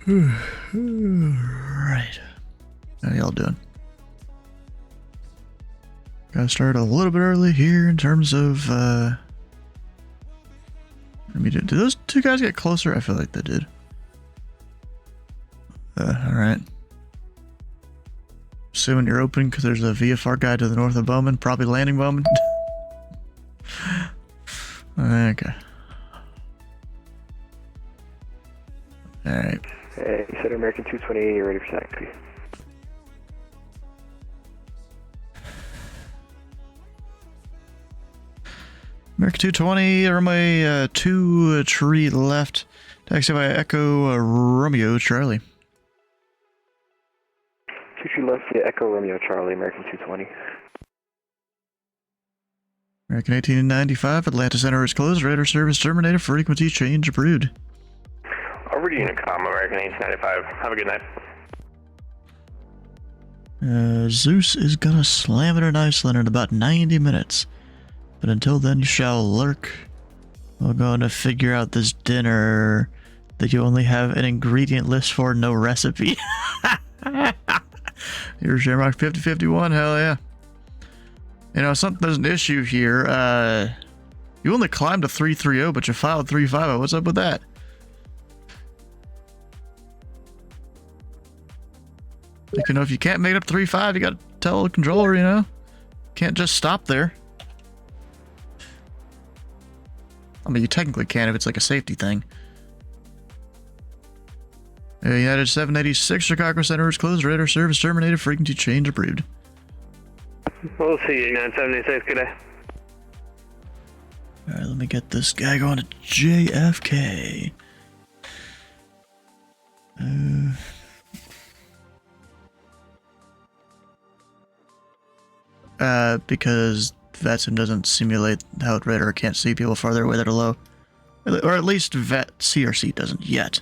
Right. How y'all doing? Gotta start a little bit early here in terms of, let me do. Did those two guys get closer? I feel like they did. Alright. Assuming you're open because there's a VFR guy to the north of Bowman, probably landing Bowman. Okay. Alright. Hey, you said American 220, you're ready for taxi. American 220, runway 2 tree left. Taxi by Echo Romeo Charlie. 2 tree left via Echo Romeo Charlie, American 220. American 1895, Atlanta Center is closed. Radar service terminated. Frequency change approved. Over to Unicom, American 1895. Have a good night. Zeus is gonna slam it in Iceland in about 90 minutes. But until then, you shall lurk. We're going to figure out this dinner that you only have an ingredient list for, no recipe. Here's Shamrock 5051, hell yeah. You know, there's an issue here. You only climbed to 330, but you filed 350. What's up with that? Like, you know, if you can't make it up 3.5, you gotta tell the controller, you know? Can't just stop there. I mean, you technically can if it's like a safety thing. United 786, Chicago Center is closed. Radar service terminated. Frequency change approved. We'll see you, United 786. Good day. Alright, let me get this guy going to JFK. Because VETSIM doesn't simulate how radar can't see people farther away that are low. Or at least VET CRC doesn't yet.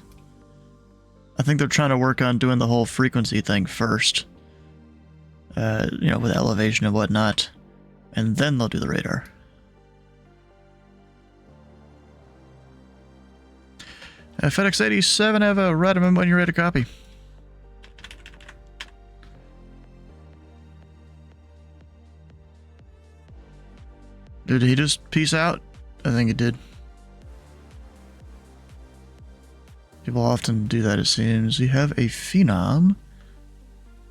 I think they're trying to work on doing the whole frequency thing first. You know, with elevation and whatnot. And then they'll do the radar. FedEx 87, have a right when you're ready to copy. Did he just peace out? I think he did. People often do that, it seems. You have a Phenom.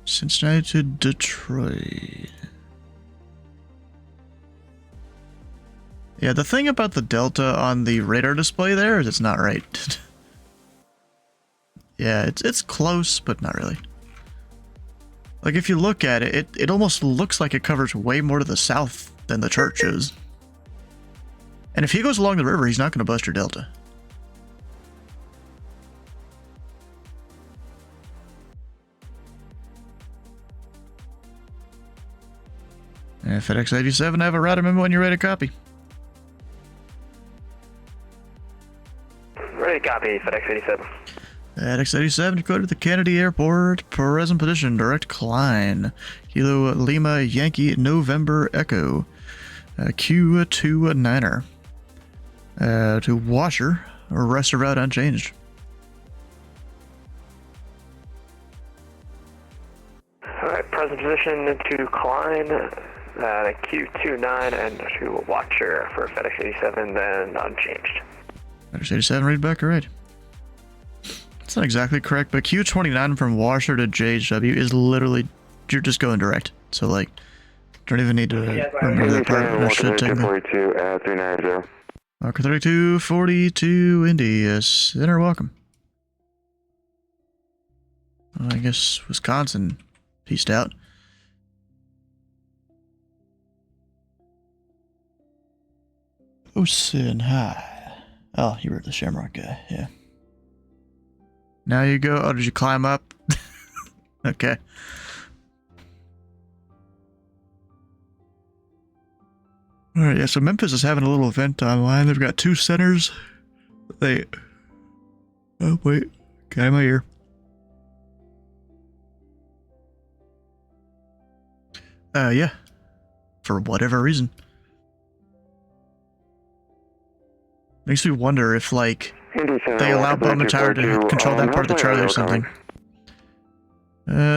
Cincinnati to Detroit. Yeah, the thing about the Delta on the radar display there is it's not right. Yeah, it's close, but not really. Like, if you look at it, it almost looks like it covers way more to the south than the church is. And if he goes along the river, he's not going to bust your Delta. And FedEx 87, have a route memo when you're ready to copy. Ready to copy, FedEx 87. FedEx 87, Dakota to the Kennedy Airport. Present position, direct climb. Kilo Lima Yankee November Echo. Q29er. To Washer. Rest of route unchanged. Alright, present position to Klein, Q29, and to Watcher for FedEx 87, then unchanged. FedEx 87, read back, alright. It's not exactly correct, but Q29 from Washer to JHW is literally, you're just going direct. So, like, don't even need to remember that part. That should take me. 390. Marker 3242 Indy, center welcome. Well, I guess Wisconsin pieced out. Ocean High. Oh, you were the Shamrock guy, yeah. Now you go. Oh, did you climb up? Okay. Alright, yeah, so Memphis is having a little event online. They've got 2 centers. Oh, wait. Got in my ear. Yeah. For whatever reason. Makes me wonder if, like, Indy 7, they allow welcome Bowman Tower to 242. control that part of the What's my Charlie or audio something. coming?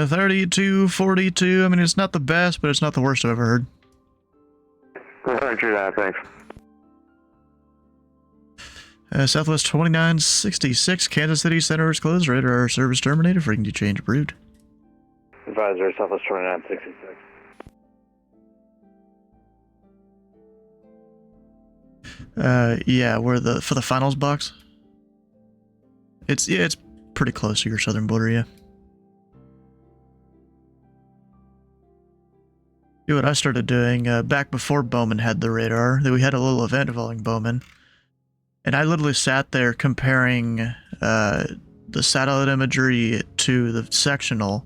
3242. I mean, it's not the best, but it's not the worst I've ever heard. Roger that, thanks. Southwest 2966, Kansas City Center is closed. Radar service terminated. Frequency change approved. Advisor, Southwest 2966. Yeah, we're for the finals box. It's pretty close to your southern border, yeah. What I started doing back before Bowman had the radar, that we had a little event involving Bowman, and I literally sat there comparing the satellite imagery to the sectional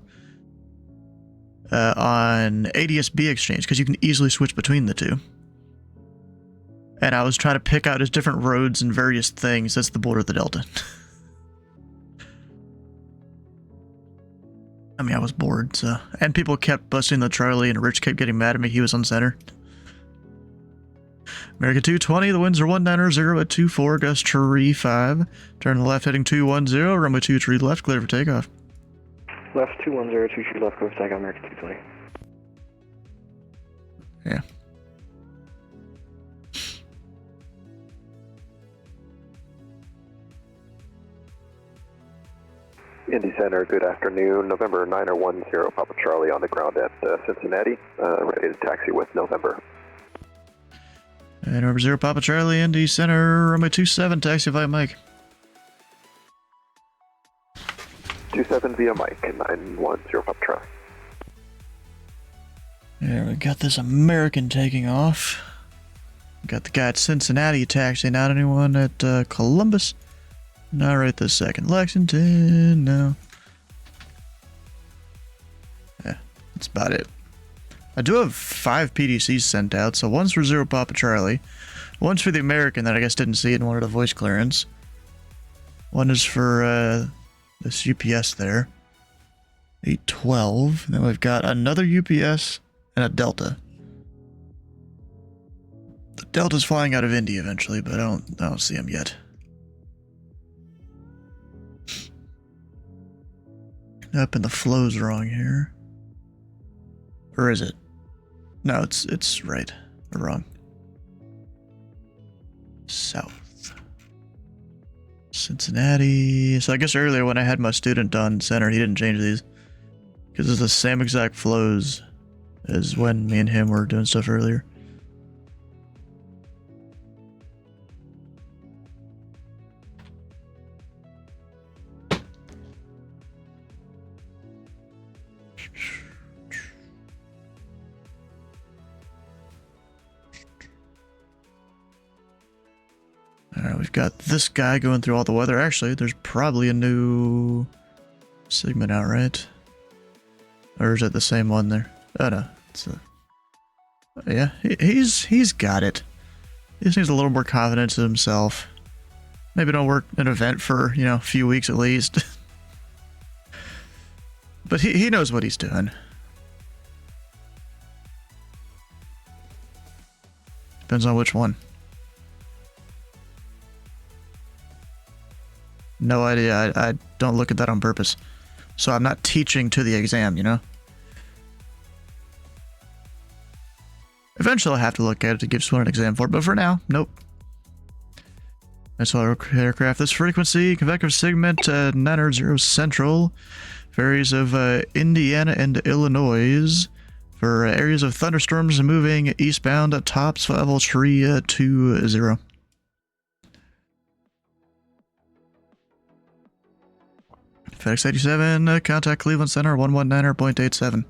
on ADS-B exchange, because you can easily switch between the two. And I was trying to pick out his different roads and various things. That's the border of the Delta. I mean, I was bored, so... And people kept busting the Charlie, and Rich kept getting mad at me. He was on center. America 220, the winds are 190 at 24, gust tree 5. Turn left heading 210, runway 23 left, clear for takeoff. Left 210, 23 left, go for takeoff, America 220. Yeah. Indy Center, good afternoon. November 9010, Papa Charlie on the ground at Cincinnati. Ready to taxi with November. And over 0 Papa Charlie, Indy Center, runway 27, taxi via Mike. 27 via Mike, 910 Papa Charlie. Yeah, we got this American taking off. Got the guy at Cincinnati taxiing, not anyone at Columbus. Not right this second. Lexington, no. Yeah, that's about it. I do have 5 PDCs sent out, so one's for 0 Papa Charlie. One's for the American that I guess didn't see it and wanted a voice clearance. One is for this UPS there. 812. Then we've got another UPS and a Delta. The Delta's flying out of Indy eventually, but I don't see him yet. Up and the flow's wrong here. Or is it? No, it's right. Or wrong. South. Cincinnati. So I guess earlier when I had my student on center, he didn't change these. Because it's the same exact flows as when me and him were doing stuff earlier. Alright, we've got this guy going through all the weather. Actually, there's probably a new segment out, right? Or is it the same one there? Oh no, it's yeah, he's got it. He just needs a little more confidence in himself. Maybe don't work an event for, a few weeks at least. But he knows what he's doing. Depends on which one. No idea. I don't look at that on purpose. So I'm not teaching to the exam, Eventually I'll have to look at it to give someone an exam for it, but for now, nope. That's all aircraft. This frequency, convective segment 900 Central, varies of Indiana and Illinois. For areas of thunderstorms moving eastbound at tops level tree 20. FedEx 87, contact Cleveland Center 119.87.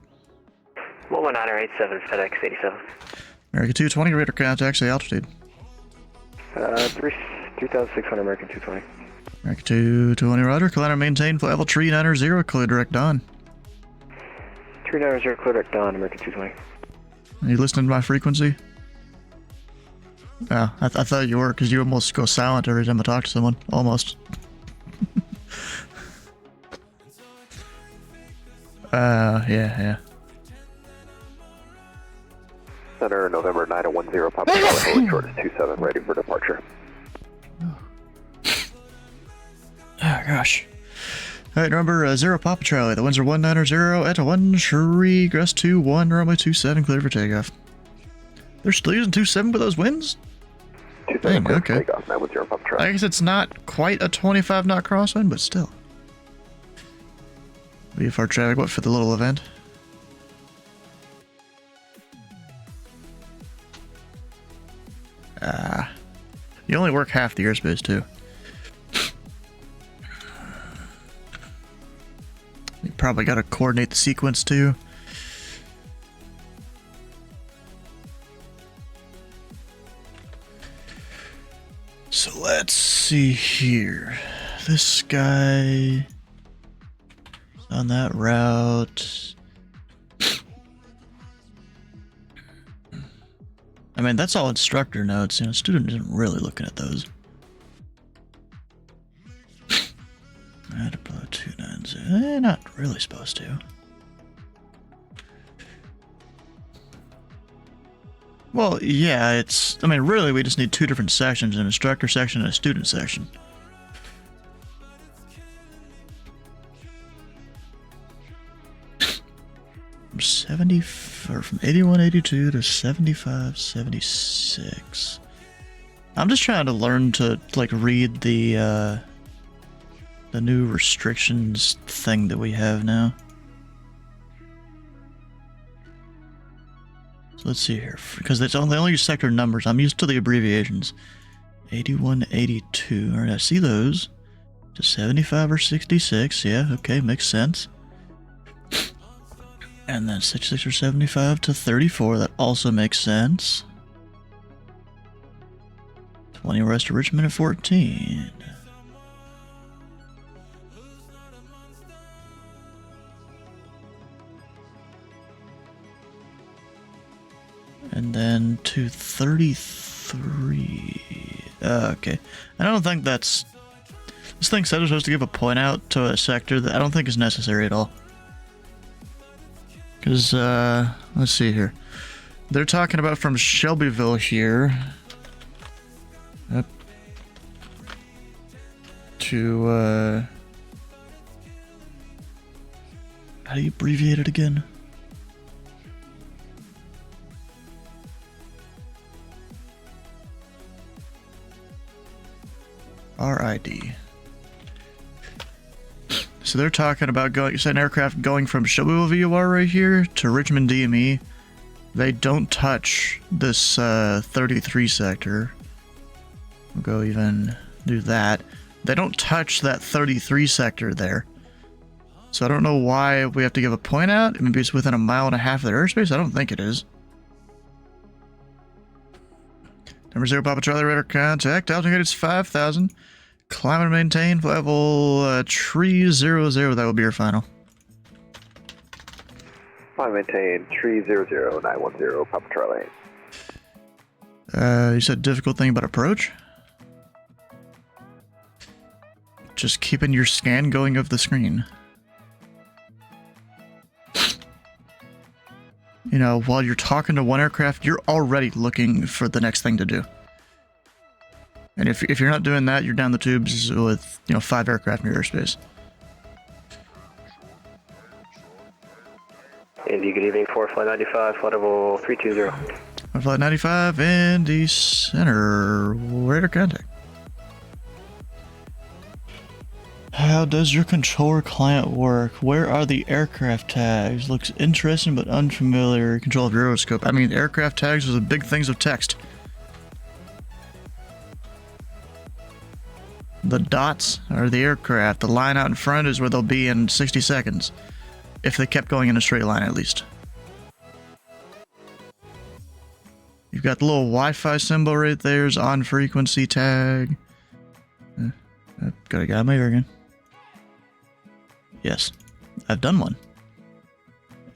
11987, FedEx 87. American 220, radar contacts the altitude. 3,600, American 220. American 220, roger. Collider maintain level tree 90, clear direct on. 390, clear direct on, American 220. Are you listening to my frequency? Oh, I thought you were, because you almost go silent every time I talk to someone. Almost. Yeah. Center, November 9010, Papa Charlie, Holy Short is 27, ready for departure. gosh. Alright, number 0 Papa Charlie. The winds are 190 at 1 Shree, Grass 2-1, runway 27, clear for takeoff. They're still using 27 with those winds? Dang, okay. Takeoff, 910 Papa Charlie. I guess it's not quite a 25 knot crosswind, but still. VFR traffic, what for the little event? You only work half the airspace too. You probably got to coordinate the sequence too. So let's see here. This guy on that route. I mean, that's all instructor notes. You know, student isn't really looking at those. Add about 290. Not really supposed to. Well, yeah, it's. I mean, really, we just need two different sections: an instructor section and a student section. From 70, or from 8182 to 7576. I'm just trying to learn to like read the new restrictions thing that we have now. So let's see here, because they only use sector numbers. I'm used to the abbreviations. 8182. All right, I see those. To 75 or 66. Yeah, okay, makes sense. And then 66 or 75 to 34. That also makes sense. 20 west to Richmond at 14. And then to 33. Okay. I don't think that's... This thing said it was supposed to give a point out to a sector that I don't think is necessary at all. Because, let's see here. They're talking about from Shelbyville here. Up to, how do you abbreviate it again? RID. So they're talking about going, an aircraft going from Shelbyville VOR right here to Richmond DME. They don't touch this 33 sector. We'll go even do that. They don't touch that 33 sector there. So I don't know why we have to give a point out. Maybe it's within 1.5 miles of their airspace. I don't think it is. Number 0 Papa Charlie radar contact. Altitude is 5,000. Climb and maintain level 300. That will be your final. Climb and maintain 300 910 Papa Charlie. You said difficult thing about approach? Just keeping your scan going of the screen. You know, while you're talking to one aircraft, you're already looking for the next thing to do. And if you're not doing that, you're down the tubes with, 5 aircraft in your airspace. Indy, good evening, 4 Flight 95, flight level 320. Flight 95, Indy Center, radar contact. How does your controller client work? Where are the aircraft tags? Looks interesting but unfamiliar. Control of gyroscope. I mean, aircraft tags are the big things of text. The dots are the aircraft. The line out in front is where they'll be in 60 seconds. If they kept going in a straight line, at least. You've got the little Wi-Fi symbol right there. Is on frequency tag. Got a guy on my ear again. Yes, I've done one.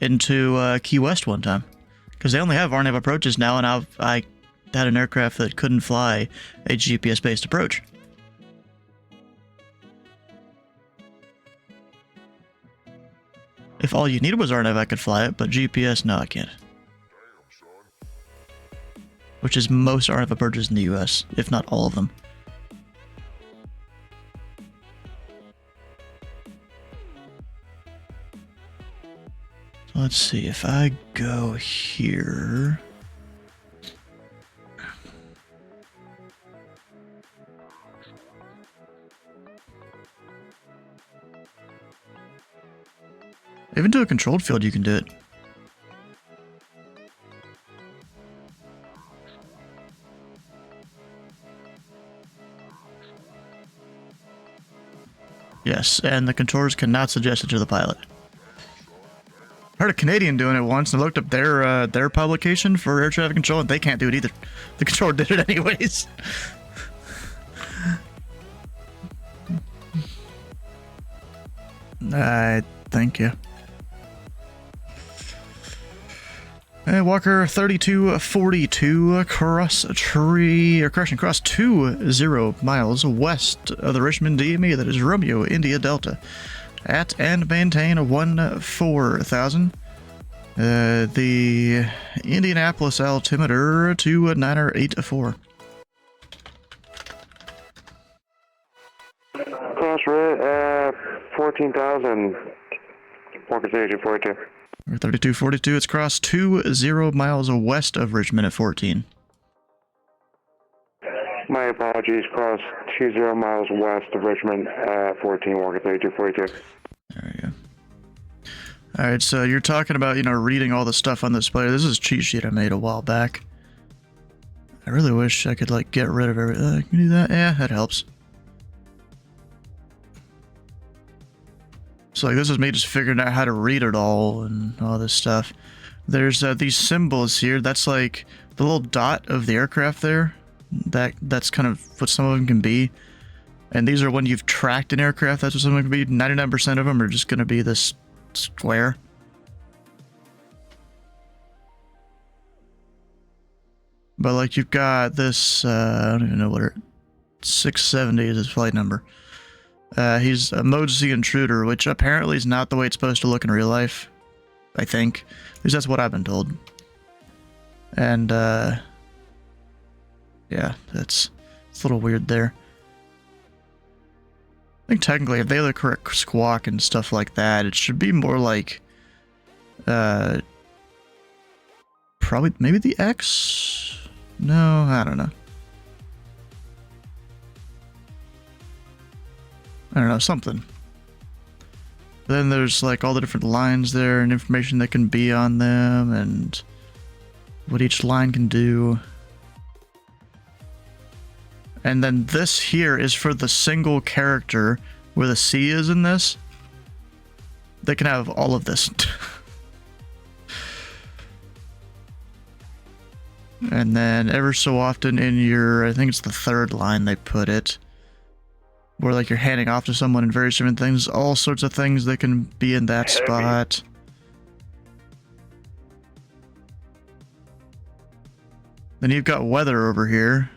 Into Key West one time. Because they only have RNAV approaches now, and I had an aircraft that couldn't fly a GPS-based approach. If all you needed was RNAV, I could fly it, but GPS, no, I can't. Which is most RNAV approaches in the US, if not all of them. Let's see, if I go here... Even to a controlled field, you can do it. Yes, and the controllers cannot suggest it to the pilot. I heard a Canadian doing it once, and I looked up their publication for air traffic control, and they can't do it either. The controller did it anyways. Thank you. Hey, Walker 3242 cross 20 miles west of the Richmond DME. That is Romeo India Delta. At and maintain 14,000. The Indianapolis altimeter to 984. Cross red, 14,000. Walker Station 42. 3242, it's cross 20 miles west of Richmond at 14. My apologies, cross 20 miles west of Richmond at 14, Walker 3242. There we go. Alright, so you're talking about, reading all the stuff on this player. This is a cheat sheet I made a while back. I really wish I could, get rid of everything. Can you do that? Yeah, that helps. So, this is me just figuring out how to read it all and all this stuff. There's these symbols here. That's like the little dot of the aircraft there. That's kind of what some of them can be. And these are when you've tracked an aircraft. That's what some of them can be. 99% of them are just going to be this square. But, you've got this, I don't even know what it... 670 is his flight number. He's a Mode C intruder, which apparently is not the way it's supposed to look in real life. I think. At least that's what I've been told. And, yeah, it's a little weird there. I think technically, if they have the correct squawk and stuff like that, it should be more like, probably, maybe the X? No, I don't know. I don't know, something. Then there's all the different lines there and information that can be on them and what each line can do. And then this here is for the single character where the C is in this. They can have all of this. And then ever so often in your, I think it's the third line they put it, where you're handing off to someone in various different things, all sorts of things that can be in that spot. Then you've got weather over here.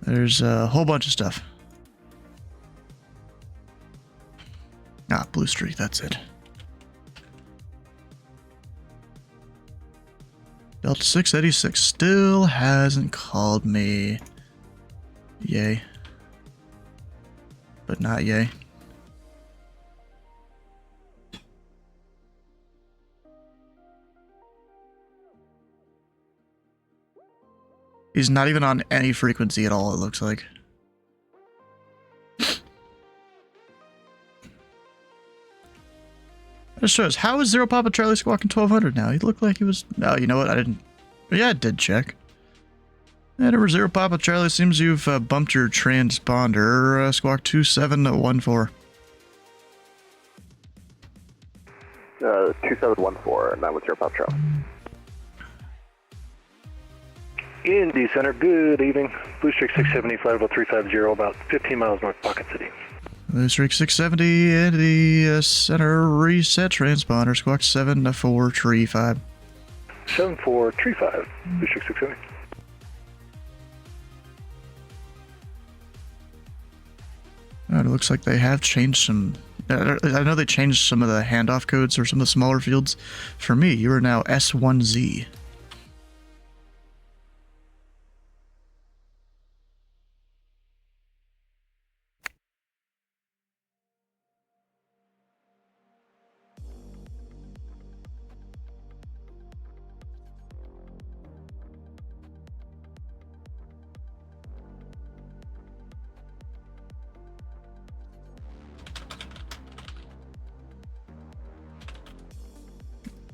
There's a whole bunch of stuff. Ah, blue streak, that's it. Delta 686 still hasn't called me. Yay. But not yay. He's not even on any frequency at all, it looks like. That shows. How is Zero Papa Charlie squawking 1200 now? He looked like he was... Oh, you know what? I didn't... Yeah, I did check. And over Zero Papa Charlie, seems you've bumped your transponder. Squawk 2714. 2714, and that was Zero Papa Charlie. Indy Center, good evening. Blue Streak 670, flight level 350, about 15 miles north Pocket City. Blue Streak 670, Indy Center, reset transponder, squawk 7435. 7435, Blue Streak 670. Oh, it looks like they have changed some... I know they changed some of the handoff codes or some of the smaller fields. For me, you are now S1Z.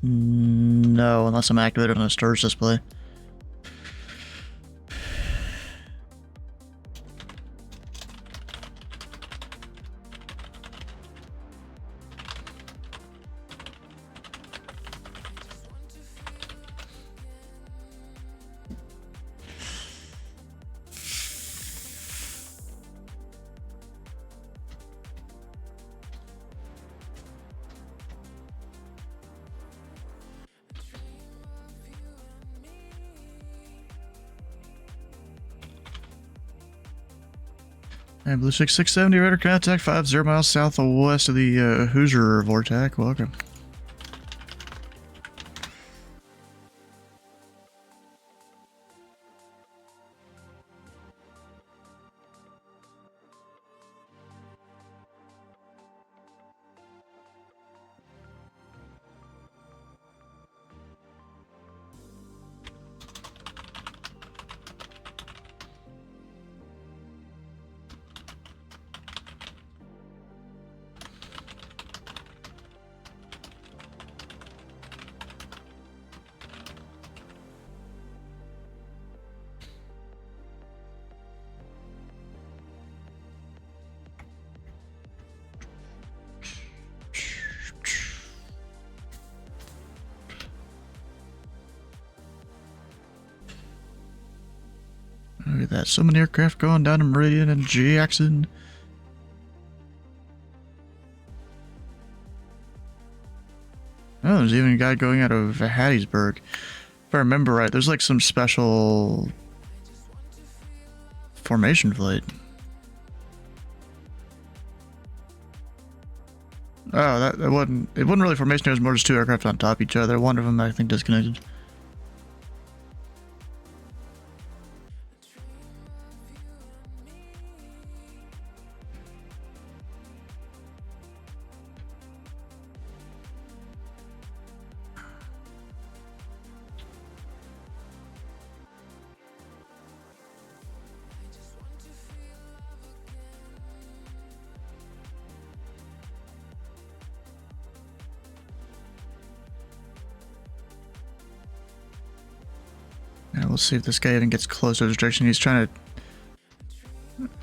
No, unless I'm activated on a stars display. And Blue 6670, radar contact 50 miles southwest of the Hoosier Vortex. Welcome. Look at that. So many aircraft going down to Meridian and Jackson. Oh, there's even a guy going out of Hattiesburg. If I remember right, there's like some special formation flight. Oh, that wasn't. It wasn't really formation. It was more just two aircraft on top of each other. One of them, I think, disconnected. Yeah, we'll see if this guy even gets close to his direction. He's trying to...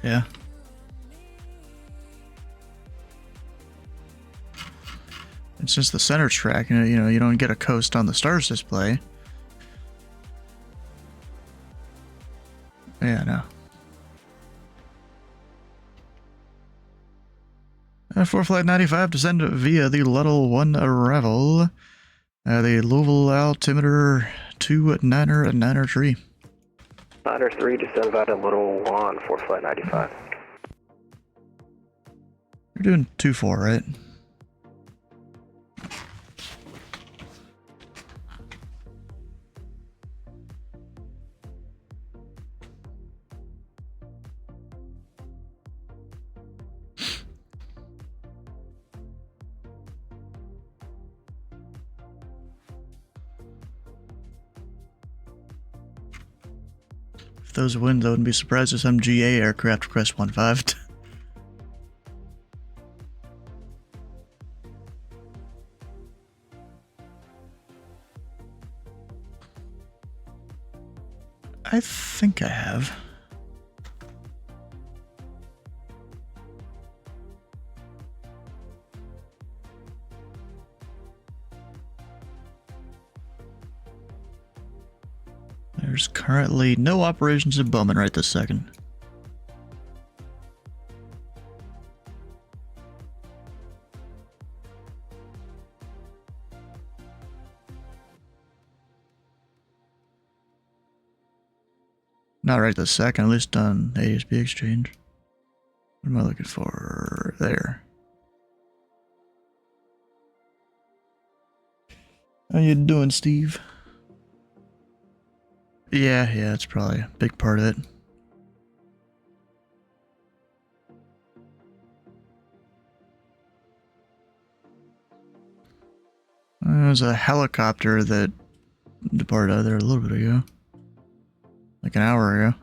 Yeah. It's just the center track. You know, you don't get a coast on the stars display. Yeah, no. 4 Flight 95, descend via the Luddle 1 arrival. The Louisville altimeter 29er and 9er tree. 9er 3, descend via Little 1, 4 Flight 95. You're doing 2-4, right? If those wins, I wouldn't be surprised if some GA aircraft request 1-5. I think I have. There's currently no operations in Bowman right this second. Not right this second, at least on ASB exchange. What am I looking for? There. How you doing, Steve? Yeah, it's probably a big part of it. There's a helicopter that departed out of there a little bit ago. Like an hour ago.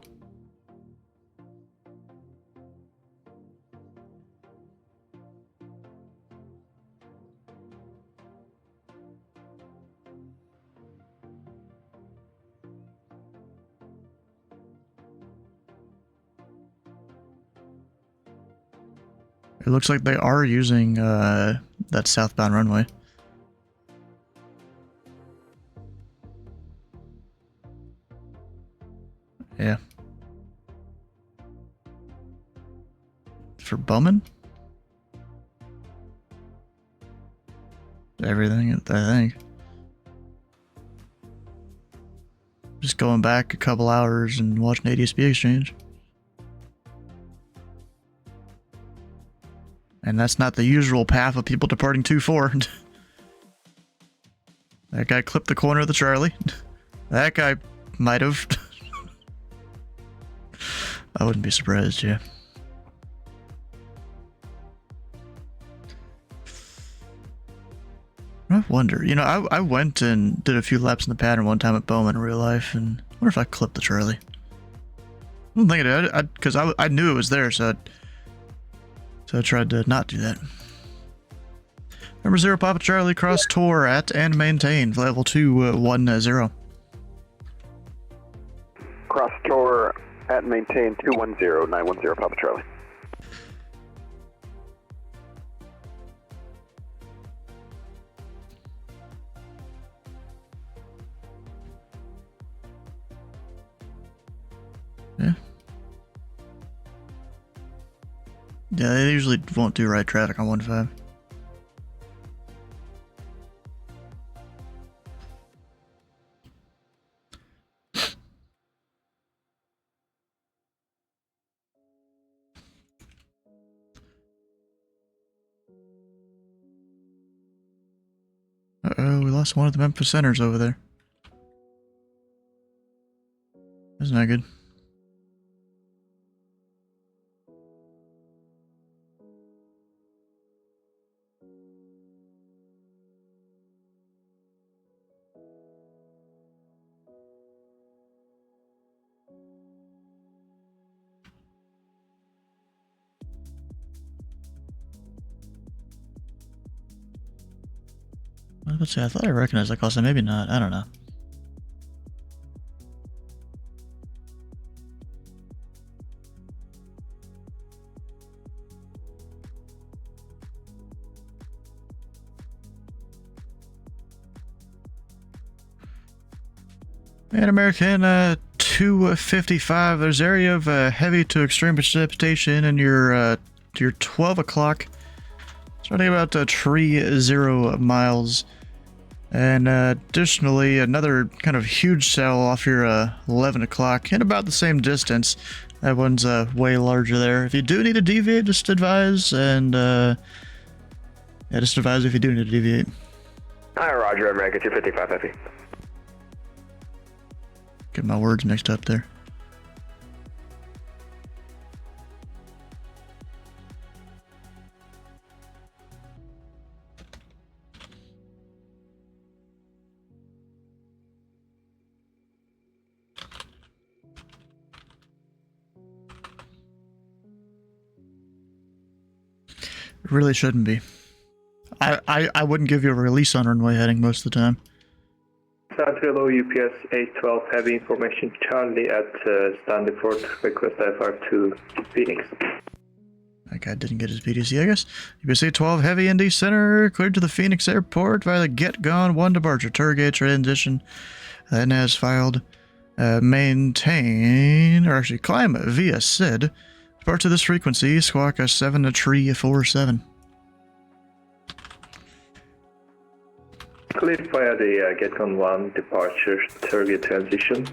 It looks like they are using that southbound runway. Yeah. For Bowman? Everything, I think. Just going back a couple hours and watching ADSB exchange. And that's not the usual path of people departing 2-4. That guy clipped the corner of the Charlie. That guy might have. I wouldn't be surprised, yeah. I wonder, you know, I went and did a few laps in the pattern one time at Bowman in real life, and I wonder if I clipped the Charlie. I don't think I did, because I knew it was there, so I tried to not do that. Number 0, Papa Charlie, cross tour at and maintain, level 210. Cross tour at maintain 210, 910 Papa Charlie. Yeah. Yeah, they usually won't do right traffic on 1-5. Uh-oh, we lost one of the Memphis centers over there. That's not good. Let's see, I thought I recognized that call, maybe not. I don't know. And American 255, there's area of heavy to extreme precipitation in your 12 o'clock. Starting about 30 miles. And additionally, another kind of huge cell off your 11 o'clock in about the same distance. That one's way larger there. If you do need to deviate, just advise, and yeah, just advise if you do need to deviate. Hi, Roger, America 255 Heavy. Get my words mixed up there. It really shouldn't be. I wouldn't give you a release on runway heading most of the time. South Hello, UPS 812, heavy information Charlie at Stanley Fort, request IFR to Phoenix. That guy didn't get his PDC, I guess. UPS 812, heavy Indy Center, cleared to the Phoenix Airport via the Get Gone 1 departure. Turgate transition, then as filed. Maintain, or actually climb via SID. Depart to this frequency, squawk 7 to tree 47. Clear via the Get Gone 1 departure, target transition,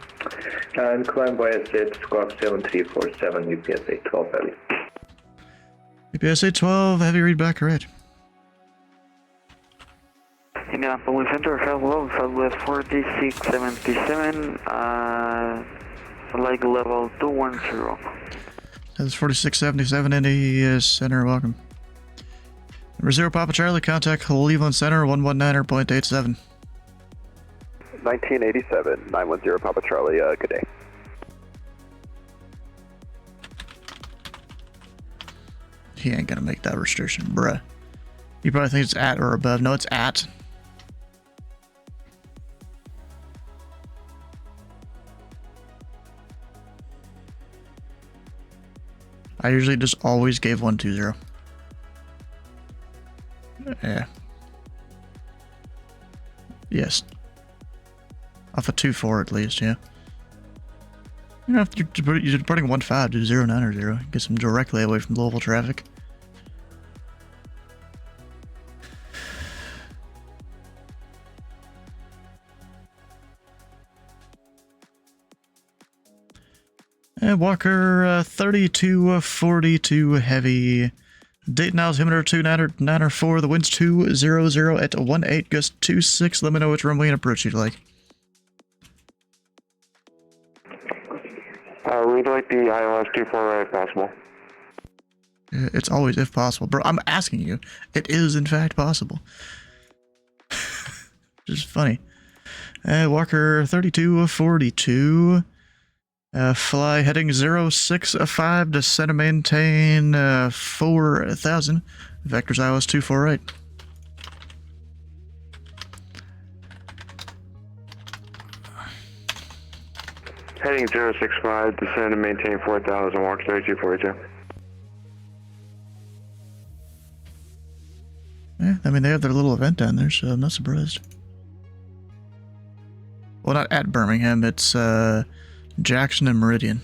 and climb via SID, squawk 7347, UPS 812 heavy. UPS 812, heavy read back, correct. Indianapolis Center, hello, Southwest 4677, flight level 210. That's 4677 Indy Center, welcome. Number 0 Papa Charlie, contact Cleveland Center 119.87. 1987, 910 Papa Charlie, good day. He ain't gonna make that restriction, bruh. You probably think it's at or above. No, it's at. I usually just always gave 120. 2-4 at least, yeah. You know, if you're departing 1-5 to 0-9 gets them directly away from Louisville traffic. And Walker 3242 heavy. Date now is altimeter 294. The wind's 200 at 18, gust 26. Let me know which runway and approach you'd like. We'd like the ILS 24 right if possible. It's always if possible. Bro, I'm asking you. It is in fact possible. Just funny. Walker 3242. Fly heading 065, descend and maintain 4,000. Vectors ILS 248. Heading 065, descend and maintain 4,000, walk 3242. Yeah, I mean, they have their little event down there, so I'm not surprised. Well, not at Birmingham, it's Jackson and Meridian.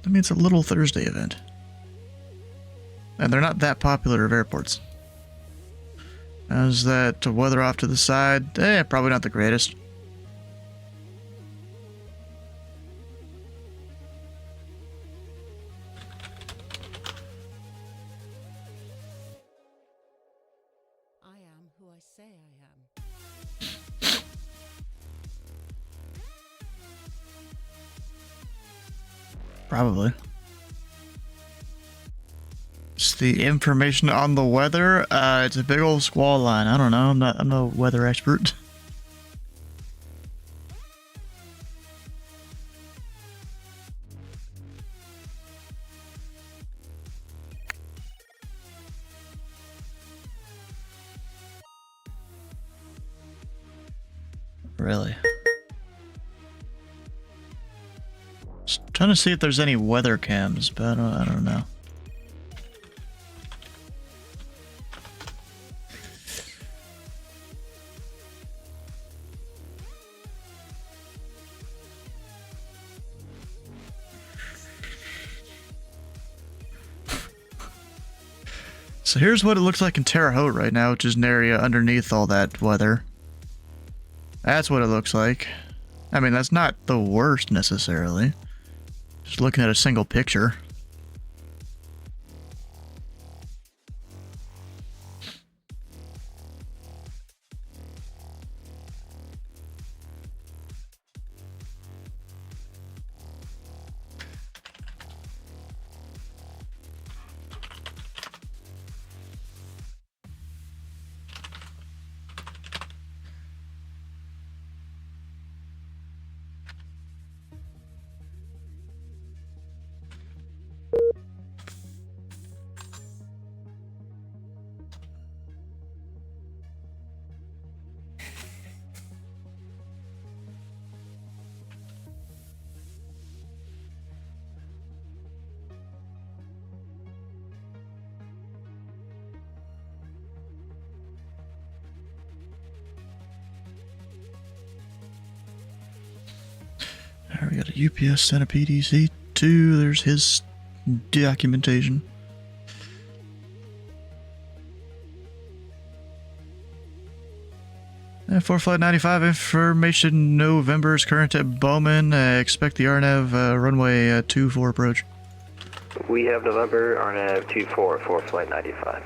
I mean, it's a little Thursday event. And they're not that popular of airports. How's that weather off to the side? Probably not the greatest. I am who I say I am. Probably. Just the information on the weather. It's a big old squall line. I don't know. I'm no weather expert. Really? Just trying to see if there's any weather cams, but I don't know. So here's what it looks like in Terre Haute right now, which is an area underneath all that weather. That's what it looks like. I mean, that's not the worst necessarily. Just looking at a single picture. Alright, we got a UPS Centipede EC2. There's his documentation. For Flight 95 information, November is current at Bowman. Expect the RNAV runway 24 approach. We have November, RNAV 24 for Flight 95.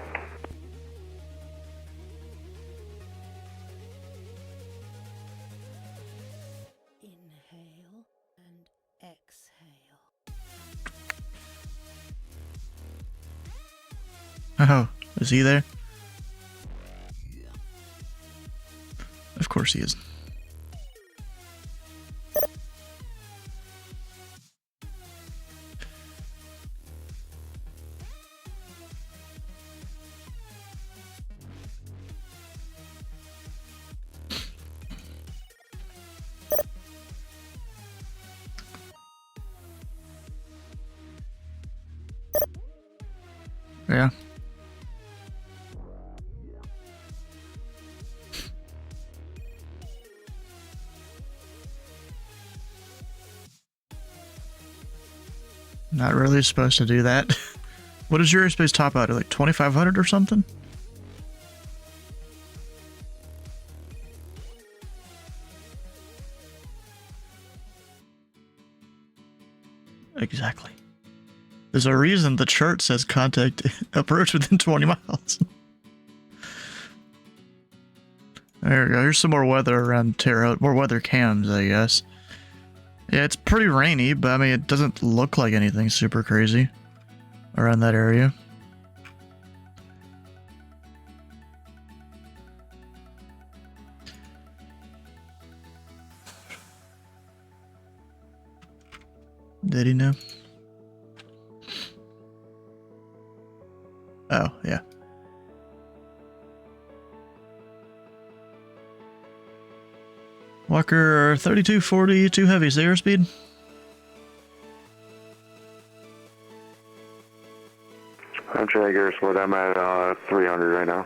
Inhale and exhale. Oh, is he there? Of course he is. Yeah. Not really supposed to do that. What does your airspace top out at? Like 2,500 or something? Exactly. There's a reason the chart says contact approach within 20 miles. There we go. Here's some more weather around Terre Haute. More weather cams, I guess. Yeah, it's pretty rainy, but I mean, it doesn't look like anything super crazy around that area. Did he know? Oh, yeah. Walker 3240, too heavy. Is the airspeed? I'm trying to get slow down. I'm at 300 right now.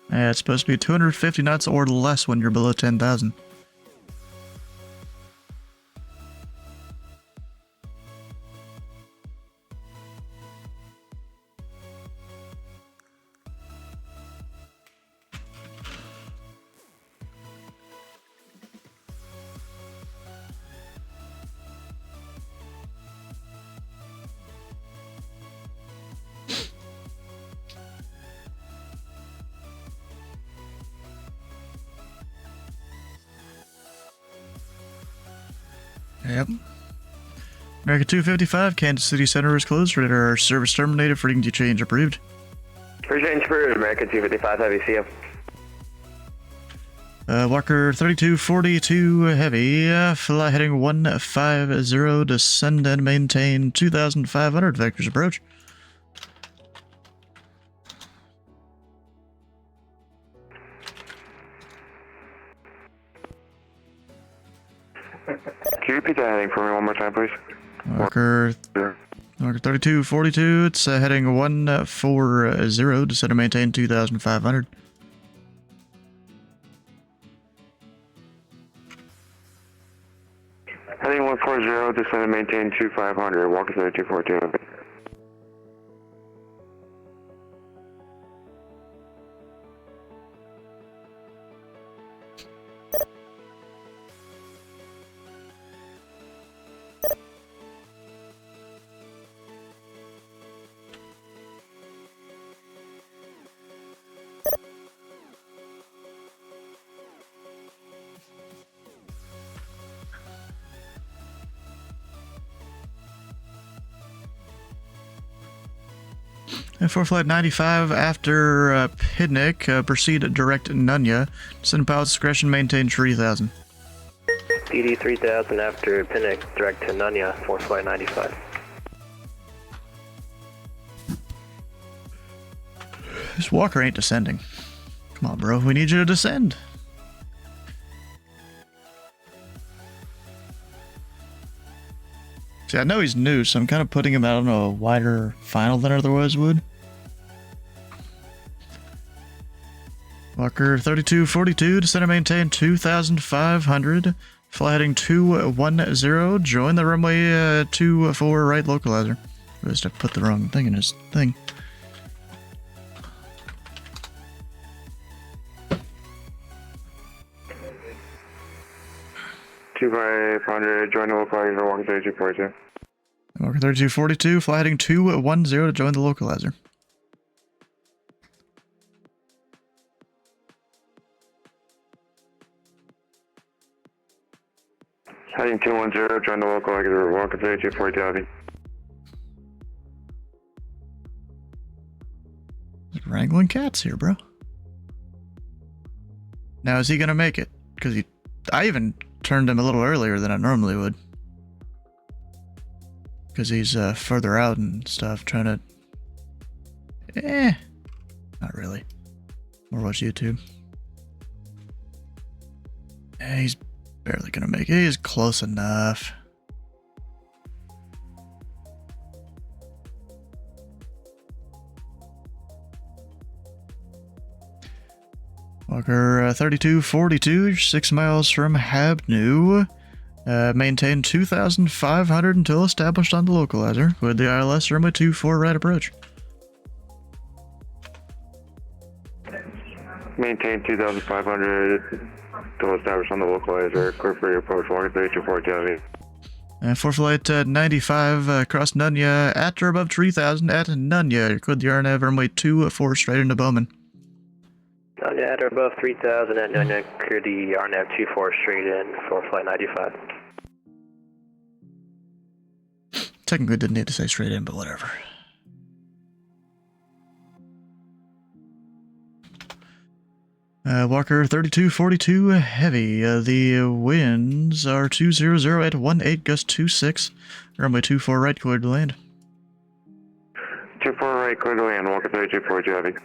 Yeah, it's supposed to be 250 knots or less when you're below 10,000. Yep. America 255, Kansas City Center is closed. Radar service terminated. Frequency change approved. Change approved. America 255 Heavy, see you. Walker 3242 Heavy, fly heading 150, descend and maintain 2,500 vectors approach. Can you repeat that heading for me one more time, please? Walker 3242, it's heading 140, descend and maintain 2,500. Heading 140, descend and maintain 2500. Walker 3242. For flight 95 after Pidnick, proceed direct Nunya. Descend pilot's discretion, maintain 3,000. PD 3000 after Pinnock, direct to Nunya for flight 95. This Walker ain't descending. Come on, bro. We need you to descend. See, I know he's new, so I'm kind of putting him out on a wider final than I otherwise would. Walker 3242, descend and maintain 2,500. Fly heading 210, join the runway 24 right localizer. I just have put the wrong thing in his thing. Two 500, join the localizer, Walker 3242. Walker 3242, fly heading 210 to join the localizer. Heading 210, join the localizer, Walker 3242. Wrangling cats here, bro. Now, is he gonna make it? Because I even turned him a little earlier than I normally would. Because he's further out and stuff, trying to... Not really. More watch YouTube. He's barely gonna make it. He's close enough. Walker 3242, 6 miles from Habnu. Maintain 2,500 until established on the localizer with the ILS runway 24 right approach. Maintain 2,500 until established on the localizer. Clear for your approach. Walker 324 Heavy. For flight 95 across Nunya at or above 3,000 at Nunya. Cleared the RNAV runway 24 straight into Bowman. Nunya at or above 3,000 at Nunya, clear the RNAV 24 straight in for flight 95. Technically didn't need to say straight in, but whatever. Walker 3242 Heavy. The winds are 200 at 18 gust 26. Runway 24 right, cleared to land. 24 right, clear to land. Walker 3242 Heavy.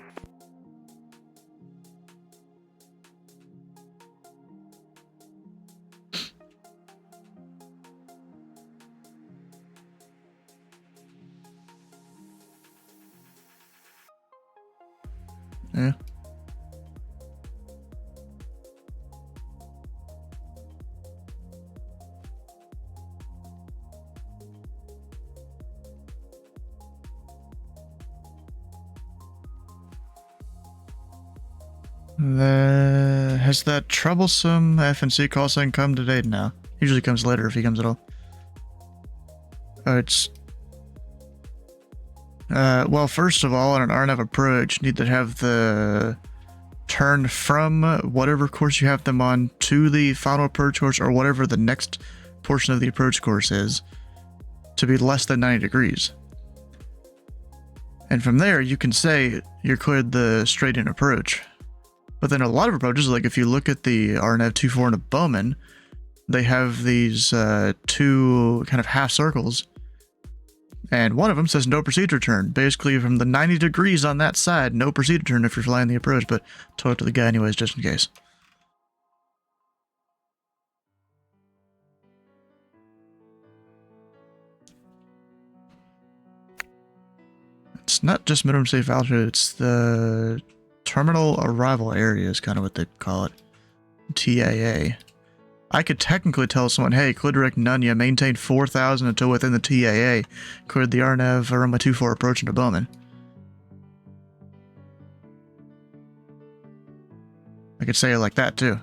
Yeah. Has that troublesome FNC call sign come to date now? Usually comes later if he comes at all. Well, first of all, on an RNF approach, you need to have the turn from whatever course you have them on to the final approach course or whatever the next portion of the approach course is to be less than 90 degrees. And from there, you can say you're cleared the straight in approach. But then a lot of approaches, like if you look at the RNF 24 into Bowman, they have these two kind of half circles. And one of them says no procedure turn. Basically, from the 90 degrees on that side, no procedure turn if you're flying the approach, but talk to the guy anyways, just in case. It's not just minimum safe altitude, it's the terminal arrival area is kind of what they call it. TAA. I could technically tell someone, hey, clear direct Nunya, maintain 4,000 until within the TAA, cleared the RNAV runway 24 approach into Bowman. I could say it like that too.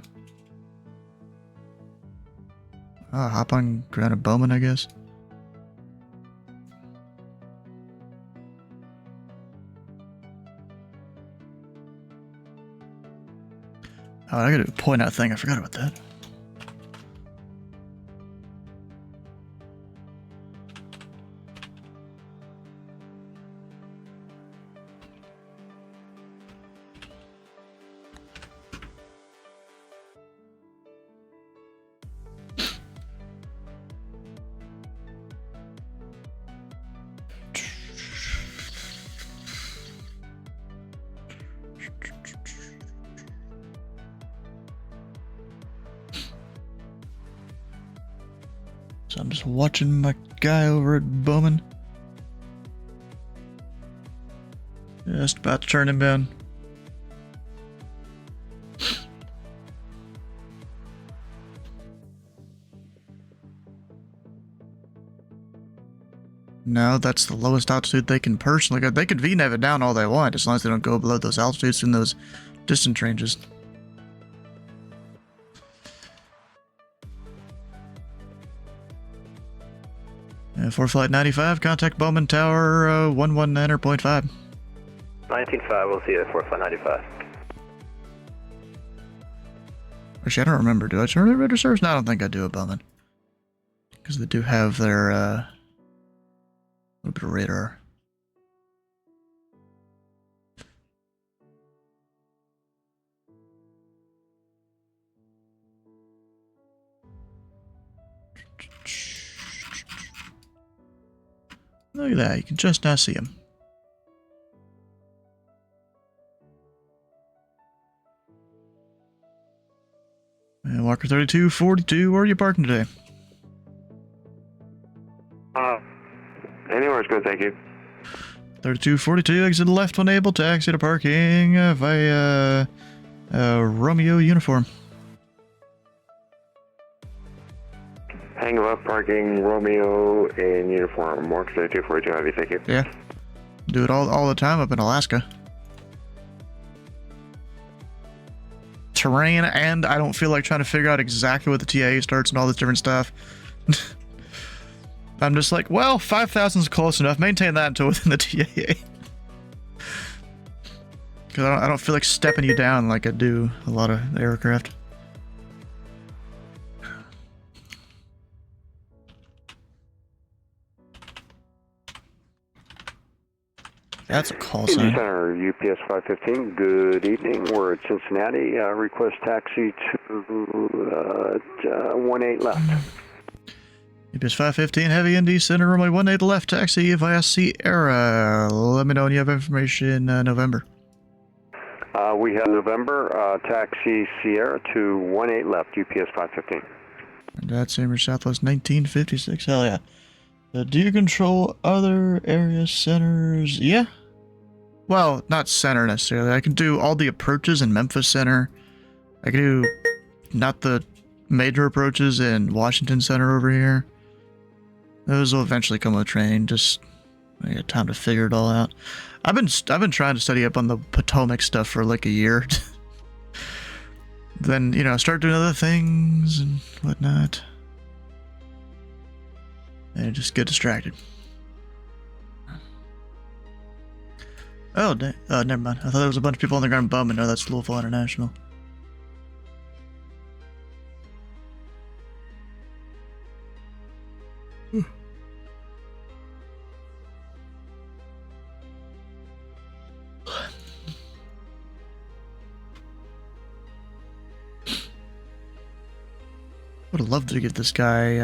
Hop on ground at Bowman, I guess. Oh, I gotta point out thing. I forgot about that. So I'm just watching my guy over at Bowman. Just about to turn him down. No, that's the lowest altitude they can personally go. They can VNAV it down all they want, as long as they don't go below those altitudes in those distance ranges. For flight 95, contact Bowman Tower 119.5. 19.5, we'll see you for flight 95. Actually, I don't remember. Do I turn it radar service? No, I don't think I do at Bowman. Because they do have their, a little bit of radar. Look at that, you can just now see him. And Walker 3242, where are you parking today? Anywhere's good, thank you. 3242, exit left when able, taxi to parking via Romeo uniform. Hang left parking, Romeo in uniform. Mark 242 Heavy, thank you. Yeah. Do it all the time up in Alaska. Terrain, and I don't feel like trying to figure out exactly what the TIA starts and all this different stuff. I'm just like, well, 5,000 is close enough. Maintain that until within the TIA. Because I don't feel like stepping you down like I do a lot of aircraft. That's a call Indy sign. Center, UPS 515, good evening. We're at Cincinnati. Request taxi to 18 left. UPS 515, Heavy Indy Center, runway 18 left, taxi via Sierra. Let me know when you have information, November. We have November, taxi Sierra to 18 left, UPS 515. That's Amber Southwest 1956, hell yeah. Do you control other area centers? Yeah. Well, not center necessarily. I can do all the approaches in Memphis Center. I can do not the major approaches in Washington Center over here. Those will eventually come with training. Just I got time to figure it all out. I've been trying to study up on the Potomac stuff for like a year. Then, you know, start doing other things and whatnot. And just get distracted. Oh, never mind. I thought there was a bunch of people on the ground bumming. No, that's Louisville International. Would have loved to get this guy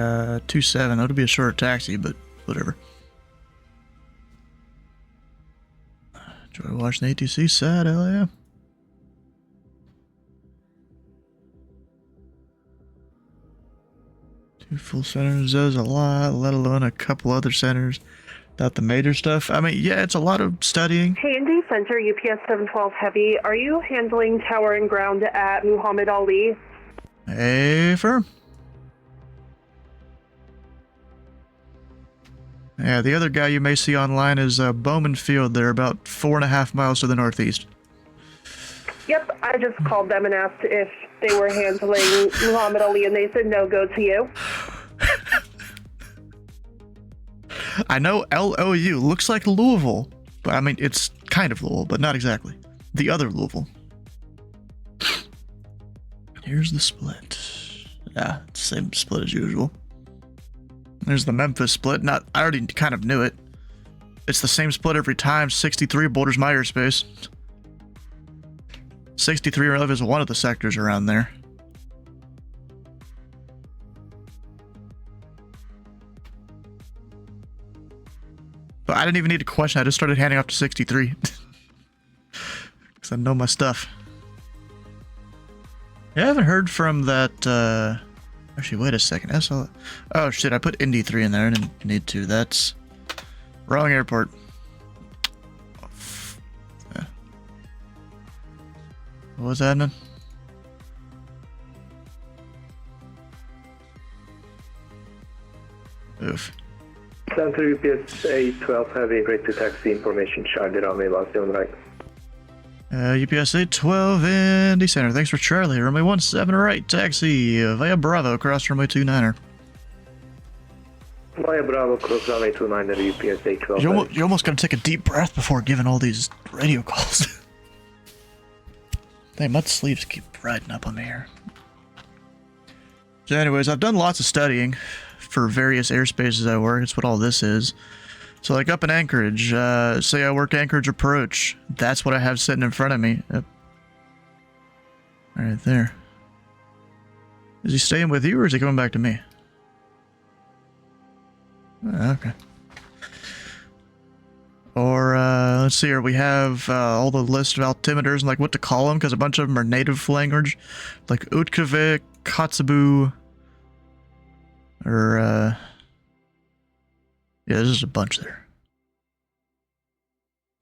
2-7. That would be a shorter taxi, but whatever. Enjoy watching the ATC side, hell yeah. Two full centers is a lot, let alone a couple other centers. Without the major stuff. I mean, yeah, it's a lot of studying. Hey, Indy Center, UPS 712 Heavy. Are you handling tower and ground at Muhammad Ali? Hey, firm. Yeah, the other guy you may see online is Bowman Field. They're about 4.5 miles to the northeast. Yep, I just called them and asked if they were handling Muhammad Ali, and they said no, go to you. I know LOU looks like Louisville, but I mean, it's kind of Louisville, but not exactly. The other Louisville. Here's the split. Yeah, same split as usual. There's the Memphis split. I already kind of knew it. It's the same split every time. 63 borders my airspace. 63 is one of the sectors around there. But I didn't even need to question. I just started handing off to 63. Because I know my stuff. Yeah, I haven't heard from that, actually, wait a second. Oh, shit, I put Indy 3 in there. I didn't need to. That's wrong airport. Yeah. What was happening? Oof. Center UPS 812 Heavy, great to taxi information, Charlie runway 17 right. UPS 812 Indy Center. Thanks for Charlie. Runway 17 right, taxi via Bravo, across runway 29er. Via Bravo, cross runway 29er, UPS 812. You almost gotta take a deep breath before giving all these radio calls. Dang, my sleeves keep riding up on me here. So anyways, I've done lots of studying for various airspaces I work. It's what all this is. So like up in Anchorage, say I work Anchorage approach. That's what I have sitting in front of me. Yep. Right there. Is he staying with you or is he coming back to me? Okay. Or, let's see here, we have all the list of altimeters and like what to call them, because a bunch of them are native language, like Utkavik, Kotzebue, or, yeah, there's just a bunch there.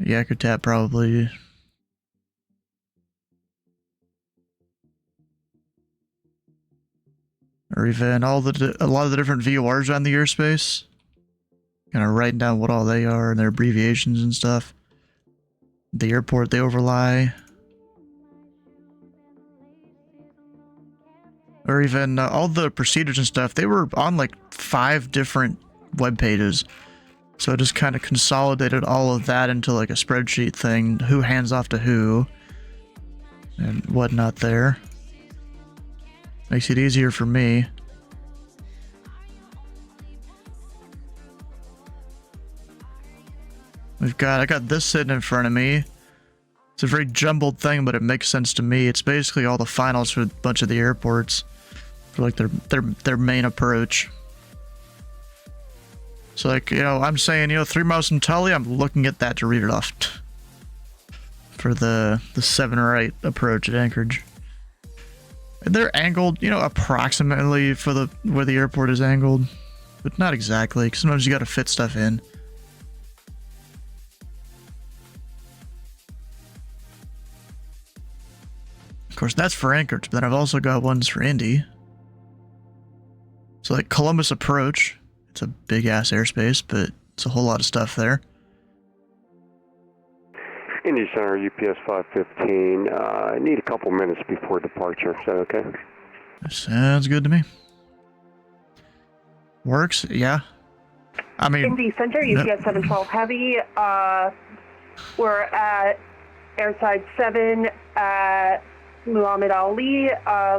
Yakutat probably. Or even a lot of the different VORs around the airspace. Kind of writing down what all they are and their abbreviations and stuff. The airport they overlie. Or even all the procedures and stuff. They were on like 5 different web pages. So I just kind of consolidated all of that into like a spreadsheet thing. Who hands off to who. And whatnot there. Makes it easier for me. I got this sitting in front of me. It's a very jumbled thing, but it makes sense to me. It's basically all the finals for a bunch of the airports. For like their main approach. So like, you know, I'm saying, you know, 3 miles from Tully, I'm looking at that to read it off. For the 7 or 8 approach at Anchorage. And they're angled, you know, approximately for where the airport is angled. But not exactly, because sometimes you gotta fit stuff in. Of course, that's for Anchorage, but then I've also got ones for Indy. So like Columbus Approach, it's a big-ass airspace, but it's a whole lot of stuff there. Indy Center, UPS 515. I need a couple minutes before departure. Is that okay? Sounds good to me. Works, yeah. I mean... Indy Center, UPS 712 Heavy. We're at Airside 7 at Muhammad Ali.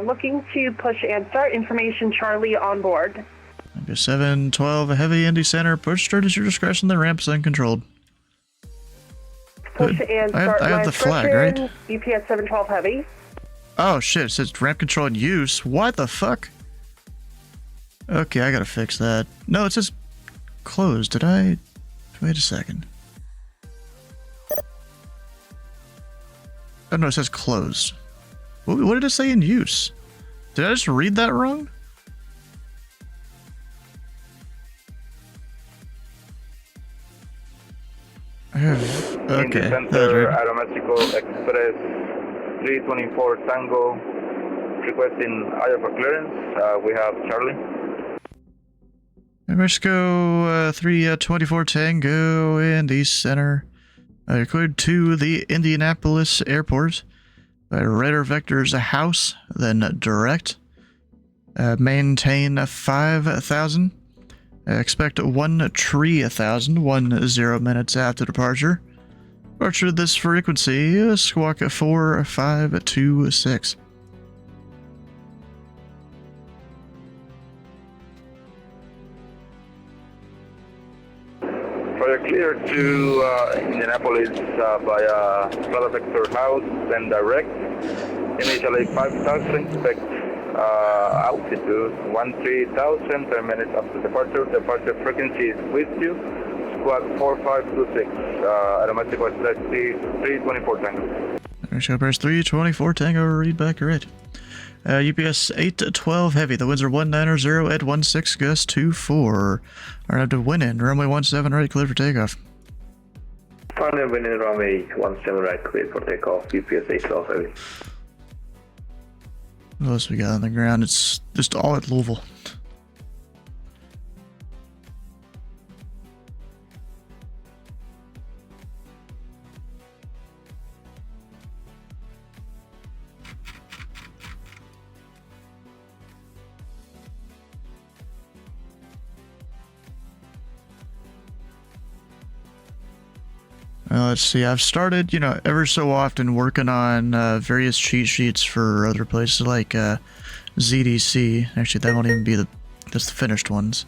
Looking to push and start. Information Charlie on board. Okay, 712 Heavy, Indy Center. Push start at your discretion. The ramp's uncontrolled. Push and start. I have the flag, right? UPS 712 Heavy. Oh shit, it says ramp control in use. What the fuck? Okay, I gotta fix that. No, it says closed. Did I? Wait a second. Oh no, it says closed. What did it say in use? Did I just read that wrong? Okay. Center, Aeromexico Express 324 Tango, requesting IFA clearance. We have Charlie. Mexico 324 Tango, Indy Center. Cleared to the Indianapolis airport. Radar vectors a house, then direct. Maintain 5,000. Expect 1 tree 1,000, 10 minutes after departure. Departure this frequency, squawk 4526. Project clear to Indianapolis via Radar vector house, then direct. Initially 5,000, expect altitude 13,000 per minute after departure. Departure frequency is with you. Squawk 4526. Aeromexico Express 324 Tango. Express 324 Tango, read back right. UPS 812 Heavy. The winds are 190 at 16, gust 24. Alright, to win in. Runway 17 right, clear for takeoff. Final win in runway 17 right, clear for takeoff. UPS 812 Heavy. What else we got on the ground? It's just all at Louisville. Let's see, I've started, you know, ever so often working on various cheat sheets for other places like ZDC. Actually, that won't even be that's the finished ones.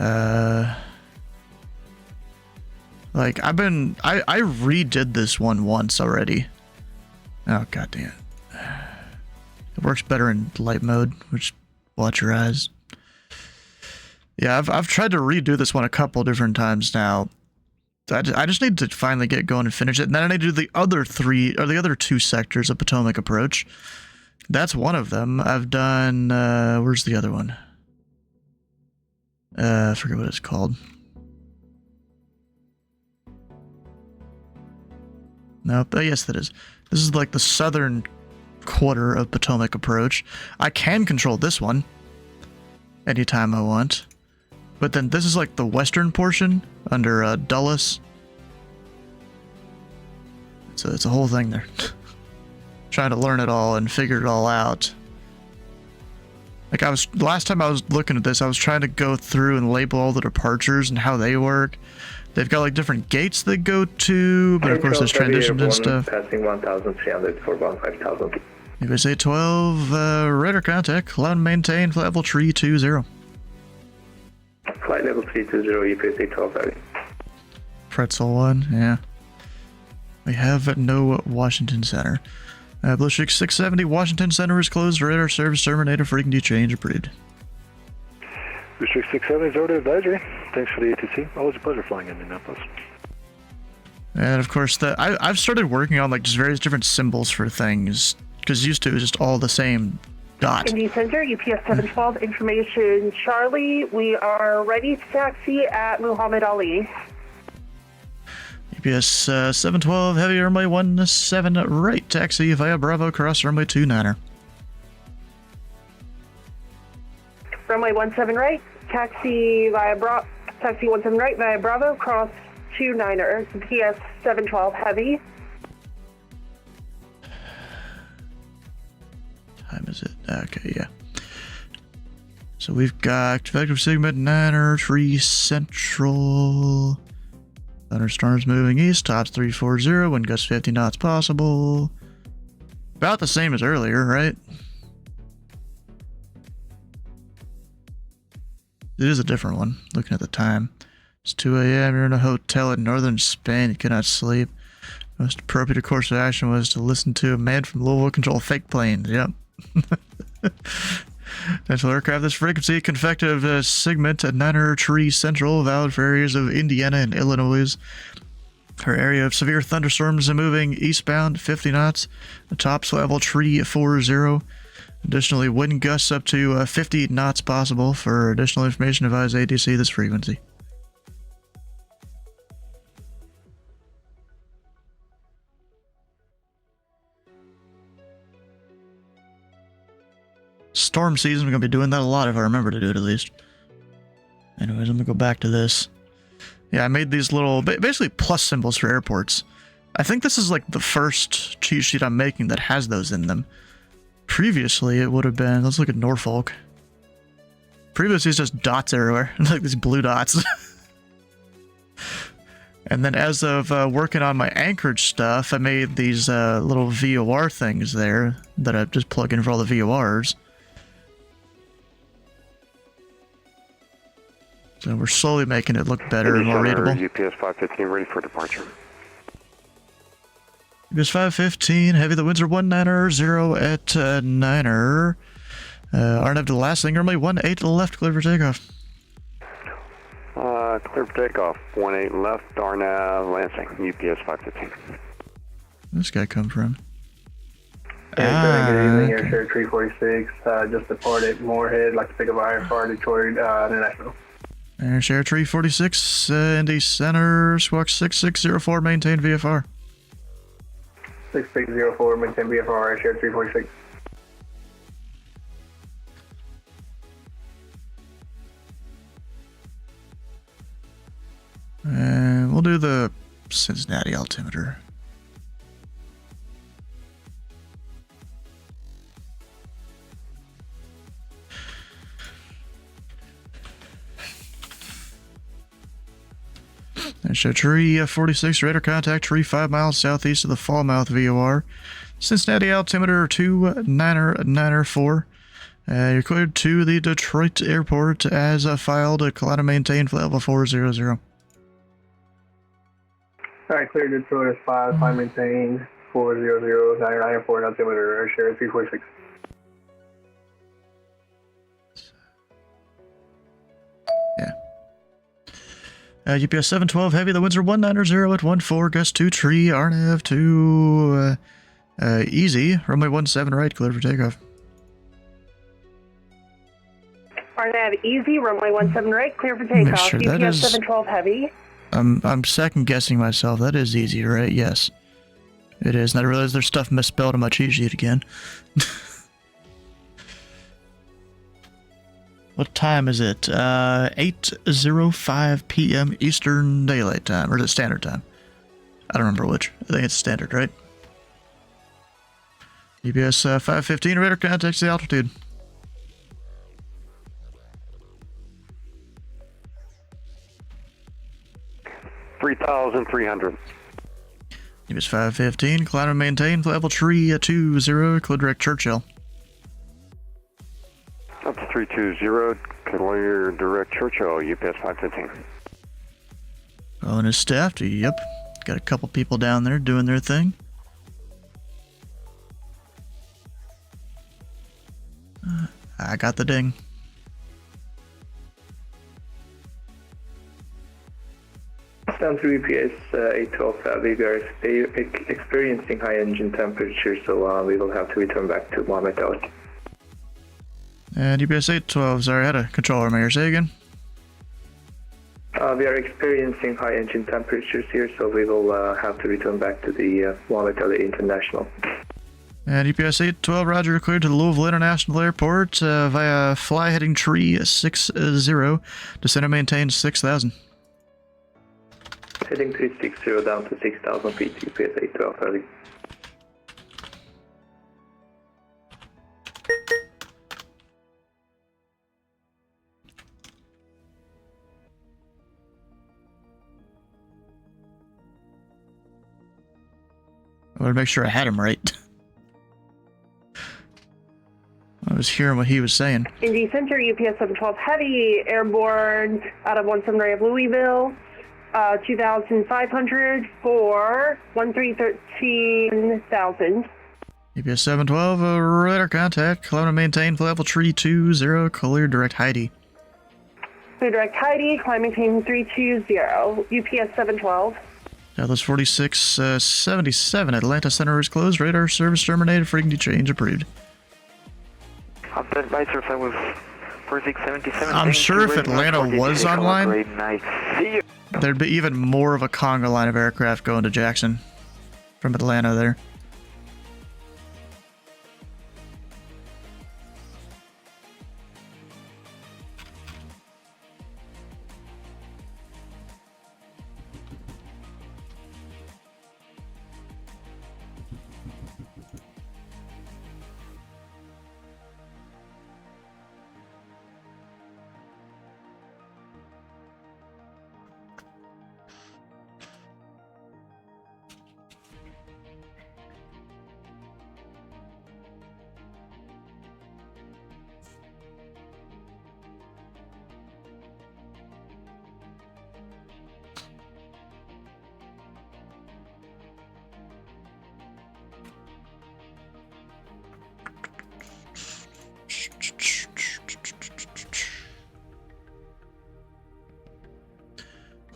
Like, I redid this one once already. Oh, goddamn. It works better in light mode, which, watch your eyes. Yeah, I've tried to redo this one a couple different times now. I just need to finally get going and finish it. And then I need to do the other 2 sectors of Potomac Approach. That's one of them. I've done, where's the other one? I forget what it's called. Nope, yes that is. This is like the southern quarter of Potomac approach. I can control this one anytime I want. But then this is like the western portion under Dulles. It's a whole thing there. Trying to learn it all and figure it all out. Like last time I was looking at this, I was trying to go through and label all the departures and how they work. They've got like different gates they go to, but of course there's transitions and stuff. Passing 1,300 for 15,000. USA 12, radar contact, cloud maintain, flight level 320. Flight level 320, USA 12 heavy. Pretzel 1, yeah. We have no Washington Center. Ballistic 670, Washington Center is closed, radar service terminated, frequency change approved. District 670 is over to advisory. Thanks for the ATC. Always a pleasure flying in Indianapolis. And of course, I've started working on like just various different symbols for things, because used to it was just all the same dot. Indy Center, UPS 712, information Charlie. We are ready to taxi at Muhammad Ali. UPS 712, heavy runway 17 right, taxi via Bravo, cross runway 29er. Runway 17 right, taxi 17 right via Bravo, cross 29er, UPS 712 heavy. Time is it? Okay, yeah. So we've got Vector Sigma 9er, Tree Central. Thunderstorms moving east, tops 340, wind gusts 50 knots possible. About the same as earlier, right? It is a different one, looking at the time. It's 2 a.m., you're in a hotel in northern Spain, you cannot sleep. Most appropriate course of action was to listen to a man from Louisville control fake planes, yep. National aircraft, this frequency, confective segment at 9er Tree Central, valid for areas of Indiana and Illinois. For area of severe thunderstorms moving eastbound, 50 knots. The tops level Tree 40. Additionally, wind gusts up to 50 knots possible. For additional information, advise ATC this frequency. Storm season, we're going to be doing that a lot if I remember to do it at least. Anyways, let me go back to this. Yeah, I made these little, basically plus symbols for airports. I think this is like the first cheat sheet I'm making that has those in them. Previously, it would have been, let's look at Norfolk. Previously, it's just dots everywhere, like these blue dots. And then as of working on my Anchorage stuff, I made these little VOR things there that I just plug in for all the VORs. So we're slowly making it look better and more readable. UPS 515 ready for departure. UPS 515, heavy, the winds are 190 at 9er. RNAV to the last thing, runway 18 to the left, clear for takeoff. Clear for takeoff, 18 left, RNAV Lansing, UPS 515. This guy come from? Good evening, Airshare 346, just departed Moorhead, like to pick up Iron Fire, Detroit International. Airshare 346, Indy Center, squawk 6604, maintain VFR. 6604, maintain VFR, Airshare 346. And we'll do the Cincinnati altimeter. Show tree 46, radar contact, tree 5 miles southeast of the Falmouth VOR. Cincinnati altimeter 2994. You're cleared to the Detroit airport as filed, cloud maintain flight level 400. Alright, clear Detroit 5, climb maintain 400, 994, altimeter, Airshare 346. Yeah. UPS 712 heavy, the winds are 190 at 14, gust 2 tree, RNAV 2 easy, runway 17 right, clear for takeoff. RNAV easy, runway 17 right, clear for takeoff. Sure, UPS 712 heavy. I'm second guessing myself. That is easy, right? Yes. It is, and I realize there's stuff misspelled on my cheat sheet again. What time is it? 8:05 p.m. Eastern Daylight Time, or is it Standard Time? I don't remember which. I think it's Standard, right? EBS 515, radar contacts the altitude. $3,300. EBS 515, climb and maintain level 320, clear Churchill. Up to 320, clear direct Churchill, UPS 515. On his staff, yep. Got a couple people down there doing their thing. I got the ding. Down to UPS 812, we are experiencing high engine temperature, so we will have to return back to Mohammed Ali. And UPS 812, sorry, I had a controller in my ear. Say again. We are experiencing high engine temperatures here, so we will have to return back to the Mohammed Ali International. And UPS 812, roger, cleared to the Louisville International Airport via fly heading tree 60, descend and maintain 6,000. Heading 360 down to 6,000 feet, UPS 812 early. I want to make sure I had him right. I was hearing what he was saying. Indy Center, UPS 712 Heavy, airborne out of 179 of Louisville, 2,500 for 1313,000. UPS 712, radar contact, climb and maintain level 320, clear direct Heidi. Clear direct Heidi, climb maintain 320, UPS 712. Dallas 4677, Atlanta Center is closed, radar service terminated, frequency change approved. Advisor, I was 4677. I'm sure if Atlanta was online, great night. See you. There'd be even more of a conga line of aircraft going to Jackson from Atlanta there.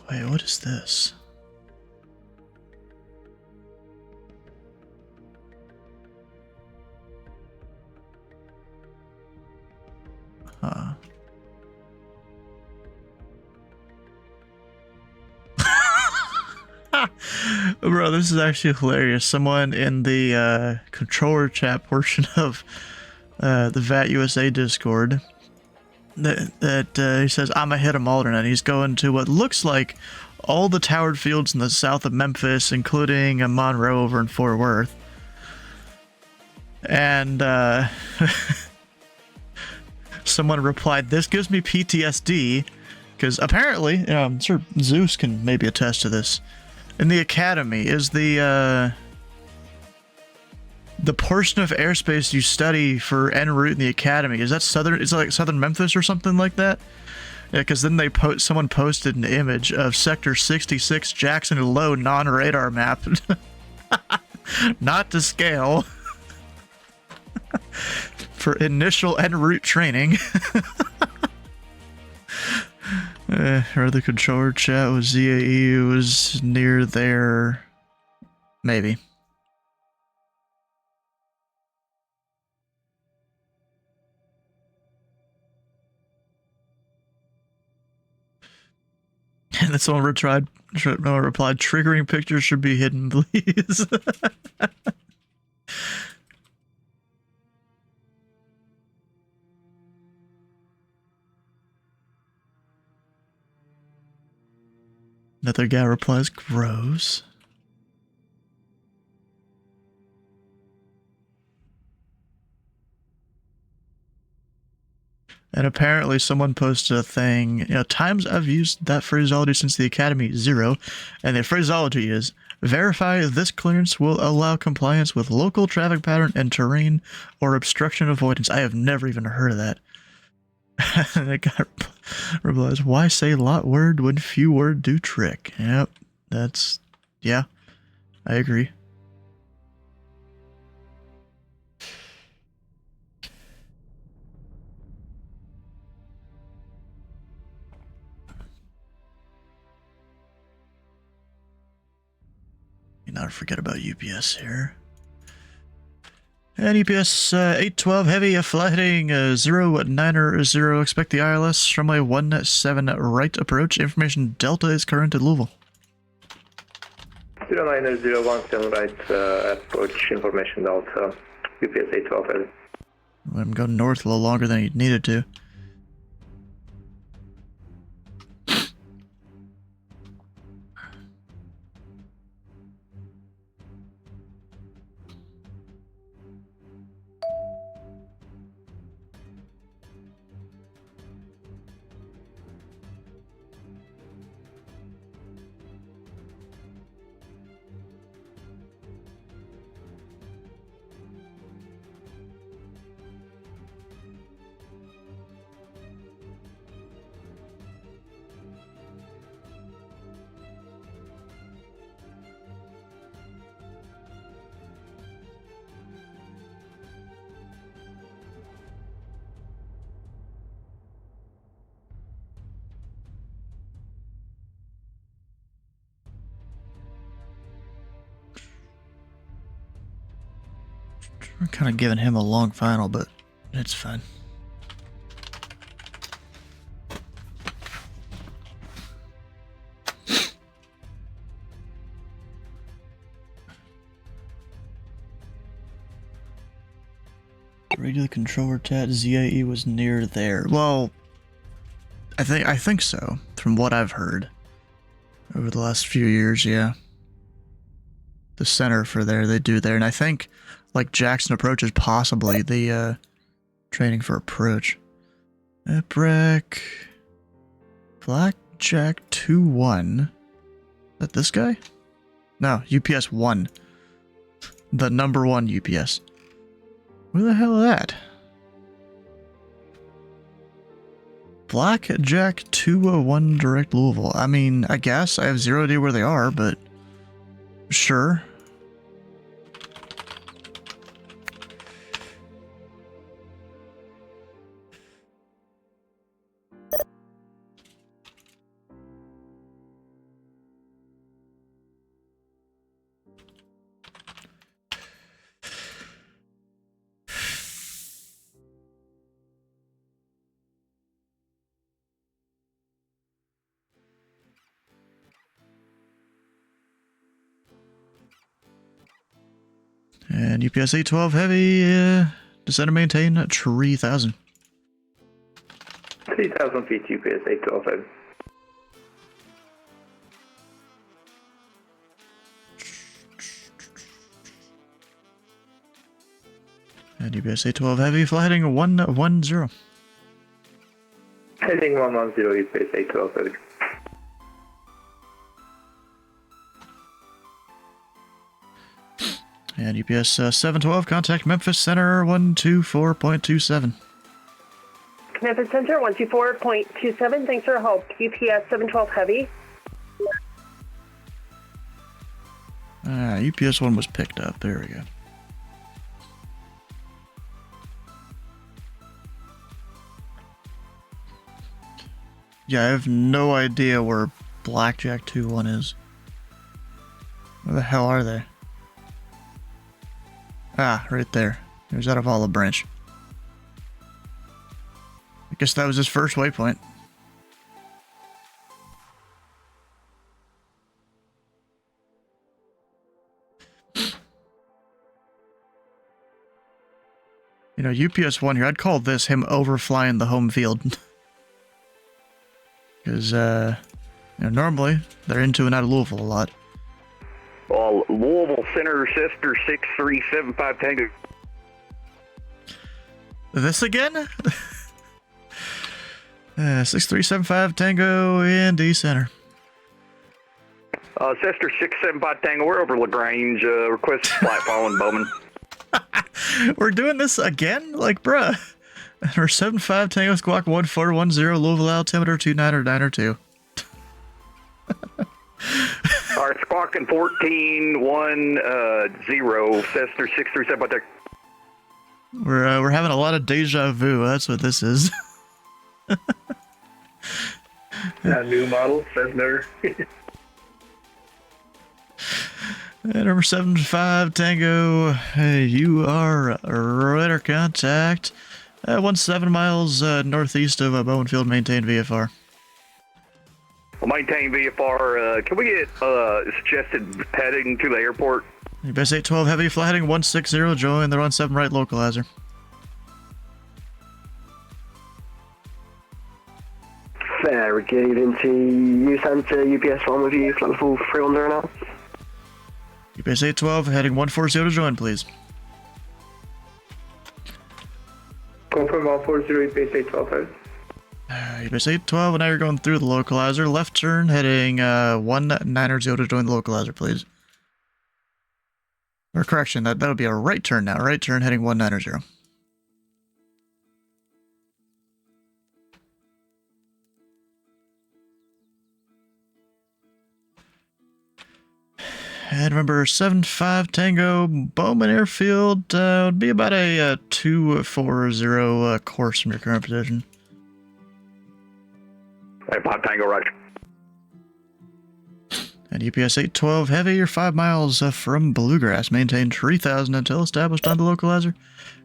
Wait, what is this? Huh. Bro, this is actually hilarious. Someone in the controller chat portion of the VAT USA Discord that he says, I'm a hit him alternate. He's going to what looks like all the towered fields in the south of Memphis, including a Monroe over in Fort Worth. And someone replied, this gives me PTSD, because apparently, I'm sure Zeus can maybe attest to this. In the academy, is the portion of airspace you study for en route in the academy, is that southern? Is it like southern Memphis or something like that? Yeah, because then someone posted an image of Sector 66 Jackson Low non-radar map, not to scale, for initial en route training. Or the controller chat was ZAE was near there, maybe. And then someone replied, triggering pictures should be hidden, please. Another guy replies, gross. And apparently someone posted a thing, times I've used that phraseology since the Academy, 0. And the phraseology is, verify this clearance will allow compliance with local traffic pattern and terrain or obstruction avoidance. I have never even heard of that. And the guy replies, why say lot word when few word do trick? Yep, yeah, I agree. Not forget about UPS here. And UPS 812 heavy flight heading 090, expect the ILS runway 17 right approach. Information Delta is current at Louisville. 09017 right approach, information Delta, UPS 812 heavy. I'm going north a little longer than you needed to. We're kind of giving him a long final, but it's fine. Radio controller tat ZAE was near there. Well, I think so, from what I've heard over the last few years, yeah. The center for there, they do there, and I think like Jackson approach is possibly the training for approach. Eprec Blackjack 2-1. Is that this guy? No, UPS 1. The number 1 UPS. Where the hell is that? Blackjack 201 direct Louisville. I mean, I guess I have zero idea where they are, but sure. And UPS 812 heavy, descend and maintain 3,000. 3,000 feet UPS 812 heavy. And UPS 812 heavy, fly heading 110. Heading 110 UPS 812 heavy. And UPS 712, contact Memphis Center 124.27. Memphis Center 124.27, thanks for your help. UPS 712 heavy. UPS 1 was picked up, there we go. Yeah, I have no idea where Blackjack 2-1 is. Where the hell are they? Ah, right there. There's out of Olive Branch. I guess that was his first waypoint. You know, UPS 1 here, I'd call this him overflying the home field. Because, normally, they're into and out of Louisville a lot. Louisville Center, Sister 6375 Tango. This again? 6375 Tango, Indy Center. Sister 675 Tango, we're over LaGrange. Request flight following Bowman. We're doing this again? Like, bruh. We're 75 Tango Squawk 1410, Louisville altimeter 29902. All right, squawking 1410, Sister 637 Tango. We're having a lot of deja vu. That's what this is. New model, says never. Number 75 Tango, you are radar contact. 17 miles northeast of Bowenfield, maintained VFR. Well, maintain VFR. Can we get suggested heading to the airport? UPS 812 Heavy, fly heading 160, join the 17 right localizer. Very good evening to you, Santa. UPS 1 with you, flight level 310 now. UPS 812 heading 140 to join, please. Confirm 140, UPS 812. UPS 812, and now you're going through the localizer. Left turn heading 190 to join the localizer, please. Or correction, that'll be a right turn now. Right turn heading 190. And remember, 75 Tango Bowman Airfield would be about a 240 course from your current position. Hey, 5 Tango, right. And UPS 812 Heavy, you're 5 miles from Bluegrass. Maintain 3000 until established on the localizer.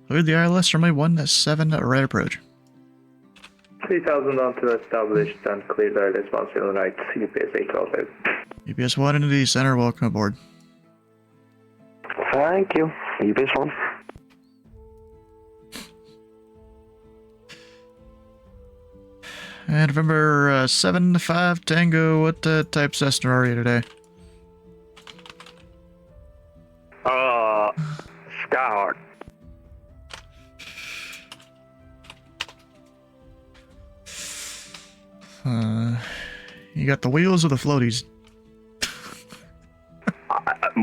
Clear the ILS from a 17 right approach. 3000 until established and clear the ILS 17 right, UPS 812. UPS 1 into the center, welcome aboard. Thank you. UPS 1. And remember, 75 Tango, what type Cessna are you today? Skyhawk. You got the wheels or the floaties?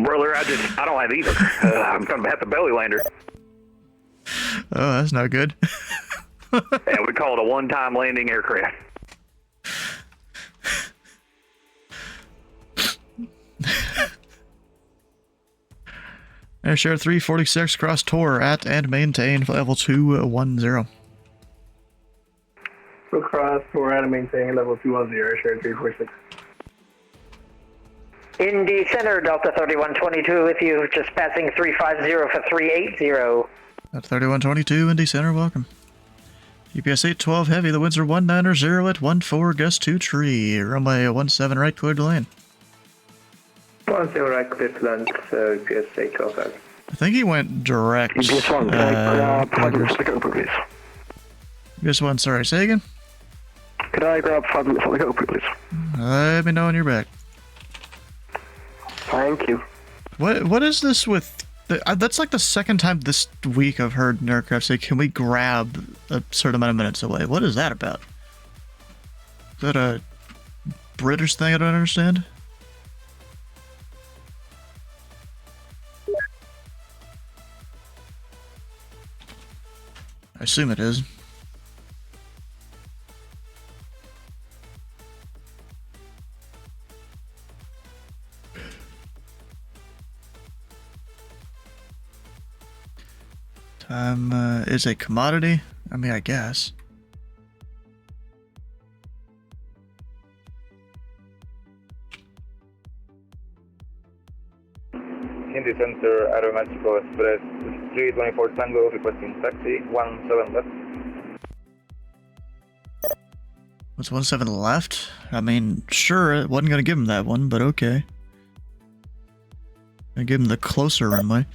Brother, I don't have either. I'm going to have the belly lander. Oh, that's not good. Yeah, we call it a one-time landing aircraft. Airshare 346 cross tour at and maintain level 210. So cross, we're at and maintain level 210, Airshare 346. Indy Center, Delta 3122 with you, just passing 350 for 380. That's 3122, Indy Center, welcome. UPS 812 Heavy, the winds are 190 at 14, gust 2 tree, runway 17 right, cleared to land. 10 right, clear to land, UPS 812. I think he went direct. UPS 1, can I grab flight minutes for the GoPro, please? UPS 1, sorry, say again? Could I grab 5 minutes for the GoPro, please? Let me know when you're back. Thank you. What is this with... that's like the second time this week I've heard an aircraft say, can we grab a certain amount of minutes away? What is that about? Is that a British thing I don't understand? I assume it is. Time is a commodity? I mean, I guess. Indy Center, Aeromexico Express, 324 Tango, requesting taxi, 17 left. What's 17 left? I mean, sure, it wasn't going to give him that one, but okay. Gonna give him the closer runway.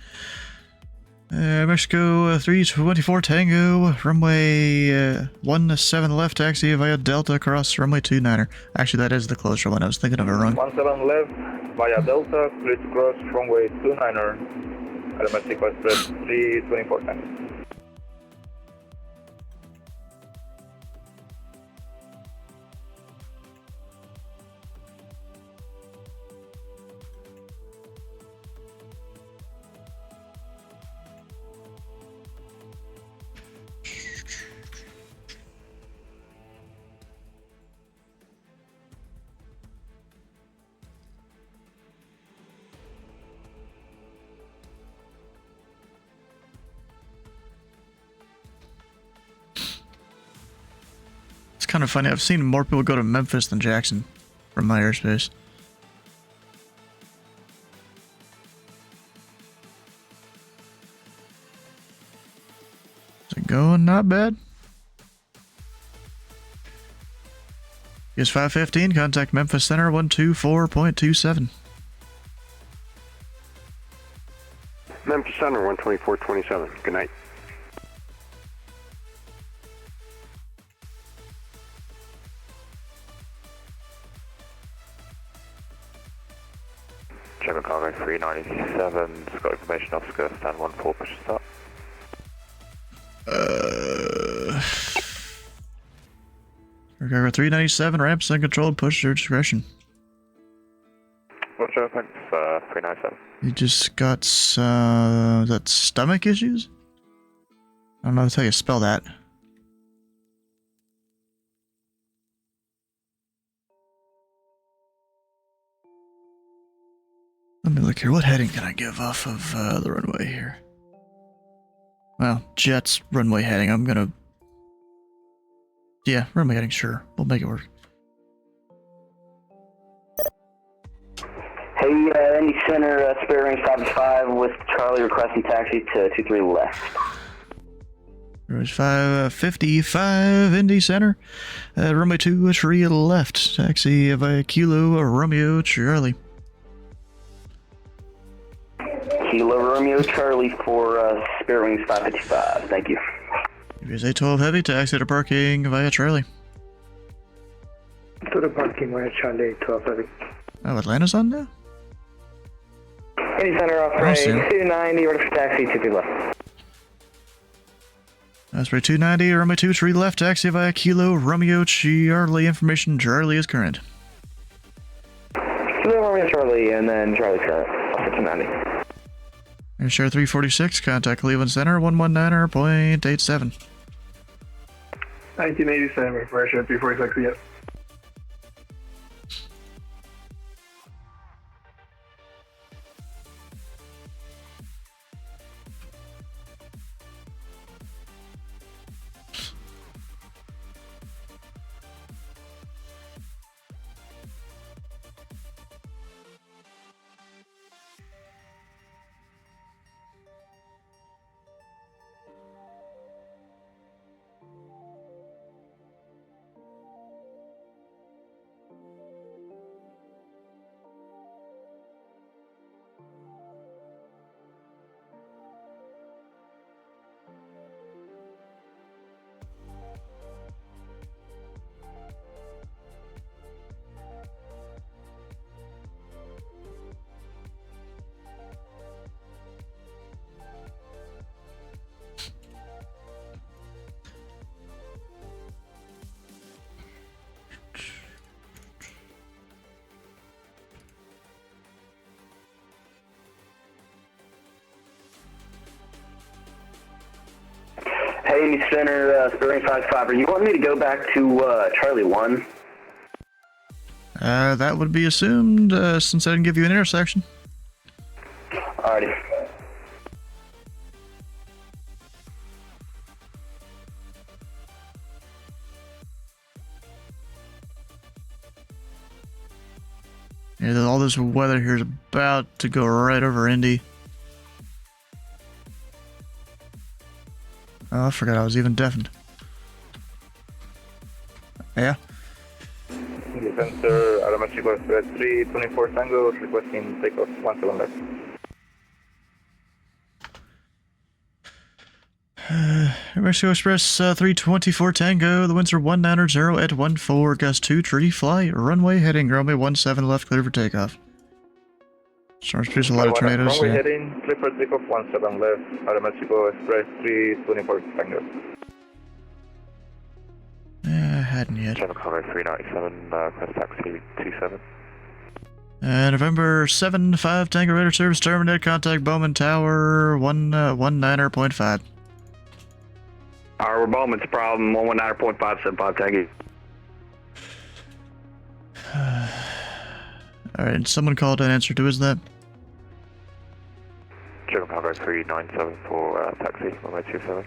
Mexico 324 Tango, runway 17 left, taxi via Delta across runway 29er. Actually, that is the closer one. I was thinking of it wrong. 17 left via Delta, clear to cross runway 29er. Aeromexico Express 324 Tango. It's kind of funny. I've seen more people go to Memphis than Jackson from my airspace. Is it going? Not bad. US 515, contact Memphis Center 124.27. Memphis Center 124.27. Good night. German cargo 397, just got information off Skirt stand 14, push to start. Cargo 397, ramps uncontrolled, push your discretion. Roger, thanks, 397. You just got, is that stomach issues? I don't know how you spell that. Let me look here. What heading can I give off of the runway here? Well, Jet's runway heading. I'm gonna... Yeah, runway heading, sure. We'll make it work. Hey, Indy Center, spare range 5 with Charlie requesting taxi to 23 left. There's 555 Indy Center. Runway 23 left. Taxi via Kilo Romeo Charlie. Kilo Romeo Charlie for spare wings 555. Thank you. Here's a 12 heavy, taxi to parking via Charlie. To the parking via Charlie, 12 heavy. Oh, Atlanta's on now? Indy Center off right 290, ready for taxi 23 left. Osprey 290, runway 23 left, taxi via Kilo Romeo Charlie. Information, Charlie is current. Kilo Romeo Charlie, and then Charlie current, off 290. Share 346, contact Cleveland Center 119.87. 1987, pressure 346, yes. Hey, Indy Center, Spring 55. Are you wanting me to go back to Charlie 1? That would be assumed, since I didn't give you an intersection. Alrighty. Yeah, all this weather here is about to go right over Indy. Oh, I forgot I was even deafened. Yeah. Indy Center, Aeromexico Express 324 Tango, requesting takeoff 17 left. Mexico Express 324 Tango. The winds are 190 at 14, gust 2, tree, fly, runway heading, runway 17 left, clear for takeoff. Starting to produce a lot of tornadoes. Runway heading, clear for takeoff, 17 left, Mexico Express 324 Tango. Hadn't yet. Channel cover 397, request taxi 27. November 7-5 Tango Radar service terminated. Contact Bowman Tower 119.5. We're Bowman's problem, 119.575 Tango. Alright, someone called and answered. Who is that? Channel cover 397 for taxi, runway 27.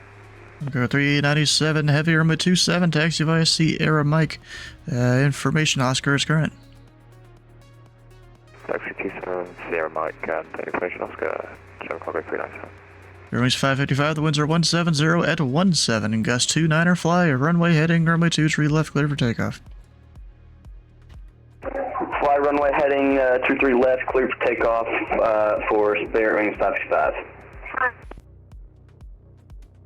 Go 397 heavy, runway 27, taxi via Sierra Mike. Information Oscar is current. Taxi 27, Sierra Mike, and information Oscar, channel cover 397. Runway's 555, the winds are 170 at 17, gust 29 fly, runway heading, runway 23 left, clear for takeoff. Fly runway heading 23 left, clear for takeoff for Spirit Wings 565.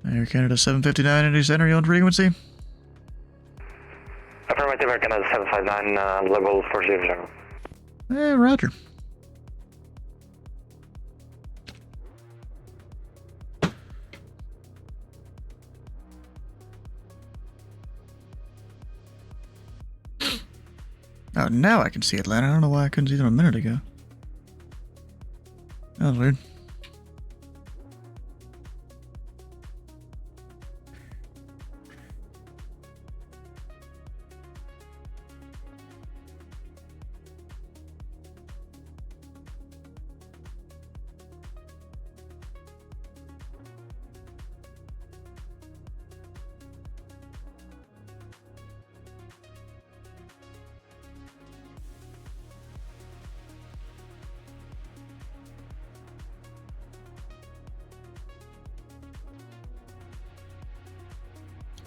Air Canada 759, Indy Center, you on frequency? Affirmative, Air Canada 759, level 400. Roger. Oh, now I can see Atlanta. I don't know why I couldn't see them a minute ago. That was weird.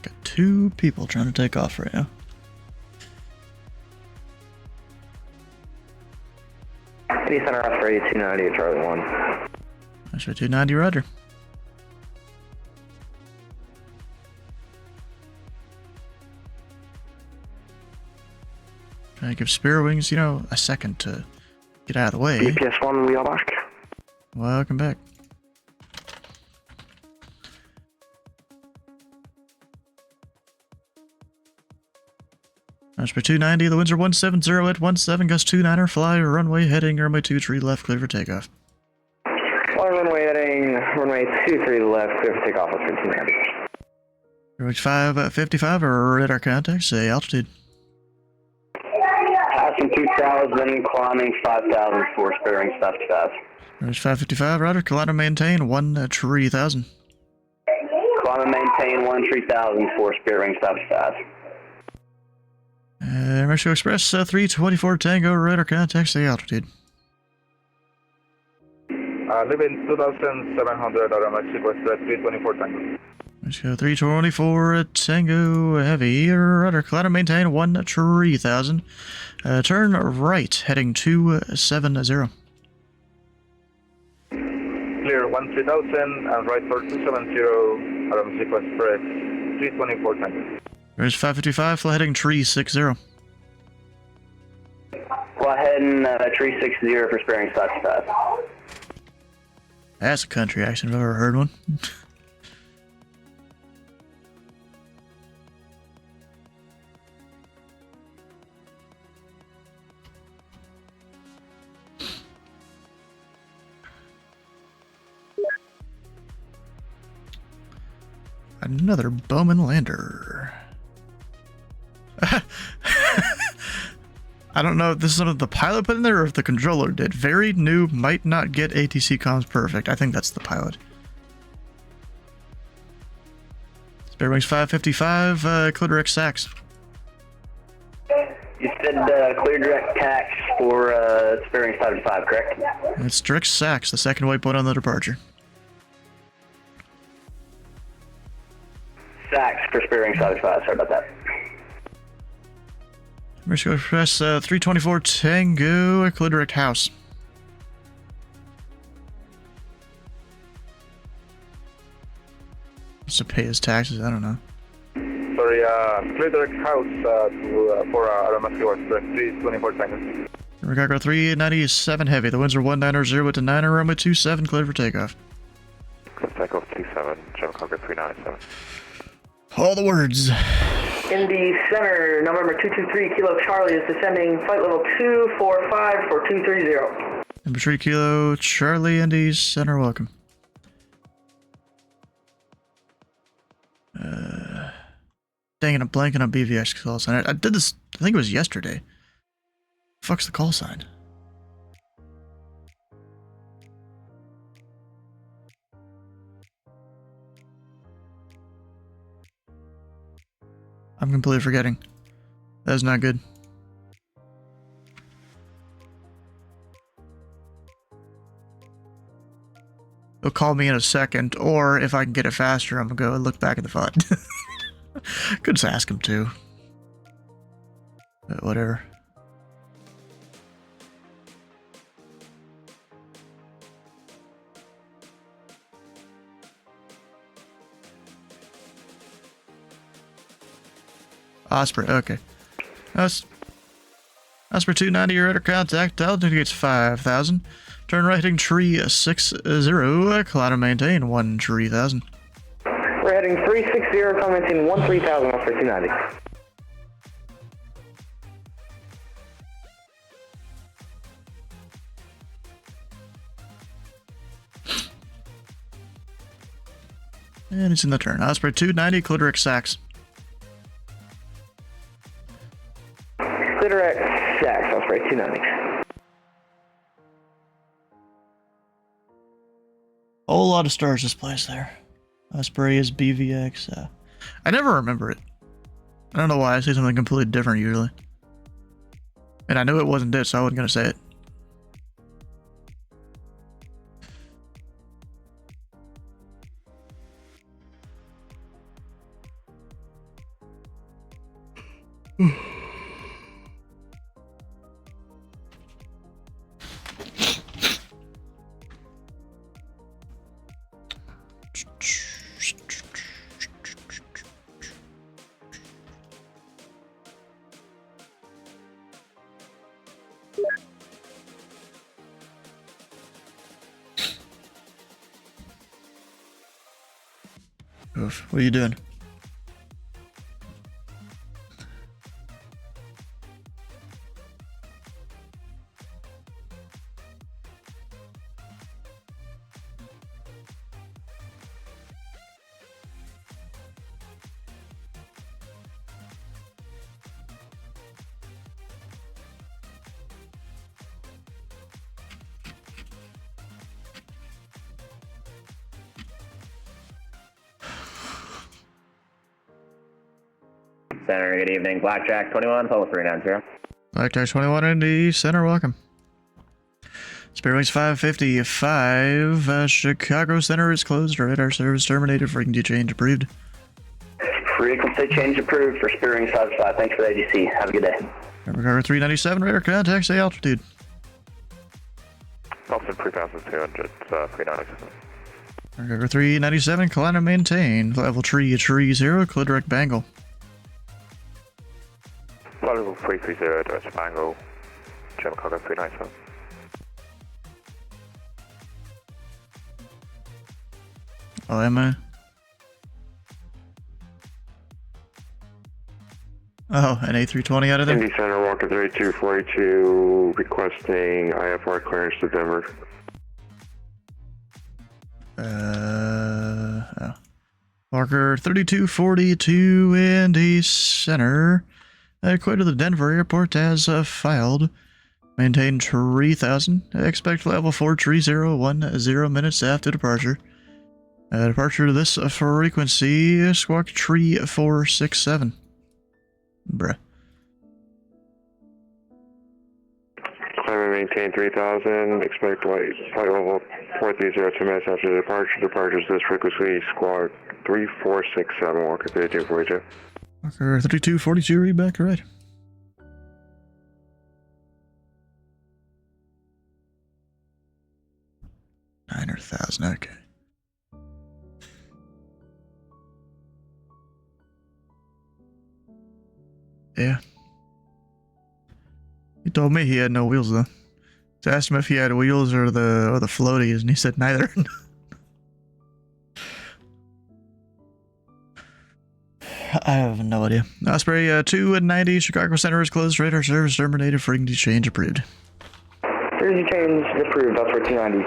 Got 2 people trying to take off right now. Indy Center off radio 290 at Charlie 1. That's right, 290, roger. Trying to give Spirit Wings, you know, a second to get out of the way. EPS 1, we are back. Welcome back. That's for 290, the winds are 170 at 17, gust 29 fly, runway heading, runway 23 left, clear for takeoff. Fly runway heading, runway 23 left, clear for takeoff, that's for 290. Runway 555, radar contact, say altitude. Passing 2,000, climbing 5,000 for Spirit Wings 565. Runway 555, roger, Collider maintain 13000. Climb and maintain 13000 for Spirit Wings 565. Mexico Express 324 Tango, radar contact, say altitude. Leaving 2,700 out of Mexico Express 324 Tango. Mexico 324 Tango, heavy, rudder, Collider maintain 13000. Turn right, heading 270. Clear 13,000 and right for 270 out of Mexico Express 324 Tango. There's 555, fly heading 360. Fly heading 360 for Spirit Wings 565. That's a country accent if I've ever heard one. Another Bowman lander. I don't know if this is something the pilot put in there or if the controller did. Very new, might not get ATC comms perfect. I think that's the pilot. Spirit Wings 555, clear direct Sachs. You said clear direct tax for Spirit Wings 555, correct? It's direct Sachs, the second waypoint on the departure. Sachs for Spirit Wings 555, sorry about that. Mexico Express 324 Tango, clear direct house. Wants to pay his taxes, I don't know. Sorry, clear direct house for Aramaki 324 seconds. Chicago 397 heavy. The winds are 190 with the 9 runway 27 clear for takeoff. Takeoff 27, Chicago 397. All the words. Indy Center, November 223 Kilo Charlie is descending flight level 245 for 230. Number 3 Kilo Charlie, Indy Center, welcome. Dang it, I'm blanking on BVX call sign. I did this, I think it was yesterday. Fuck's the call sign? I'm completely forgetting. That's not good. They'll call me in a second, or if I can get it faster, I'm gonna go and look back at the FUD. Could just ask him to. But whatever. Osprey, okay. Osprey 290, you're under contact. Altitude gets 5,000. Turn right heading tree 60. Climb and maintain 13,000. We're heading 360, commenting 13,000 off for 290. And it's in the turn. Osprey 290, Clitoric Sax. Clitoric Sax, Osprey 290. Whole lot of stars this place there. Osprey is BVX. I never remember it. I don't know why I say something completely different usually. And I knew it wasn't it, so I wasn't going to say it. Oof, what are you doing? Center, good evening. Blackjack 21, total 390. Blackjack 21 Indy Center, welcome. Spirit Wings 555, Chicago Center is closed. Radar service terminated. Frequency change approved. Frequency change approved for Spirit Wings 555. Thanks for the AGC. Have a good day. Chicago 397, radar contact, say altitude. Austin 3200, 397. Chicago 397, climb and maintain. Level 3, 0, clear direct Bangle. Level 330, direct Bangle, Chicago 397. Oh, am I? Oh, an A320 out of there? Indy Center, Walker 3242, requesting IFR clearance to Denver. Oh. Walker 3242, Indy Center. Clear to the Denver airport as filed. Maintain 3000. Expect level 43010 minutes after departure. Departure to this frequency, squawk 3467. Bruh. Climb and maintain 3000. Expect flight level 430 2 minutes after departure. Departure is this frequency, squawk 3467, Walker 3242. Walker 3242, read back, right. $900,000, okay. Yeah. He told me he had no wheels though. So I asked him if he had wheels or the floaties, and he said neither. I have no idea. Osprey 290, Chicago Center is closed. Radar service terminated. Frequency change approved. Frequency change approved. That's for 290.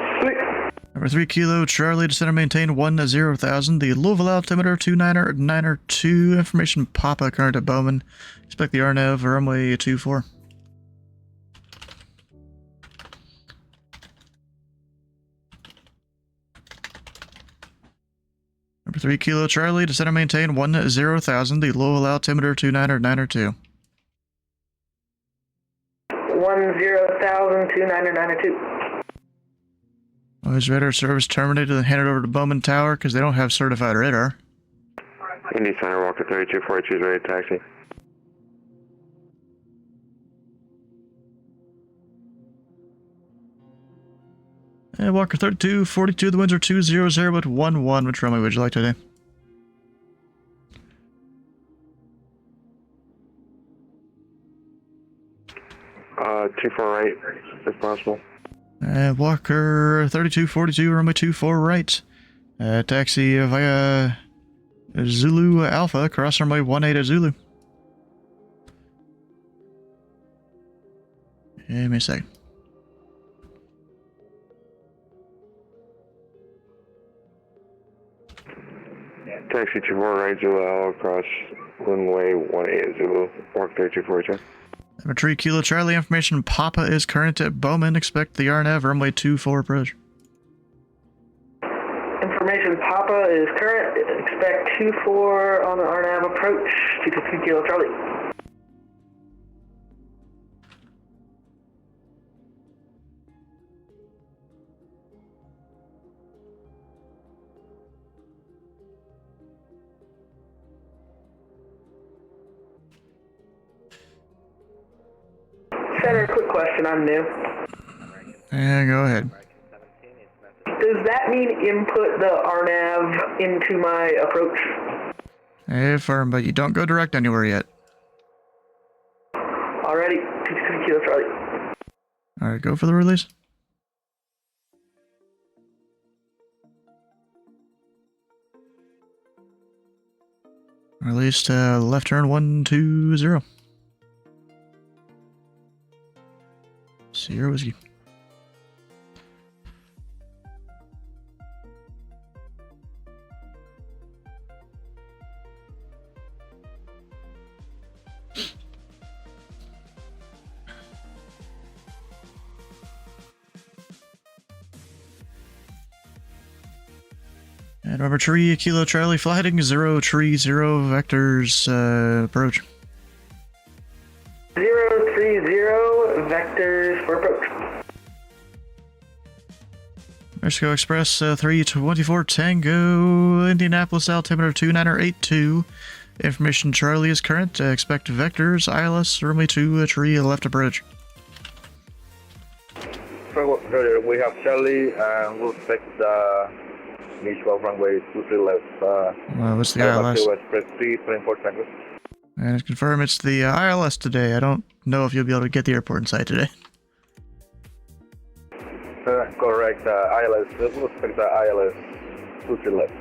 Number 3 Kilo Charlie, descend and maintain 10,000. The Louisville altimeter 292. Information Papa current at Bowman. Expect the RNAV runway 24. Number 3 Kilo Charlie, descend and maintain 10,000. The Louisville altimeter 292. 10,000, 292. Noise radar service terminated and handed over to Bowman Tower because they don't have certified radar. Indy Center, Walker 3242 is ready to taxi. And Walker 3242, the winds are 200 at 11. Which runway would you like today? Too far right, if possible. Walker 3242, runway 24 right. Taxi via Zulu Alpha, cross runway 18 at Zulu. Give me a second. Taxi 24 right, Zulu Alpha, cross runway 18 at Zulu, Walker 3242. Number 3 Kilo Charlie, information Papa is current at Bowman. Expect the RNAV runway 24 approach. Information Papa is current. Expect 24 on the RNAV approach. 223 Kilo Charlie. Senator, quick question. I'm new. Yeah, go ahead. Does that mean input the RNAV into my approach? Firm, but you don't go direct anywhere yet. Alrighty, 223 Kilo Charlie. Alright, go for the release. Released left turn 120. Sierra Whiskey. And number 3 Kilo Charlie, fly heading 030 vectors approach. 030 vectors for approach. Mexico Express 324 Tango, Indianapolis altimeter 2982. Information Charlie is current. Expect vectors, ILS, runway 2 tree left approach. We have Charlie and we'll expect the mutual runway 23 left. What's the ILS? Express 324 Tango. And it's confirmed it's the ILS today. I don't know if you'll be able to get the airport in sight today. Correct, ILS. We'll expect the ILS 23 left.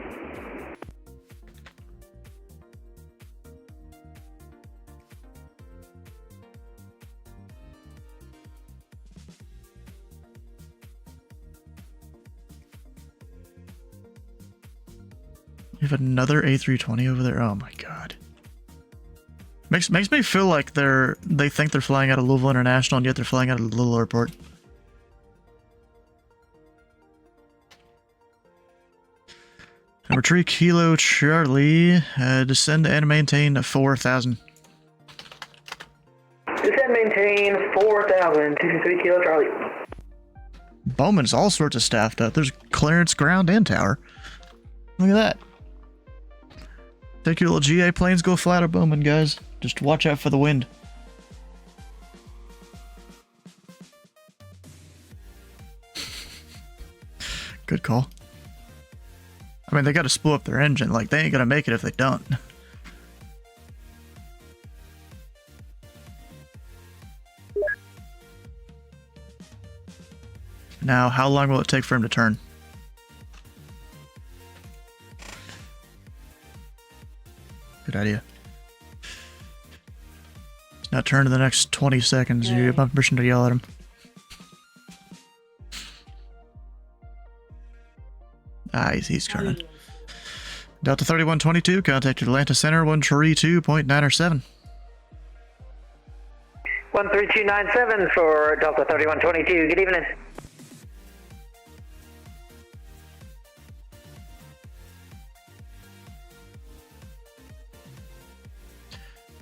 You have another A320 over there? Oh my god. Makes me feel like they think they're flying out of Louisville International and yet they're flying out of the Little Airport. Number 3 Kilo Charlie, descend and maintain 4,000. Descend maintain 4,000, 223 Kilo Charlie. Bowman's all sorts of staffed up. There's clearance, ground, and tower. Look at that. Take your little GA planes, go fly to Bowman, guys. Just watch out for the wind. Good call. I mean, they gotta spool up their engine. Like, they ain't gonna make it if they don't. Now, how long will it take for him to turn? Good idea. He's not turning in the next 20 seconds. You have my permission to yell at him. Ah, he's turning. Delta 3122, contact Atlanta Center 132.907. 13297 for Delta 3122. Good evening.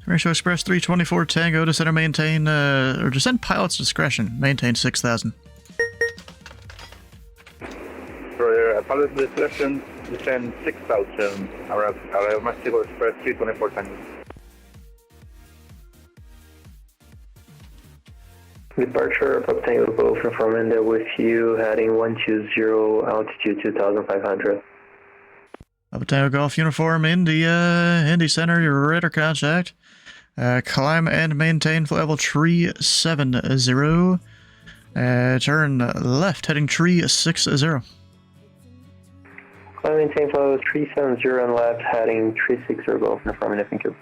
Ratio Express 324 Tango, descend or maintain, or descend pilot's discretion, maintain 6,000. For pilot discretion, descend 6,000, around Mexico Express 324 Tango. Departure, Papa Tango Golf from Indy with you, heading 120, altitude 2,500. Papa Tango Golf Uniform, Indy Center, your radar contact. Climb and maintain flight level 370. Turn left, heading 360. Climb and maintain flight level 370 and left, heading 360 Golf from Indy, thank you.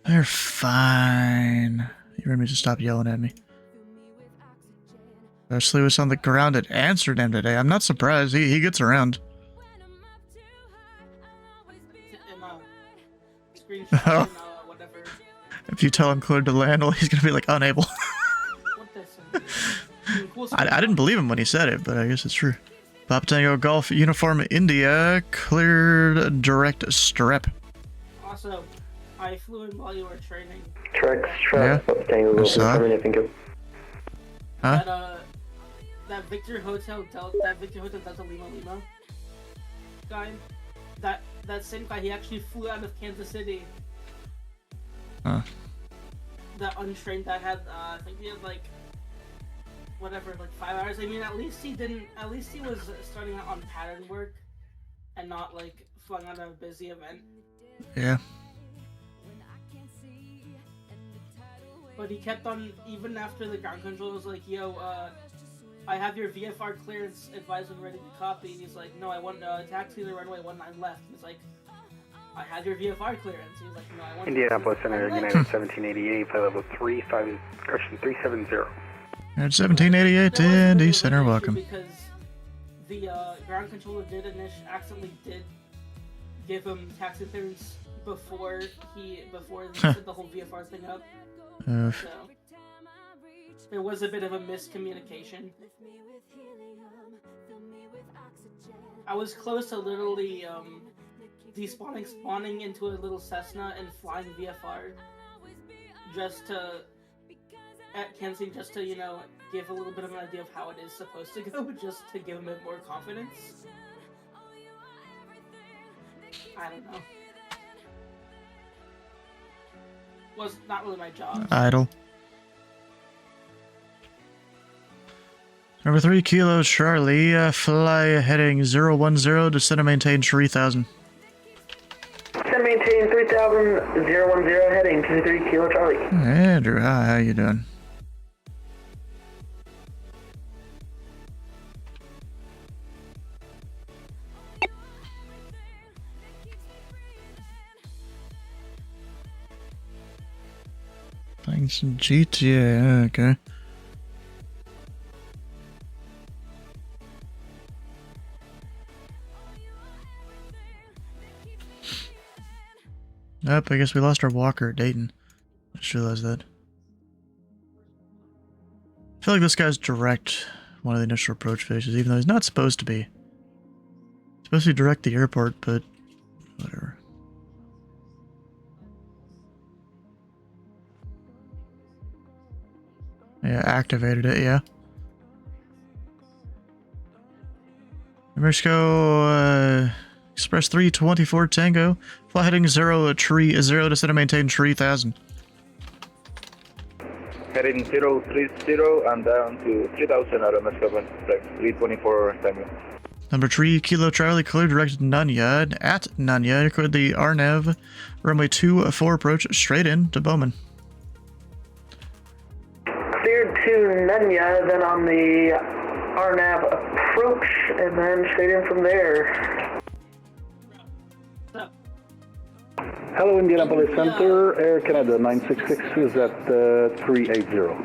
They're fine. You remember to stop yelling at me. Ashley was on the ground at Amsterdam today. I'm not surprised. He gets around. Oh. If you tell him clear to land, well, he's gonna be like unable. I didn't believe him when he said it, but I guess it's true. Papa Tango Golf Uniform India cleared direct strep. Also, I flew in while you were training. Papa Tango Golf from Indy, thank you. Huh? That Victor Hotel Delta Lima guy, that same guy, he actually flew out of Kansas City. Huh. That untrained that had, I think he had like, whatever, like 5 hours. I mean, at least he was starting out on pattern work and not like flying out of a busy event. Yeah. But he kept on, even after the ground control was like, yo, I have your VFR clearance advised when ready to copy. And he's like, no, I want taxi the runway 19 left. He's like, I had your VFR clearance. He's like, no, I want Indianapolis Center, United 1788, flight level 370. At 1788 to Indy Center, welcome. Because the ground controller accidentally did give him taxi clearance before they set the whole VFR thing up. So there was a bit of a miscommunication. I was close to literally spawning into a little Cessna and flying VFR at Kansas, just to, give a little bit of an idea of how it is supposed to go, just to give him a bit more confidence. I don't know. Was not really my job. Idle. Number 3 Kilo Charlie, fly heading 010, descend and maintain 3000. Descend maintain 3000, 010, heading 23 Kilo Charlie. Andrew, hi, how you doing? Playing some GTA, okay. Nope, I guess we lost our walker at Dayton. I just realized that. I feel like this guy's direct one of the initial approach phases, even though he's not supposed to be. He's supposed to be direct the airport, but whatever. Yeah, activated it, yeah. Mexico, Express 324 Tango. Fly heading 0, tree 0, descend and maintain 3000. Heading 030 and down to 3000 RMS Coven, flight 324 Tango. Number 3, Kilo Charlie, clear direct Nanya. At Nanya, cleared the RNAV. Runway 24 approach straight in to Bowman. Cleared to Nanya, then on the RNAV approach, and then straight in from there. Hello, Indianapolis Center, Air Canada 966 is at 380.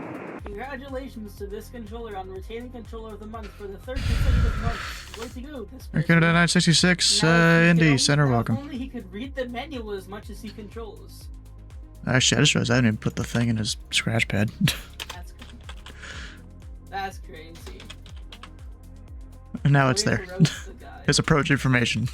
Congratulations to this controller on retaining controller of the month for the third consecutive month. Way to go, this Air Canada 966, Indy, center, welcome. Only he could read the manual as much as he controls. Actually, I just realized I didn't even put the thing in his scratch pad. That's crazy. Now it's there. His approach information.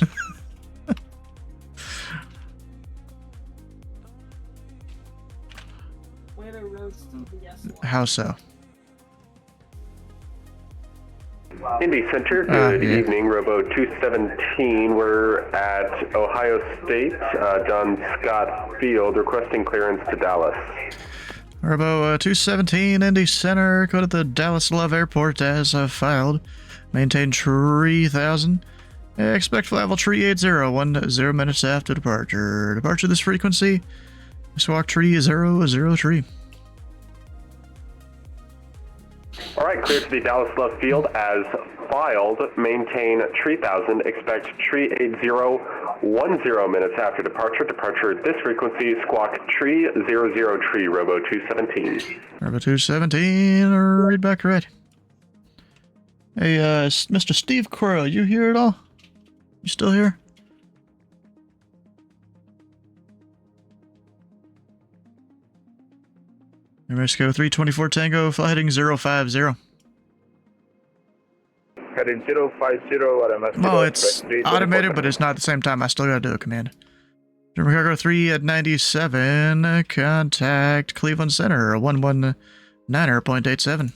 Way to roast the S1. How so? Indy Center, good evening, Robo 217. We're at Ohio State, John Scott Field, requesting clearance to Dallas. Robo 217, Indy Center, go to the Dallas Love Airport as filed. Maintain 3000. Expect flight level 380, 10 minutes after departure. Departure this frequency, squawk 3003. All right, clear to the Dallas Love Field as filed. Maintain 3000. Expect 380, 10 minutes after departure. Departure at this frequency, squawk 300, Robo 217. Robo 217, read back right. Hey, Mr. Steve Crow, you here at all? You still here? Mexico 324 Tango, fly heading 050. Heading 050 at Mexico. Oh, it's automated, but it's not at the same time. I still gotta do a command. German Cargo 3 at 97, contact Cleveland Center, 119.87.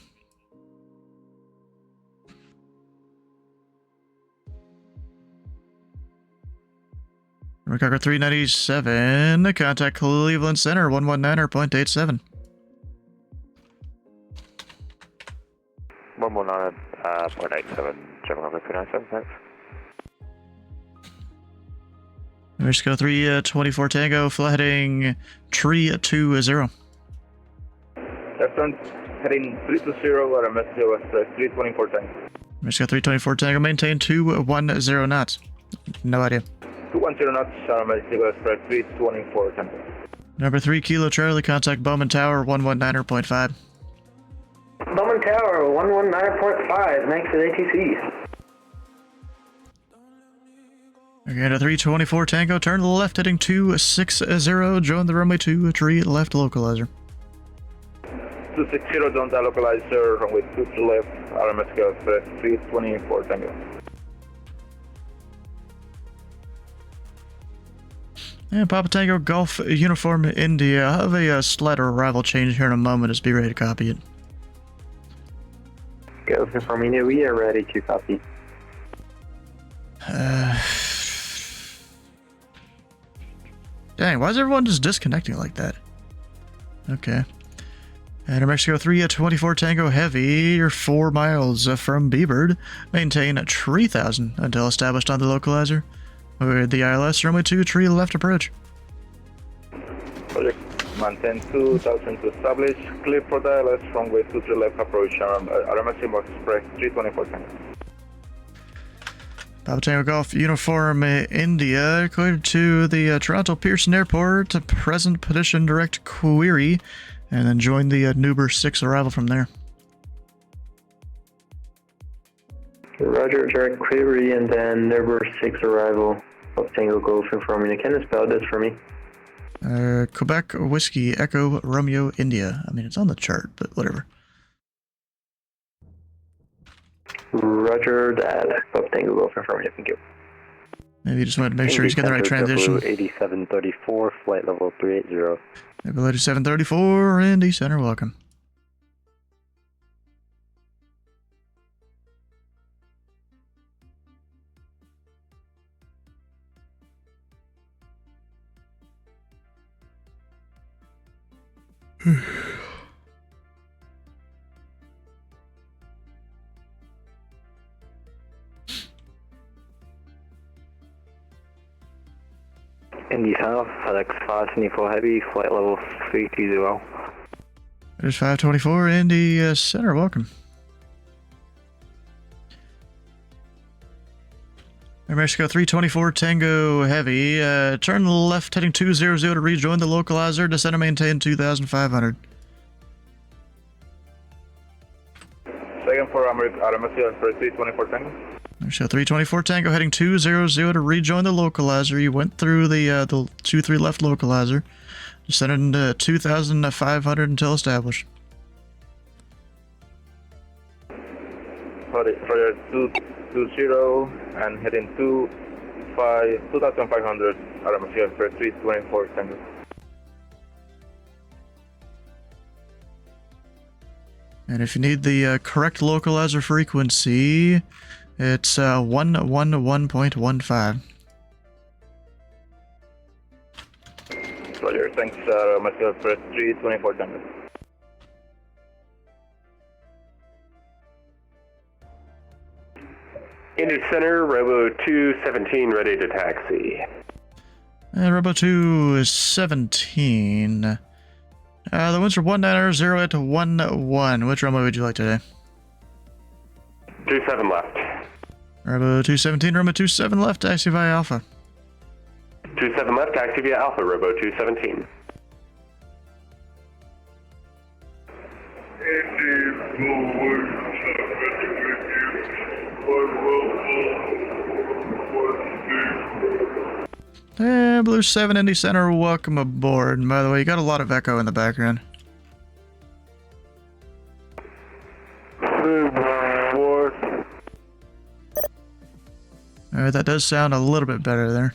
German Cargo 397, contact Cleveland Center, 119.87. 119.87, German Cargo 397, thanks. Mexico 324 Tango, fly heading 320. Left heading 320 at Mexico Express 324 Tango. Mexico 324 Tango, maintain 210 knots. No idea. 210 knots at Mexico Express 324 Tango. Number 3, Kilo Charlie, contact Bowman Tower, 119.5. Bowman Tower, 119.5, thanks for the ATC. Again, a 324 Tango, turn to the left, heading 260, join the runway 23 left localizer. 260, don't localizer, runway 23 left, Mexico Express 324 Tango. And Papa Tango Golf Uniform India. I'll have a slight arrival change here in a moment. Just be ready to copy it. Go from India, we are ready to copy. Dang, why is everyone just disconnecting like that? Okay. And New Mexico 3 at 24 Tango Heavy, you're 4 miles from B-Bird. Maintain 3000 until established on the localizer. With the ILS, runway 23 left approach. Project maintain 2000 to establish. Clear for the ILS, runway 23 left approach. Mexico Express 324 Tango. Papa Tango Golf Uniform India, cleared to the Toronto Pearson Airport, present petition direct query, and then join the Nuber 6 arrival from there. Roger, direct query, and then Nuber 6 arrival. Papa Tango Golf informing. Can you spell this for me? Quebec Whiskey Echo Romeo India. I mean, it's on the chart, but whatever. Roger that. Papa Tango Golf informing. Thank you. Maybe you just wanted to make sure he's getting the right transition. 8734, flight level 380. Maybe 8734, Indy Center, welcome. Indy South, FedEx 574 Heavy, flight level 320. There's 524 Indy Center, welcome. Air Mexico 324 Tango Heavy, turn left heading 200 to rejoin the localizer, descend and maintain 2,500. Second for RMS for 324 Tango. So 324 Tango heading 200 to rejoin the localizer. You went through the 23 left localizer, descended into 2,500 until established. For 220 and heading 2,500 RMS for 324 Tango. And if you need the correct localizer frequency, it's 111.15. Roger, thanks, myself for 324 Tango. Indy Center, Robo 217, ready to taxi. Robo 217. The winds are 190 at 11. Which runway would you like today? 27 left. Robo 217, Robo 27 left, taxi via Alpha. 27 left, taxi via Alpha, Robo 217. Blue 7 Indy Center, welcome aboard. And by the way, you got a lot of echo in the background. Alright, that does sound a little bit better there.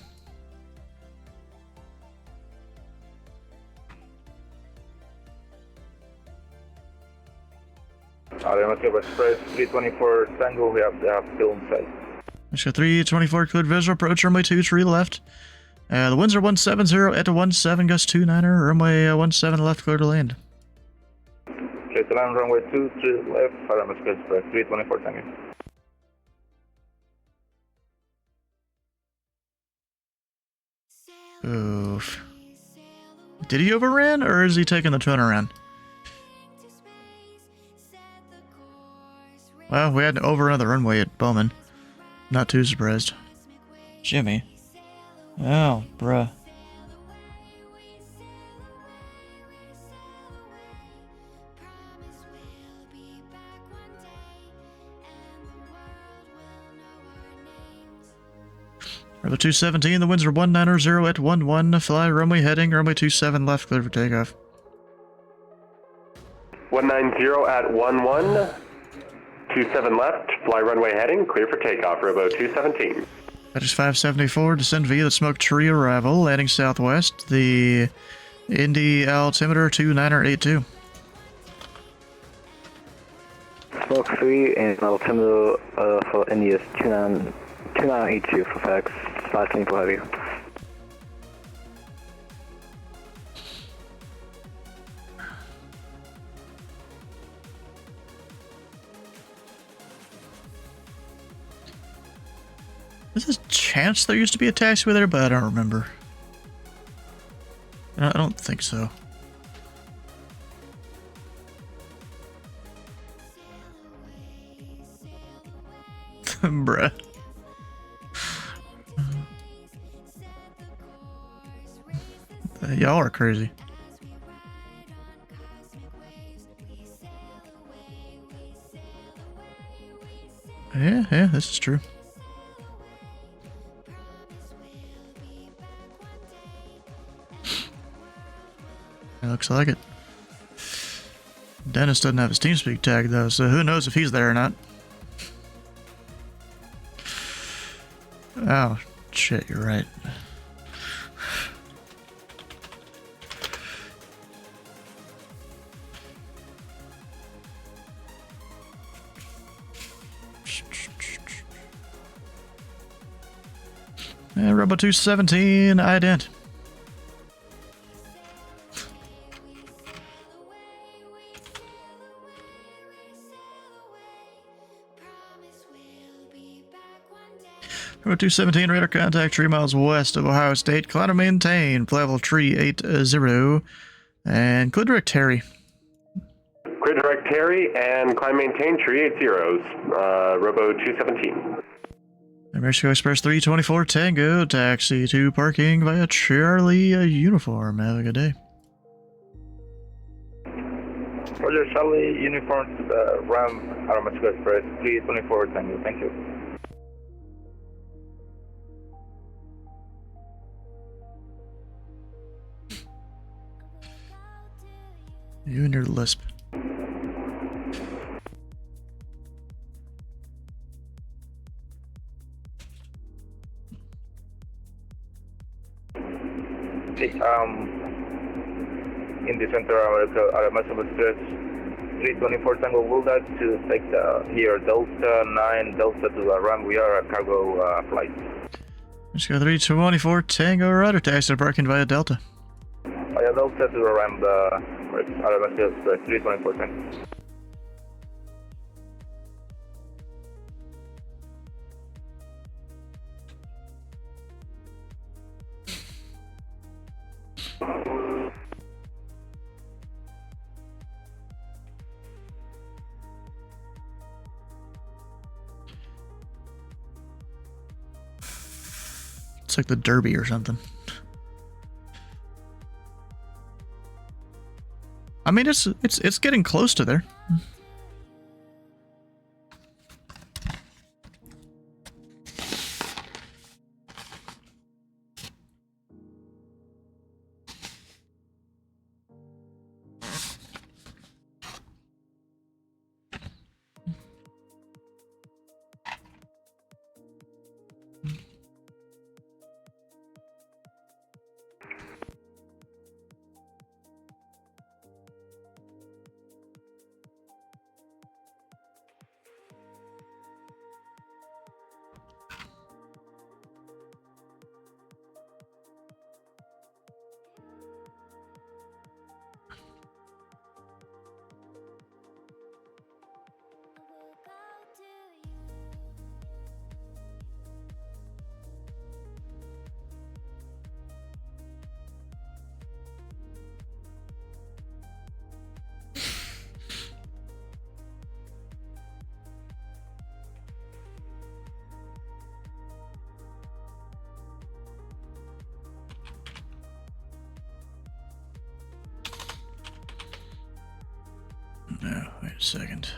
Express 324 Tango, we have still inside. So 324 cleared visual, approach runway 23 left. The winds are 170 at 17, gust 29er, runway 17 left, clear to land. Okay, to land runway 23 left, Express 324 Tango. Oof. Did he overran, or is he taking the turnaround? Well, we had to overrun the runway at Bowman. Not too surprised. Jimmy. Oh, bruh. Runway 217, the winds are 190 at 11. Fly runway heading, runway 27 left, clear for takeoff. 190 at 11. 27 left, fly runway heading, clear for takeoff, Robo 217. That is 574, descend via the smoke tree arrival, landing southwest, the Indy altimeter 2982. Smoke 3 and altimeter for Indy is 2982 for FedEx 524 Heavy. There's a chance there used to be a taxiway there, but I don't remember. I don't think so. Bruh. Y'all are crazy. Yeah, this is true. It looks like it. Dennis doesn't have his TeamSpeak tag though, so who knows if he's there or not. Oh, shit, you're right. Robo 217, ident. Route 217, radar contact 3 miles west of Ohio State. Climb and maintain, level 380. And clear direct Terry. Clear direct Terry and climb maintain 380, Robo 217. Mexico Express 324 Tango, taxi to parking via Charlie uniform. Have a good day. Roger, Charlie, uniform to the Ram, Mexico Express 324 Tango. Thank you. You and your lisp. In the Central America, Mexico Express 324 Tango Bulldog to take here Delta 9 Delta to the Ram. We are a cargo flight. Mexico 324 Tango, rudder taxi to parking via Delta. Via Delta to the Ram, Mexico Express 324 Tango. It's like the Derby or something. I mean, it's getting close to there. No, wait a second.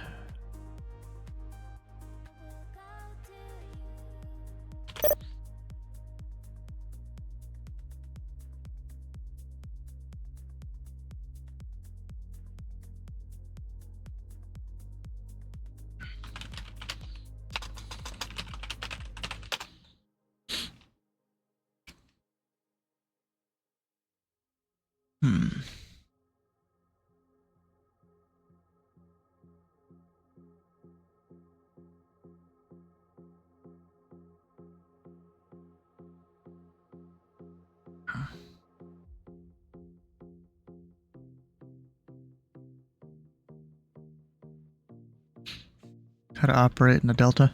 How to operate in a Delta.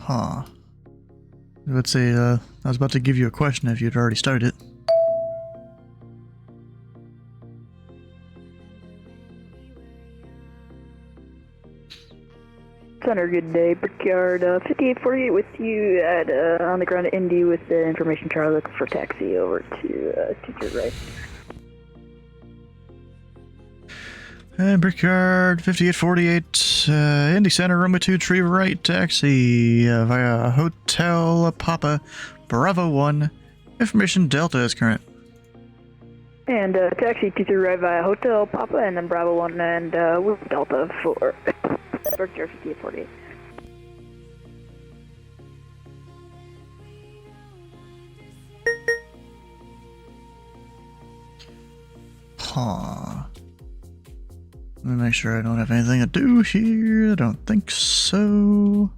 Huh. Let's say, I was about to give you a question if you'd already started it. Center, good day. Brickyard 5848 with you at on the ground at Indy with the information Charlie looking for taxi over to your right. And Brickyard 5848, Indy Center, runway 23 right, taxi via Hotel Papa, Bravo 1. Information Delta is current. And taxi 23 right via Hotel Papa and then Bravo 1 and with Delta for Brickyard 5848. Huh. Let me make sure I don't have anything to do here. I don't think so.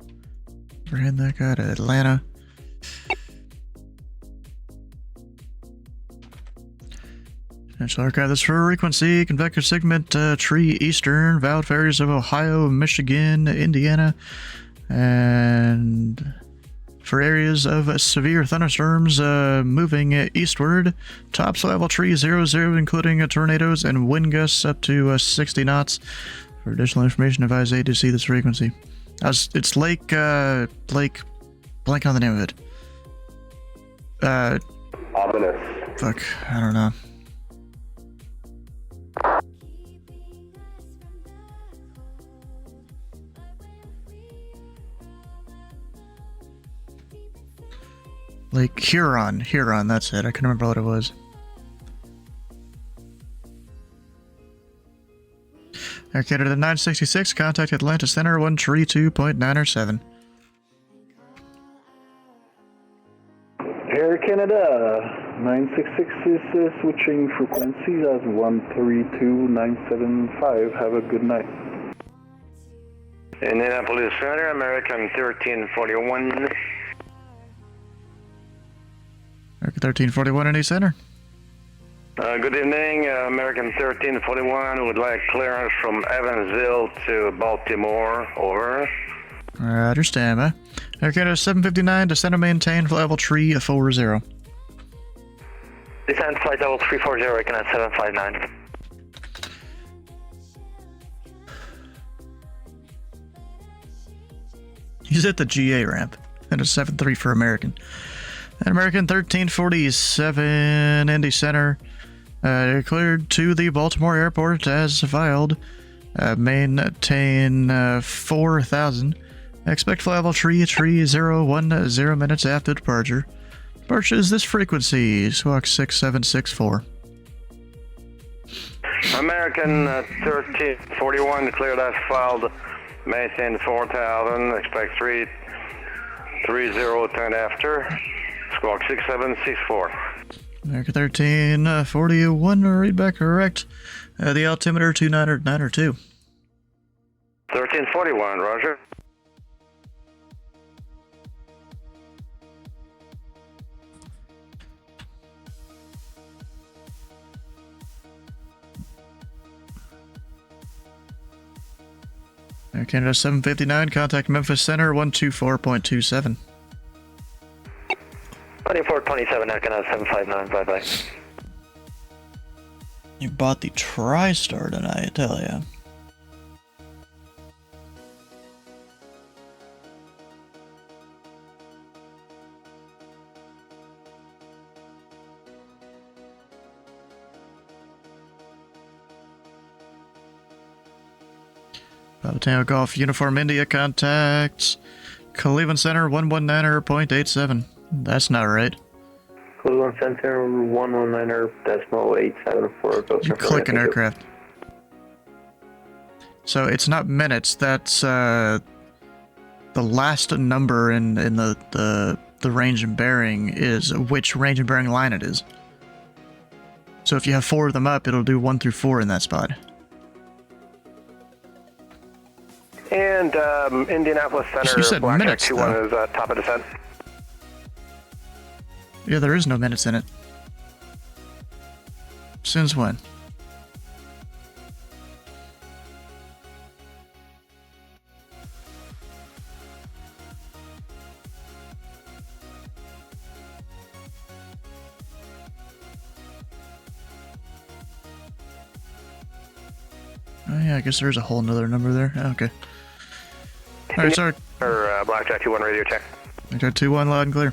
Overhead that guy to Atlanta. Potential archive this for frequency, convector segment, tree eastern, valid areas of Ohio, Michigan, Indiana, and for areas of severe thunderstorms moving eastward, topsoil tree 00, including tornadoes and wind gusts up to 60 knots. For additional information, advise A to see this frequency. It's Lake, blank on the name of it. Ominous. Fuck, I don't know. Lake Huron, that's it. I couldn't remember what it was. Okay, to the 966, contact Atlanta Center 132.907. Air Canada 966 is switching frequencies as 132975. Have a good night. Indianapolis Center, American 1341. American 1341, Indy Center. Good evening, American 1341 would like clearance from Evansville to Baltimore, over. Roger, standby. Air Canada 759, descend and maintain flight level tree 40. Descend flight level 340, Air Canada 759. He's at the GA ramp, and a 73 for American. And American 1347, Indy Center, cleared to the Baltimore airport as filed. Maintain 4,000. Expect flight level tree 010 minutes after departure. Departure is this frequency, SWAC 6764. American 1341 cleared as filed. Maintain 4,000. Expect 3010 after. Squawk 6764. American 1341, read back correct. The altimeter 2902. 1341, roger. Air Canada 759, contact Memphis Center 124.27. 2427, Air Canada 759, bye-bye. You bought the TriStar tonight, I tell ya. Bravo Tango Golf Uniform India contacts Cleveland Center 119.87. That's not right. Cleveland Center 119.874. You click an aircraft. So it's not minutes. That's the last number in the range and bearing is which range and bearing line it is. So if you have 4 of them up, it'll do 1 through 4 in that spot. And Indianapolis Center, You said Blackjack minutes, 21 though. is top of descent. Yeah, there is no minutes in it. Since when? Oh yeah, I guess there's a whole nother number there. Okay. Alright, sorry. Or Blackjack 21 radio check. Blackjack 21 loud and clear.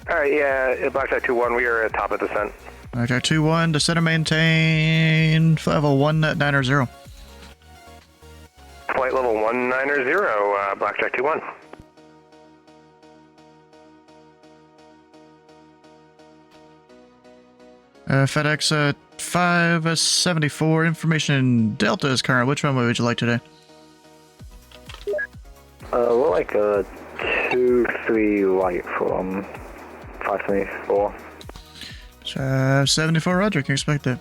Alright, yeah, Blackjack 21, we are at top of descent. Blackjack 21, descend and maintain flight level 190. Flight level 190, Blackjack 21. FedEx 574, information Delta is current. Which one would you like today? We're like a 2-3 light from 524. 74, roger, can you expect that?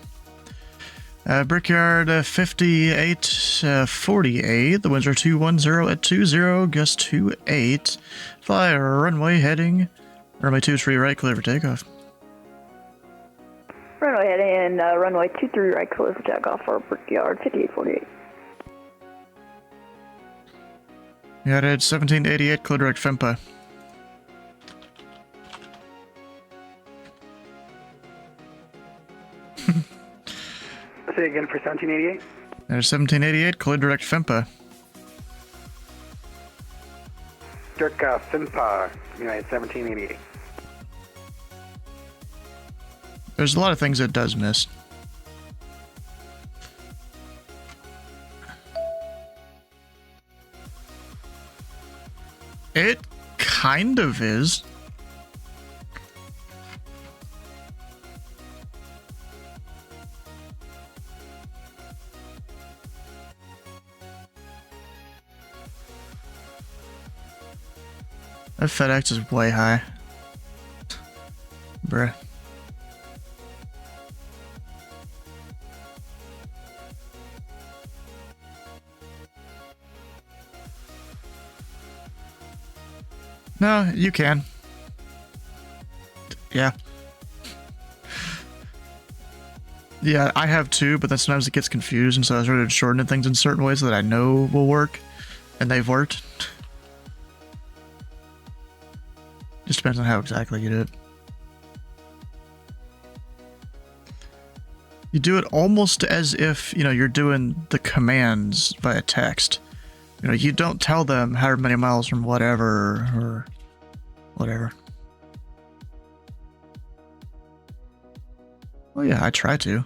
Brickyard 5848. The winds are 210 at 20, gust 28. Fly runway heading. Runway 23 right, clear for takeoff. Runway heading and runway 23 right, clear for takeoff for Brickyard 5848. United 1788, clear direct FEMPA. Say again for 1788. There's 1788, clear direct FEMPA. Dirk Finpa, United 1788. There's a lot of things it does miss. It kind of is. That FedEx is way high. Bruh. No, you can. Yeah. Yeah, I have too, but then sometimes it gets confused, and so I started shortening things in certain ways that I know will work, and they've worked. Just depends on how exactly you do it. You do it almost as if, you know, you're doing the commands via text. You know, you don't tell them however many miles from whatever, or whatever. Well, yeah, I try to.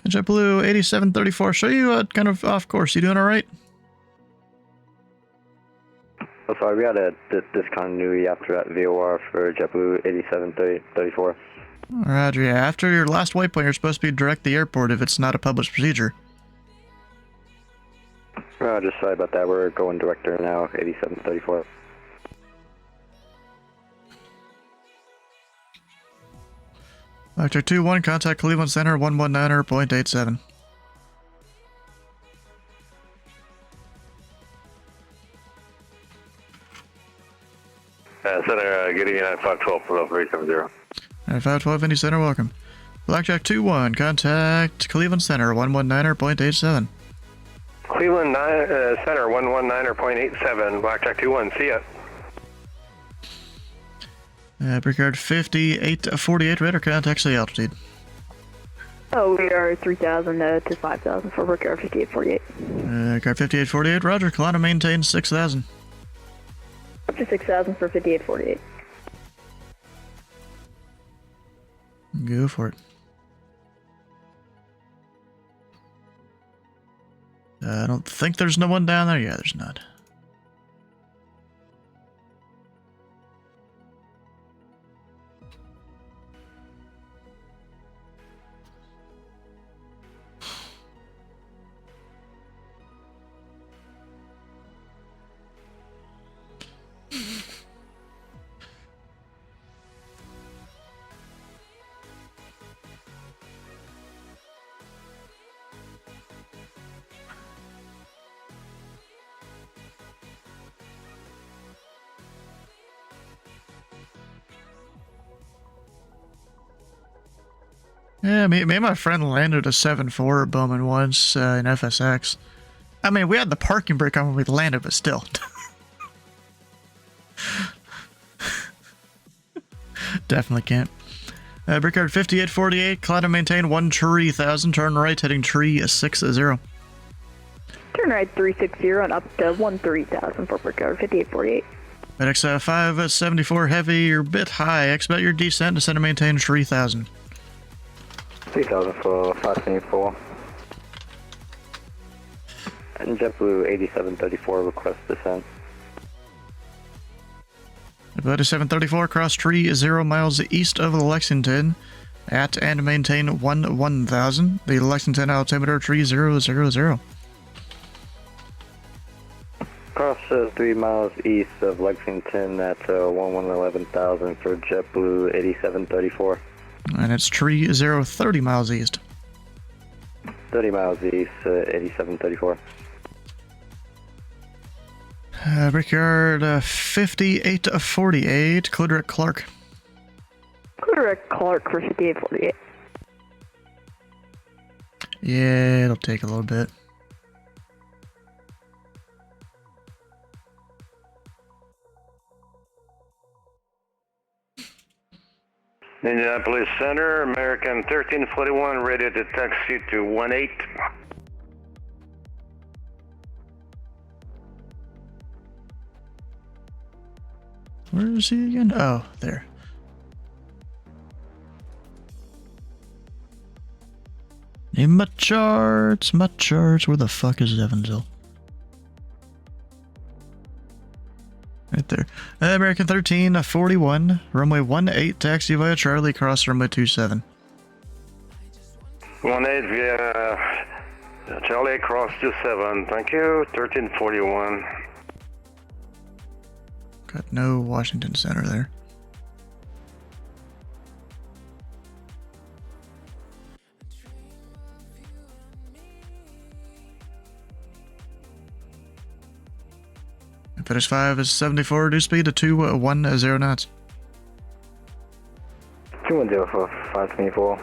JetBlue 8734, show you kind of off course. You doing all right? Oh, sorry, we had a discontinuity after that VOR for JetBlue 8734. Roger, yeah. After your last waypoint, you're supposed to be direct the airport if it's not a published procedure. Just sorry about that. We're going director now, 8734. Vector 21, contact Cleveland Center 119.87. Center, getting in at 512 for 370. Alright, 512 Indy Center, welcome. Blackjack 21, contact Cleveland Center 119.87. Cleveland Center 119.87, Blackjack 21, see ya. Brickyard 5848, radar contact, say altitude. Oh, we are 3,000 to 5,000 for Brickyard 5848. Brickyard 5848, roger, Kalana maintains 6,000. Up to 6,000 for 5848. Go for it. I don't think there's no one down there. Yeah, there's not. Yeah, me and my friend landed a 7-4 at Bowman once in FSX. I mean, we had the parking brake on when we landed, but still. Definitely can't. Brickyard 5848, climb and maintain 13000, turn right, heading tree 60. Turn right 360 and up to 13,000 for Brickyard 5848. FedEx 574 heavy, you're a bit high. Expect your descent, descend and maintain 3000. 3,000 for 574. And JetBlue 8734, request descent. JetBlue 8734, cross tree 0 miles east of Lexington, at and maintain 1000. The Lexington altimeter tree 000. Cross 3 miles east of Lexington at 11,000 for JetBlue 8734. And it's tree 030 miles east. 30 miles east, 8734. Brickyard 5848, Cliderick Clark. Correct, Clark for 5848. Yeah, it'll take a little bit. Indianapolis Center, American 1341, ready to taxi to 18. Where is he again? Oh, there. Need my charts, my charts. Where the fuck is Evansville? Right there. American 1341, runway 18, taxi via Charlie, cross runway 27. 18 via Charlie, cross 27. Thank you, 1341. Got no Washington Center there. FedEx 5 is 74, due speed to 210 knots. 210 for 524.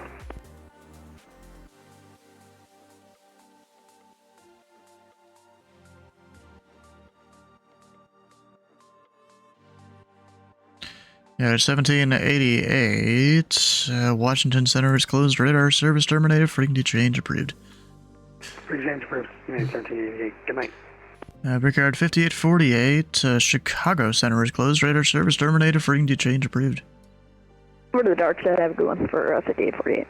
Yeah, 1788. Washington Center is closed. Radar service terminated. Frequency change approved. Frequency change approved. 1788. Good night. Brickyard 5848. Chicago Center is closed. Radar service terminated. Frequency change approved. Over to the dark side. Have a good one for 5848.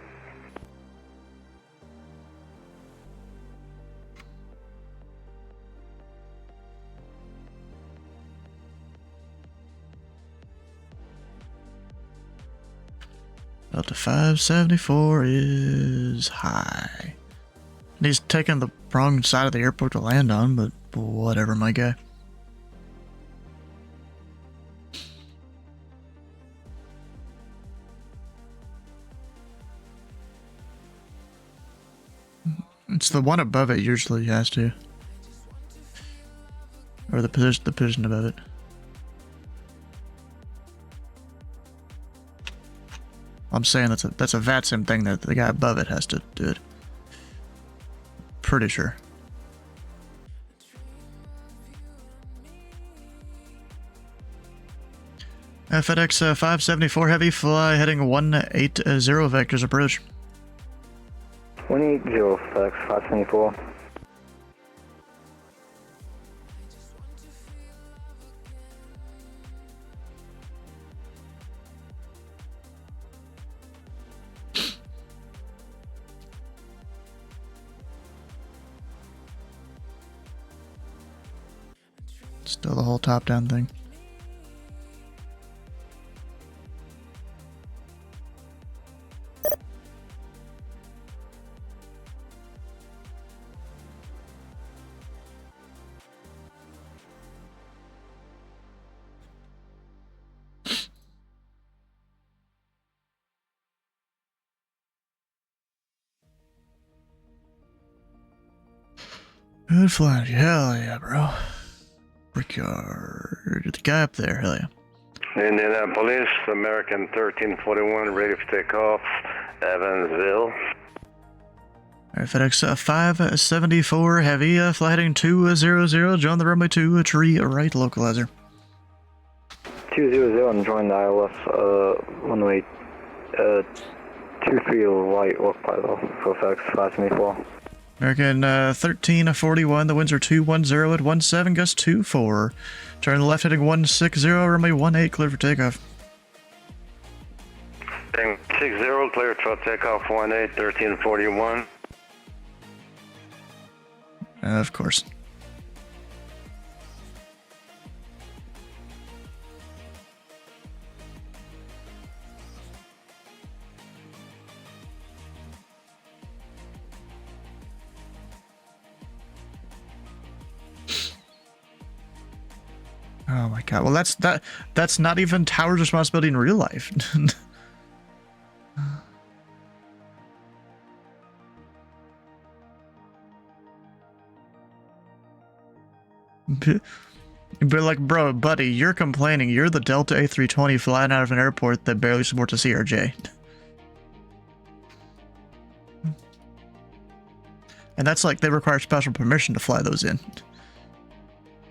Delta 574 is high. And he's taking the wrong side of the airport to land on, but whatever, my guy. It's the one above it usually has to. Or the position above it. I'm saying that's a VATSIM thing that the guy above it has to do it. Pretty sure. FedEx 574 heavy, fly heading 180 vectors approach. 180 FedEx 524. Still the whole top down thing. Good flying. Hell yeah, bro. Brickyard. The guy up there, hell yeah. Indianapolis, American 1341, ready for takeoff, Evansville. Alright, FedEx 574 heavy, fly heading 200, join the runway 2, tree right localizer. 200 and join the ILS, runway 23 right look by the for FedEx 574. American 1341, the winds are 210 at 17, gust 24. Turn left heading 160, runway 18, clear for takeoff. 60, clear for takeoff 18, 1341. Of course. Oh my god. Well, that's not even Tower's responsibility in real life. But like, bro, buddy, you're complaining. You're the Delta A320 flying out of an airport that barely supports a CRJ. And that's like, they require special permission to fly those in.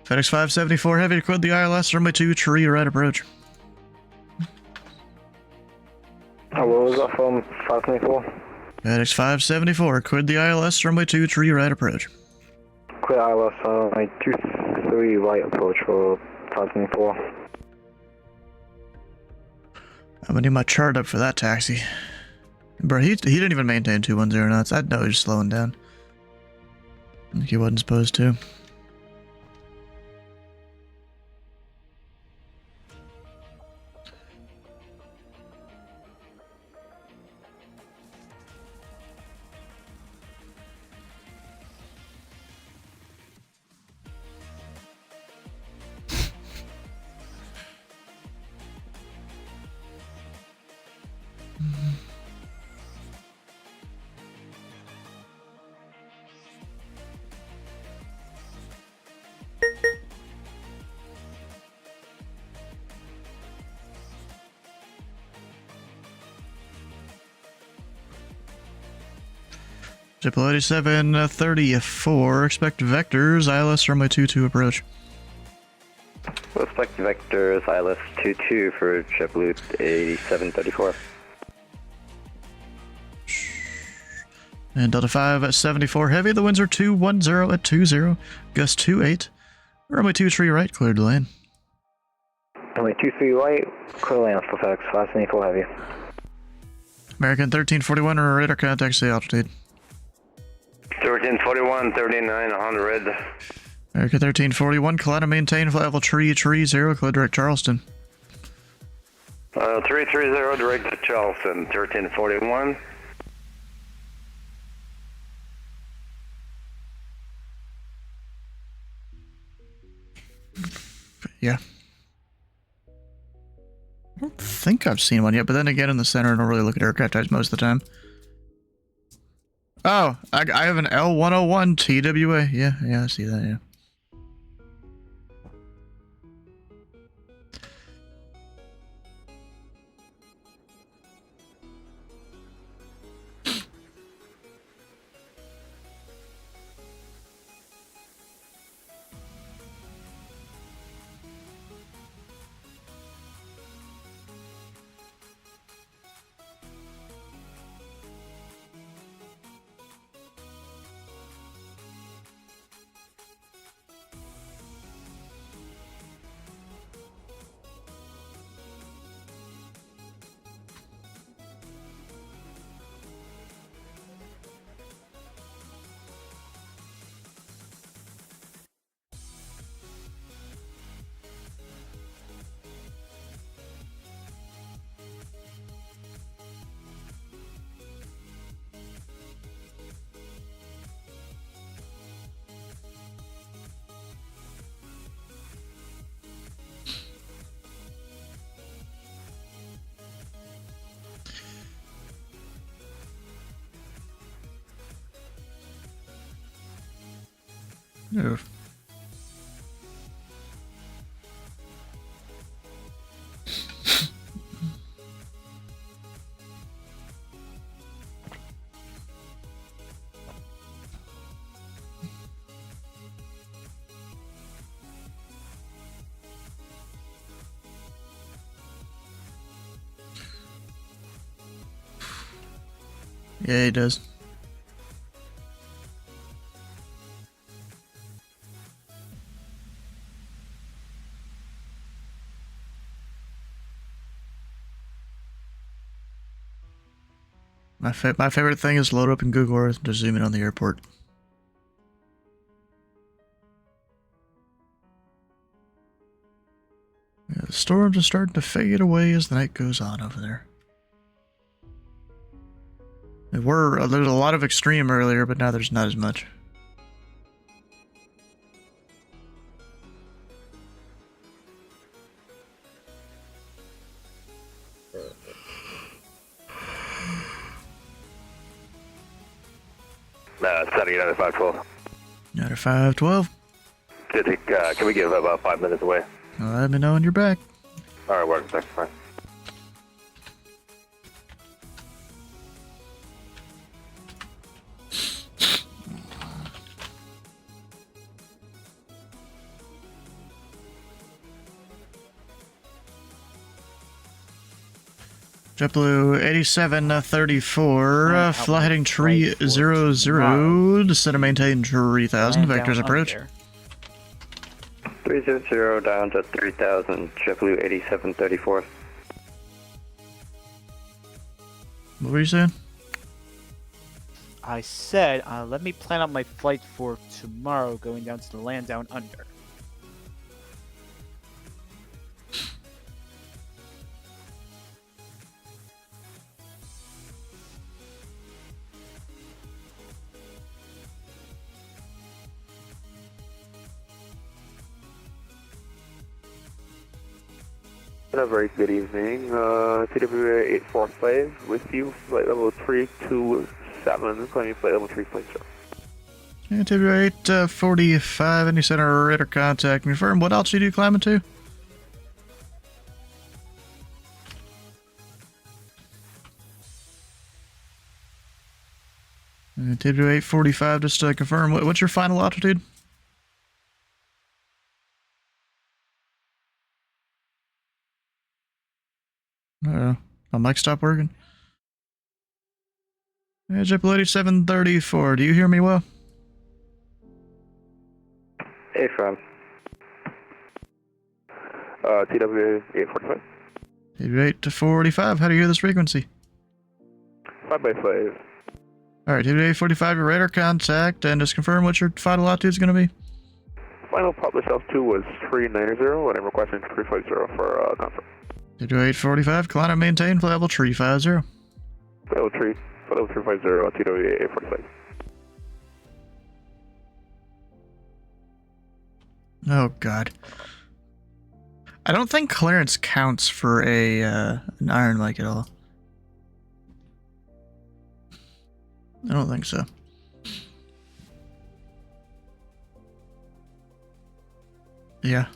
FedEx 574 Heavy, code the ILS, runway 2, tree right approach. What was that from 524? FedEx 574, code the ILS, runway 2, tree right approach. Clear ILS, runway 23 right approach for 524. I'm gonna need my chart up for that taxi. Bro, he didn't even maintain 210 knots. I'd know he was slowing down. He wasn't supposed to. Triple 8734, expect vectors, ILS runway 22 approach. Expect vectors, ILS 22 for JetBlue 8734. And Delta 574 Heavy, the winds are 210 at 20, gust 28, runway 23 right, cleared to land. Runway 23 right, clear land for FedEx 574 Heavy. American 1341, radar contact, stay altitude. 1341, 3900. America 1341, Coletta maintain flight level tree 0, clear direct Charleston. 330 direct to Charleston, 1341. Yeah. I don't think I've seen one yet, but then again in the center I don't really look at aircraft types most of the time. Oh, I have an L101 TWA. Yeah, I see that, yeah. Oof. Yeah, he does. My favorite thing is load up in Google Earth and just zoom in on the airport. Yeah, the storms are starting to fade away as the night goes on over there. There's a lot of extreme earlier, but now there's not as much. Setting it at 512. Out of 512. Can we give about 5 minutes away? Let me know when you're back. Alright, works. Thanks, bye. JetBlue 8734, fly heading 300, descend and maintain 3000, vectors approach. 300 down to 3000, JetBlue 8734. What were you saying? I said, let me plan out my flight for tomorrow going down to the land down under. A very good evening. TWA 845 with you, flight level 327, claiming flight level 3.0. Yeah, TWA 845, any center radar contact. Confirm what altitude you climbing to? TWA 845, just to confirm, what's your final altitude? My mic stopped working. Hey, JetBlue 8734, do you hear me well? Hey, from. TWA 845. TWA 845, how do you hear this frequency? 5x5. Alright, TWA 845, your radar contact, and just confirm what your final altitude is going to be. Final published altitude was 390, and I'm requesting 350 for confirm. TWA 845, climb and maintain, flight level 350. Level 350, TWA 845. Oh god. I don't think clearance counts for an iron mic at all. I don't think so. Yeah.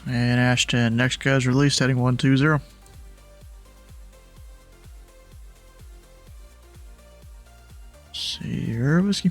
And Ashton, next guy's released, heading 120. Sierra Whiskey.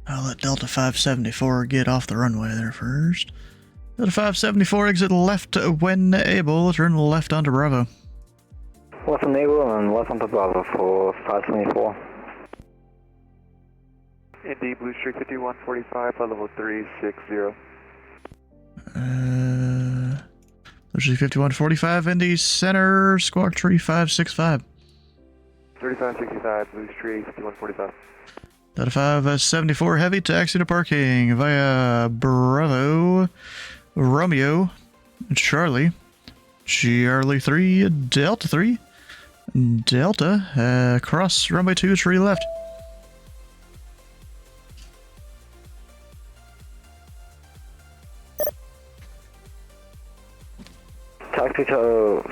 I'll let Delta 574 get off the runway there first. Delta 574 exit left when able. Turn left onto Bravo. Left on able and left onto Bravo for 574. Indy, Blue Streak 5145, flight level 360. Blue Streak 5145, Indy Center, Squawk 3565. 3565, Blue Streak 5145. Delta 574 Heavy, taxi to parking via Bravo, Romeo, Charlie 3, Delta 3, Delta, cross runway 2, tree left. Taxi to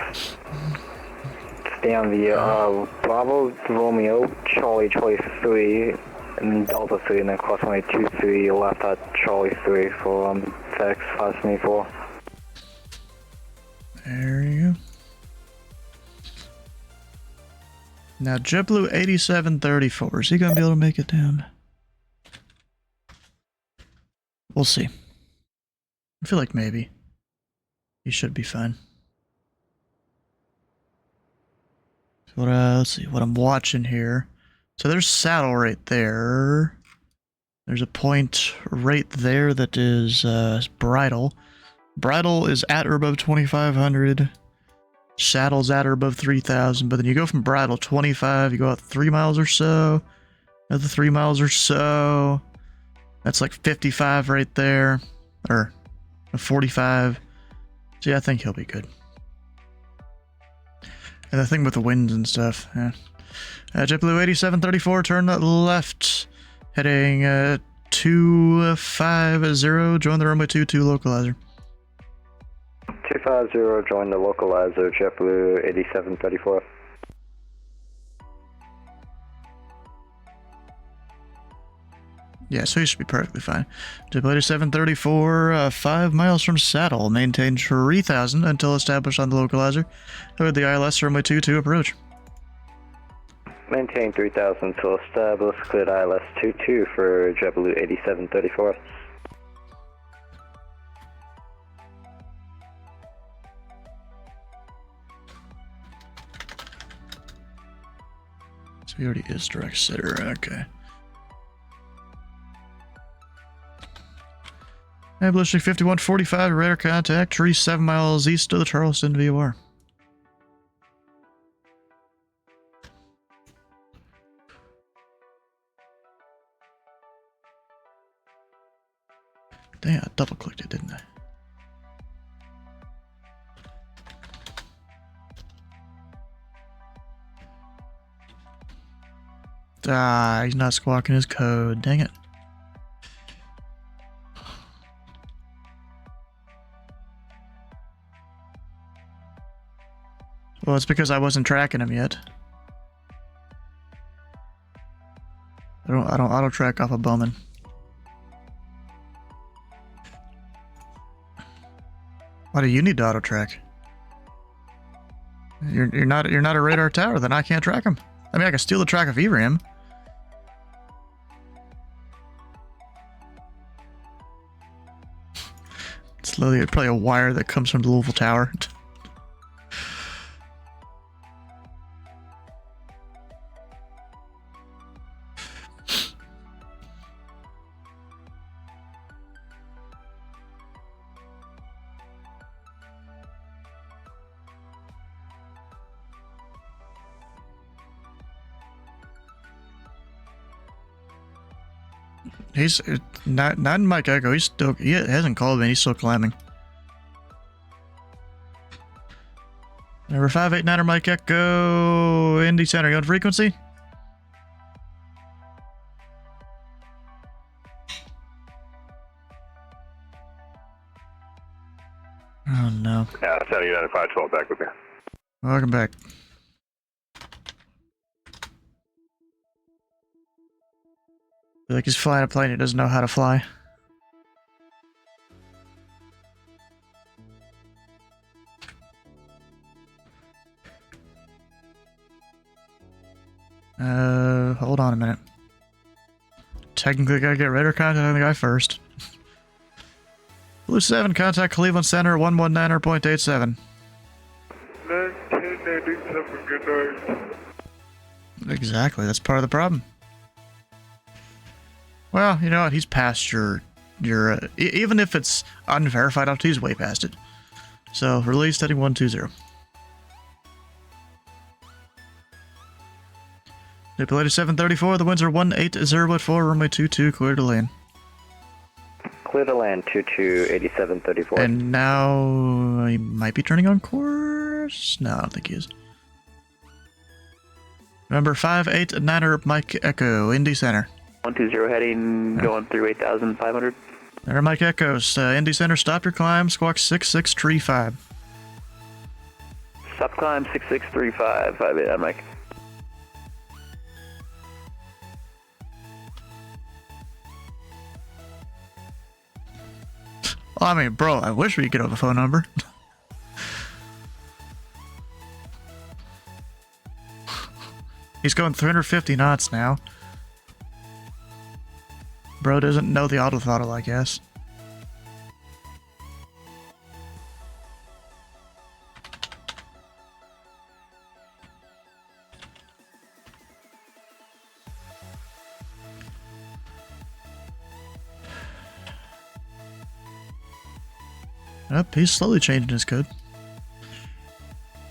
stay on the Bravo, Romeo, Charlie 3, and Delta 3, and then cross runway 23 left at Charlie 3 for FedEx 574. There you go. Now JetBlue 8734, is he going to be able to make it down? We'll see. I feel like maybe. He should be fine. So let's see what I'm watching here. So there's saddle right there. There's a point right there that is bridle. Bridle is at or above 2500. Saddle's at or above 3,000, but then you go from Bridle 25, you go out 3 miles or so, another 3 miles or so. That's like 55 right there, or 45. So yeah, I think he'll be good. And the thing with the winds and stuff, yeah. JetBlue 8734, turn left, heading 250, join the runway 22 localizer. 250, join the localizer, JetBlue 8734. Yeah, so he should be perfectly fine. JetBlue 8734, 5 miles from Saddle, maintain 3000 until established on the localizer. With the ILS runway 22 approach. Maintain 3000 till established, cleared ILS 22 for JetBlue 8734. So he already is direct sitter, okay. Blue Streak 5145, radar contact, tree 7 miles east of the Charleston VOR. Dang, I double clicked it, didn't I? Ah, he's not squawking his code, dang it. Well, it's because I wasn't tracking him yet. I don't auto track off a Bowman. Why do you need to auto track? You're not a radar tower, then I can't track him. I mean, I can steal the track of ERAM. It's literally probably a wire that comes from the Louisville Tower. He's not in Mike Echo. He hasn't called me. He's still climbing. Number 589er Mike Echo, Indy Center. You on frequency? Oh no. Yeah, 79-512 back with me. Welcome back. I feel like he's flying a plane he doesn't know how to fly. Hold on a minute. Technically, gotta get radar contact on the guy first. Blue 7, contact Cleveland Center, 119.87. 1987, good night. Exactly, that's part of the problem. Well, you know what? He's past your even if it's unverified up to, he's way past it. So, release heading 120. Manipulated 734, the winds are 180 at 4, runway 22, clear to land. Clear to land 22, 8734. And now he might be turning on course? No, I don't think he is. Remember 589er Mike Echo, Indy Center. 120 heading, going through 8,500. There, Mike Echoes. Indy Center, stop your climb, squawk 6635. Stop climb 6635, 58 on Mike. Well, I mean, bro, I wish we could get over the phone number. He's going 350 knots now. Bro doesn't know the auto throttle, I guess. Yep, he's slowly changing his code.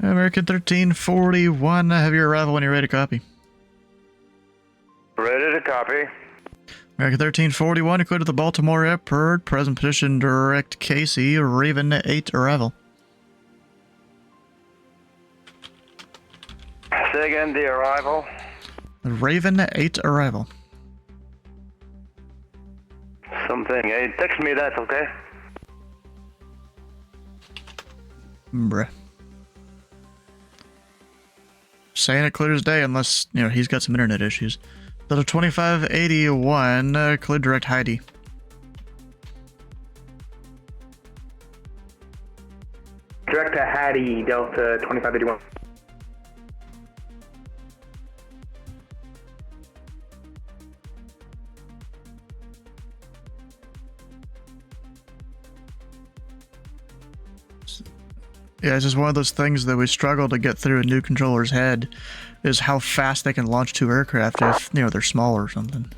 American 1341, have your arrival when you're ready to copy. Ready to copy. American 1341, equipped to the Baltimore Airport, present position direct Casey, Raven 8 arrival. Say again, the arrival. Raven 8 arrival. Something. Hey, text me that, okay? Bruh. Saying it clear as day unless, he's got some internet issues. Delta 2581, clear direct Heidi. Direct to Hattie, Delta 2581. Yeah, it's just one of those things that we struggle to get through a new controller's head, is how fast they can launch two aircraft if, they're smaller or something.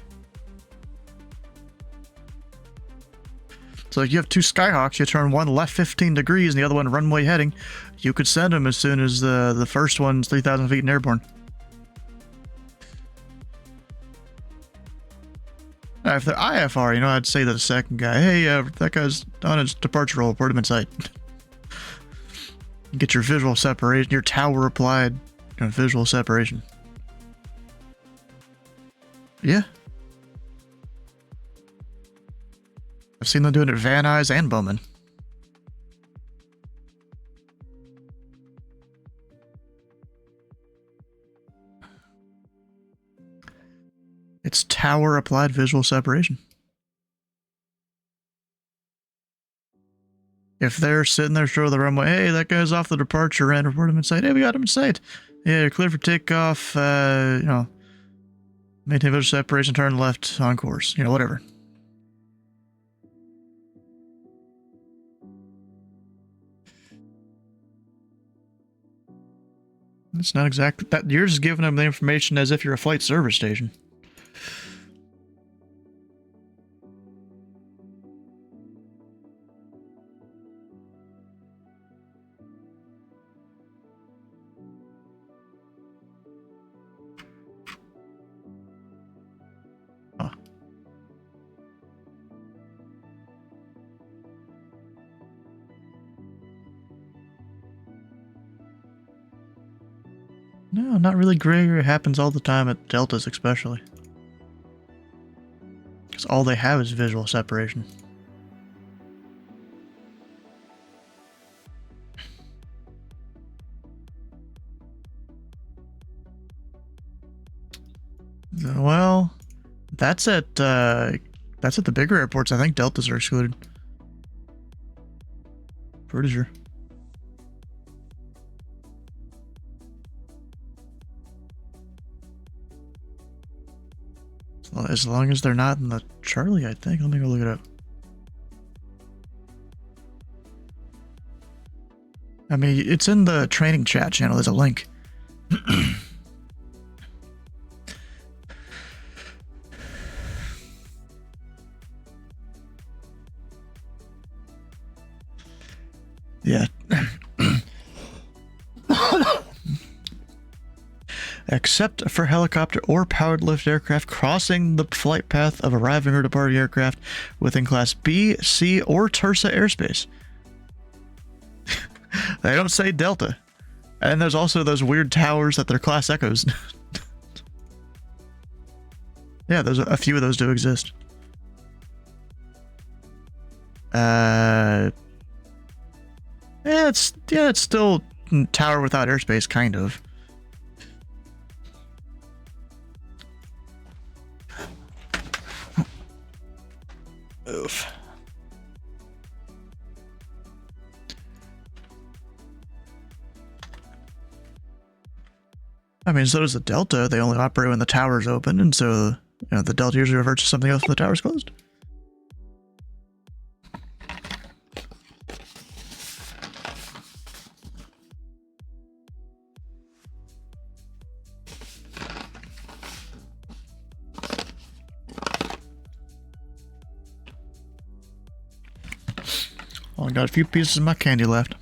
So like you have two Skyhawks, you turn one left 15 degrees and the other one runway heading, you could send them as soon as the first one's 3,000 feet in airborne. If they're IFR, I'd say to the second guy, hey, that guy's on his departure roll, put him in sight. Get your visual separation, your tower applied visual separation. Yeah. I've seen them doing it at Van Nuys and Bowman. It's tower applied visual separation. If they're sitting there short of the runway, hey, that guy's off the departure end, report him in sight. Hey, we got him in sight. Yeah, you're clear for takeoff, maintain visual separation, turn left on course, whatever. It's not exactly that. You're just giving them the information as if you're a flight service station. No, not really gray area. It happens all the time at Deltas especially. Because all they have is visual separation. Well, that's at the bigger airports. I think Deltas are excluded. Pretty sure. As long as they're not in the Charlie, I think. Let me go look it up. I mean, it's in the training chat channel. There's a link. Yeah. Except for helicopter or powered lift aircraft crossing the flight path of arriving or departing aircraft within Class B, C, or Tersa airspace. They don't say Delta. And there's also those weird towers that they're Class Echoes. Yeah, there's a few of those do exist. It's still tower without airspace, kind of. Oof. I mean, so does the Delta. They only operate when the tower's open, and so the Delta usually reverts to something else when the tower's closed. Only got a few pieces of my candy left.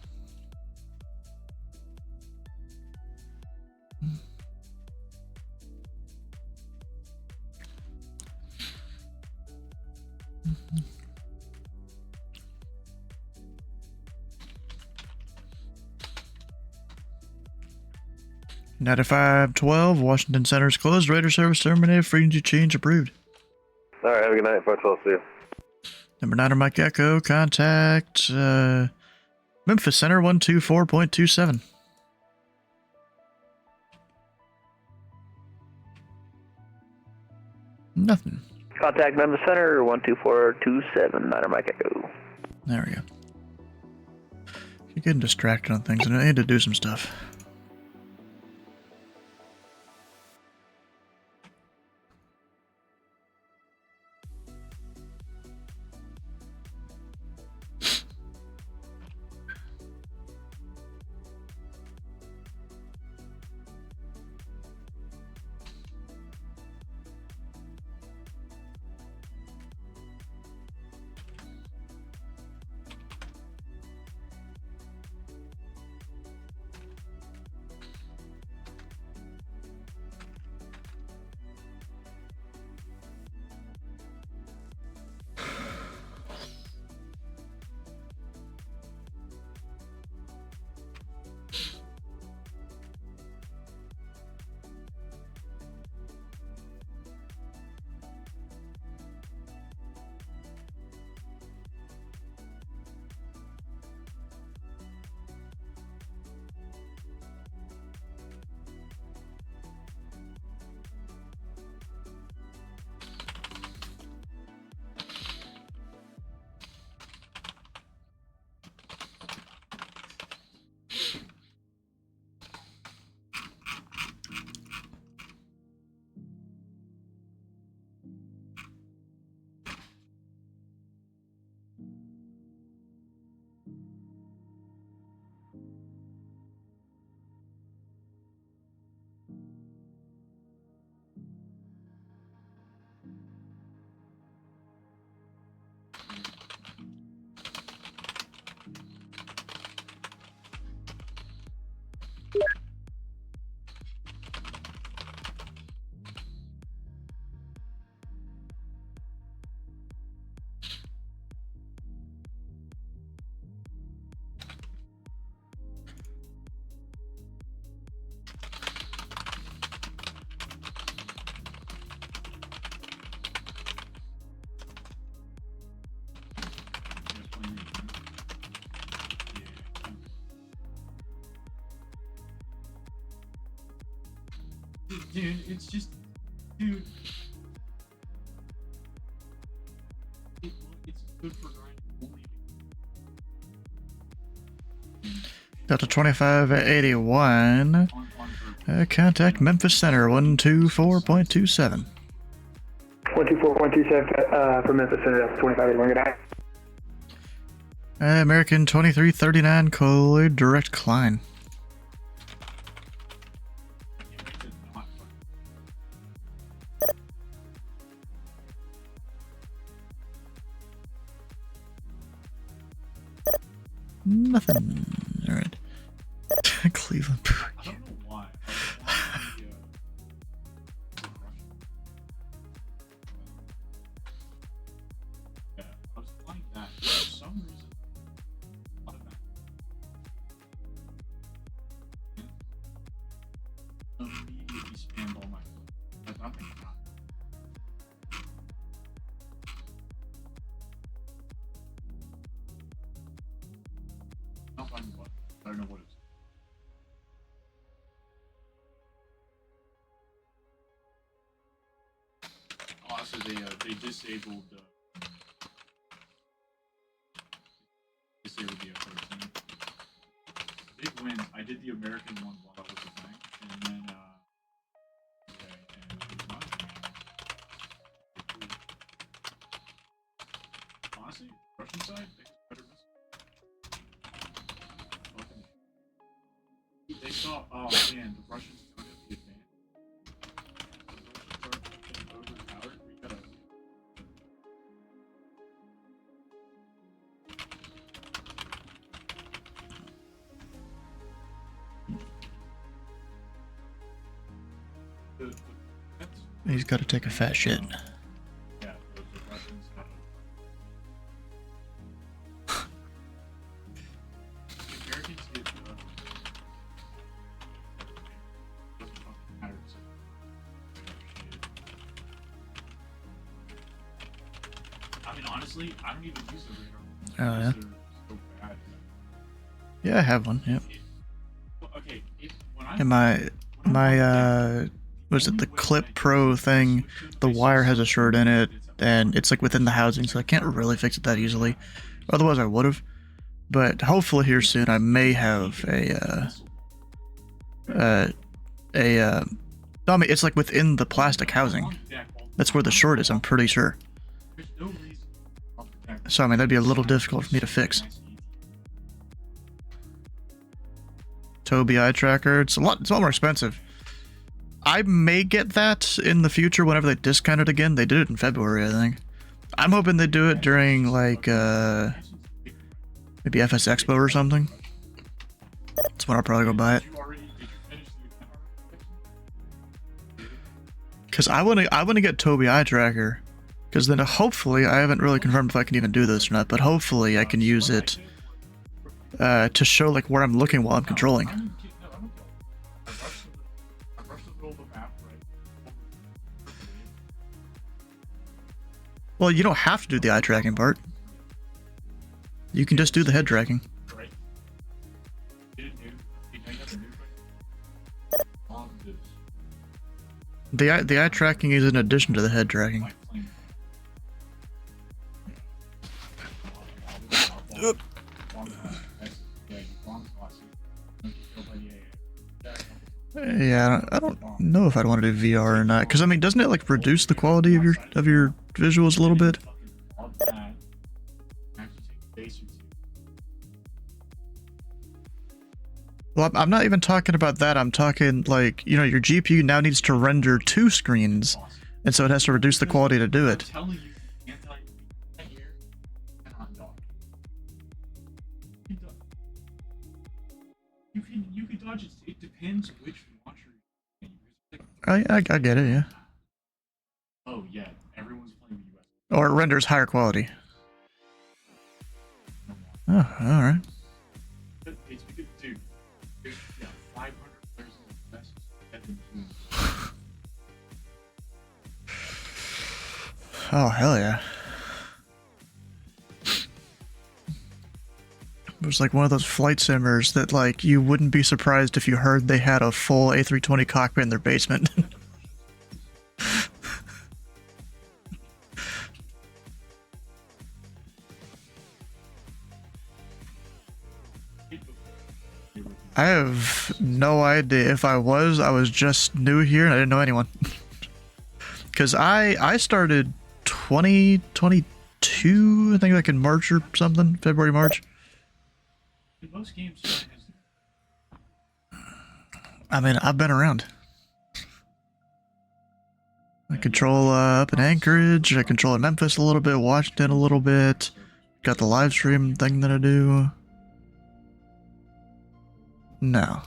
$9512, Washington Center's closed. Radar service terminated. Frequency change approved. All right, have a good night. 512, see you. Number 9 on Mike Echo, contact Memphis Center 124.27. Nothing. Contact Memphis Center 12427, 9 on Mike Echo. There we go. You're getting distracted on things, and I need to do some stuff. Dude, it's just, dude. It's good for grinding. Delta 2581. Contact Memphis Center 124.27. 124.27 for Memphis Center. That's 2581. Good night. American 2339 Colloid Direct Klein. Nothing. Alright. Cleveland. I don't know why. Yeah, I was playing that. For some reason, immediately spammed all my like nothing. Not finding what. I don't know what it is. Also, they disabled the F-13. Big wins. I did the American one while I was a thing, and then okay, and it was not honestly, Russian side, they better miss. They saw, oh man, the Russians don't have the advantage. The Russians are overpowered. We gotta. He's got to take a fat shit. Yeah, the Russians have honestly, I don't even use the radar. Oh, yeah. They're so bad. Yeah, I have one, yep. Okay, when And was it the Clip Pro thing? The wire has a short in it, and it's like within the housing, so I can't really fix it that easily. Otherwise, I would have. But hopefully here soon, I may have no, I mean, it's like within the plastic housing. That's where the short is, I'm pretty sure. So, I mean, that'd be a little difficult for me to fix. Tobu eye tracker, it's a lot more expensive. I may get that in the future whenever they discount it again. They did it in February, I think. I'm hoping they do it during, like, maybe FS Expo or something. That's when I'll probably go buy it. Because I want to get Tobu eye tracker. Because then hopefully, I haven't really confirmed if I can even do this or not, but hopefully I can use it to show like where I'm looking while I'm controlling. Well, you don't have to do the eye tracking part. You can just do the head tracking. The eye tracking is in addition to the head tracking. Yeah, I don't know if I'd want to do VR or not, because I mean, doesn't it like reduce the quality of your visuals a little bit? Well, I'm not even talking about that. I'm talking like, you know, your GPU now needs to render 2 screens, and so it has to reduce the quality to do it. You can dodge it. It depends which launcher you use. I get it, yeah. Oh yeah, everyone's playing the US. Or it renders higher quality. Oh, alright. It's because, dude, there's 500 players in the US. Oh, hell yeah. It was like one of those flight simmers that, like, you wouldn't be surprised if you heard they had a full A320 cockpit in their basement. I have no idea. If I was just new here and I didn't know anyone. Because I started 2022, I think like in March or something, February, March. In most games, I mean, I've been around. I control up in Anchorage, I control in Memphis a little bit, Washington a little bit. Got the live stream thing that I do. No.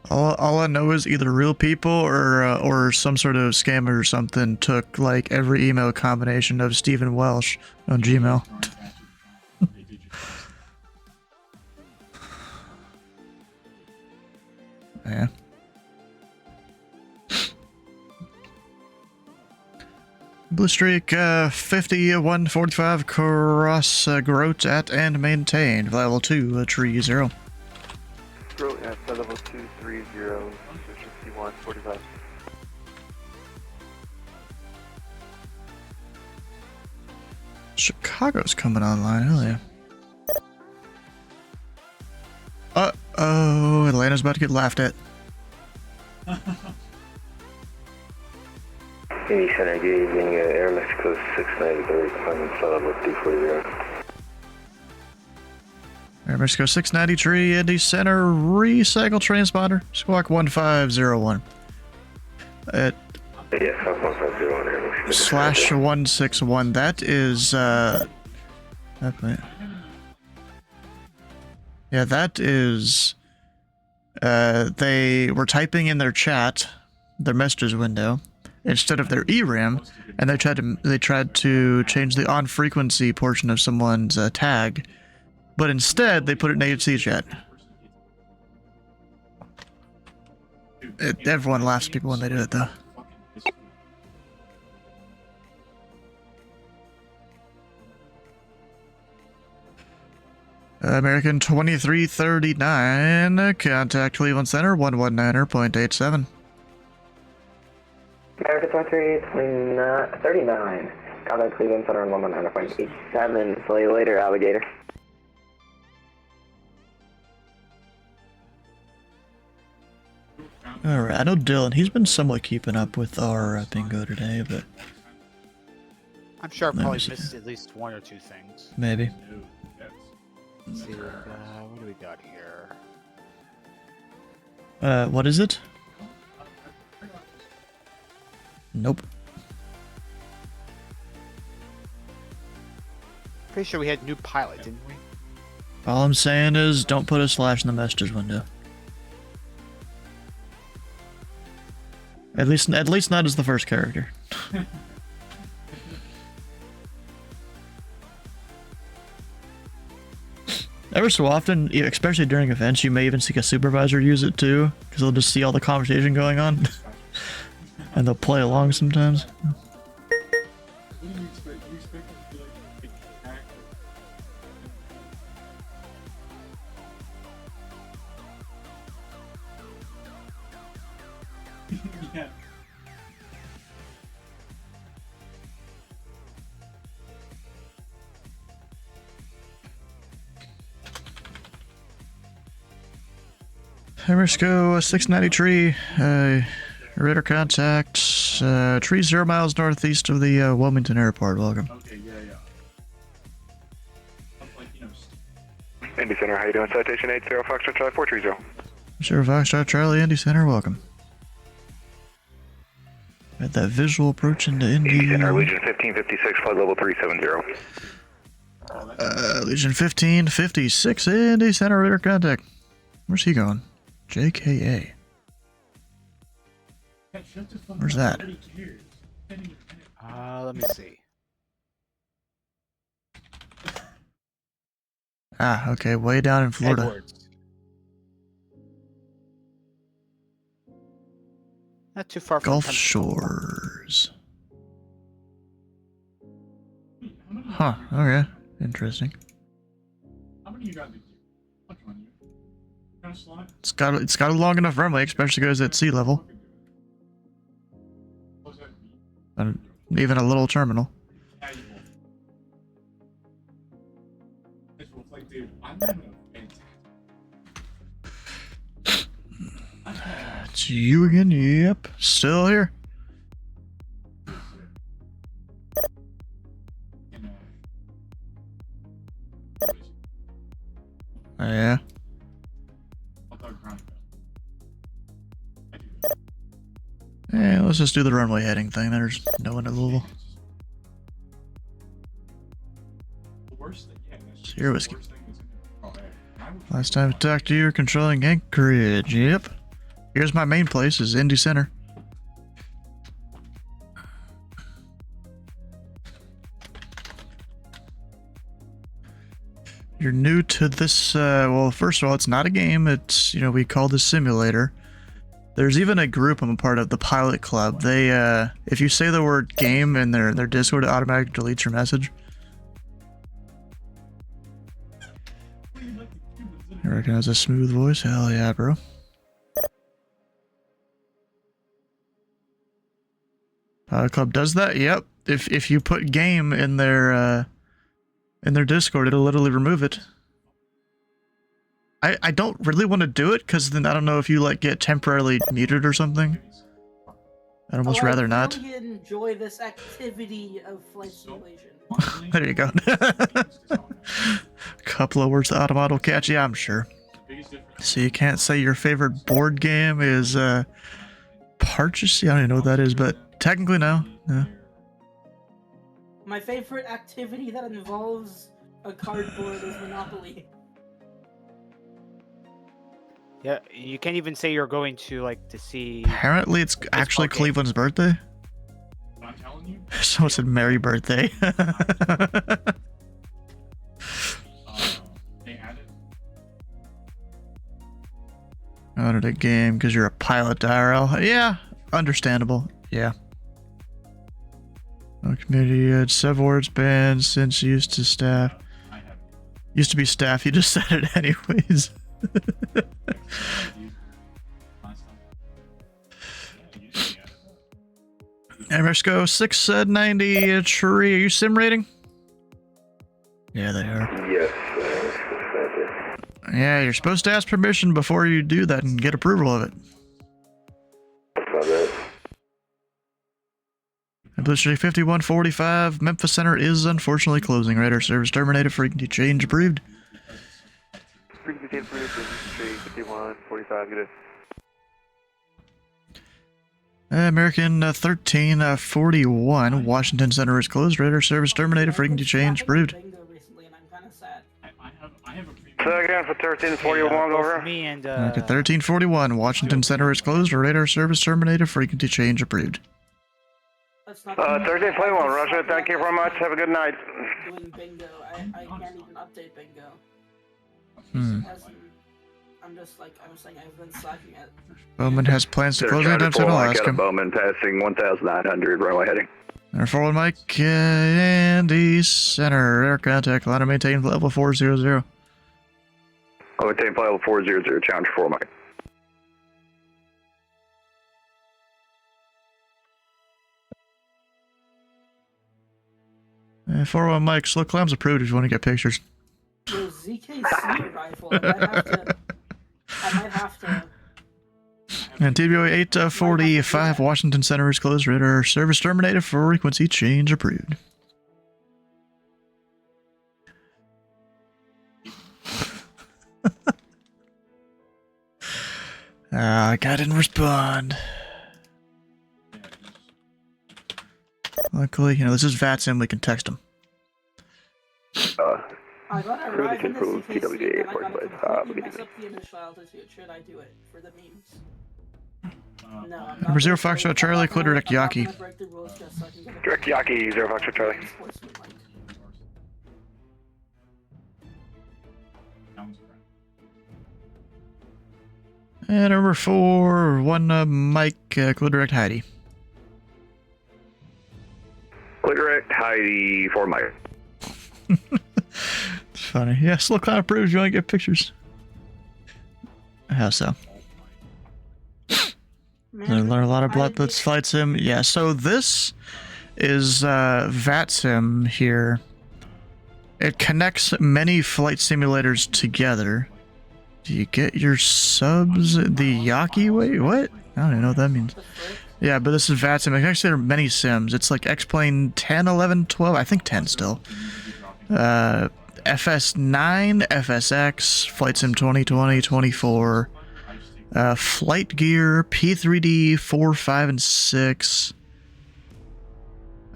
All I know is either real people or some sort of scammer or something took like every email combination of Stephen Welsh on Gmail. Yeah. Blue Streak 50 145 cross Groat at and maintained level 2 tree 0. Groat at level 230, 51 45. Chicago's coming online, hell yeah. Uh-oh, Atlanta's about to get laughed at. Indy Center, good evening. Air Mexico 693, climbing level 240. Air Mexico 693, Indy Center, recycle transponder, squawk 1501. At Yes, 1501 Air Mexico. slash 161, that is, that is, they were typing in their chat, their messages window, instead of their ERAM, and they tried to change the on frequency portion of someone's tag, but instead they put it in AHC chat. Everyone laughs at people when they do it, though. American 2339, contact Cleveland Center 119.87. American 2339, contact Cleveland Center 119.87. See you later, alligator. Alright, I know Dylan, he's been somewhat keeping up with our bingo today, but... I'm sure I probably missed at least one or two things. Maybe. Let's see, what do we got here? What is it? Nope. Pretty sure we had new pilot, didn't we? All I'm saying is, don't put a slash in the messages window. At least not as the first character. Ever so often, especially during events, you may even see a supervisor use it too, because they'll just see all the conversation going on, and they'll play along sometimes. Yeah. Emersco 693, radar contact, tree 0 miles northeast of the Wilmington Airport. Welcome. Okay, yeah. Indy Center, how you doing? Citation 80 Foxtrot Charlie 430. 0 Foxtrot Charlie, Indy Center, welcome. Got that visual approach into Indy. Indy Center, Legion 1556, flight level 370. Legion 1556, Indy Center, radar contact. Where's he going? JKA. Where's that? Let me see. Ah, okay, way down in Florida. Edwards. Not too far from Gulf Shores. Huh, okay. Interesting. How many you got? It's got a long enough runway, especially because it's at sea level. And even a little terminal. It's you again? Yep, still here. Oh, yeah. Yeah, let's just do the runway heading thing. There's no one at Louisville. Sierra Whiskey. Last time I talked to you, you're controlling Anchorage. Yep. Here's my main place, is Indy Center. You're new to this, well, first of all, it's not a game. It's, we call this simulator. There's even a group I'm a part of, the Pilot Club. They, if you say the word game in their Discord, it automatically deletes your message. I recognize a smooth voice. Hell yeah, bro. Pilot Club does that? Yep. If you put game in their Discord, it'll literally remove it. I don't really want to do it, because then I don't know if you get temporarily muted or something. I'd almost rather not. I really enjoy this activity of flight simulation. There you go. Couple of words the Automat will catch. Yeah, I'm sure. So you can't say your favorite board game is Purchase? I don't even know what that is, but technically no. Yeah. My favorite activity that involves a cardboard is Monopoly. Yeah, you can't even say you're going to to see. Apparently, it's actually Cleveland's birthday. I'm telling you. Someone said merry birthday. They added. Out a game because you're a pilot, IRL. Yeah, understandable. Yeah. Committee had several words banned since used to staff. Used to be staff. You just said it anyways. Emersco 690 tree. Are you sim rating? Yeah, they are. Yes. Yeah, you're supposed to ask permission before you do that and get approval of it. Blue Street 5145, Memphis Center is unfortunately closing. Radar service terminated. Frequency change approved. Frequency approved. Blue Street 5145. Good. American 1341, Washington Center is closed. Radar service terminated. Frequency change approved. So again for 1341 over. Me and American 1341, Washington Center is closed. Radar service terminated. Frequency change approved. 1321, Russia, thank you very much. Have a good night. Doing bingo. I can't even update bingo. I'm just like, I'm saying I've been slacking at. Bowman has plans to close anytime soon. I'll ask him. Bowman passing 1900, runway heading. Forward Mike, Andy Center, air contact, line to maintain level 400. I'll maintain level 400, challenge 4 Mike. Forward Mike, slow climbs approved if you want to get pictures. Yo, ZKC rifle. I might have to. And TBO 845, Washington Center is closed. Radar service terminated. Frequency change approved. I didn't respond. Luckily, this is VATSIM, we can text him. I gotta arrive in the CKC, and I gotta completely mess up the initial altitude. Should I do it for the memes? No, I'm Number 0 Foxtrot Charlie, clear direct Yaki. Direct Yaki, 0 Foxtrot Charlie. And number 4, 1 Mike, clear direct Heidi. Clear direct Heidi 4 Mike. It's funny. Yeah, slow cloud approved. You want to get pictures? How so? Learn a lot about this flight sim. Yeah, so this is VATSIM here. It connects many flight simulators together. Do you get your subs the Yaki way? What? I don't even know what that means. Yeah, but this is VATSIM. It connects to many sims. It's like X-Plane 10, 11, 12. I think 10 still. FS9, FSX, Flight Sim 2020, 24, Flight Gear, P3D 4, 5, and 6.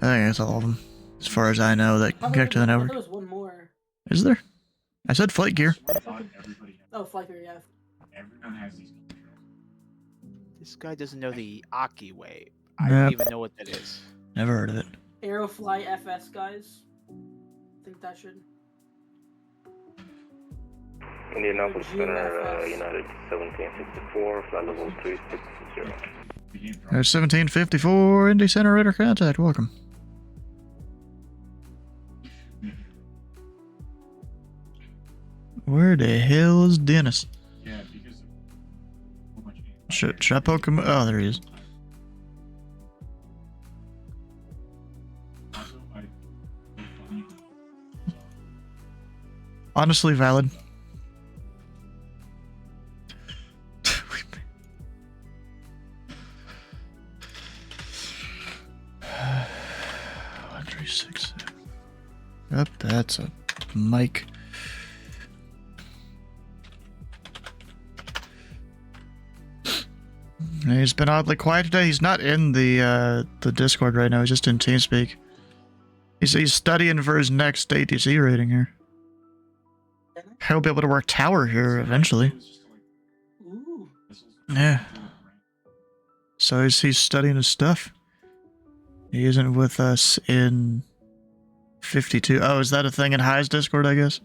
I think that's all of them, as far as I know, that can connect to the network. There was one more. Is there? I said Flight Gear. Oh, Flight Gear, yeah. Everyone has these. This guy doesn't know the Aki way. I don't even know what that is. Never heard of it. Aerofly FS, guys. I think that should. Indianapolis Center, United 1764, flight level 360. 1754, Indy Center radar contact. Welcome. Where the hell is Dennis? Yeah, because so much. Should I poke him? Oh, there he is. Honestly valid. Yep, that's a mic. He's been oddly quiet today. He's not in the Discord right now. He's just in TeamSpeak. He's studying for his next ATC rating here. He'll be able to work tower here eventually. Yeah. So he's studying his stuff. He isn't with us in 52. Oh, is that a thing in High's Discord, I guess?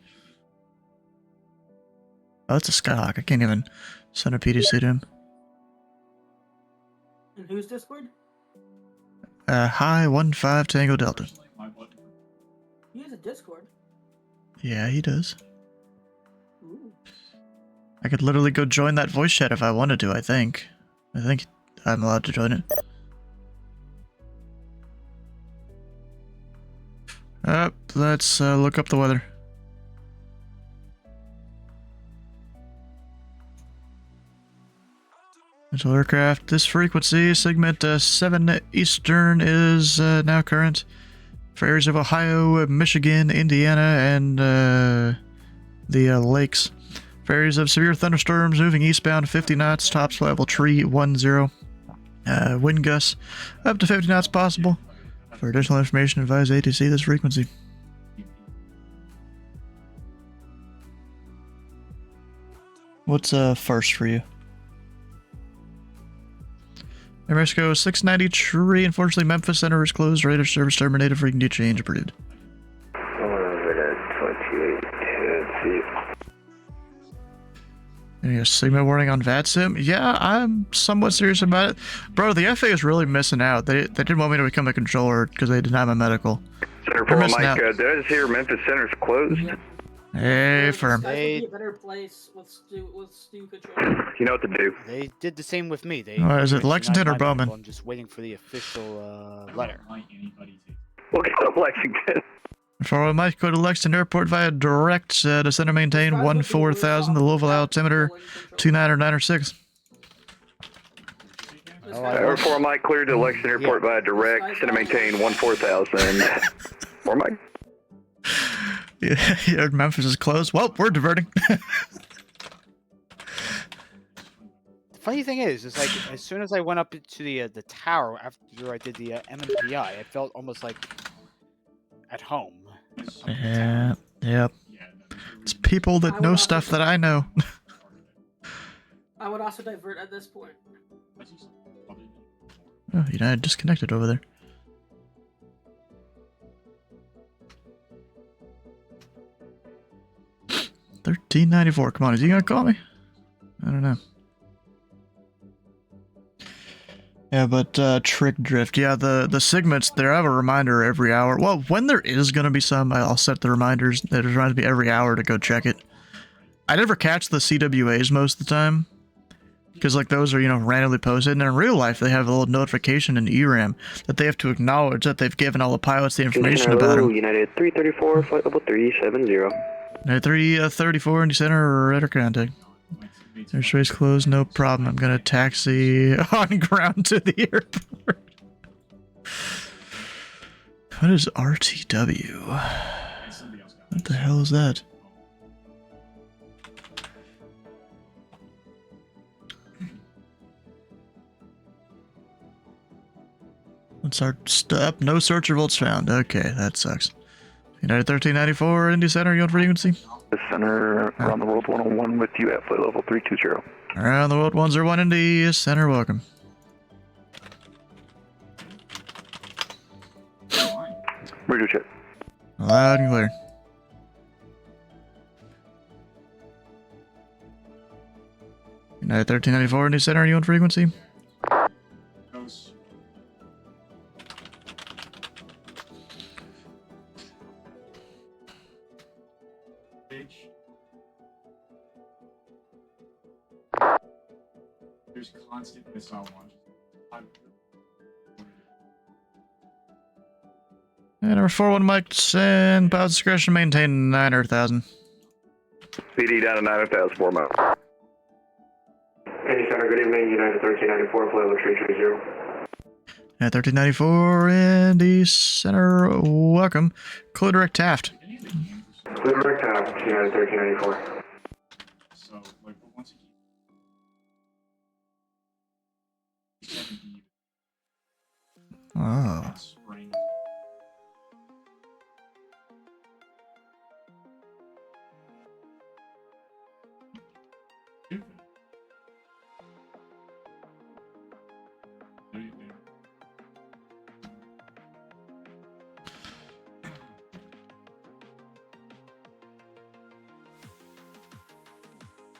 Oh, it's a Skyhawk. I can't even send a PDC to him. In whose Discord? High 15 Tango Delta. He has a Discord. Yeah, he does. Ooh. I could literally go join that voice chat if I wanted to, I think. I think I'm allowed to join it. Let's look up the weather. Mental aircraft, this frequency, segment 7 Eastern is now current for areas of Ohio, Michigan, Indiana, and the lakes. For areas of severe thunderstorms moving eastbound 50 knots, tops level 310. Wind gusts up to 50 knots possible. For additional information, advise ATC this frequency. What's first for you? New Mexico 693. Unfortunately, Memphis Center is closed. Radar service terminated. Frequency change approved. Any signal warning on VATSIM? Yeah, I'm somewhat serious about it. Bro, the FAA is really missing out. They didn't want me to become a controller because they denied my medical. Center 4, Mike, did I just hear Memphis Center's closed? Hey, firm. This would be a better place with Stu control. You know what to do. They did the same with me. They Is it mentioned Lexington or 9/11. Bowman? I'm just waiting for the official letter. We'll go to Lexington. For Mike, go to Lexington Airport via direct to center maintain 14,000. The Louisville altimeter 29906. Air 4, Mike, cleared to Lexington Airport via direct, center maintain 14,000. 4, Mike. Yeah, Memphis is closed. Well, we're diverting. The funny thing is like as soon as I went up to the tower after I did the MMPI, I felt almost like at home. Yeah, yep. It's people that know stuff that I know. I would also divert at this point. Oh, United disconnected over there. $13.94. Come on, is he gonna call me? I don't know. Yeah, but trick drift. Yeah, the segments, they have a reminder every hour. Well, when there is gonna be some, I'll set the reminders. It reminds me every hour to go check it. I never catch the CWAs most of the time. Because like those are, you know, randomly posted, and in real life they have a little notification in ERAM that they have to acknowledge that they've given all the pilots the information about them. United 334, flight level 370. United 334, Indy Center, radar contact. Airspace closed, no problem. I'm gonna taxi on ground to the airport. What is RTW? What the hell is that? What's our step? No search results found. Okay, that sucks. United 1394, Indy Center, you on frequency? Center, around the world 101 with you at flight level 320. Around the world 101, Indy Center, welcome. Radio check. Loud and clear. United 1394, Indy Center, you on frequency? There's constant missile launches. And number 41, Mike, send pilot discretion, maintain 9,000. PD down to 9,000, 4 miles. Indy Center, good evening. United 1394, flight level 330. At 1394, Indy Center, welcome. Clear direct Taft. Clear direct Taft, United 1394. So, like, once Oh.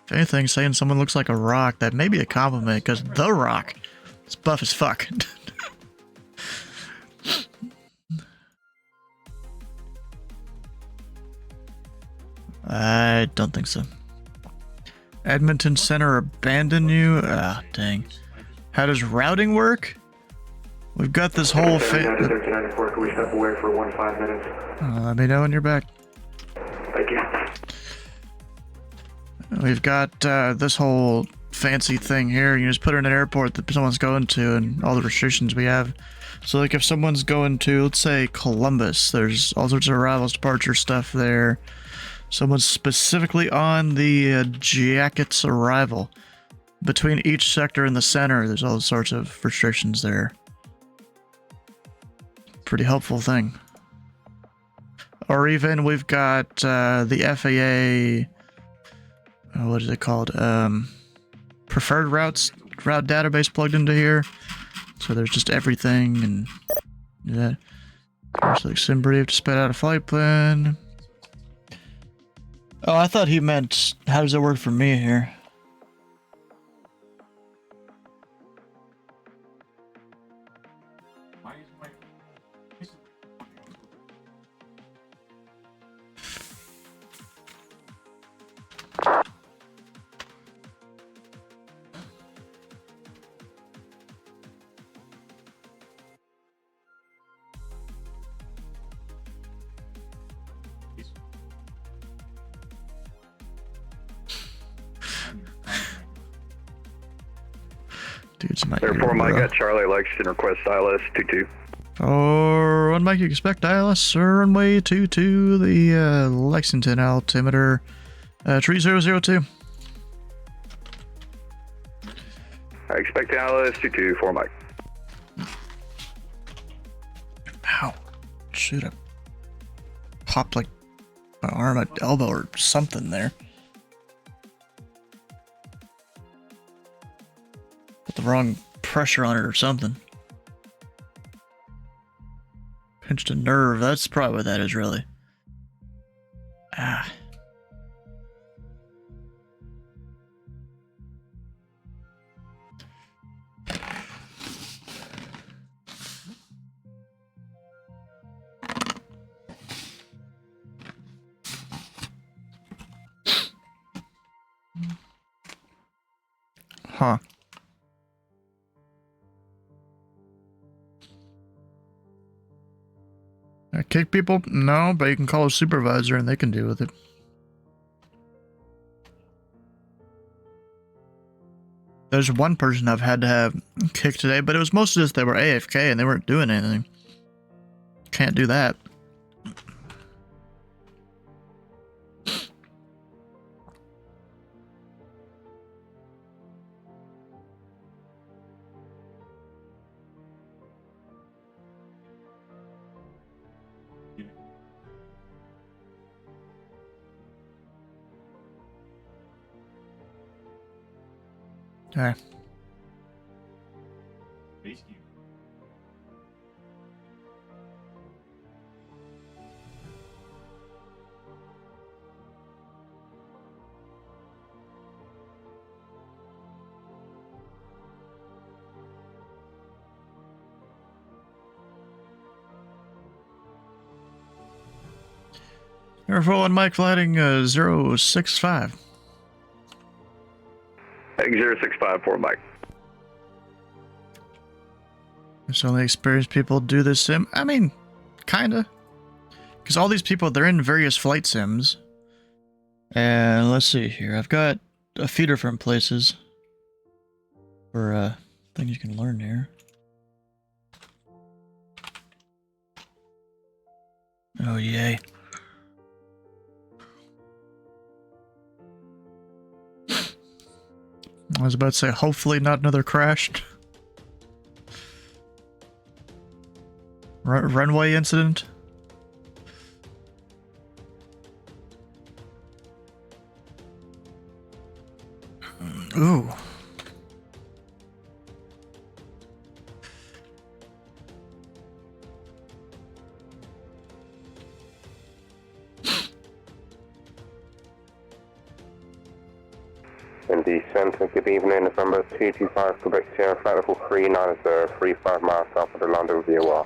If anything, saying someone looks like a rock, that may be a compliment, because The Rock is buff as fuck. I don't think so. Edmonton Center abandon you? Ah, dang. How does routing work? We've got this whole Can we step away for 5 minutes? let me know when you're back. Thank you. We've got this whole fancy thing here. You just put it in an airport that someone's going to and all the restrictions we have. So like if someone's going to, let's say, Columbus, there's all sorts of arrivals, departure stuff there. Someone's specifically on the Jackets arrival. Between each sector and the center, there's all sorts of restrictions there. Pretty helpful thing. Or even we've got the FAA, what is it called? Preferred route database plugged into here. So there's just everything and that. There's like SimBrief to spit out a flight plan. Oh, I thought he meant how does it work for me here? Dude's my Therefore, Mike got Charlie Lexington request ILS 22. Or one Mike, you expect ILS or runway 22, the Lexington altimeter 3002. I expect ILS 22 for Mike. Ow. Shoot, I popped like my arm, my elbow, or something there. Put the wrong pressure on it or something. Pinched a nerve. That's probably what that is, really. Ah. Huh. Kick people? No, but you can call a supervisor and they can deal with it. There's one person I've had to have kicked today, but it was mostly just they were AFK and they weren't doing anything. Can't do that. Okay. Air 41 Mike flighting 065. Egg 065 for Mike. There's only experienced people do this sim. I mean, kinda. Because all these people, they're in various flight sims. And let's see here. I've got a few different places for things you can learn here. Oh, yay. I was about to say, hopefully not another crash. Runway incident. Ooh. Indy Center, good evening, November 225, Quebec Sierra, flight level 390, 35 miles south of Orlando via wall.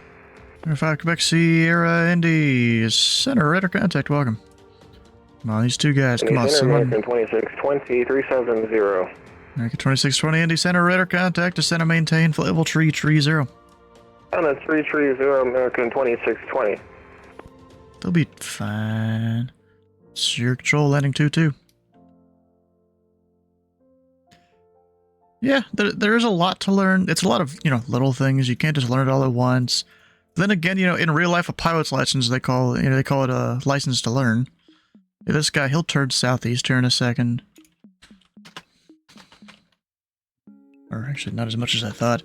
5 Quebec Sierra, Indy Center, radar contact, welcome. Come on, these two guys, come on, someone. American 2620, 370. American 2620, Indy Center, radar contact, descend and maintain, flight level 330. On a 330, American 2620. They'll be fine. It's your control, landing 2-2. Yeah, there is a lot to learn. It's a lot of, little things. You can't just learn it all at once. Then again, in real life, a pilot's license, they call it a license to learn. Yeah, this guy, he'll turn southeast here in a second. Or actually, not as much as I thought.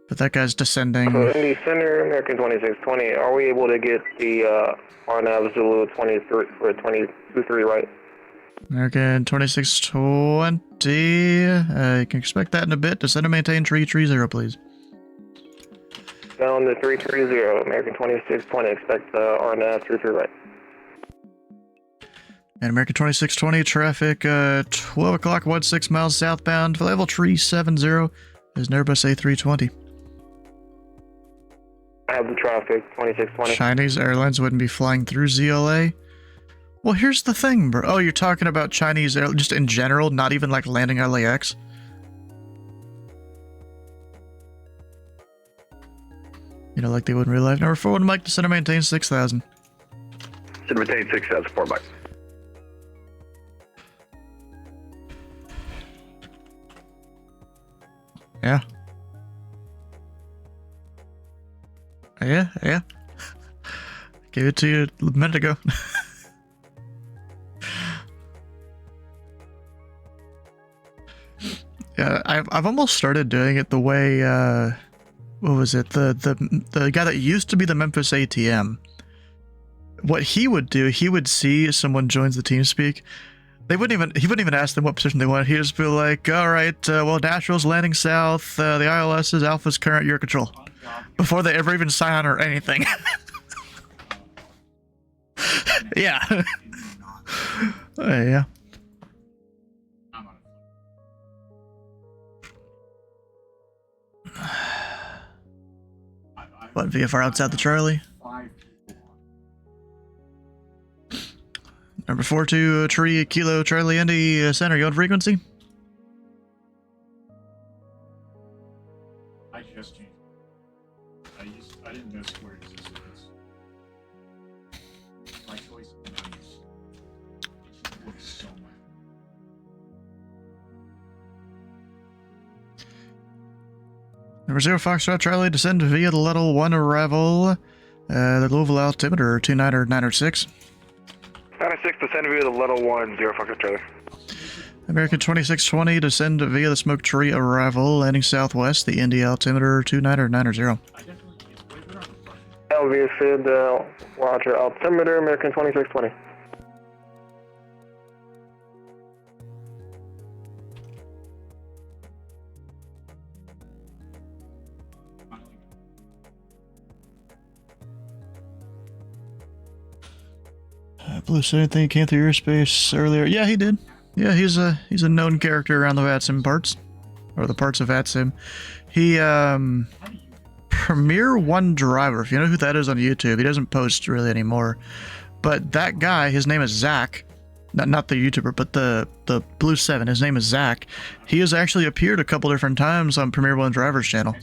But that guy's descending. Indy Center, American 2620. Are we able to get the RNAV Zulu 23 or 23 right? American 2620. You can expect that in a bit. Descend and maintain 330, please. Down to 330, American 2620. Expect RNAV 33 right. And American 2620, traffic 12 o'clock, 16 miles southbound, for level 370 is Airbus A320. I have the traffic, 2620. Chinese airlines wouldn't be flying through ZLA. Well, here's the thing, bro. Oh, you're talking about Chinese air, just in general, not even like landing LAX? Like they would in real life. Number 4, Mike, descend and maintain 6,000. Should maintain 6,000, 4 Mike. Yeah. Yeah. Gave it to you a minute ago. Yeah, I've almost started doing it the way, what was it? The guy that used to be the Memphis ATM. What he would do, he would see someone joins the TeamSpeak. He wouldn't even ask them what position they want. He'd just be like, all right, well, National's landing south, the ILS is Alpha's current, your control. Before they ever even sign on or anything. Yeah. Yeah. What, VFR outside the Charlie? Number 42, Tree, Kilo, Charlie, Indy, Center, you on frequency? I just changed. I didn't know where it existed. My choice and I use it looks so much. Number 0, Foxtrot, Charlie, descend via the level 1 arrival, the Louisville altimeter, 29906. 96, descend via the level 1, 0 Foxtrot, Charlie. American 2620, descend via the Smoke Tree arrival, landing southwest, the Indy altimeter, 29990. LV Sid, Roger, altimeter, American 2620. Blue said anything, he came through airspace earlier. Yeah, he did. Yeah, he's a known character around the VATSIM parts. Or the parts of VATSIM. He, Premier One Driver, if you know who that is on YouTube, he doesn't post really anymore. But that guy, his name is Zach. Not the YouTuber, but the Blue 7, his name is Zach. He has actually appeared a couple different times on Premier One Driver's channel.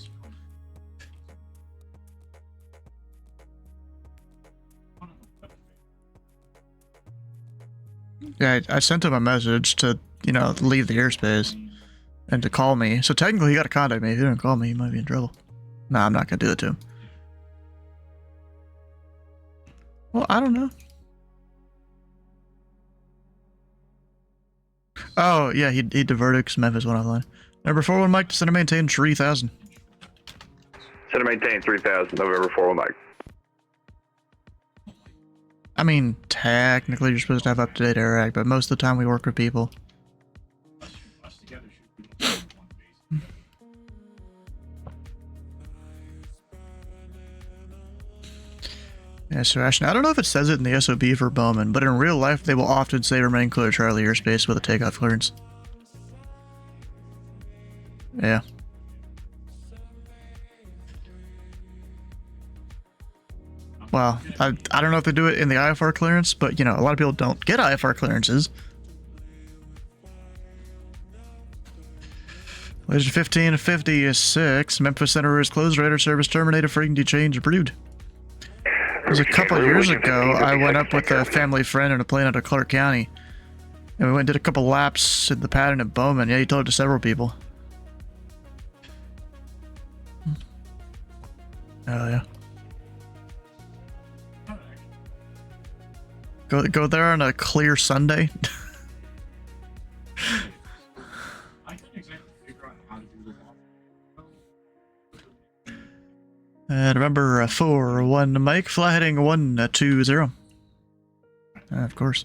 Yeah, I sent him a message to, leave the airspace and to call me. So technically, he got to contact me. If he didn't call me, he might be in trouble. Nah, I'm not going to do it to him. Well, I don't know. Oh, yeah, he diverted because Memphis went offline. Number 41, Mike, center maintain 3000. Center maintain 3000, November 41, Mike. I mean, technically you're supposed to have up-to-date air but most of the time we work with people. Yeah, so Ashton, I don't know if it says it in the SOB for Bowman, but in real life they will often say remain clear Charlie airspace with a takeoff clearance. Yeah. Well, I don't know if they do it in the IFR clearance, but, you know, a lot of people don't get IFR clearances. Legend 1556, Memphis Center is closed, radar service terminated, frequency change approved. It was a couple of years ago, I went up with a family friend on a plane out of Clark County, and we went and did a couple laps in the pattern at Bowman. Yeah, he told it to several people. Oh, yeah. Go there on a clear Sunday. I can't exactly figure out how to do the law. November 4-1 Mike, fly heading 120. Of course.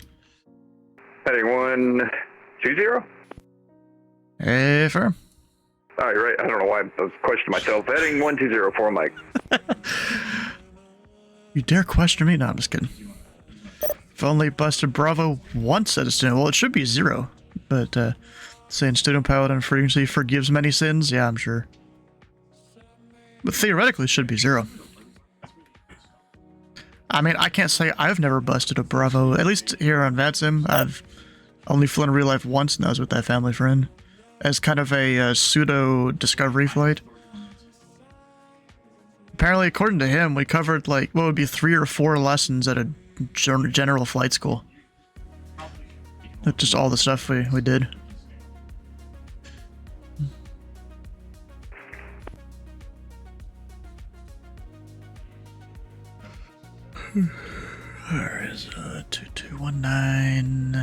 Heading 120? Affirm. Oh, you're right. I don't know why I was questioning myself. Heading 120 for Mike. You dare question me? No, I'm just kidding. If only busted Bravo once at a student. Well, it should be 0. But saying student pilot on frequency forgives many sins? Yeah, I'm sure. But theoretically, it should be 0. I mean, I can't say I've never busted a Bravo. At least here on VATSIM, I've only flown in real life once, and that was with that family friend. As kind of a pseudo-discovery flight. Apparently, according to him, we covered, like, what would be 3 or 4 lessons at a general flight school. That's just all the stuff we did. Where is 2219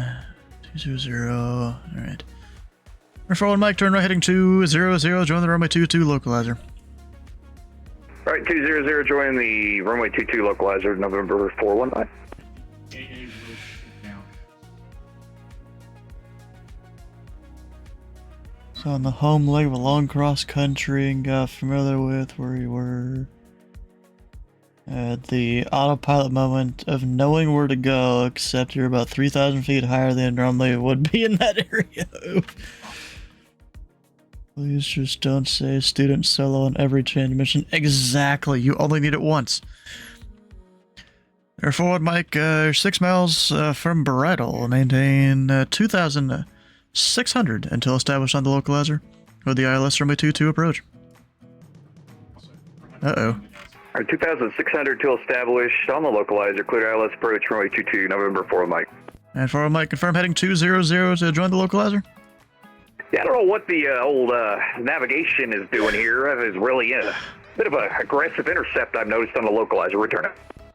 200? Alright. Forward Mike, turn right heading 200, join the runway 22 localizer. Alright, 200, join the runway 22 localizer, November 419. So on the home leg of a long cross country and got familiar with where you were. At the autopilot moment of knowing where to go, except you're about 3,000 feet higher than normally would be in that area. Please just don't say student solo on every transmission. Exactly, you only need it once. Air forward, Mike, 6 miles from Bridle. Maintain 2,600 until established on the localizer. With the ILS runway 22 approach. Uh-oh. Alright, 2,600 to establish on the localizer. Clear ILS approach, runway 22, November 4 Mike. And forward, Mike, confirm heading 200 to join the localizer. Yeah, I don't know what the old navigation is doing here. It is really a bit of an aggressive intercept I've noticed on the localizer. Return it.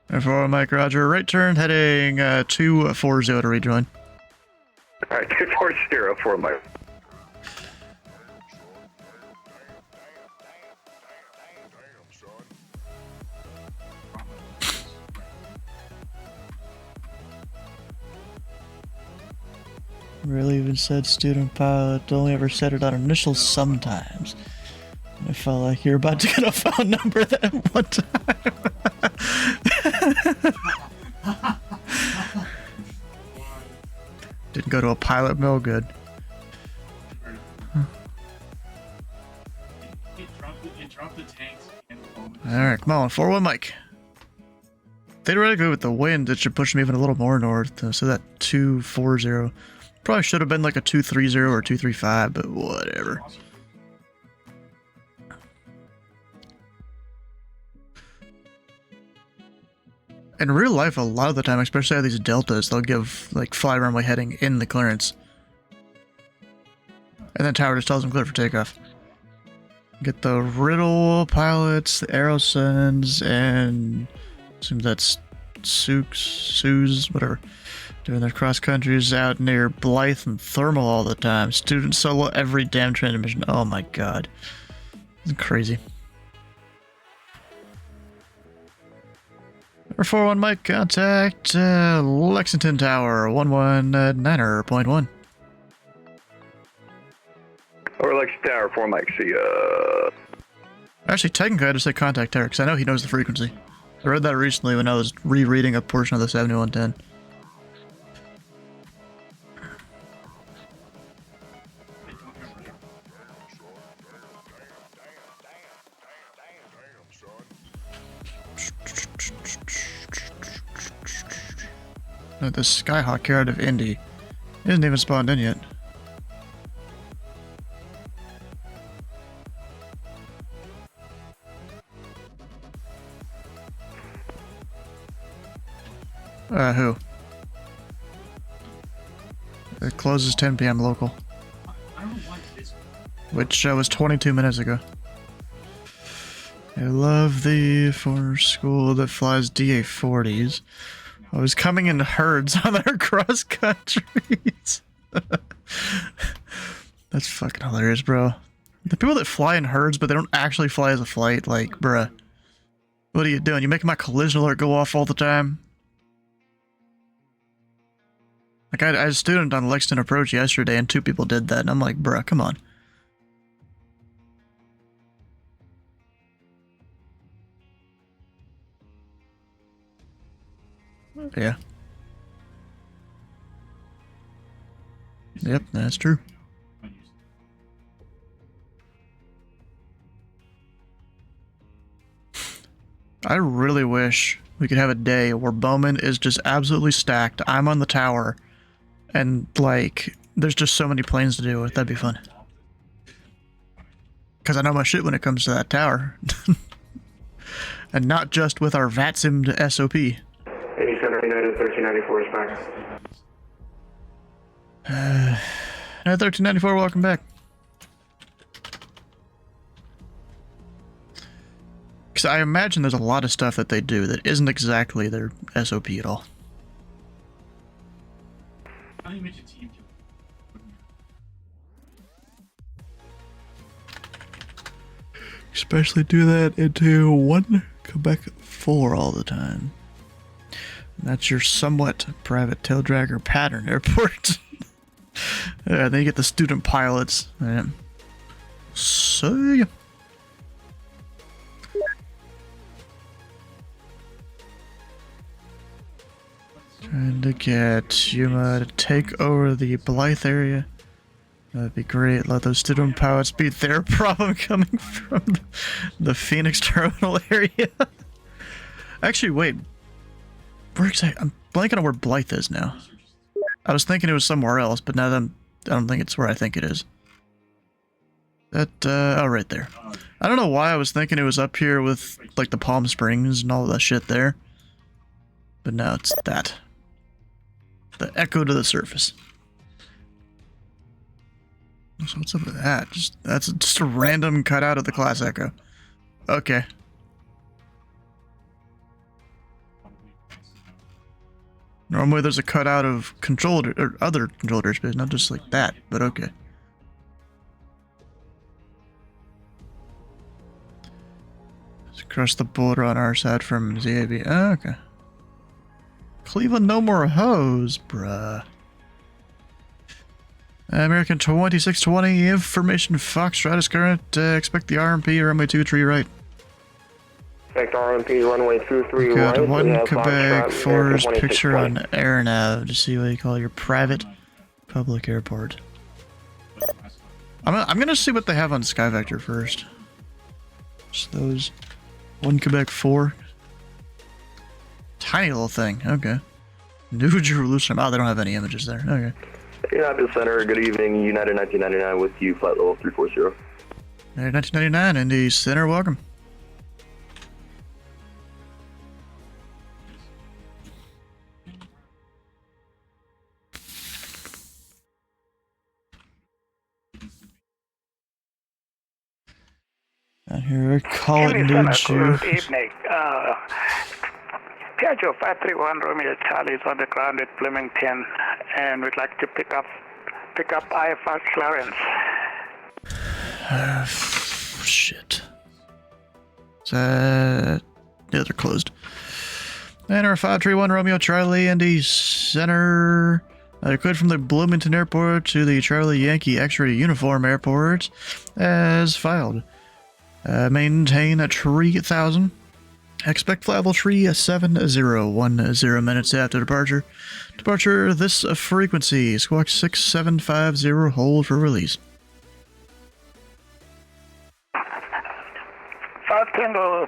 And forward, Mike, roger. Right turn heading 240 to rejoin. Alright, 240 for Mike. Really even said student pilot, only ever said it on initials sometimes. And I felt like you're about to get a phone number that one time. Didn't go to a pilot mill, good. It dropped the tanks and the bombs. Alright, come on, 4-1 Mike. Theoretically, with the wind, it should push me even a little more north, so that 240. Probably should have been like a 230 or 235, but whatever. In real life, a lot of the time, especially at these deltas, they'll give like fly runway heading in the clearance. And then tower just tells them clear for takeoff. Get the Riddle pilots, the Aerosons, and assume that's Sue's, whatever. Doing their cross countries out near Blythe and Thermal all the time. Student solo every damn transmission. Oh my god. It's crazy. Number 41 Mike, contact Lexington Tower 119er.1. Or Lexington Tower 4 Mike, see Actually, technically I just say contact Terry, because I know he knows the frequency. I read that recently when I was rereading a portion of the 7110. The Skyhawk here out of Indy. He hasn't even spawned in yet. Who? It closes 10 p.m. local. Which was 22 minutes ago. I love the former school that flies DA-40s. I was coming in herds on their cross countries. That's fucking hilarious, bro. The people that fly in herds, but they don't actually fly as a flight, like, bruh. What are you doing? You making my collision alert go off all the time? Like, I had a student on Lexington Approach yesterday, and 2 people did that, and I'm like, bruh, come on. Yeah. Yep, that's true. I really wish we could have a day where Bowman is just absolutely stacked. I'm on the tower, and, like, there's just so many planes to deal with. That'd be fun. Because I know my shit when it comes to that tower. And not just with our VATSIM'd SOP. 80 Center United 1394 is back. 1394, welcome back. Because I imagine there's a lot of stuff that they do that isn't exactly their SOP at all. Especially do that into 1 Quebec 4 all the time. And that's your somewhat private tail dragger pattern airport. Yeah, then you get the student pilots. Yeah. So yeah. Trying to get Yuma to take over the Blythe area. That'd be great. Let those student pilots be their problem coming from the Phoenix terminal area. Actually, wait. Where exactly? I'm blanking on where Blythe is now. I was thinking it was somewhere else, but now I don't think it's where I think it is. Oh, right there. I don't know why I was thinking it was up here with, like, the Palm Springs and all that shit there. But now it's that. The echo to the surface. So what's up with that? That's just a random cutout of the Class Echo. Okay. Normally there's a cutout of controller or other controllers, but not just like that, but okay. It's across the border on our side from ZAB. Oh, okay. Cleveland, no more hose, bruh. American 2620, information Foxtrot is current. Expect the RMP or runway 23 right. Expect RMP runway 23 right. Got 1 Quebec 4's picture on AirNav to see what you call your private public airport. I'm gonna see what they have on SkyVector first. Just those 1 Quebec 4. Tiny little thing, okay. New Jerusalem. Oh, they don't have any images there. Okay. United Center, good evening. United 1999 with you, flight level 340. United 1999, Indy Center, welcome. Out here, call it New Jew. Good evening. Piaggio 531 Romeo Charlie is on the ground at Bloomington, and we'd like to pick up IFR clearance. Shit. Yeah, they're closed. And our 531 Romeo Charlie, Indy Center. Cleared from the Bloomington Airport to the Charlie Yankee X-ray uniform airport as filed. Maintain at 3000. Expect flyable 37010 minutes after departure. Departure this frequency. Squawk 6750. Hold for release. 5 Tango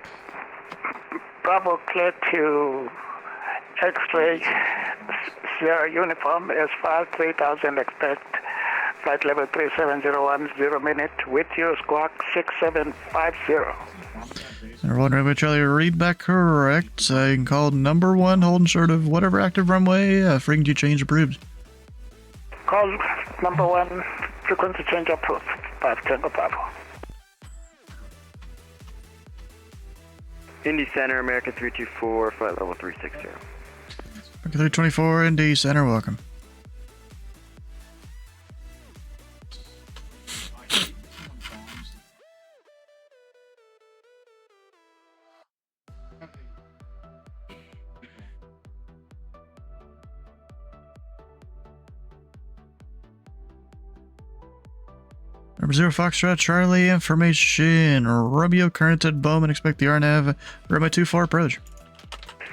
Bravo cleared to X-ray Sierra Uniform, S5 3000, expect flight level 3701, 0 minute, with you, squawk 6750. Center 1, runway Charlie, read back correct. I can call number 1, holding short of whatever active runway, frequency change approved. Call number 1, frequency change approved, 5 Tango Bravo. Indy Center, American 324, flight level 360. Okay, 324, Indy Center, welcome. Number 0 Foxtrot Charlie, information. Romeo current at Bowman, expect the RNAV, runway 24 approach.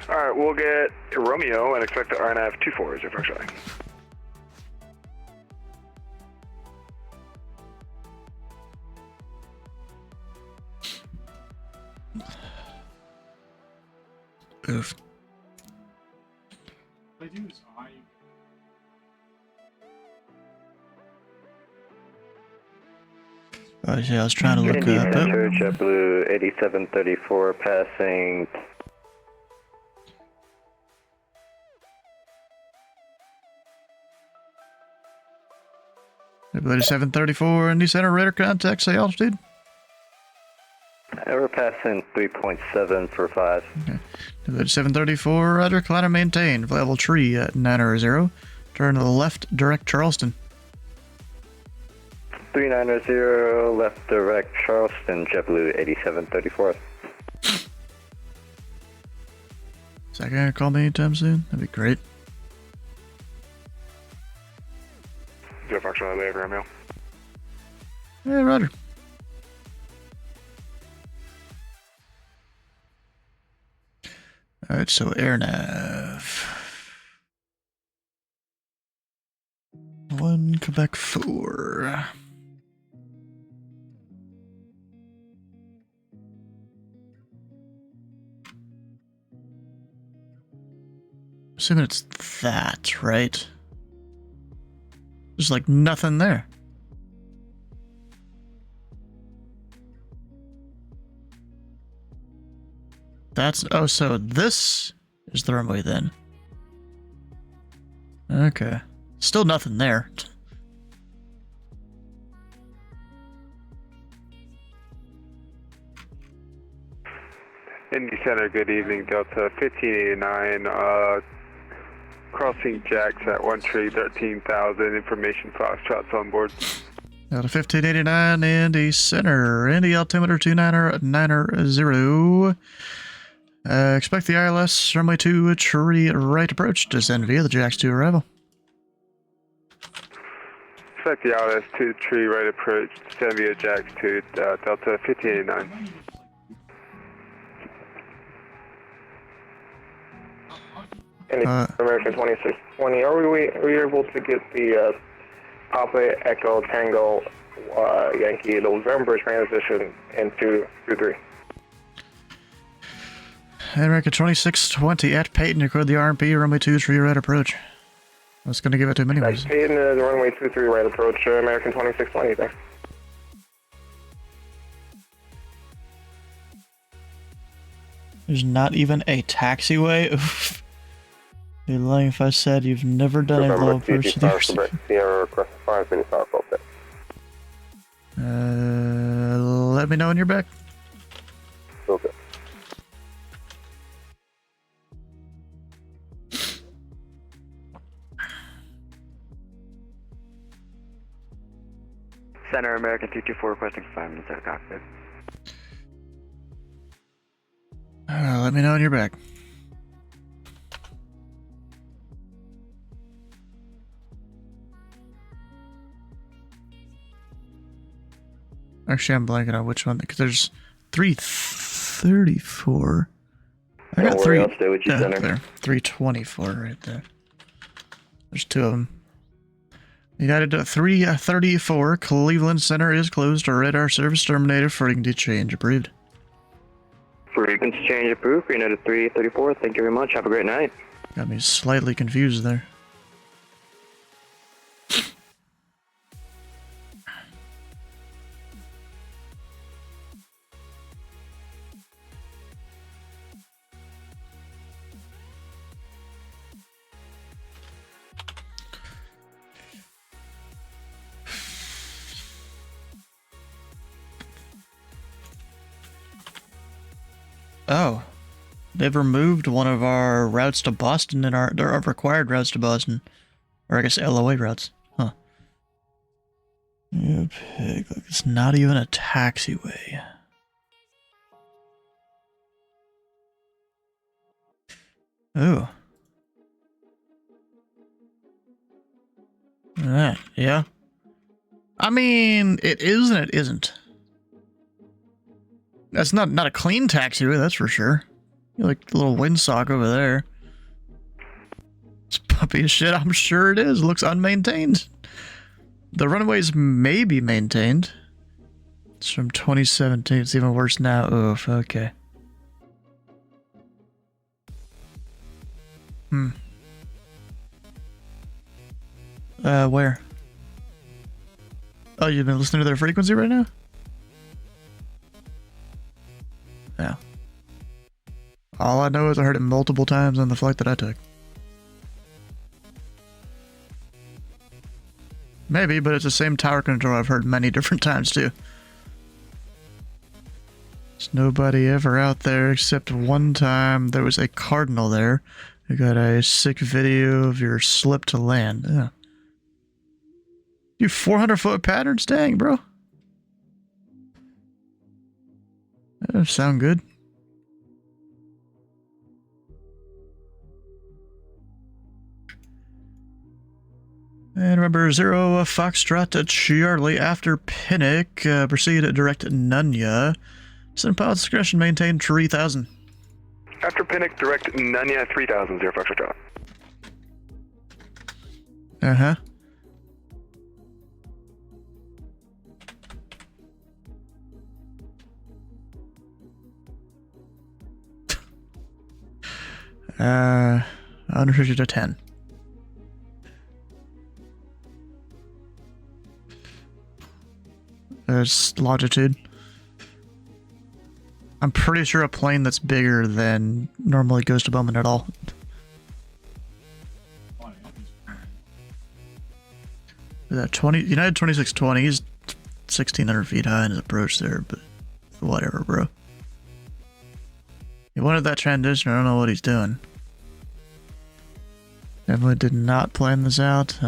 Alright, we'll get Romeo and expect the RNAV 24 as your first shot. Oof. What I do is Oh, yeah, I was trying to look Indy up. Center, JetBlue 8734, passing. Everybody 734, Indy Center, radar contact, say altitude. We're passing 3.7 for 5. Okay. Everybody 734, roger, climb maintain, level tree at 900, turn to the left, direct Charleston. 390, left direct Charleston, JetBlue 8734. Second gonna call me anytime soon? That'd be great. Zero Foxtrot, Lay Romeo. Hey, roger. Alright, so AirNav. 1, Quebec 4. Assuming it's that, right? There's like nothing there. That's, oh, so this is the runway then. Okay. Still nothing there. Indy Center, good evening, Delta 1589, crossing jacks at 1 tree 13,000, information Foxtrot's on board. Out of 1589, Indy Center, Indy altimeter 290. Expect the ILS runway 2 tree right approach, descend via the jacks to arrival. Expect the ILS 2 tree right approach, descend via jacks to Delta 1589. American 2620, are we able to get the Papa Echo Tango Yankee November transition into 23? American 2620 at Peyton, record the RMP, runway 2 tree right approach. I was going to give it to him anyways. Peyton, the runway 23 right approach, American 2620, thanks. There's not even a taxiway? Oof. You're lying if I said you've never done a low approach to the RC. Sierra request 5 minutes out of that. Let me know when you're back. Okay. Center, American 324, requesting 5 minutes out of cockpit. Let me know when you're back. Actually, I'm blanking on which one, because there's 334. I got three. I'll stay with you, Center. There, 324 right there. There's two of them. United 334, Cleveland Center is closed. Radar service terminated. Frequency change approved. Frequency change approved for United 334. Thank you very much. Have a great night. Got me slightly confused there. Oh. They've removed one of our routes to Boston and our required routes to Boston. Or I guess LOA routes. Huh. Yeah, pig. Look, it's not even a taxiway. Ooh. Yeah. I mean, it is and it isn't. That's not a clean taxiway, that's for sure. Like the little windsock over there. It's puppy as shit, I'm sure it is. It looks unmaintained. The runways may be maintained. It's from 2017. It's even worse now. Oof, okay. Where? Oh, you've been listening to their frequency right now? Yeah. All I know is I heard it multiple times on the flight that I took. Maybe, but it's the same tower control I've heard many different times too. There's nobody ever out there except one time there was a cardinal there who got a sick video of your slip to land. Yeah. You 400-foot patterns? Dang, bro. That doesn't sound good. And remember, 0 Foxtrot Charlie after Pinnock. Proceed direct Nunya. Send pilot discretion, maintain 3000. After Pinnock, direct Nunya 3000, 0 Foxtrot. Uh-huh. Unrestricted to 10. There's longitude. I'm pretty sure a plane that's bigger than normally goes to Bowman at all. That 20 United 2620 is 1,600 feet high in his approach there, but whatever, bro. He wanted that transition. I don't know what he's doing. Definitely did not plan this out.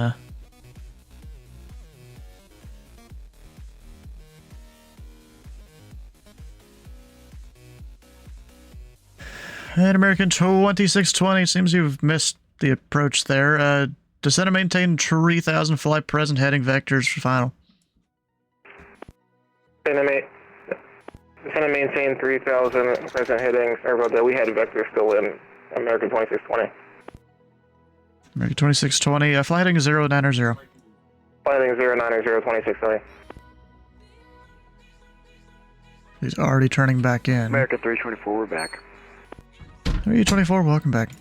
And American 2620, seems you've missed the approach there. Descend and maintain 3000, fly present heading vectors for final. Descend and maintain 3000, present heading. Sorry about that. We had vectors still in American 2620. American 2620, fly heading 090. Fly heading 090, 2620. He's already turning back in. American 324, we're back. 324, welcome back.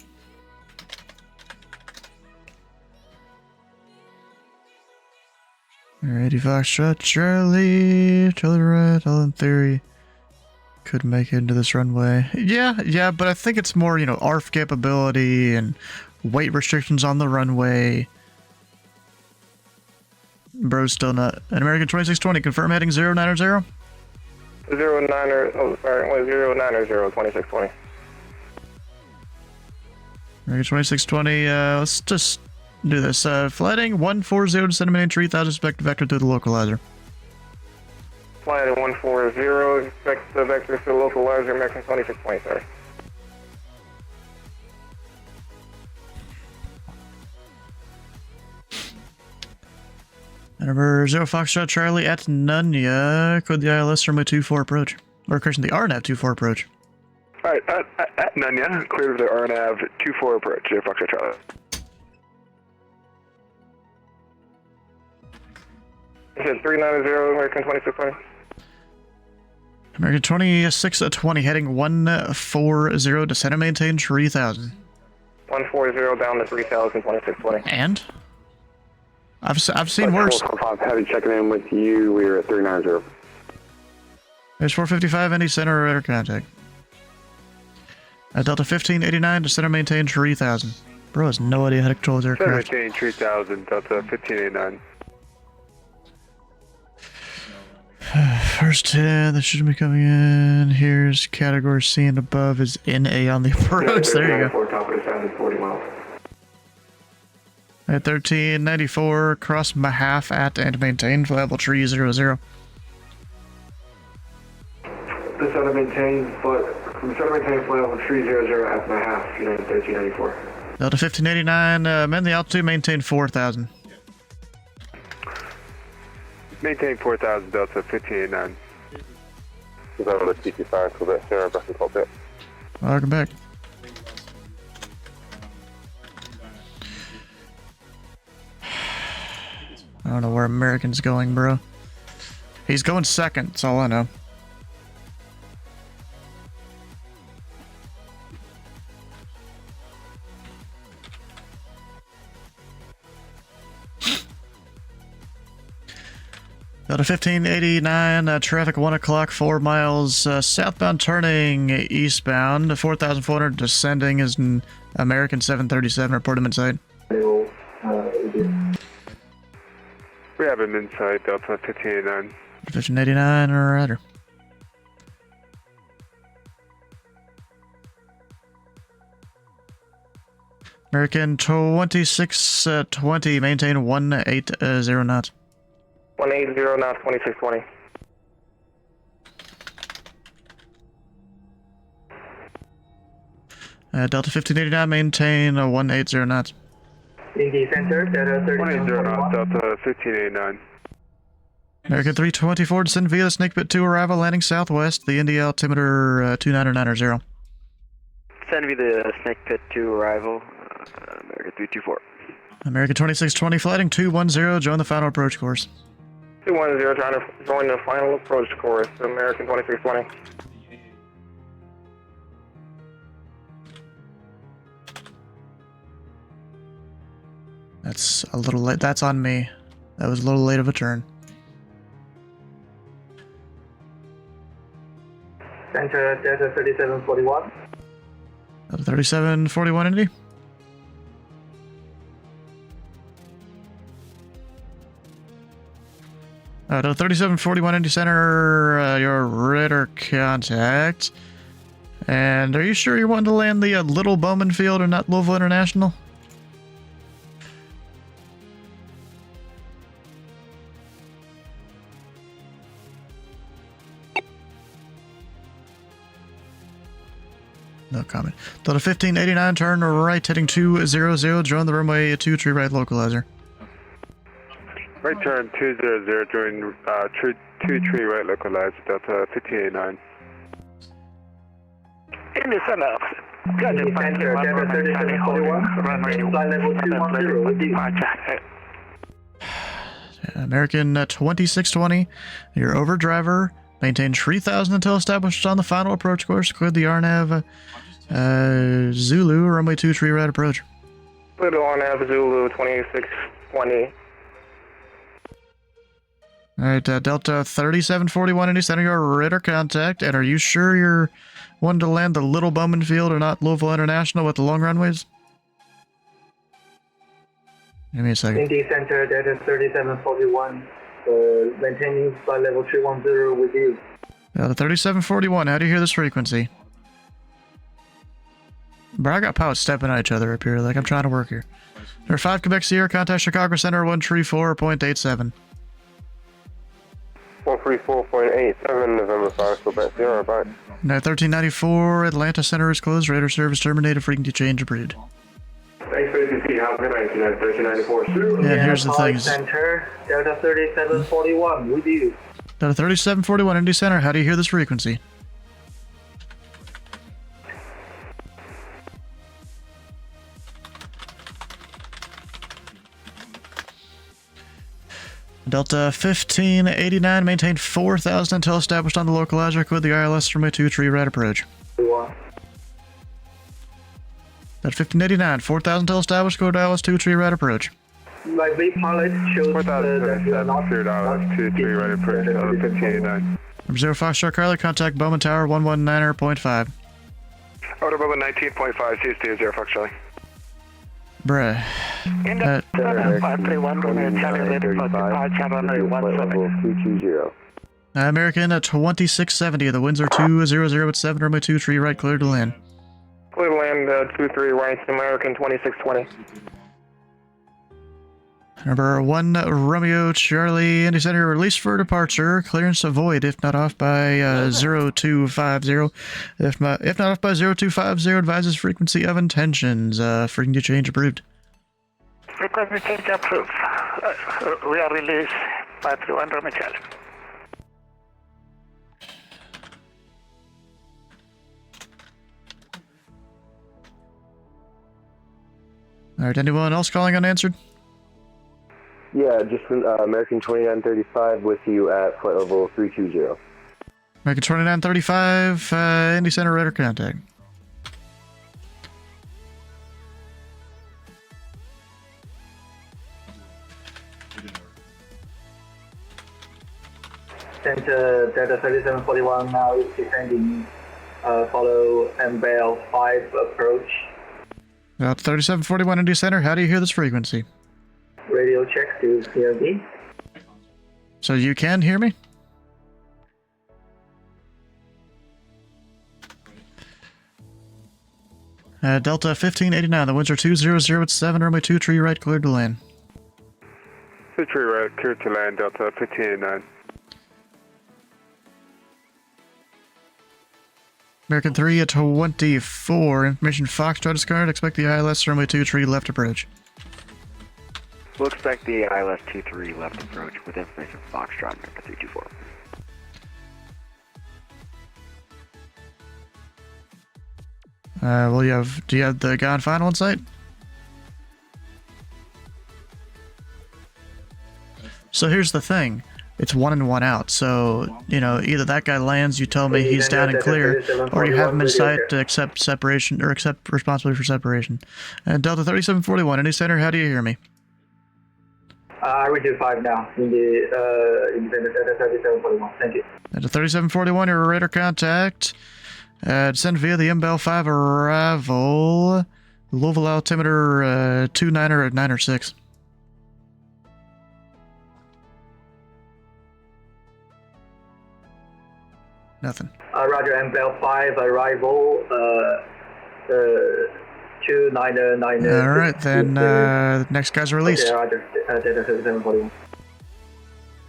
Alrighty, Foxtrot, Charlie right, all in theory could make it into this runway. Yeah, but I think it's more, ARF capability and weight restrictions on the runway. Bro's still not. An American 2620, confirm heading 090. 090, 2620. American 2620, let's just do this. Flighting 140, descend and maintain 3000, expect vector through the localizer. Flight 140, expect the vector through the localizer, American 2620, sorry. Number 0 Foxtrot Charlie at Nunya, code the ILS runway 24 approach. Or correction, the RNAV 24 approach. Alright, at Nunya, cleared of the RNAV 24 approach, 0 Foxtrot Charlie. You said 390, American 2620. American 2620, heading 140, descend and maintain 3000. 140 down to 3000, 2620. And? I've seen worse. Heavy checking in with you. We're at 390. There's 455, Indy center radar contact. Delta 1589, descend and maintain 3000. Bro has no idea how to control his aircraft. Maintain 3000, Delta 1589. First 10 that should be coming in. Here's category C and above is NA on the approach. There you go. Top of the sound is 40 miles. At 1394, cross my half at and maintain level 300. The center maintain, but from center maintain flight level 300 at my half, United 1394. Delta 1589, amend the altitude, maintain 4,000. Maintain 4,000, Delta 1589. Is that on the TP5, so that's Sarah back in cockpit. Welcome back. I don't know where American's going, bro. He's going second, that's all I know. Delta 1589, traffic 1 o'clock, 4 miles, southbound turning eastbound, 4,400 descending is an American 737, report him inside. We have him inside, Delta 1589. 1589, or rather. American 2620, maintain 180 knots. 180 knots, 2620. Delta 1589, maintain 180 knots. Indy Center, Delta 180 knots, Delta 1589. American 324, descend via the Snake Pit 2 arrival, landing southwest, the Indy altimeter 29990. Send me the Snake Pit 2 arrival, American 324. American 2620, flighting 210, join the final approach course. 210, trying to join the final approach course, American 2620. That's a little late. That's on me. That was a little late of a turn. Center, Delta 3741. Delta 3741, Indy. Delta 3741, Indy Center, your radar contact. And are you sure you're wanting to land the Little Bowman Field and not Louisville International? No comment. Delta 1589, turn right, heading 200, join the runway 2 tree right localizer. Right turn 200, join 2 tree right localizer, Delta 1589. Indy Center. Indy Center, Delta 3741. Flight level 210 with you. American 2620, you're over driver. Maintain 3,000 until established on the final approach course. Clear the RNAV Zulu, runway 2 tree right approach. Clear the RNAV Zulu 2620. Alright, Delta 3741, Indy Center, your radar contact. And are you sure you're wanting to land the Little Bowman Field or not Louisville International with the long runways? Give me a second. Indy Center, Delta 3741. Maintaining flight level 310 with you. Delta 3741, how do you hear this frequency? Bro, I got pilots stepping at each other up here, like I'm trying to work here. Number 5 Quebec Sierra, contact Chicago Center 134.87. 134.87, November 5, Quebec Sierra, bye. Now 1394, Atlanta Center is closed, radar service terminated, frequency change approved. Thanks for the seat. Have a good night, United 1394. Yeah, here's the thing. Center, Delta 3741 with you. Delta 3741, Indy Center, how do you hear this frequency? Delta 1589, maintain 4,000 until established on the localizer. Code the ILS runway 2 tree right approach. Delta 1589, 4,000 until established. Code ILS 2 tree right approach. My V pilot shows 4,000 cleared ILS 2 tree right approach, Delta 1589. Number 0 Foxtrot Charlie, contact Bowman Tower 119.5. Order Bowman 19.5, CST 0 Fox Charlie. Bruh. Indy 531, Charlie later for departure runway 17. American 2670. The winds are 200 at 7, runway 23 right, clear to land. Clear to land 23 right, American 2620. Number 1, Romeo Charlie, Indy Center, release for departure. Clearance avoid if not off by 0250. If not off by 0250, advises frequency of intentions. Frequency change approved. Frequency change approved. We are released by 31 Romeo Charlie. Alright, anyone else calling unanswered? Yeah, just American 2935 with you at flight level 320. American 2935, Indy Center, radar contact. Center Delta 3741 now is descending. Follow MBL 5 approach. Delta 3741, Indy Center, how do you hear this frequency? Radio check to CRB. So you can hear me? Delta 1589, the winds are 200 at 7, runway 23 right, cleared to land. 23 right, cleared to land, Delta 1589. American 3 at 24, information Foxtrot discard, expect the ILS runway 23 left approach. We'll expect the ILS 23 left approach with information from Foxtrot, America 324. Do you have the guy on final in sight? So here's the thing. It's 1 in 1 out, so, you know, either that guy lands, you tell me he's down and clear, or you have him in sight to accept separation, or accept responsibility for separation. And Delta 3741, Indy Center, how do you hear me? We do 5 now in the Delta 3741. Thank you. Delta 3741, your radar contact. Descend via the MBEL 5 arrival. Louisville altimeter 29er at 9 or 6. Nothing. Roger, MBEL 5 arrival. 29er. All right, then next guy's released. Okay, Roger. Delta 3741.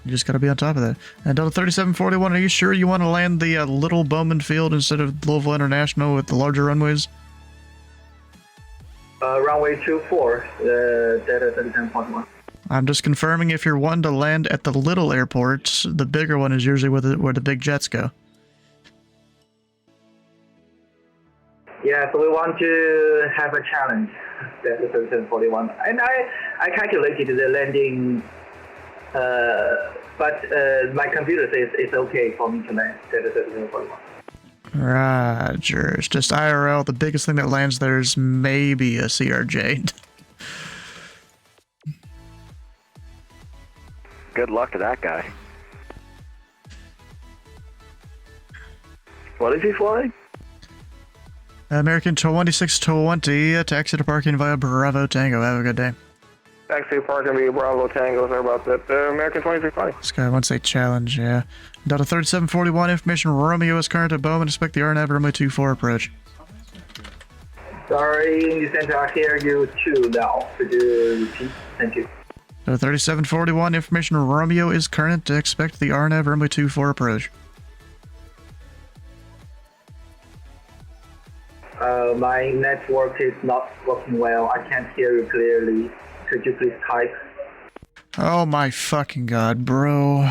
You just got to be on top of that. And Delta 3741, are you sure you want to land the Little Bowman Field instead of Louisville International with the larger runways? Runway 24, Delta 3741. I'm just confirming if you're wanting to land at the little airport, the bigger one is usually where the big jets go. Yeah, so we want to have a challenge, Delta 3741. And I calculated the landing, but my computer says it's okay for me to land Delta 3741. Roger. It's just IRL. The biggest thing that lands there is maybe a CRJ. Good luck to that guy. What is he flying? American 2620, taxi to parking via Bravo Tango. Have a good day. Taxi parking via Bravo Tango, sorry about that. American 2320. This guy wants a challenge, yeah. Delta 3741, information Romeo is current at Bowman. Expect the RNAV runway 24 approach. Sorry, in the center, I hear you too now. Could you repeat? Thank you. Delta 3741, information Romeo is current. Expect the RNAV runway 24 approach. My network is not working well. I can't hear you clearly. Could you please type? Oh my fucking god, bro.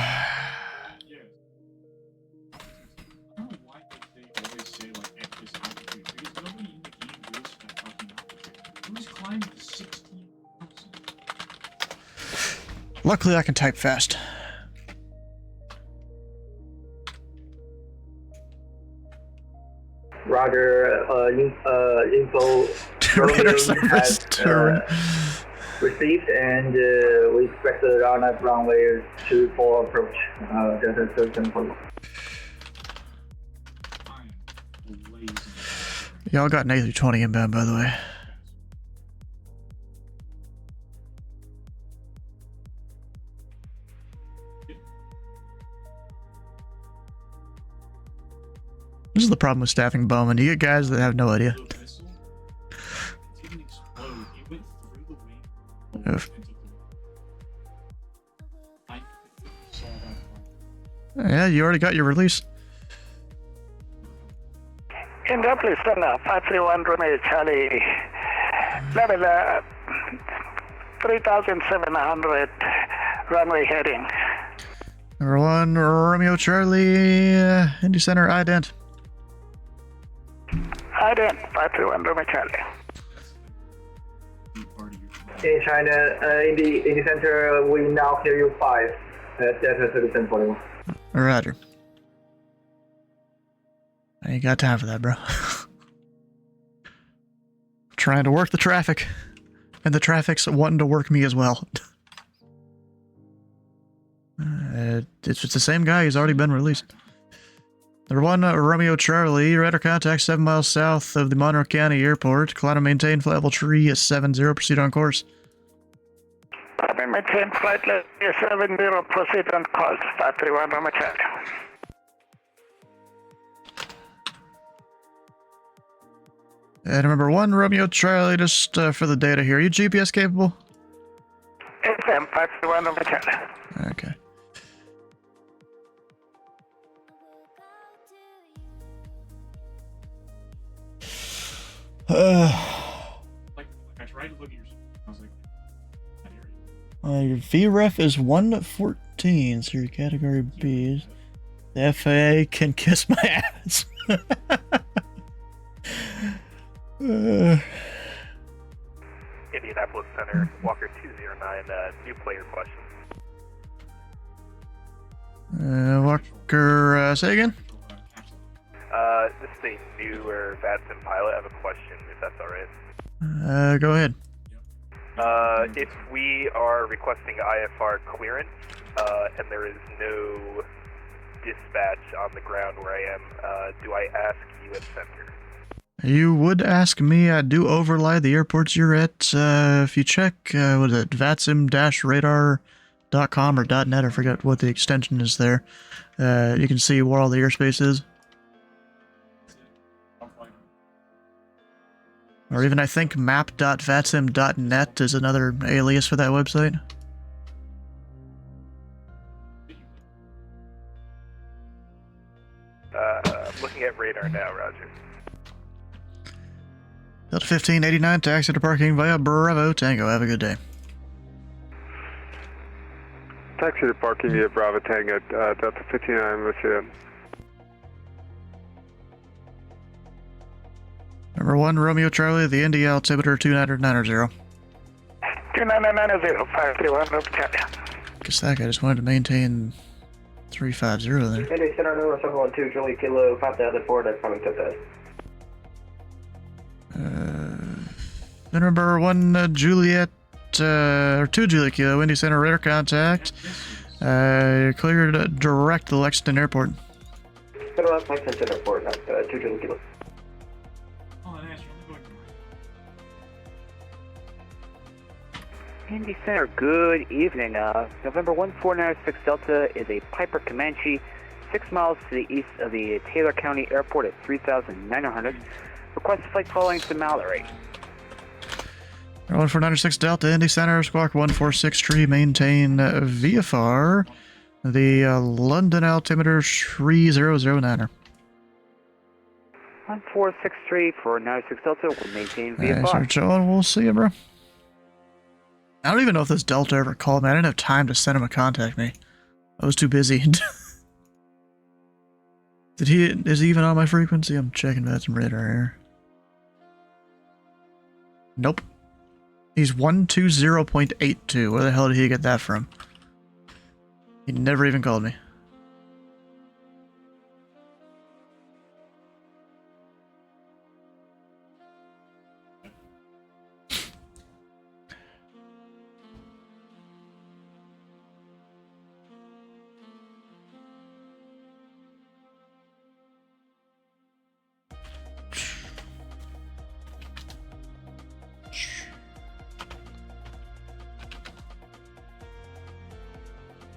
Luckily, I can type fast. Roger, info has received, and we expect the RNAV runway 24 approach. Delta 3741. Y'all got an A320 inbound, by the way. This is the problem with staffing Bowman. You get guys that have no idea. Oof. Yeah, you already got your release. Indianapolis, 531 Romeo Charlie, level 3,700, runway heading. Number 1, Romeo Charlie, Indy Center, ident. Ident, 531 Romeo Charlie. In China, Indy Center, we now clear you 5. Delta 3741. Roger. I ain't got time for that, bro. Trying to work the traffic. And the traffic's wanting to work me as well. It's the same guy who's already been released. Number 1, Romeo Charlie, radar contact 7 miles south of the Monroe County Airport. Climb and maintain flight level 3 at 70, proceed on course. Maintain flight level 70, proceed on course, 531 Romeo Charlie. And number 1, Romeo Charlie, just for the data here. Are you GPS capable? FM 531 Romeo Charlie. Okay. Like I tried to look at your. I was like, Your VREF is 114, so your category B is. The FAA can kiss my ass. Indianapolis Center, Walker 209, new player question. Walker, say again? This is a newer VATSIM pilot. I have a question, if that's alright. Go ahead. If we are requesting IFR clearance, and there is no dispatch on the ground where I am, do I ask U.S. Center? You would ask me. I do overlie the airports you're at. If you check, what is it, vatsim-radar.com or .net, I forget what the extension is there. You can see where all the airspace is. Or even I think map.vatsim.net is another alias for that website. Looking at radar now, Roger. Delta 1589, taxi to parking via Bravo Tango. Have a good day. Taxi to parking via Bravo Tango, Delta 59, let's see that. Number 1, Romeo Charlie, the Indy altimeter 2990. 2990, 531 Romeo Charlie. Guess that guy just wanted to maintain 350 there. Indy Center, number 712, Julie Kilo, 5004, that's coming to that. Number 1, Juliet, or 2 Juliet Kilo, Indy Center, radar contact. Cleared direct to Lexington Airport. Federal Lexington Airport, 2 Juliet Kilo. Indy Center, good evening. November 1496 Delta is a Piper Comanche, 6 miles to the east of the Taylor County Airport at 3,900. Request flight following to Mallory. 1496 Delta, Indy Center, Squawk 146 maintain VFR, the London altimeter 3009. 1463 for 96 Delta will maintain VFR. Alright, Sir John, we'll see you, bro. I don't even know if this Delta ever called me. I didn't have time to send him a contact me. I was too busy. Is he even on my frequency? I'm checking that some radar here. Nope. He's 120.82. Where the hell did he get that from? He never even called me.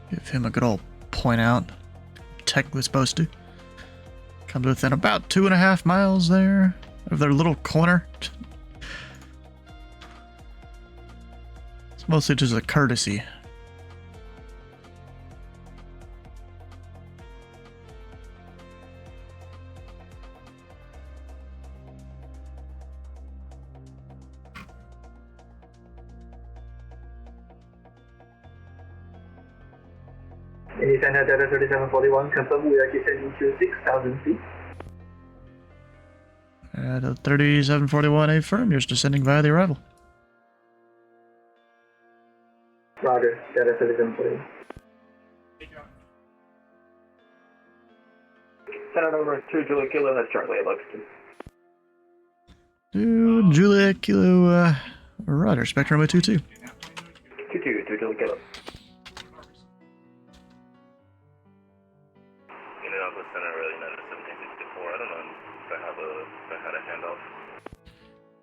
Give him a good old point out. Technically supposed to. Comes within about 2.5 miles there of their little corner. It's mostly just a courtesy. Indy Center Delta 3741, confirm we are descending to 6,000 feet. At 3741, affirm, you're descending via the arrival. Roger, Delta 3741. Send it over to Julie Kilo, that's Charlie at Lexington. To Juliet Kilo, Roger, Spectrum 022. 22 to Julie Kilo.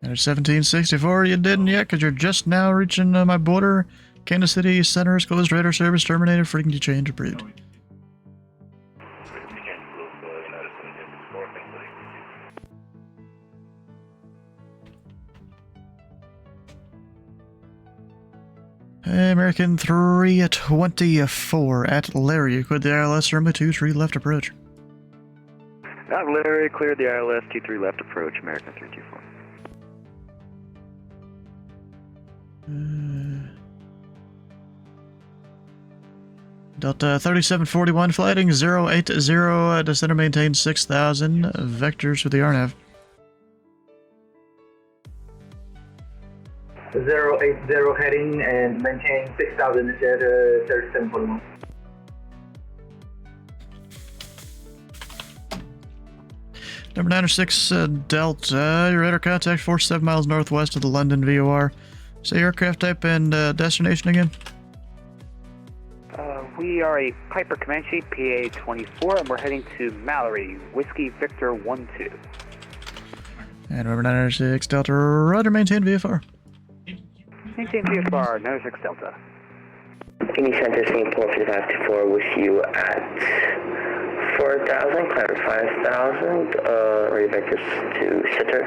And it's 1764, you didn't yet, because you're just now reaching my border. Kansas City Center is closed, radar service terminated, frequency change approved. Hey, American 324 at Larry, you cleared the ILS runway 23 left approach. Larry, cleared the ILS 23 left approach, American 324. Delta 3741 flighting 080, descender maintain 6,000, vectors for the RNAV. 080 heading and maintain 6,000 at 3741. Number 906 Delta, your radar contact 47 miles northwest of the London VOR. Say aircraft type and destination again. We are a Piper Comanche PA-24 and we're heading to Mallory, Whiskey Victor 12. And number 906 Delta, rudder maintain VFR. Maintain VFR, 906 Delta. Indy Center, Singapore 5524 with you at 4,000, climb 5,000, radio vectors to center,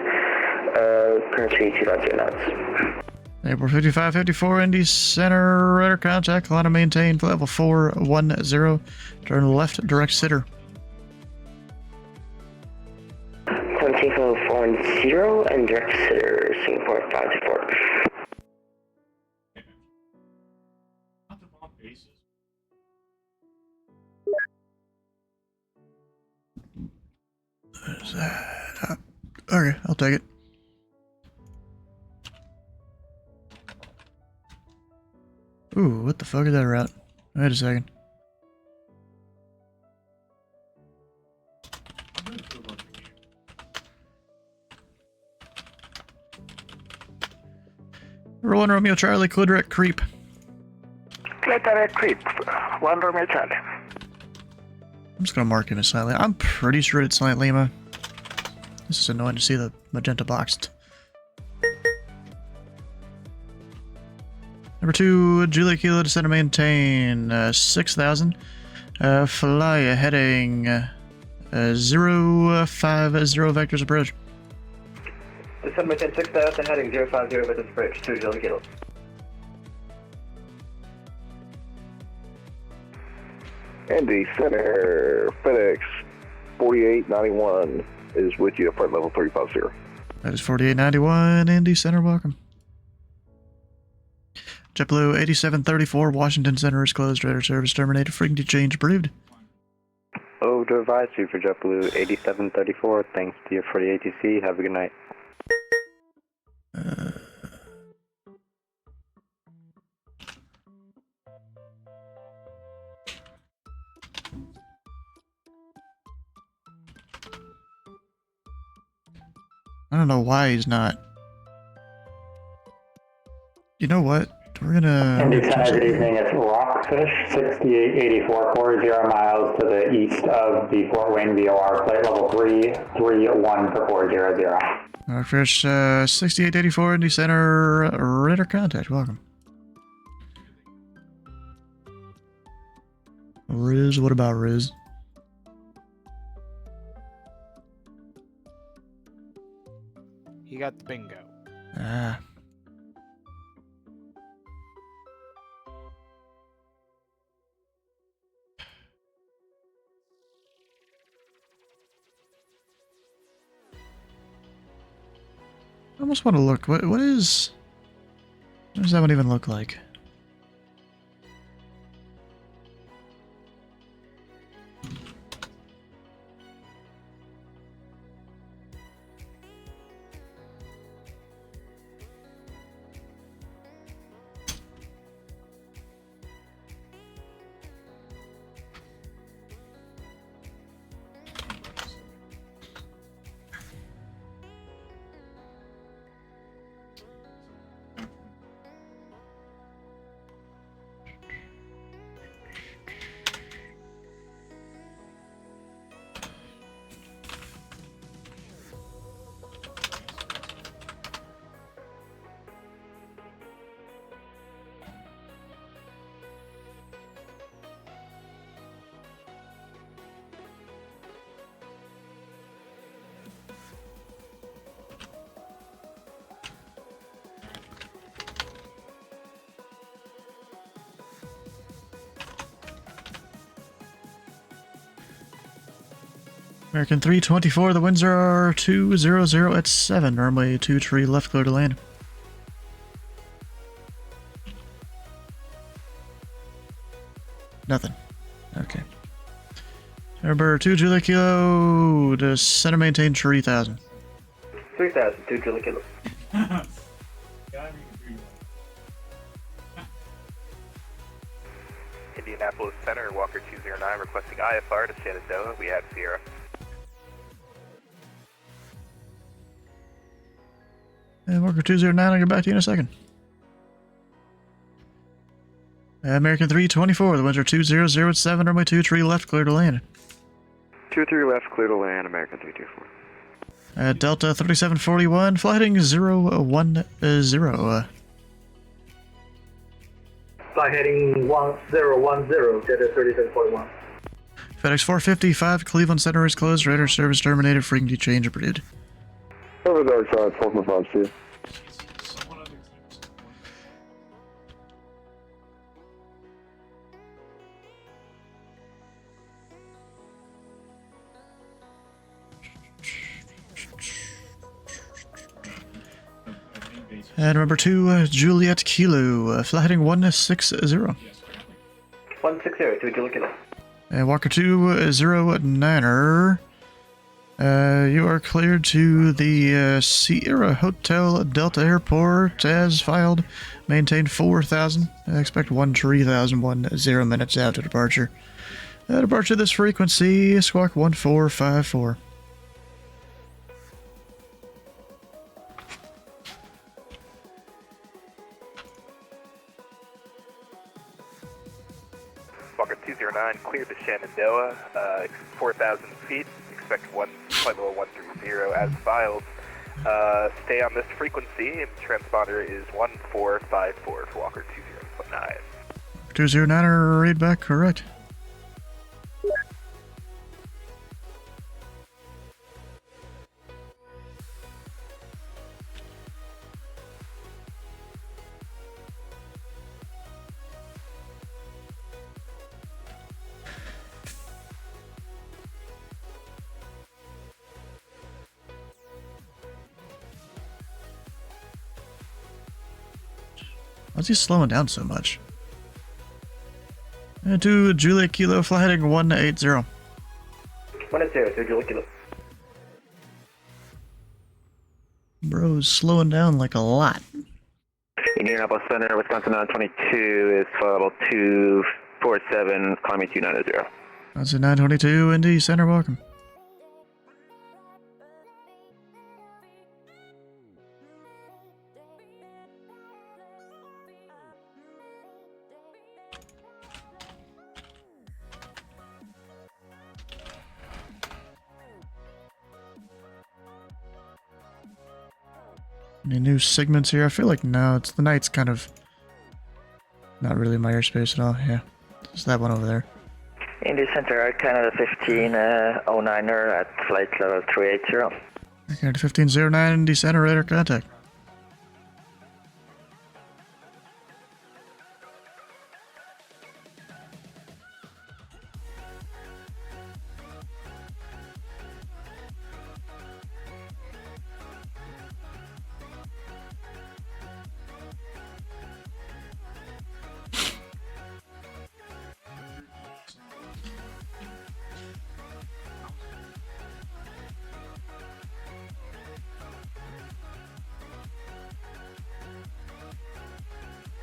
current speed 2.0 knots. April 5554, Indy Center, radar contact, line maintain, level 410, turn left, direct sitter. 17410 and direct sitter, Singapore 524. There's that. Okay, I'll take it. Ooh, what the fuck is that route? Wait a second. Number 1 Romeo Charlie, clear direct creep. Clear direct creep, 1 Romeo Charlie. I'm just gonna mark him as Silent Lima. I'm pretty sure it's Silent Lima. This is annoying to see the magenta boxed. Number 2, Julia Kilo, descend to maintain 6,000. Fly heading 050 vectors approach. Descend maintain 6,000, heading 050 vectors approach to Julia Kilo. Indy Center, FedEx 4891 is with you at flight level 350. That is 4891, Indy Center, welcome. JetBlue 8734, Washington Center is closed, radar service terminated, frequency change approved. Over advise you for JetBlue 8734, thanks to you for the ATC, have a good night. I don't know why he's not. You know what? We're gonna... Indy Center, good evening. It's Rockfish 6884, 40 miles to the east of the Fort Wayne VOR, flight level 331 for 400. Rockfish 6884, Indy Center, radar contact, welcome. Riz, what about Riz? got the bingo. Ah. I almost want to look. What does that one even look like? American 324, the winds are 200 at 7, runway 23 left, clear to land. Nothing. Okay. Number 2 Julia Kilo, to center maintain 3000. 3000, 2 Julia Kilo. Indianapolis Center, Walker 209, requesting IFR to Shenandoah. We have Sierra. And Walker 209, I'll get back to you in a second. American 324, the winds are 200 at 7, runway 23 left, clear to land. 23 left, clear to land, American 324. Delta 3741, flight heading 010. Flight heading 1010, Delta 3741. FedEx 455, Cleveland Center is closed, radar service terminated, frequency change approved. Over guard side, 452. And number 2, Juliet Kilo, flight heading 160. 160, 2 Julia Kilo. And Walker 209er, you are cleared to the Sierra Hotel Delta Airport as filed. Maintain 4000. Expect 13,010 minutes out to departure. Departure this frequency, squawk 1454. Walker 209, cleared to Shenandoah, 4,000 feet, expect flight level 130 as filed. Stay on this frequency, and transponder is 1454 for Walker 209. 209er, read back correct. Why's he slowing down so much? To Julia Kilo, flight heading 180. 180, 2 Julia Kilo. Bro's slowing down like a lot. Indianapolis Center, Wisconsin 922 is flight level 247, climbing 290. That's a 922, Indy Center, welcome. Any new segments here? I feel like no, the night's kind of not really my airspace at all. Yeah, there's that one over there. Indy Center, Canada 1509er at flight level 380. Okay, 1509, descender radar contact.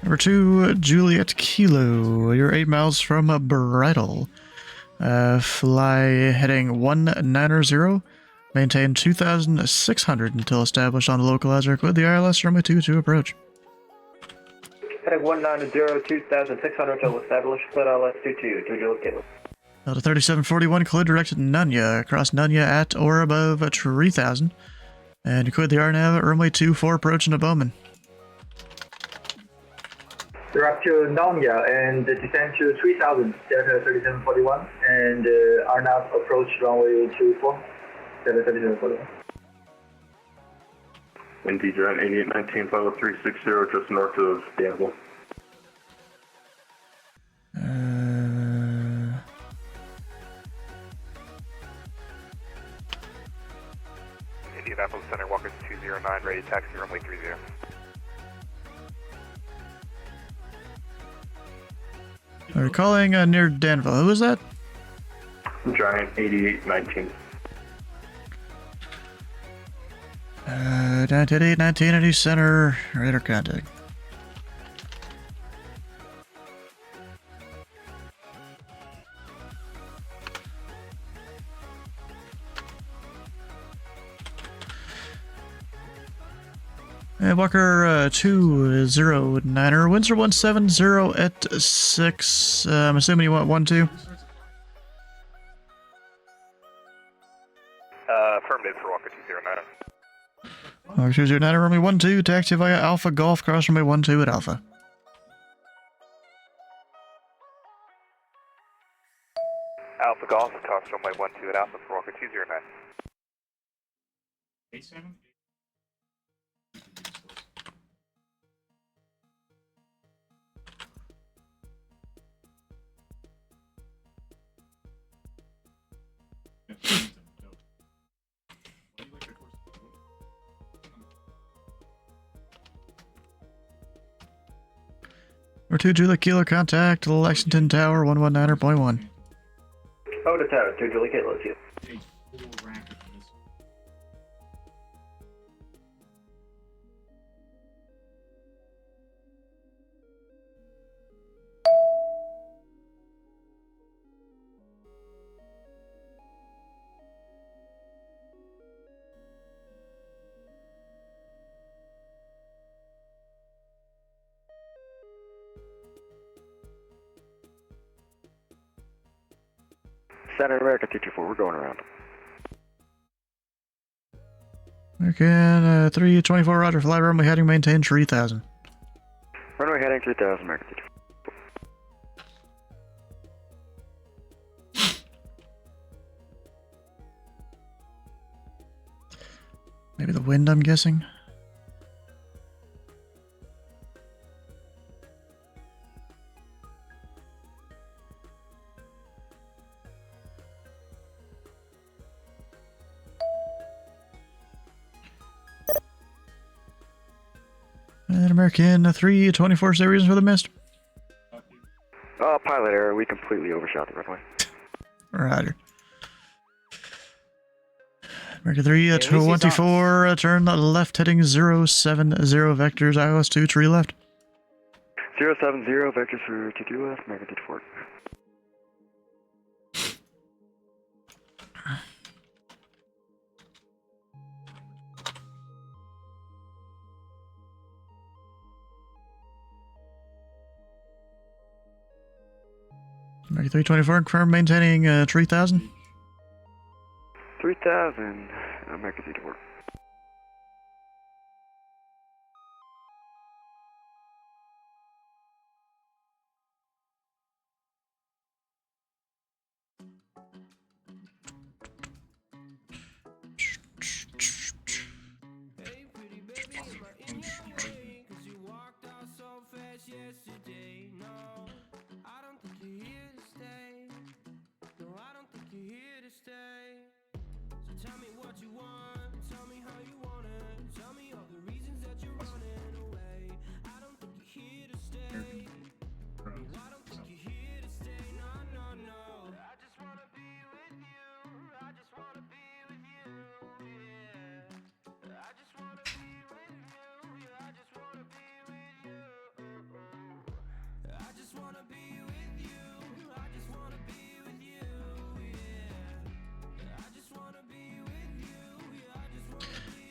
Number 2, Juliet Kilo. You're 8 miles from Bridle. Fly heading 190. Maintain 2,600 until established on the localizer. Quit the ILS runway 2 to approach. Heading 190, 2,600 until established. Split ILS 22 to Juliet Kilo. Delta 3741, clear directed Nunya. Across Nunya at or above 3,000. And quit the RNAV at runway 2 for approach into Bowman. Direct to Nanya and descend to 3000, Delta 3741, and RNAV approach runway 24, Delta 3741. Indy, Jet 8819, 50360, just north of Danville. Indianapolis Center, Walker 209, ready taxi runway 30. We're calling near Danville. Who is that? Giant 8819. 9819 Indy Center, radar contact. Walker 209er, Windsor 170 at 6. I'm assuming you want 1-2. Affirmative for Walker 209. Walker 209er, runway 12, taxi via Alpha Golf, cross runway 12 at Alpha. Alpha Golf, cross runway 12 at Alpha for Walker 209. 87? Number 2, Juliet Kilo, contact Lexington Tower 119.1. Over to Tower 2, Juliet Kilo, see you. Center America 224, we're going around. American 324, roger, fly runway heading, maintain 3000. Runway heading 3000, America 224. Maybe the wind, I'm guessing. And American 324, is there reasons for the mist? Pilot error, we completely overshot the runway. Roger. American 324, turn left heading 070 vectors, ILS 2, tree left. 070, vectors for 22 left, American 224. American 324, confirm maintaining 3000. 3000, American 224.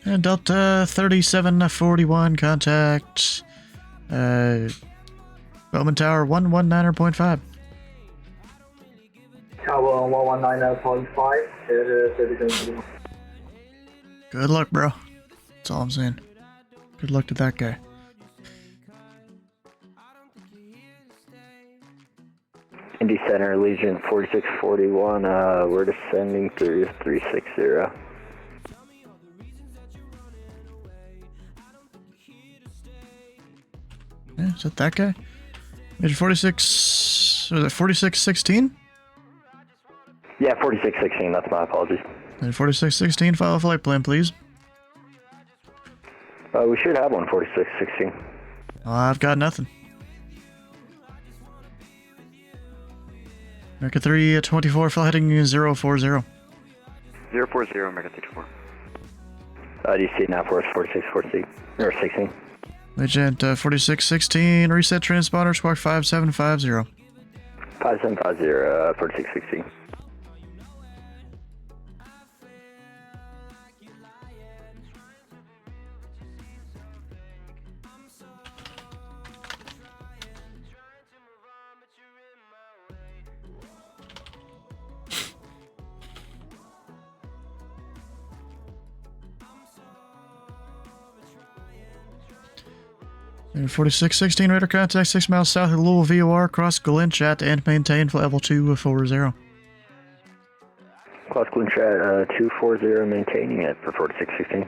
And Delta 3741, contact Bowman Tower 119.5. Tower 119.5, 3741. Good luck, bro. That's all I'm saying. Good luck to that guy. Indy Center, Legion 4641, we're descending through 360. Yeah, is that that guy? Major 46... Was it 4616? Yeah, 4616, that's my apologies. Major 4616, file a flight plan, please. We should have one, 4616. I've got nothing. America 324, flight heading 040. 040, America 324. Do you see it now for us, 4646, or 16? Agent 4616, reset transponder, squawk 5750. 5750, 4616. And 4616, radar contact 6 miles south of Louisville VOR, cross Glenchat and maintain flight level 240. Cross Glenchat 240, maintaining it for 4616.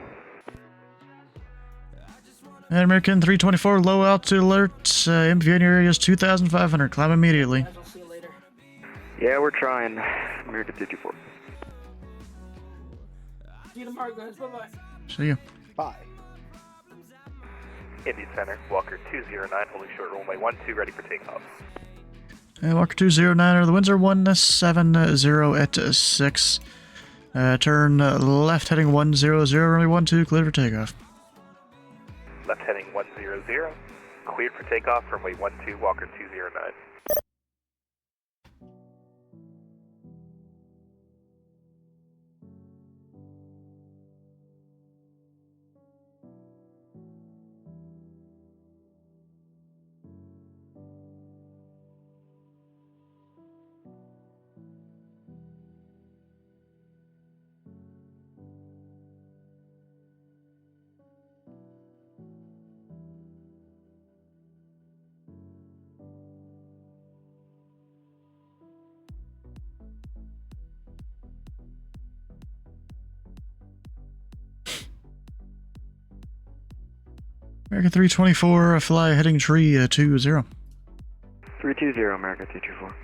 And American 324, low altitude alert, MVN area is 2,500, climb immediately. Yeah, we're trying. America 324. See you tomorrow, guys. Bye-bye. See you. Bye. Indy Center, Walker 209, holding short runway 12, ready for takeoff. And Walker 209, the winds are 170 at 6. Turn left heading 100, runway 12, cleared for takeoff. Left heading 100, cleared for takeoff, runway 12, Walker 209. America 324, fly heading tree 20. 320, America 324.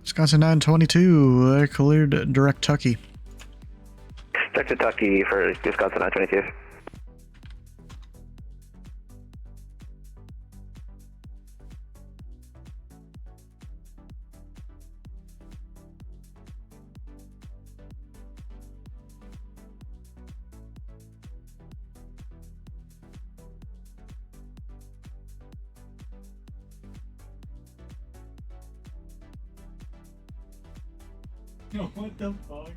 Wisconsin 922, cleared direct Tucky. Direct to Tucky for Wisconsin 922. What the fuck?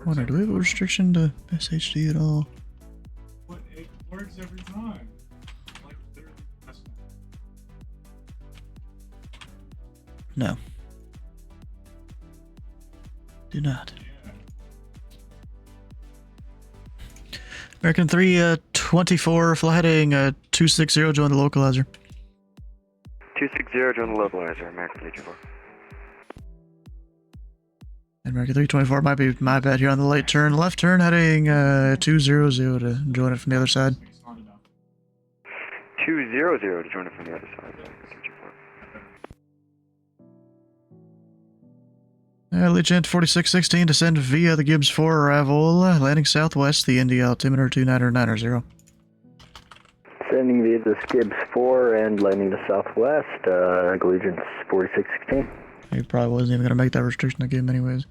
Wonder, do we have a restriction to SHD at all? But it works every time. Like, literally, that's No. Do not. American 324, fly heading 260, join the localizer. 260, join the localizer, America 324. And American 324 might be my bad here on the late turn. Left turn heading 200 to join it from the other side. 200 to join it from the other side, America 324. Legend 4616, descend via the Gibbs 4 arrival, landing southwest, the Indy altimeter 29990. Sending via the Gibbs 4 and landing to southwest, Allegiance 4616. He probably wasn't even going to make that restriction I gave him anyways.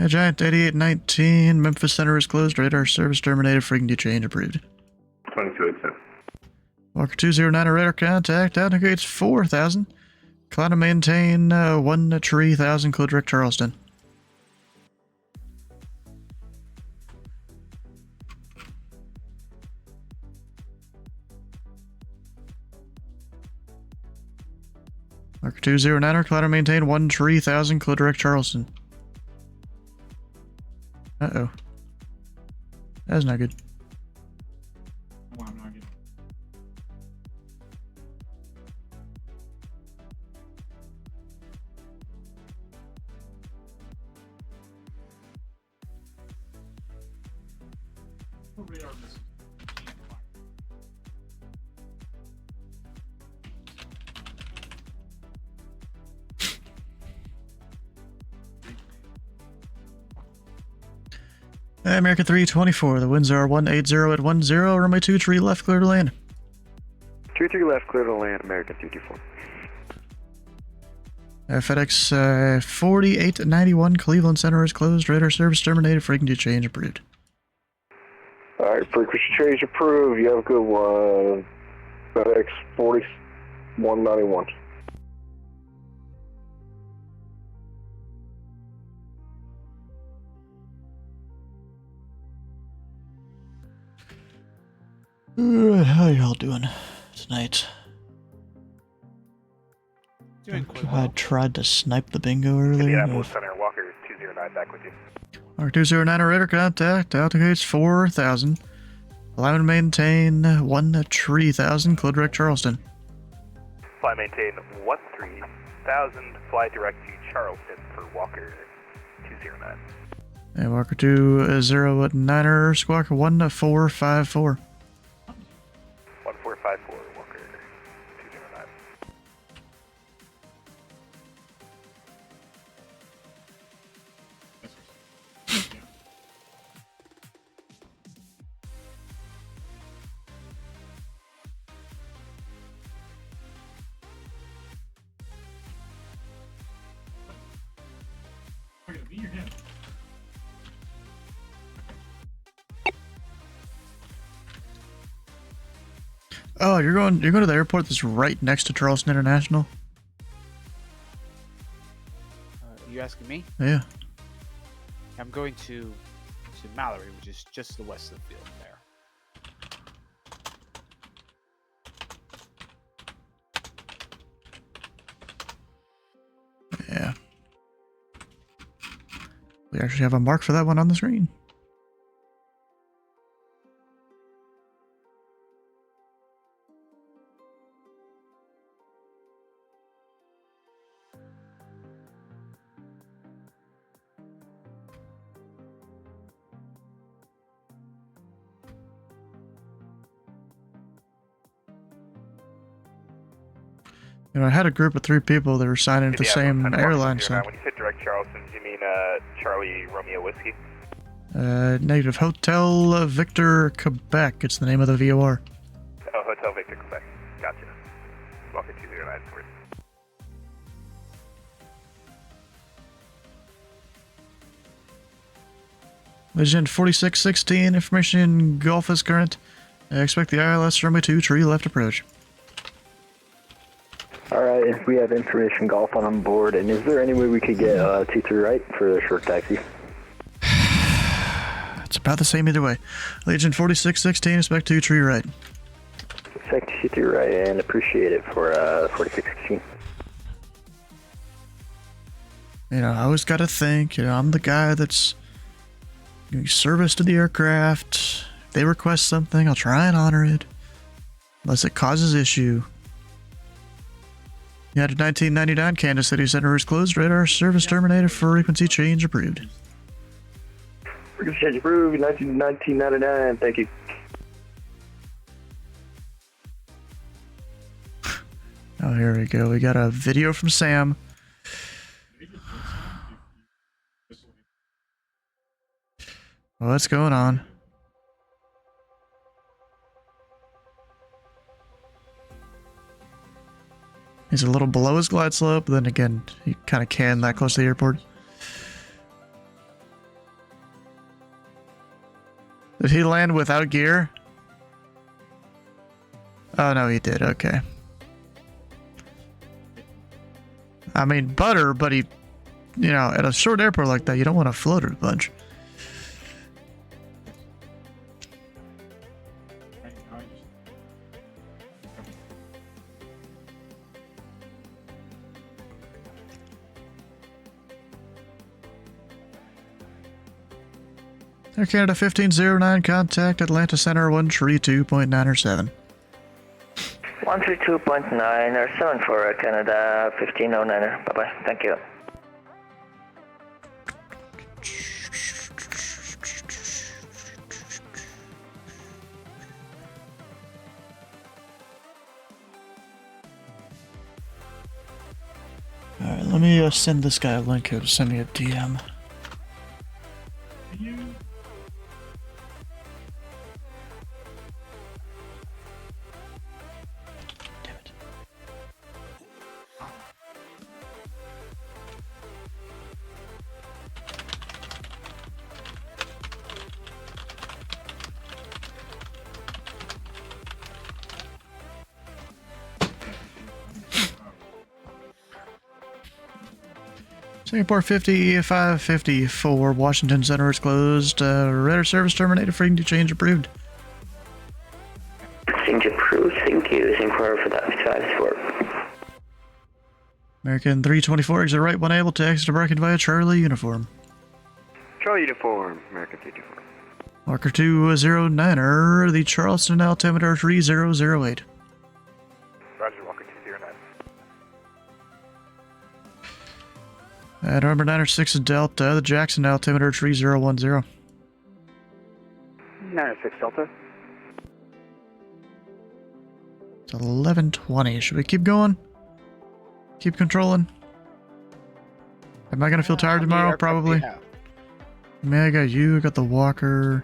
Giant 8819, Memphis Center is closed, radar service terminated, frequency change approved. 2287. Walker 209, radar contact, indicates 4,000. Climb to maintain 130,000, code direct Charleston. Marker 209, climb to maintain 130,000, code direct Charleston. Uh-oh. That's not good. Oh, I'm not getting. Oh, radar misses. American 324, the winds are 180 at 10, runway 23 left, clear to land. 23 left, clear to land, American 324. FedEx 4891, Cleveland Center is closed, radar service terminated, frequency change approved. Alright, frequency change approved. You have a good one. FedEx 4191. How y'all doing tonight? Doing quite I tried to snipe the bingo earlier. Indianapolis Center, Walker 209 back with you. Walker 209, radar contact, altimeter 4,000. Allow to maintain 130,000, code direct Charleston. Fly maintain 13,000, fly direct to Charleston for Walker 209. And Walker 209, squawk 1454. 1454, Walker 209. Okay, be your hand. Oh, you're going to the airport that's right next to Charleston International? You asking me? Yeah. I'm going to Mallory, which is just the west of the field there. Yeah. We actually have a mark for that one on the screen. You know, I had a group of 3 people that were signing at the same airline. So, When you said direct Charleston, do you mean Charlie Romeo Whiskey? negative. Hotel Victor Quebec. It's the name of the VOR. Oh, Hotel Victor Quebec. Gotcha. Walker 209 forward. Legend 4616. Information in Gulf is current. Expect the ILS runway 2 tree left approach. Alright, we have information golf on board, and is there any way we could get 2-3 right for the short taxi? It's about the same either way. Legion 4616, expect 2 tree right. Expect 2-3 right, and appreciate it for 4616. You know, I always gotta think, you know, I'm the guy that's giving service to the aircraft. If they request something, I'll try and honor it. Unless it causes issue. United 1999, Kansas City Center is closed. Radar service terminated. Frequency change approved. Frequency change approved, 1999, thank you. Oh, Oh, here we go. We got a video from Sam. What's going on? He's a little below his glide slope, but then again, he kind of can that close to the airport. Did he land without gear? Oh, no, he did. Okay. I mean, butter, but he, you know, at a short airport like that, you don't want to float it a bunch. Air Canada 1509, contact Atlanta Center 132.907. 132.9 or 7 for Air Canada 1509. Bye bye. Thank you. Alright, let me send this guy a link here to send me a DM. Singapore 50, 554, Washington Center is closed. Radar service terminated. Frequency change approved. Change approved. Thank you. Singapore for that 54. American 324, exit right, one able to exit American via Charlie uniform. Charlie uniform, American 324. Marker 209er, the Charleston altimeter 3008. Roger, Walker 209. November 906 Delta, the Jackson altimeter 3010. 906 Delta. It's 1120. Should we keep going? Keep controlling? Am I going to feel tired tomorrow? Probably. I mean, I got you, I got the Walker,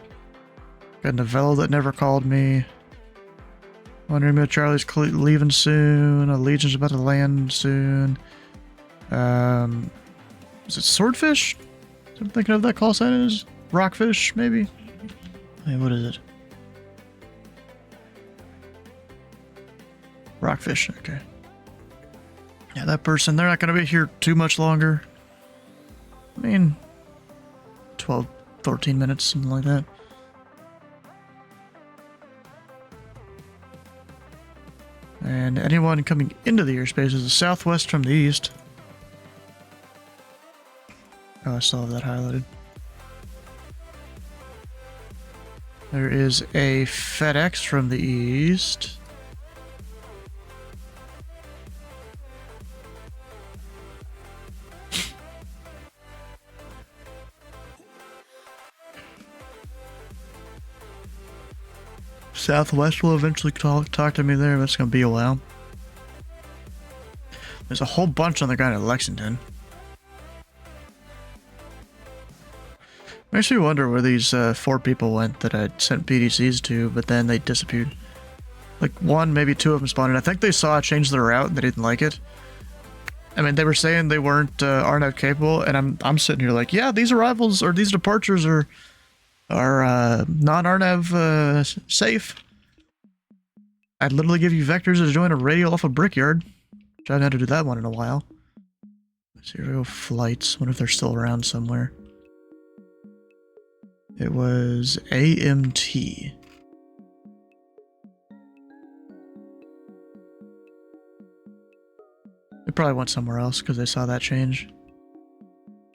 got Novello that never called me. Wondering if Charlie's leaving soon. Legion's about to land soon. Is it Swordfish? I'm thinking of that call sign is Rockfish, maybe? Hey, what is it? Rockfish, okay. Yeah, that person, they're not going to be here too much longer. I mean, 12, 14 minutes, something like that. And anyone coming into the airspace is southwest from the east. Oh, I still have that highlighted. There is a FedEx from the east. Southwest will eventually talk to me there, but it's going to be a while. There's a whole bunch on the ground at Lexington. Makes me wonder where these 4 people went that I sent PDCs to, but then they disappeared. Like, 1, maybe 2 of them spawned in. I think they saw I changed their route and they didn't like it. I mean, they were saying they weren't RNAV capable, and I'm sitting here like, yeah, these arrivals or these departures are non-RNAV safe. I'd literally give you vectors to join a radial off a brickyard. Which I haven't had to do that one in a while. Let's see, here we go. Flights. Wonder if they're still around somewhere. It was AMT. They probably went somewhere else because they saw that change.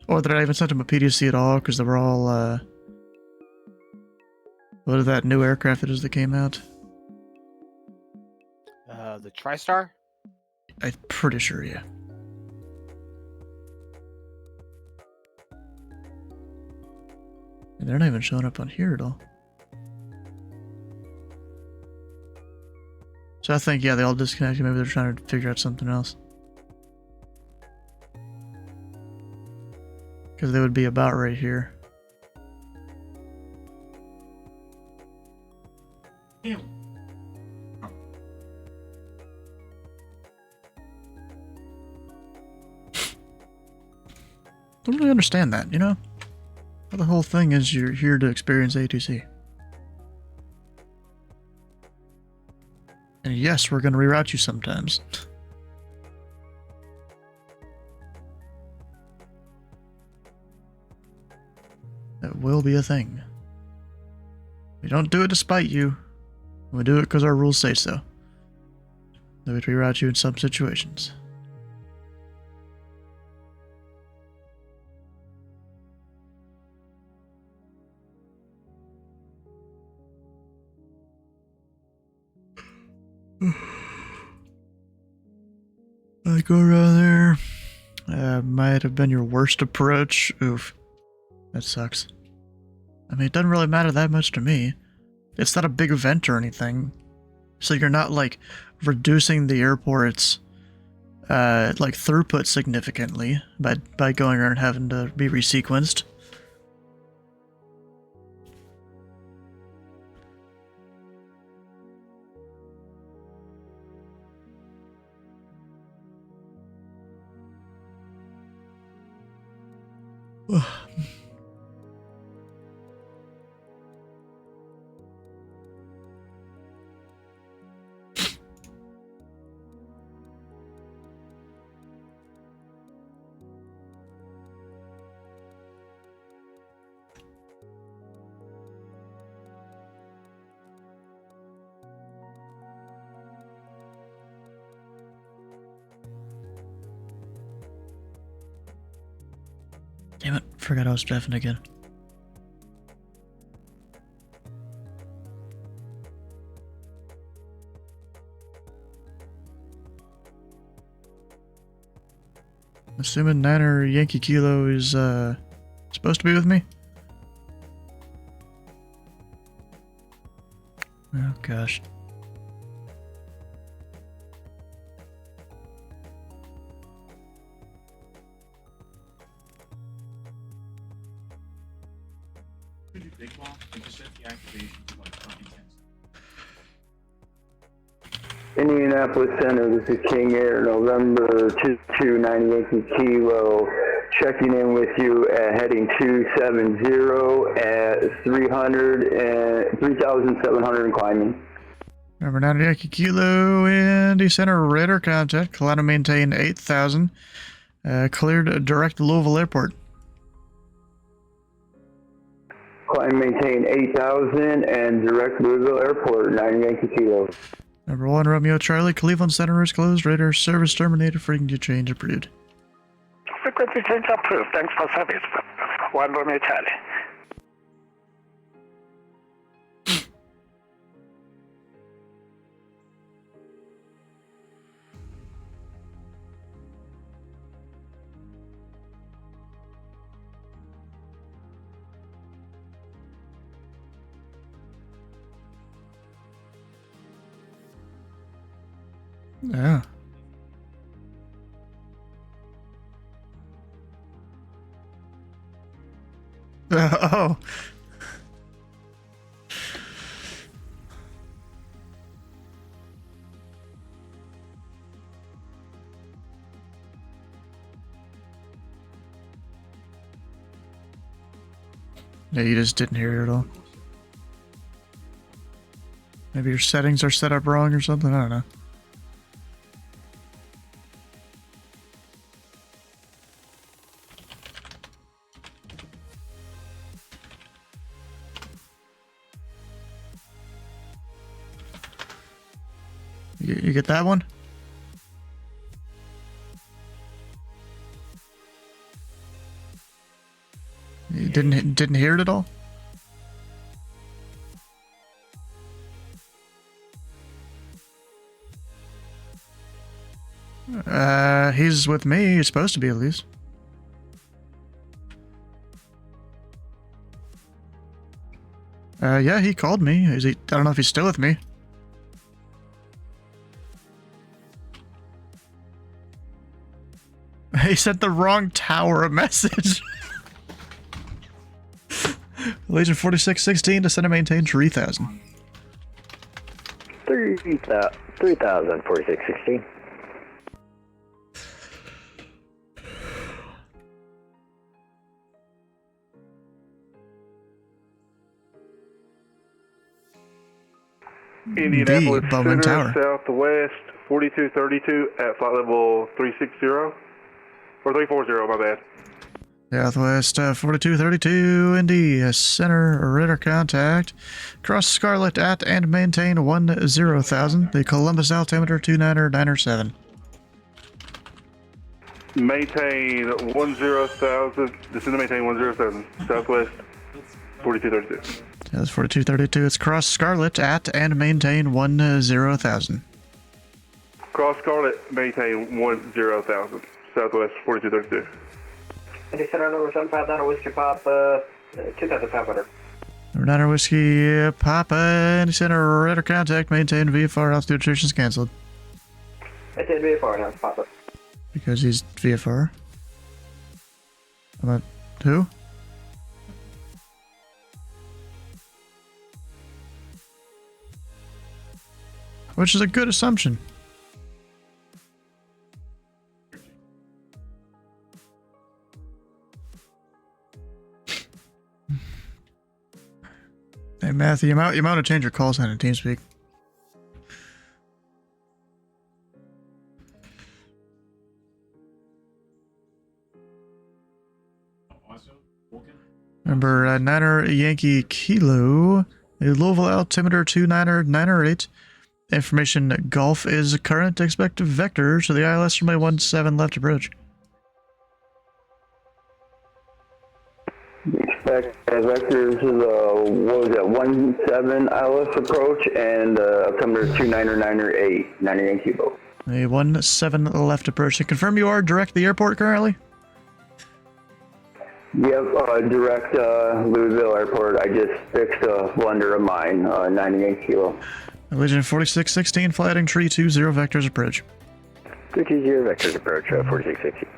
Or did I even send them a PDC at all because they were all, what is that new aircraft that is that came out? The TriStar? I'm pretty sure, yeah. And they're not even showing up on here at all. So I think, yeah, they all disconnected. Maybe they're trying to figure out something else. Because they would be about right here. Ew. Don't really understand that, you know? The whole thing is you're here to experience A2C. And yes, we're going to reroute you sometimes. That will be a thing. We don't do it to spite you. We do it because our rules say so. They would reroute you in some situations. I go around there. Might have been your worst approach. Oof. That sucks. I mean, it doesn't really matter that much to me. It's not a big event or anything. So you're not, like, reducing the airport's, like, throughput significantly by going around and having to be resequenced. Damn it, forgot I was driving again. Assuming Niner Yankee Kilo is supposed to be with me? Oh gosh. Pretty big ball. They just set the activation to like fucking 10 seconds. Indianapolis Center, this is King Air, November 229 Yankee Kilo, checking in with you at heading 270 at 3,700 and climbing. Number 9 Yankee Kilo, Indy Center, radar contact, climb to maintain 8,000, cleared direct Louisville Airport. Climb maintain 8,000 and direct Louisville Airport, 9 Yankee Kilo. Number 1 Romeo Charlie, Cleveland Center is closed, radar service terminated, frequency change approved. Frequency change approved. Thanks for service. 1 Romeo Charlie. Yeah. Oh. Yeah, you just didn't hear it at all. Maybe your settings are set up wrong or something, I don't know. You get that one? You didn't hear it at all? He's with me. He's supposed to be, at least. Yeah, he called me. I don't know if he's still with me. He sent the wrong tower a message. Legion 4616 to send and maintain 3000. 3000, 4616. Indianapolis Bowman Center, Tower. Southwest 4232 at flight level 360 or 340, my bad. Southwest 4232, Indy, center radar contact. Cross Scarlet at and maintain 10,000. The Columbus altimeter 29997. Maintain 10,000. Descend to maintain 10,000. Southwest 4232. That's 4232. It's Cross Scarlet at and maintain 10,000. Cross Scarlet, maintain 10,000. Southwest 4232. Indy Center, number 759 Whiskey Pop, 2,500. Niner Whiskey Papa, Indy Center radar contact, maintain VFR, altitude restrictions canceled. Maintain VFR now, Papa. Because he's VFR. About who? Which is a good assumption. Hey Matthew, you might want to change your call sign in TeamSpeak. Remember, Niner Yankee Kilo, Louisville altimeter 29998. Information Golf is current. Expect vector to the ILS runway 17 left approach. Expect a vector to the, what was that, 17 ILS approach and altimeter 29998, 99 Kilo. A 17 left approach. To confirm you are direct to the airport currently? Yep, direct Louisville Airport. I just fixed a blunder of mine, 98 Kilo. Legion 4616, fly heading tree 20 vectors approach. 320 vectors approach, 4660.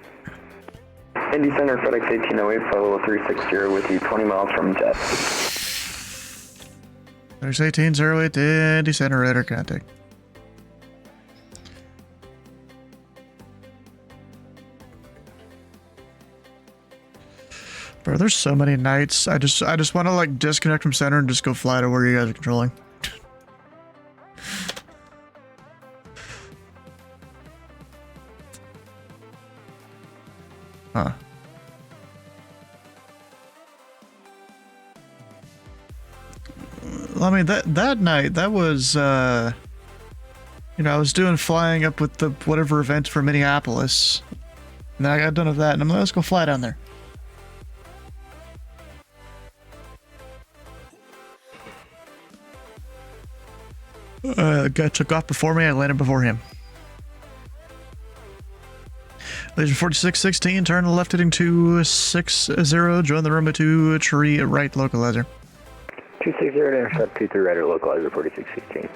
Indy Center, FedEx 1808, flight level 360 with you 20 miles from jet. There's 1808, Indy Center radar contact. Bro, there's so many nights. I just want to like disconnect from center and just go fly to where you guys are controlling. Huh. Well, I mean, that night, that was, you know, I was doing flying up with the whatever event for Minneapolis. And then I got done with that, and I'm like, let's go fly down there. Guy took off before me, I landed before him. Legion 4616, turn left heading 260, join the runway 2 tree right localizer. 260 to intercept 23 right localizer 4616.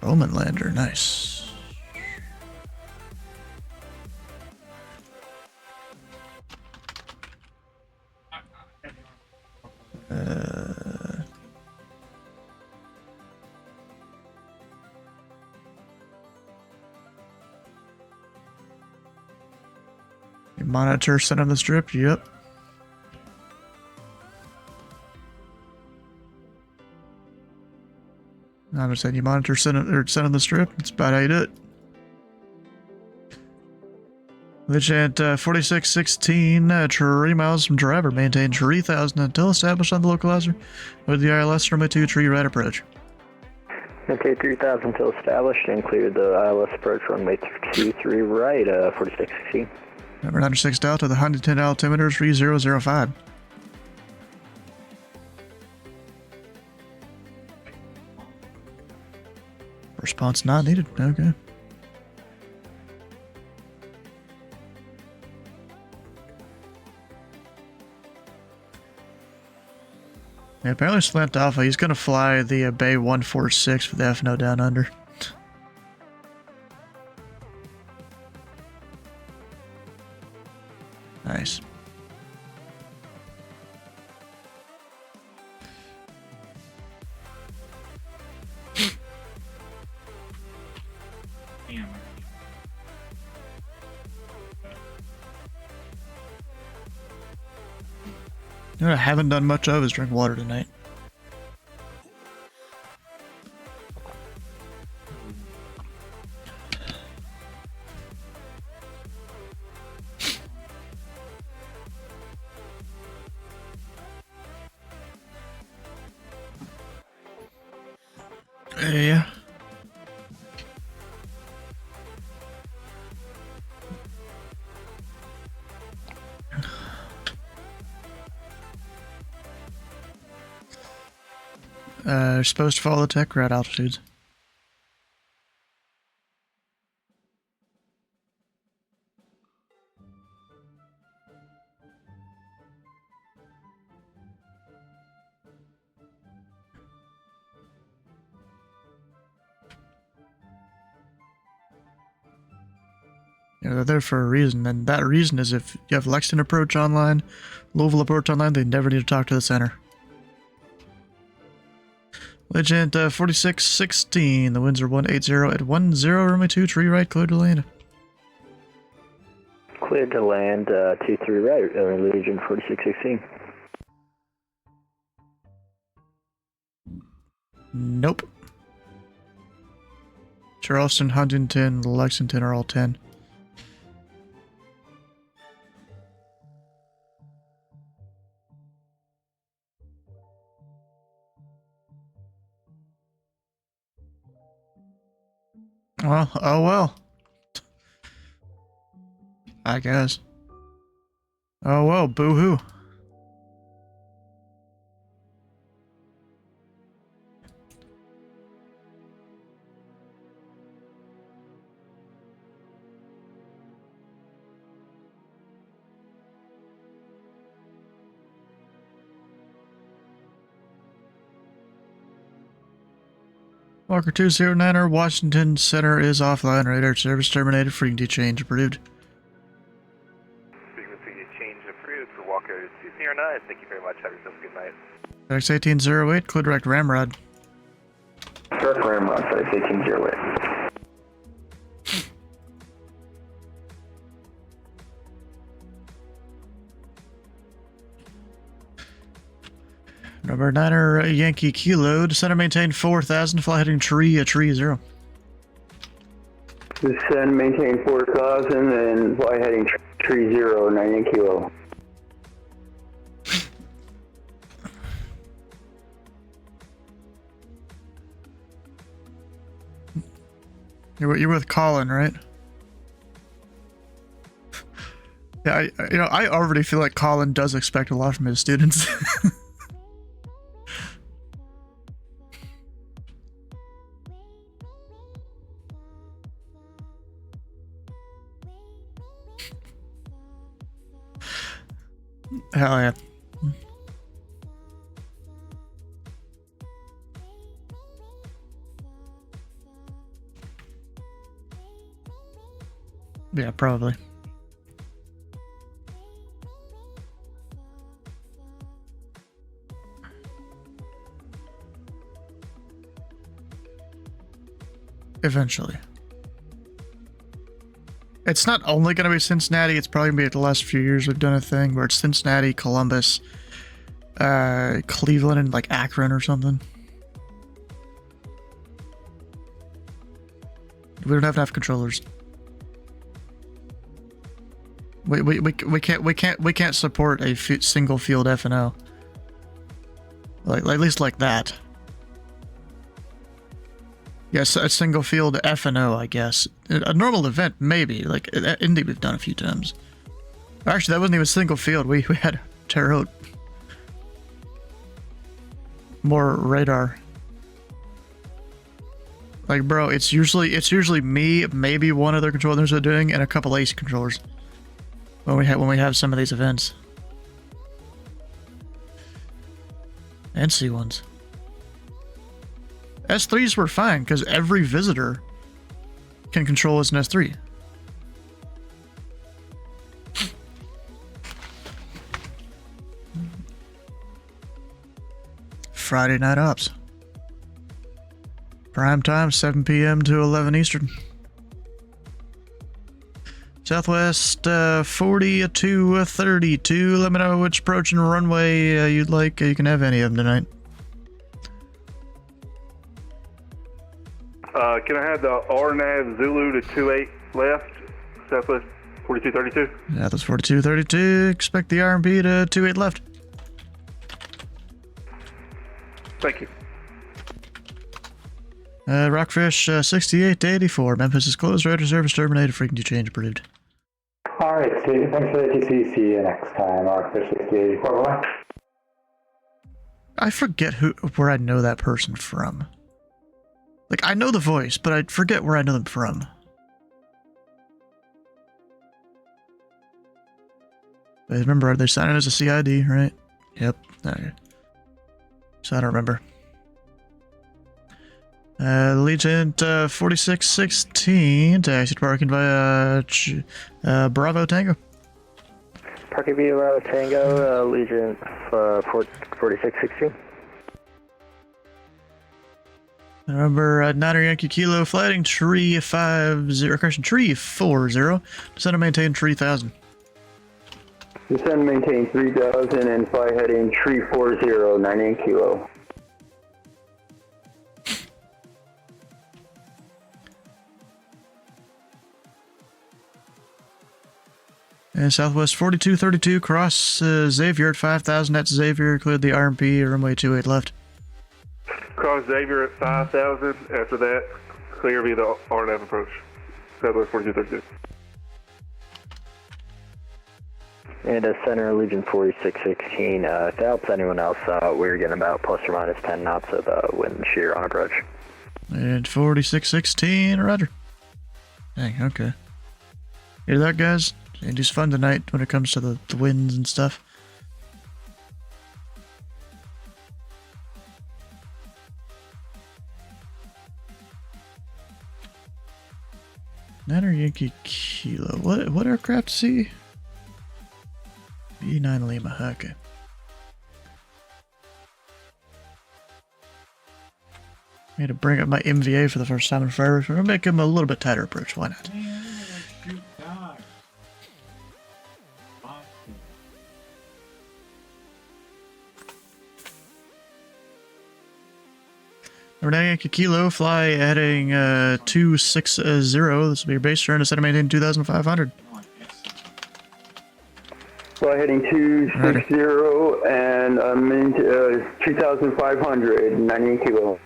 Bowman lander, nice. Monitor center on the strip, yep. I just said you monitor center on the strip, that's about how you do it. Legend 4616, 3 miles from driver, maintain 3000 until established on the localizer with the ILS runway 2 tree right approach. Okay, 3000 until established, include the ILS approach runway 23 right, 4616. Number 96 Delta, the Huntington altimeter 3005. Response not needed, okay. Yeah, apparently Slant Alpha, he's gonna fly the Bay 146 with the FNO down under. Nice. Damn. You know what I haven't done much of is drink water tonight. Yeah. You're supposed to follow the TheFatRat altitudes. You know, they're there for a reason, and that reason is if you have Lexington approach online, Louisville approach online, they never need to talk to the center. Legend 4616, the winds are 180 at 10, runway 2, tree right, clear to land. Cleared to land, 23 right, Legion 4616. Nope. Charleston, Huntington, Lexington are all 10. Well, oh well. I guess. Oh well, boo-hoo. Walker 209er, Washington Center is offline. Radar service terminated. Frequency change approved. Frequency change approved for Walker 209. Thank you very much. Have yourself a good night. X 1808, clear direct Ramrod. Direct Ramrod, FedEx 1808. Number 9er, Yankee Kilo. Center maintain 4000, fly heading tree 0. Descend, maintain 4000, and fly heading tree 0, 9 Kilo. You're with Colin, right? Yeah, I already feel like Colin does expect a lot from his students. Hell yeah. Yeah, probably. Eventually. It's not only going to be Cincinnati, it's probably going to be the last few years we've done a thing where it's Cincinnati, Columbus, Cleveland, and like Akron or something. We don't have enough controllers. We can't support a single field F&O. Like at least like that. Yes, a single field F&O, I guess. A normal event, maybe. Like, at Indy, we've done a few times. Actually, that wasn't even single field. We had Terre Haute. More radar. Like, bro, it's usually me, maybe one other controllers are doing, and a couple ace controllers. When we have some of these events. And C1s. S3s were fine, because every visitor can control as an S3. Friday night ops. Prime time, 7 p.m. to 11 Eastern. Southwest 40 to 32. Let me know which approach and runway you'd like. You can have any of them tonight. Can I have the RNAV Zulu to 28 left, Southwest 4232? Yeah, that's 4232. Expect the RMP to 28 left. Thank you. Rockfish 68 to 84. Memphis is closed. Radar service terminated. Frequency change approved. Alright, Steve, thanks for the ATC. See you next time. Rockfish 6884. Bye-bye. I forget where I know that person from. Like, I know the voice, but I forget where I know them from. But remember, are they signing as a CID, right? Yep. Okay. So I don't remember. Legent 4616, taxi to parking via Bravo Tango. Parking via Bravo Tango, Legion 4616. Remember, Niner Yankee Kilo, flighting tree 50, correction, tree 40, descend and maintain 3000. Descend and maintain 3000 and fly heading tree 40, 98 Kilo. And Southwest 4232, cross Xavier at 5000, that's Xavier, cleared the RMP, runway 28 left. Cross Xavier at 5,000. After that, clear via the RNAV approach. Southwest 4232. And Center Legion 4616, if that helps anyone else, we're getting about plus or minus 10 knots of wind shear on approach. And 4616, roger. Dang, okay. Hear that, guys? Indy's fun tonight when it comes to the winds and stuff. Niner Yankee Kilo. What aircraft is he? B9 Lima. Okay. I need to bring up my MVA for the first time in forever. We're gonna make him a little bit tighter approach. Why not? Number 9 Yankee Kilo, fly heading 260. This will be your base turn, instead of maintaining 2,500. Fly heading 260 and 2,500, 98 Kilo.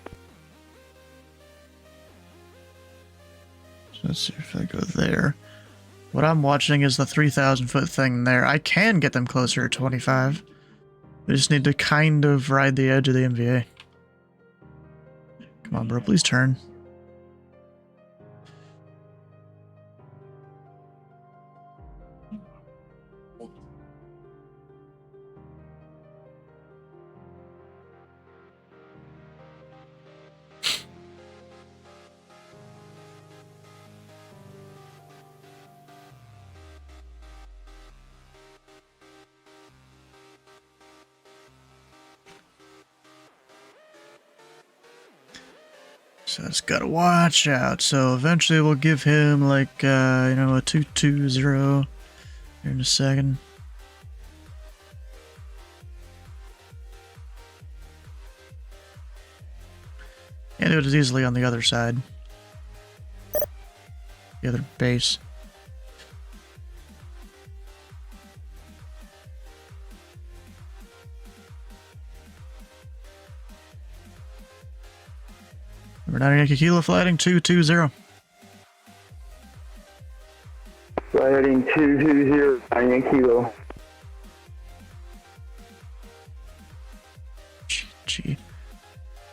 So let's see if I go there. What I'm watching is the 3,000 foot thing there. I can get them closer at 25. I just need to kind of ride the edge of the MVA. Come on, bro, please turn. So it's gotta watch out. So eventually we'll give him like, a 220 here in a second. And it was easily on the other side. The other base. Number 9 Yankee Kilo, flighting 220. Fly heading 220, 9 Kilo. GG.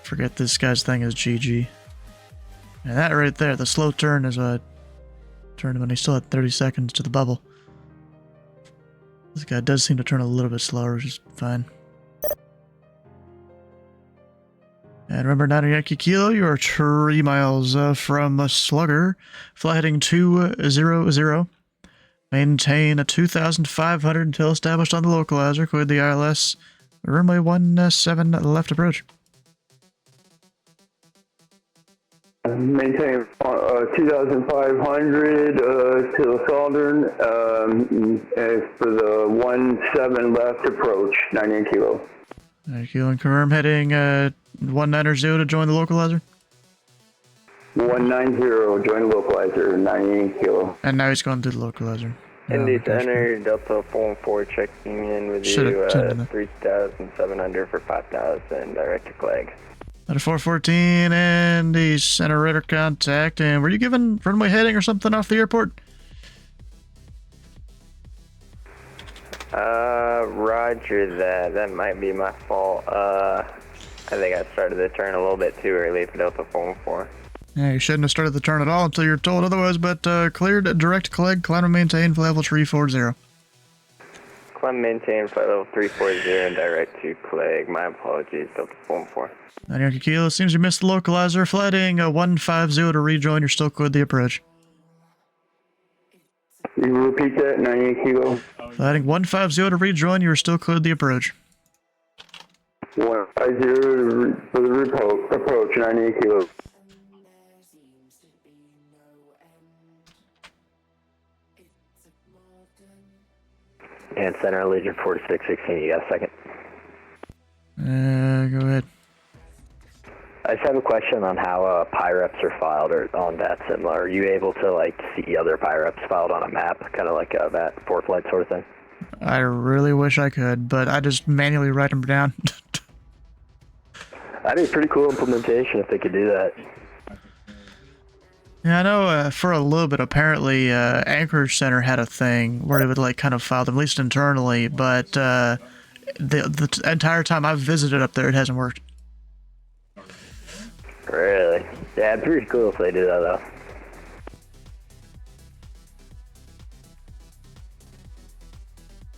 Forget this guy's thing is GG. And that right there, the slow turn is what turned him when he still had 30 seconds to the bubble. This guy does seem to turn a little bit slower, which is fine. And remember, 9 Yankee Kilo, you are 3 miles from Slugger. Fly heading 200. Maintain a 2,500 until established on the localizer. Cleared the ILS. Runway 17 left approach. Maintain 2,500 to the southern for the 17 left approach, 98 kilo. 90 kilo and confirm heading 190 to join the localizer. 190, join the localizer, 98 kilo. And now he's going to the localizer. Indy Center, Delta 414 checking in with you at 3,700 for 5,000, direct to Clegg. At a 414 and the center radar contact. And were you given runway heading or something off the airport? Roger that. That might be my fault. I think I started the turn a little bit too early for Delta 414. Yeah, you shouldn't have started the turn at all until you're told otherwise, but cleared at direct Clegg, climb and maintain flight level 340. Climb maintain flight level 340 and direct to Clegg. My apologies, Delta 414. 90 kilo, seems you missed the localizer. Flighting 150 to rejoin, you're still cleared the approach. You repeat that, 98 kilo? Flighting 150 to rejoin, you are still cleared the approach. 150 for the approach, 98 kilo. And center Legion 4616, you got a second? Go ahead. I just have a question on how PIREPs are filed or on that similar. Are you able to like see other PIREPs filed on a map, kind of like that for flight sort of thing? I really wish I could, but I just manually write them down. That'd be a pretty cool implementation if they could do that. Yeah, I know for a little bit, apparently Anchorage Center had a thing where it would like kind of file them, at least internally, but the entire time I've visited up there, it hasn't worked. Really? Yeah, it'd be pretty cool if they do that,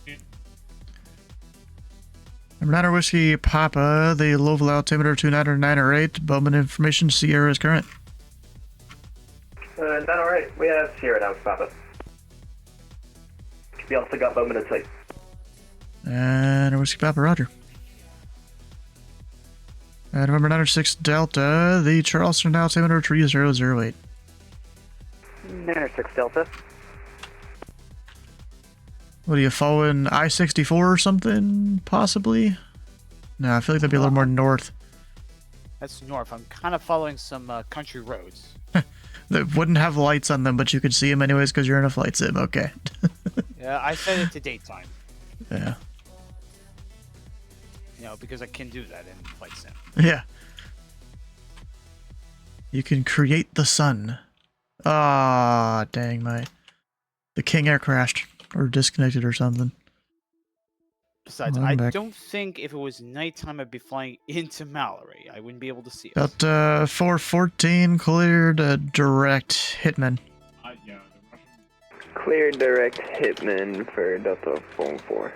though. Number 9 Whiskey Papa, the low vol altimeter 29908, Bowman information, Sierra is current. 908, we have Sierra now, Papa. We also got Bowman at sight. And Whiskey Papa, roger. November 906 Delta, the Charleston altimeter 3008. 906 Delta. What are you following I-64 or something, possibly? No, I feel like that'd be a little more north. That's north. I'm kind of following some country roads. That wouldn't have lights on them, but you could see them anyways because you're in a flight sim. Okay. Yeah, I set it to daytime. Yeah. You know, because I can do that in flight sim. Yeah. You can create the sun. Ah, dang, the King Air crashed or disconnected or something. Besides, I don't think if it was nighttime I'd be flying into Mallory. I wouldn't be able to see it. About 414 cleared direct Hitman. Yeah, Cleared direct Hitman for Delta 414.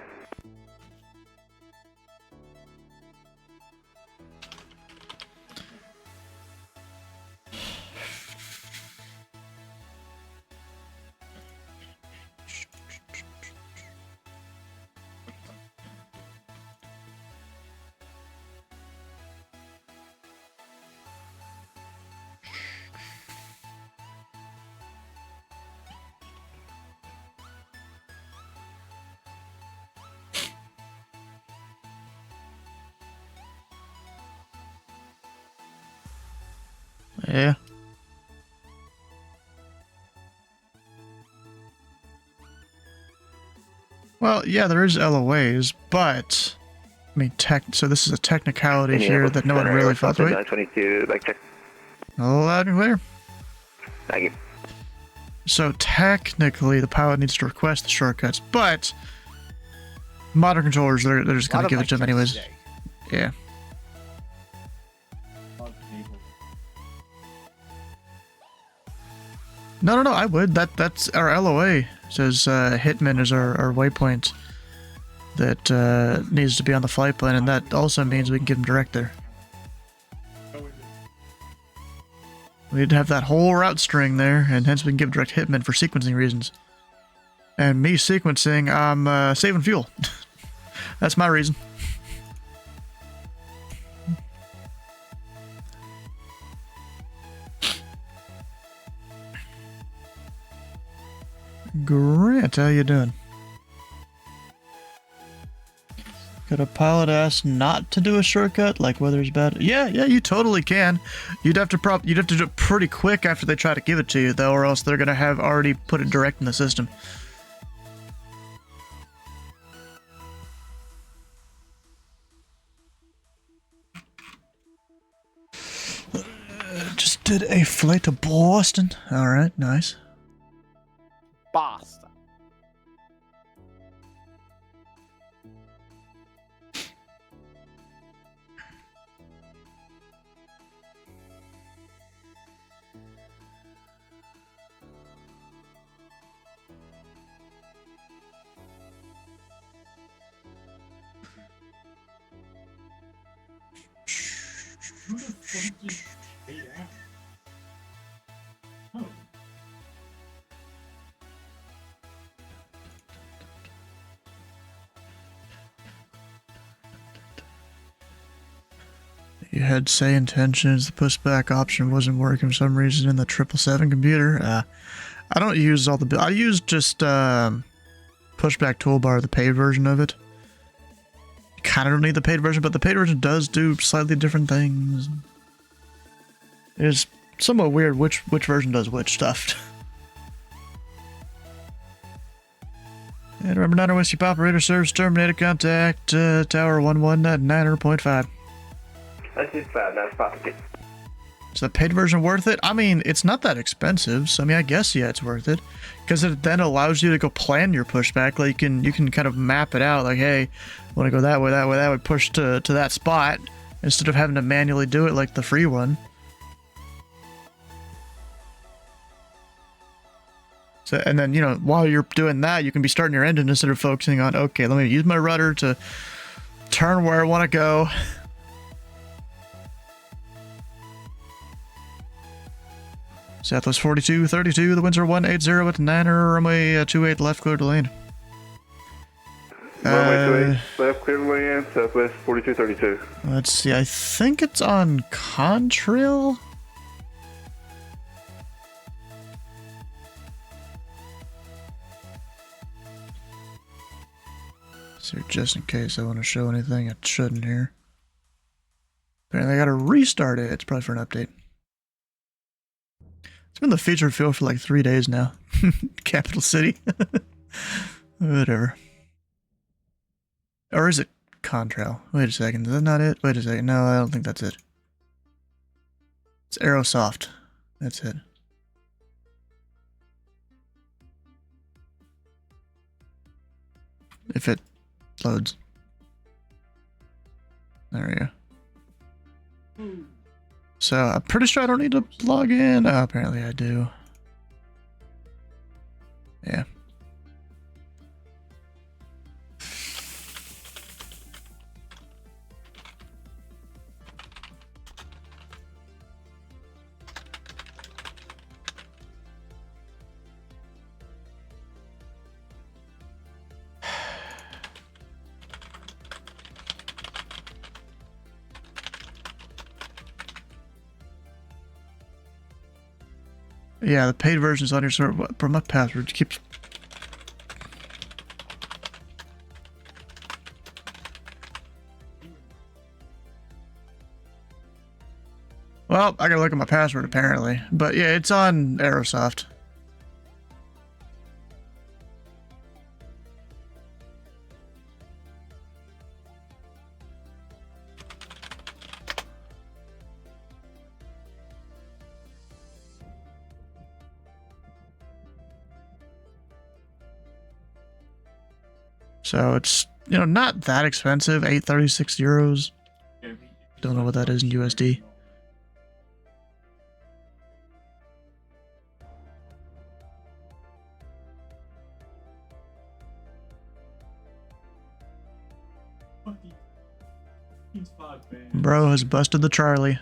Yeah. Well, yeah, there is LOAs, but I mean, so this is a technicality here that no one really felt. Wait. 22, back check. Loud and clear. Thank you. So technically, the pilot needs to request the shortcuts, but modern controllers, they're just gonna give it to them anyways. Yeah. No, I would. That's our LOA. It says Hitman is our waypoint that needs to be on the flight plan, and that also means we can give them direct there. We'd have that whole route string there, and hence we can give direct Hitman for sequencing reasons. And me sequencing, I'm saving fuel. That's my reason. Grant, how you doing? Could a pilot ask not to do a shortcut, like weather's bad? Yeah, you totally can. You'd have to do it pretty quick after they try to give it to you, though, or else they're gonna have already put it direct in the system. Just did a flight to Boston. All right, nice. Boston. Who the fuck just ate out? Oh. You had say intentions, the pushback option wasn't working for some reason in the 777 computer. I don't use all the... I use just pushback toolbar, the paid version of it. Kind of don't need the paid version, but the paid version does do slightly different things. It is somewhat weird which version does which stuff. And remember, 9 Whiskey Operator serves terminated contact tower 11 at 900.5. That is bad, that's positive. Is the paid version worth it? I mean, it's not that expensive, so I mean, I guess, yeah, it's worth it. Because it then allows you to go plan your pushback. Like, you can kind of map it out, like, hey, I want to go that way, push to that spot, instead of having to manually do it like the free one. So, and then, you know, while you're doing that, you can be starting your engine instead of focusing on, okay, let me use my rudder to turn where I want to go. Southwest 4232, the winds are 180 at 9er, runway 28 left, clear to land. Runway 28 left, clear to land, Southwest 4232. Let's see, I think it's on contrail. So just in case I want to show anything it shouldn't here. Apparently I gotta restart it. It's probably for an update. It's been the featured field for like 3 days now. Capital City. Whatever. Or is it contrail? Wait a second. Is that not it? Wait a second. No, I don't think that's it. It's Aerosoft. That's it. If it loads. There we go. So, I'm pretty sure I don't need to log in. Oh, apparently I do. Yeah. Yeah, the paid version's on here somewhere, but my password keeps... Well, I gotta look at my password apparently. But yeah, it's on Aerosoft. So it's, you know, not that expensive, 836 euros. Don't know what that is in USD. Bro has busted the Charlie.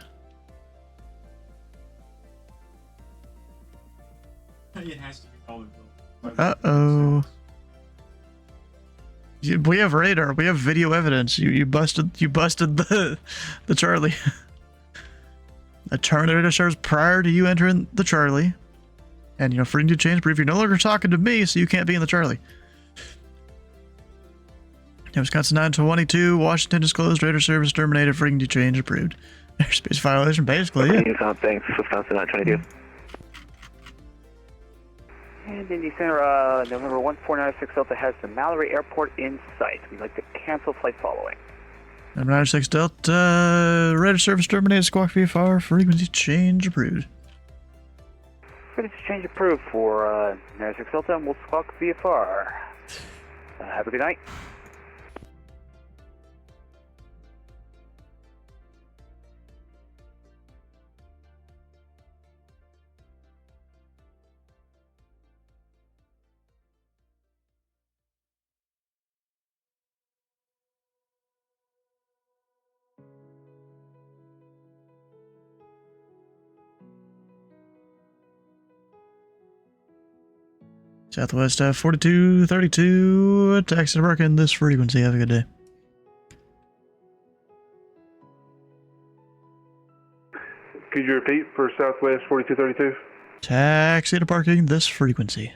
It has to be called. Uh-oh. We have radar. We have video evidence. You busted the Charlie. A terminator shows prior to you entering the Charlie, And, you know, frequency change approved. You're no longer talking to me, so you can't be in the Charlie. Wisconsin 922, Washington disclosed, radar service terminated, frequency change approved. Airspace violation, basically, yeah. Thanks, Wisconsin 922. And Indy Center, November 1496 Delta has the Mallory Airport in sight. We'd like to cancel flight following. Number 96 Delta, radar service terminated, squawk VFR, frequency change approved. Frequency change approved for 96 Delta, and we'll squawk VFR. Have a good night. Southwest 4232, taxi to work in this frequency. Have a good day. Could you repeat for Southwest 4232? Taxi to parking this frequency.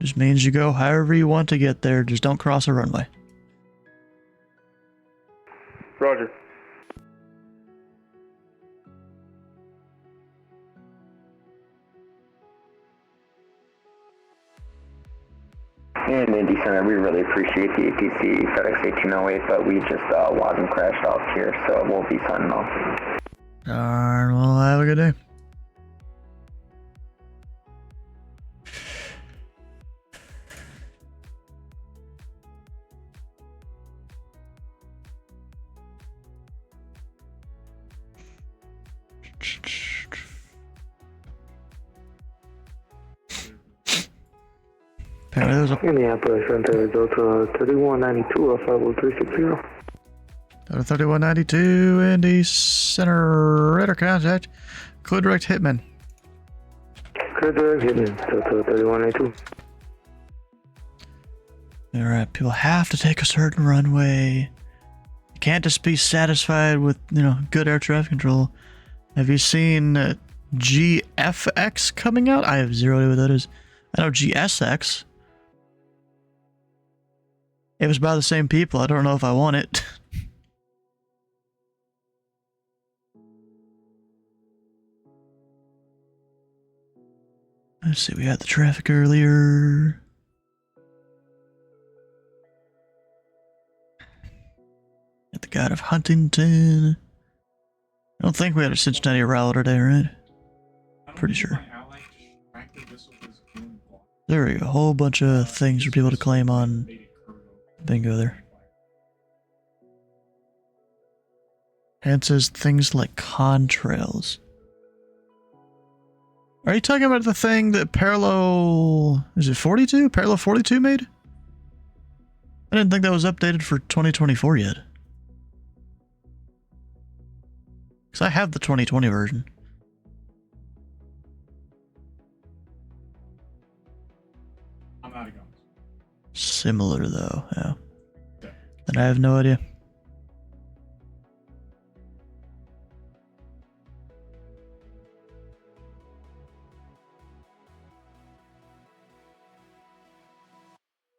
Just means you go however you want to get there, just don't cross a runway. Roger. And Indy Center, we really appreciate the ATC FedEx 1808, but we just wasn't crashed off here, so we'll be signing off. Darn, well, have a good day. Apparently there's a Minneapolis Center, Delta 3192, 50360. Delta 3192, Indy Center, radar contact, clear direct hitman. Clear direct hitman, Delta 3192. Alright, people have to take a certain runway. You can't just be satisfied with, you know, good air traffic control. Have you seen GFX coming out? I have zero idea what that is. I know GSX. It was by the same people. I don't know if I want it. Let's see, we had the traffic earlier. At the God of Huntington. I don't think we had a Cincinnati route today, right? Pretty sure. There we go. A whole bunch of things for people to claim on bingo there. And it says things like contrails. Are you talking about the thing that Parallel... Is it 42? Parallel 42 made? I didn't think that was updated for 2024 yet. Because I have the 2020 version. I'm out of guns. Similar though, yeah. And I have no idea.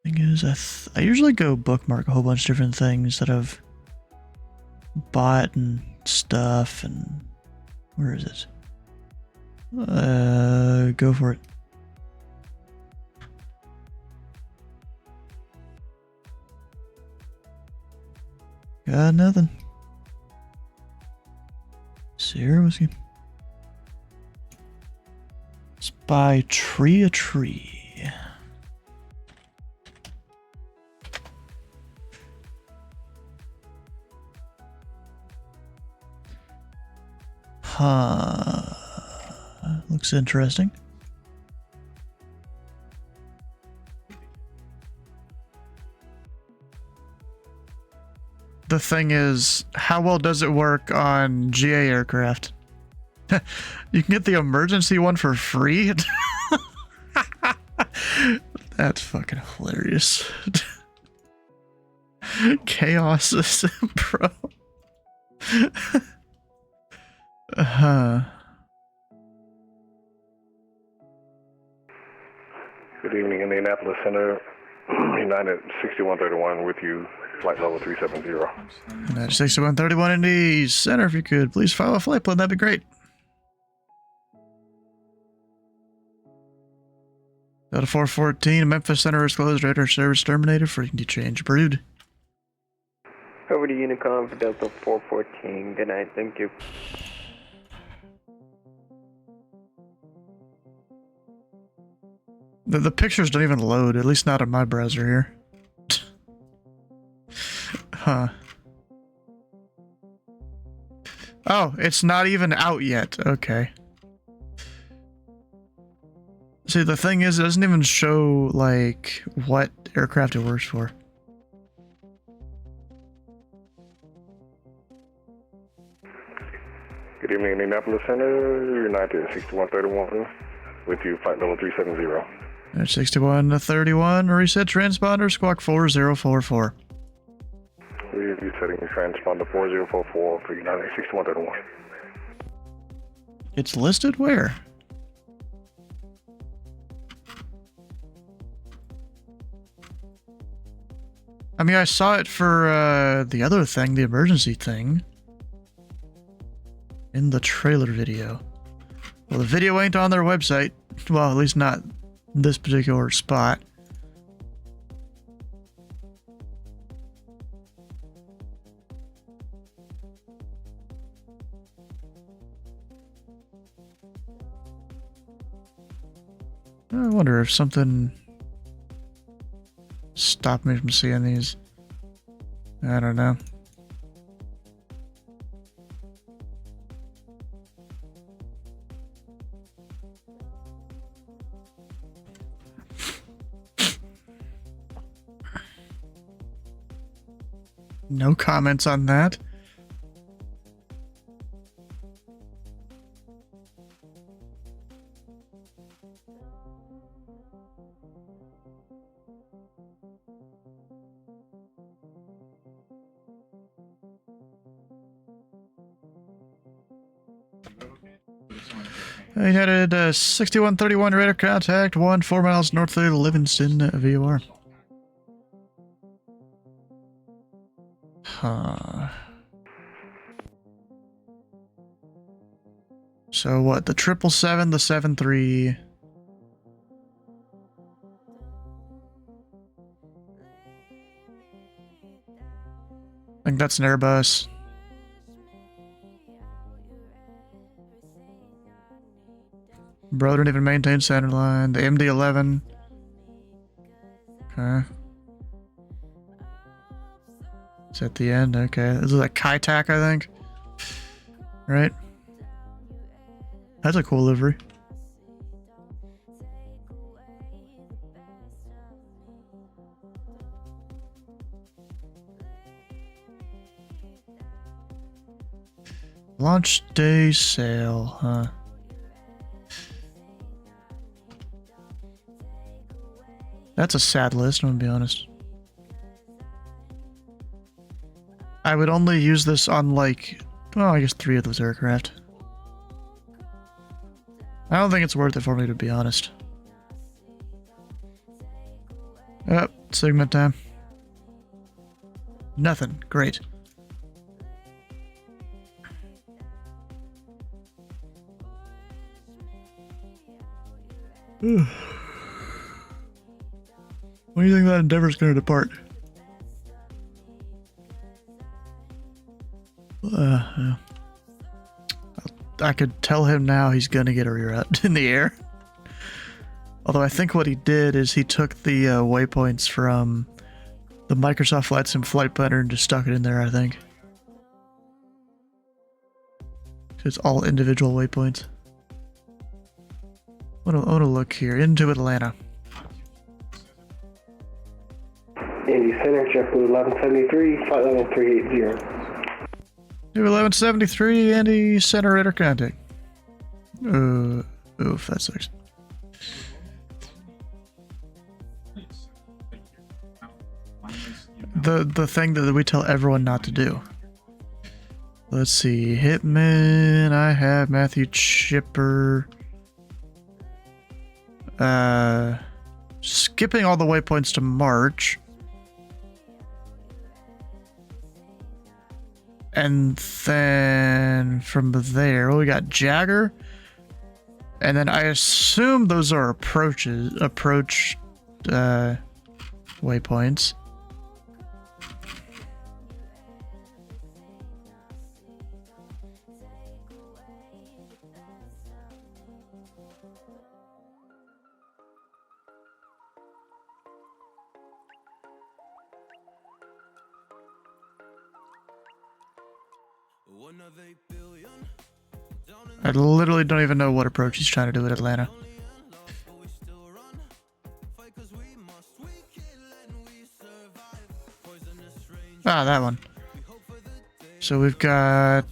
Thing is, I usually go bookmark a whole bunch of different things that I've bought and stuff, and where is it? Go for it. Got nothing. Sierra whiskey. Spy tree a tree. Huh. Looks interesting. The thing is, how well does it work on GA aircraft? You can get the emergency one for free? That's fucking hilarious. Chaos is bro. Good evening, Indianapolis Center. United 6131 with you, flight level 370. United 6131 Indy Center, if you could please follow a flight plan, that'd be great. Delta 414, Memphis Center is closed, radar service terminated for Indy change brood. Over to Unicom for Delta 414. Good night, thank you. The pictures don't even load, at least not on my browser here. Huh. Oh, it's not even out yet. Okay. See, the thing is, it doesn't even show, like, what aircraft it works for. Good evening, Indianapolis Center. United 6131 with you, flight level 370. 6131, reset transponder, squawk 4044. We'll be setting transponder 4044 for United 6131. It's listed where? I mean, I saw it for the other thing, the emergency thing, in the trailer video. Well, the video ain't on their website. Well, at least not this particular spot. I wonder if something stopped me from seeing these. I don't know. No comments on that. United 6131 radar contact 4 miles north of Livingston VOR. Huh. So what? The 777, the 73. I think that's an Airbus. Bro, don't even maintain center line. The MD-11. Okay. It's at the end. Okay. This is a Kai-Tak, I think. Right? That's a cool livery. Launch day sail, huh? That's a sad list, I'm gonna be honest. I would only use this on, like, well, I guess 3 of those aircraft. I don't think it's worth it for me, to be honest. Oh, segment time. Nothing. Great. When do you think that Endeavor's going to depart? I could tell him now he's going to get a reroute in the air. Although I think what he did is he took the waypoints from the Microsoft Flight Sim flight planner and just stuck it in there, I think. It's all individual waypoints. I want to look here. Into Atlanta. Indy Center, JetBlue 1173, flight level 380. 1173, Indy Center radar contact. Oof, that sucks. the thing that we tell everyone not to do. Let's see, Hitman, I have Matthew Chipper. Skipping all the waypoints to March. And then from there, we got Jagger. And then I assume those are approach waypoints. I literally don't even know what approach he's trying to do at Atlanta. Ah, that one. So we've got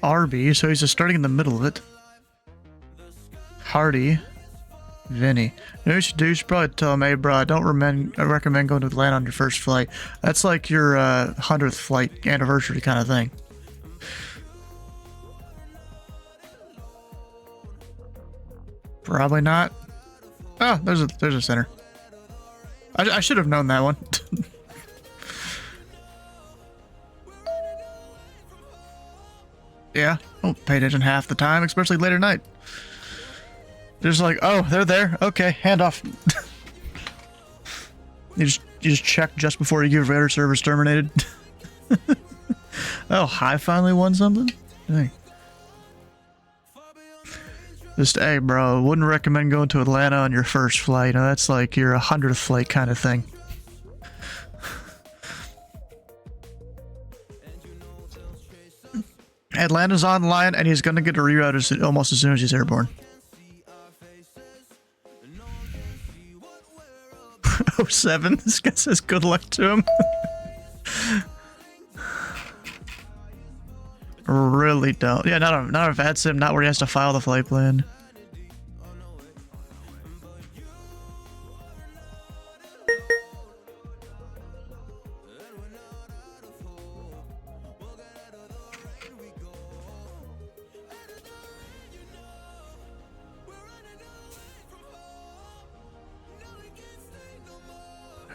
RB, so he's just starting in the middle of it. Hardy. Vinny. You know what you should do? You should probably tell him, hey bro, I recommend going to Atlanta on your first flight. That's like your 100th flight anniversary kind of thing. Probably not. Oh, there's a center. I should have known that one. Yeah, don't pay attention half the time, especially late at night. They're just like, oh, they're there. Okay, handoff. You just check just before you give radar service terminated. Oh, I finally won something? Dang. Just, hey, bro, wouldn't recommend going to Atlanta on your first flight. That's like your 100th flight kind of thing. Atlanta's online, and he's going to get a reroute almost as soon as he's airborne. 07, this guy says good luck to him. Really don't. Yeah, not a VATSIM, not where he has to file the flight plan.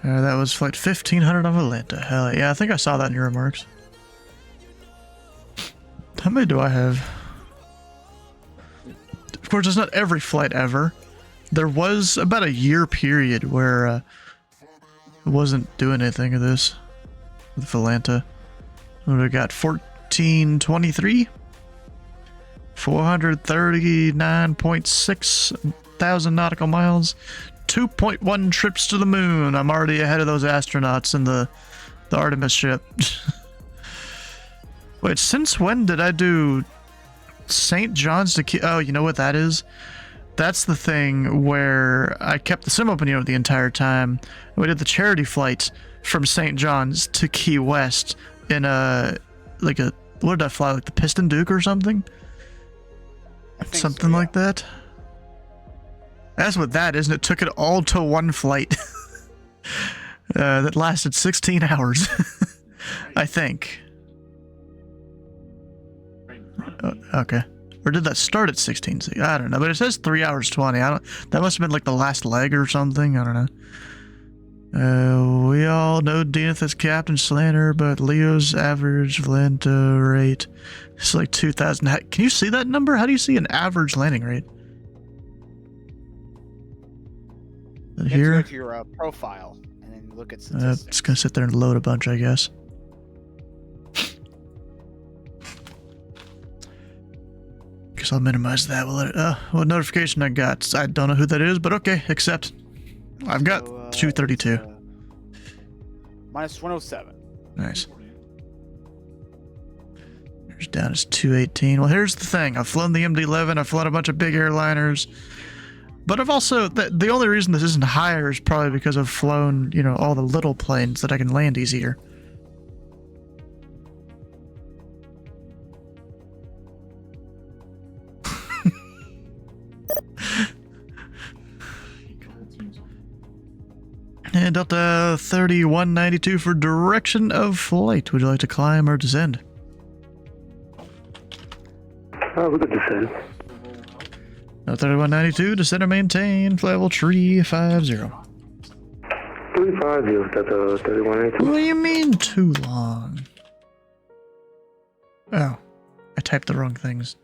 That was flight 1500 of Atlanta. Hell yeah, I think I saw that in your remarks. How many do I have? Of course, it's not every flight ever. There was about a year period where I wasn't doing anything of this with Atlanta. We got 1423, 439.6 thousand nautical miles, 2.1 trips to the moon. I'm already ahead of those astronauts in the Artemis ship. Wait, since when did I do St. John's to Key? Oh, you know what that is? That's the thing where I kept the sim open the entire time. We did the charity flight from St. John's to Key West in what did I fly? Like the Piston Duke or something? Something so, yeah. Like that. That's what that is, and it took it all to one flight. That lasted 16 hours. I think. Okay. Or did that start at 16? I don't know, but it says 3 hours 20. That must have been like the last leg or something. I don't know. We all know Deneth is Captain Slander, but Leo's average Valenta rate is like 2,000. Can you see that number? How do you see an average landing rate? Here? Go to your profile and then look at statistics. It's gonna sit there and load a bunch, I guess. Guess I'll minimize that. What notification I got? I don't know who that is, but okay, accept. I've got 232. Minus 107. Nice. Here's down as 218. Well, here's the thing. I've flown the MD-11. I've flown a bunch of big airliners. But I've also, the only reason this isn't higher is probably because I've flown, all the little planes that I can land easier. And Delta 3192 for direction of flight. Would you like to climb or descend? We could descend. Delta 3192, descend or maintain, flight level 350. 350, Delta 3192. What do you mean too long? Oh, I typed the wrong things.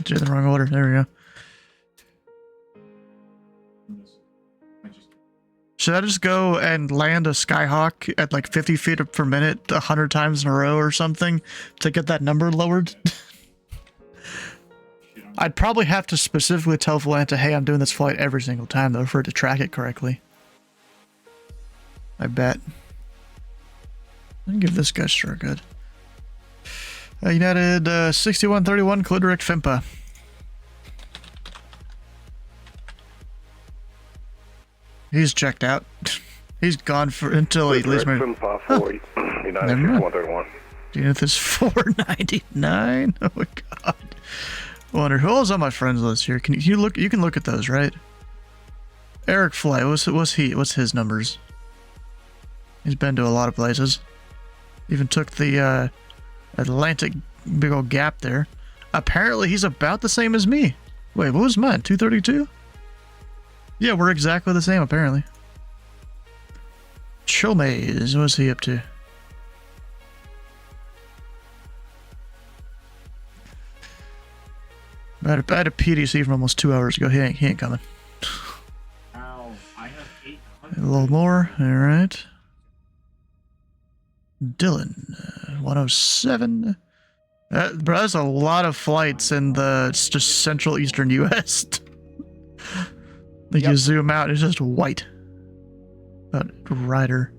Did the wrong order. There we go. Should I just go and land a Skyhawk at like 50 feet per minute 100 times in a row or something to get that number lowered? I'd probably have to specifically tell Volanta, hey, I'm doing this flight every single time, though, for it to track it correctly. I bet. I'll give this guy sure good. United 6131, Code Direct FIMPA. He's checked out. He's gone for until he leaves me. FIMPA for United 6131. Unit is 499. Oh my god. I wonder who else on my friends list here. Can you look? You can look at those, right? Eric Fly. What's his numbers? He's been to a lot of places. Even took the Atlantic big old gap there. Apparently he's about the same as me. Wait, what was mine? 232? Yeah, we're exactly the same apparently. Chilmaze, what's he up to? I had a PDC from almost 2 hours ago. He ain't coming. Ow, I have 800. A little more. All right. Dylan, 107. Bro, that's a lot of flights in the just central eastern U.S. Like you zoom out, it's just white. That rider.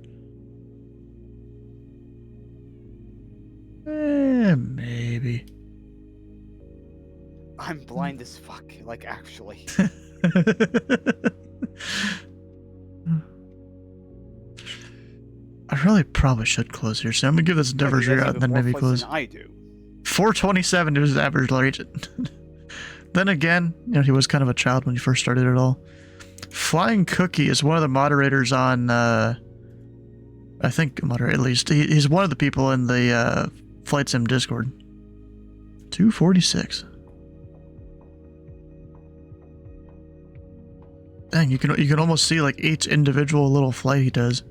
Maybe. I'm blind as fuck, like actually. I really probably should close here, so I'm gonna give this Endeavor's rear out and then maybe close. I do. 427 is his average region. Then again, you know, he was kind of a child when he first started it all. Flying Cookie is one of the moderators on, I think, at least. He's one of the people in the Flight Sim Discord. 246. Dang, you can almost see like each individual little flight he does.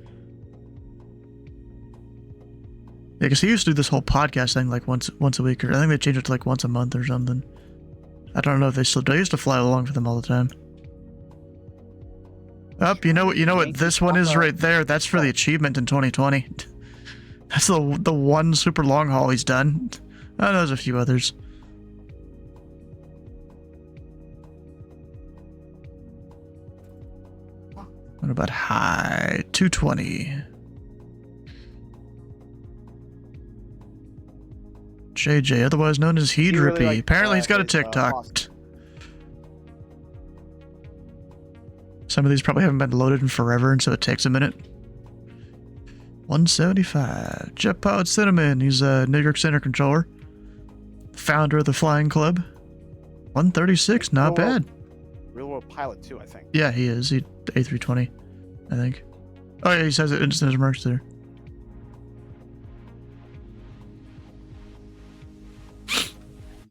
Yeah, because he used to do this whole podcast thing like once a week, or I think they changed it to like once a month or something. I don't know if they still do. I used to fly along for them all the time. Oh, you know what this one is right there? That's for the achievement in 2020. That's the one super long haul he's done. I know there's a few others. What about high? 220. JJ, otherwise known as He Drippy. Really apparently he's got a TikTok. Some of these probably haven't been loaded in forever, and so it takes a minute. 175. Jetpod Cinnamon. He's a New York Center controller. Founder of the Flying Club. 136. Not bad. Real world pilot too, I think. Yeah, he is. He A320, I think. Oh yeah, he says it in his remarks there.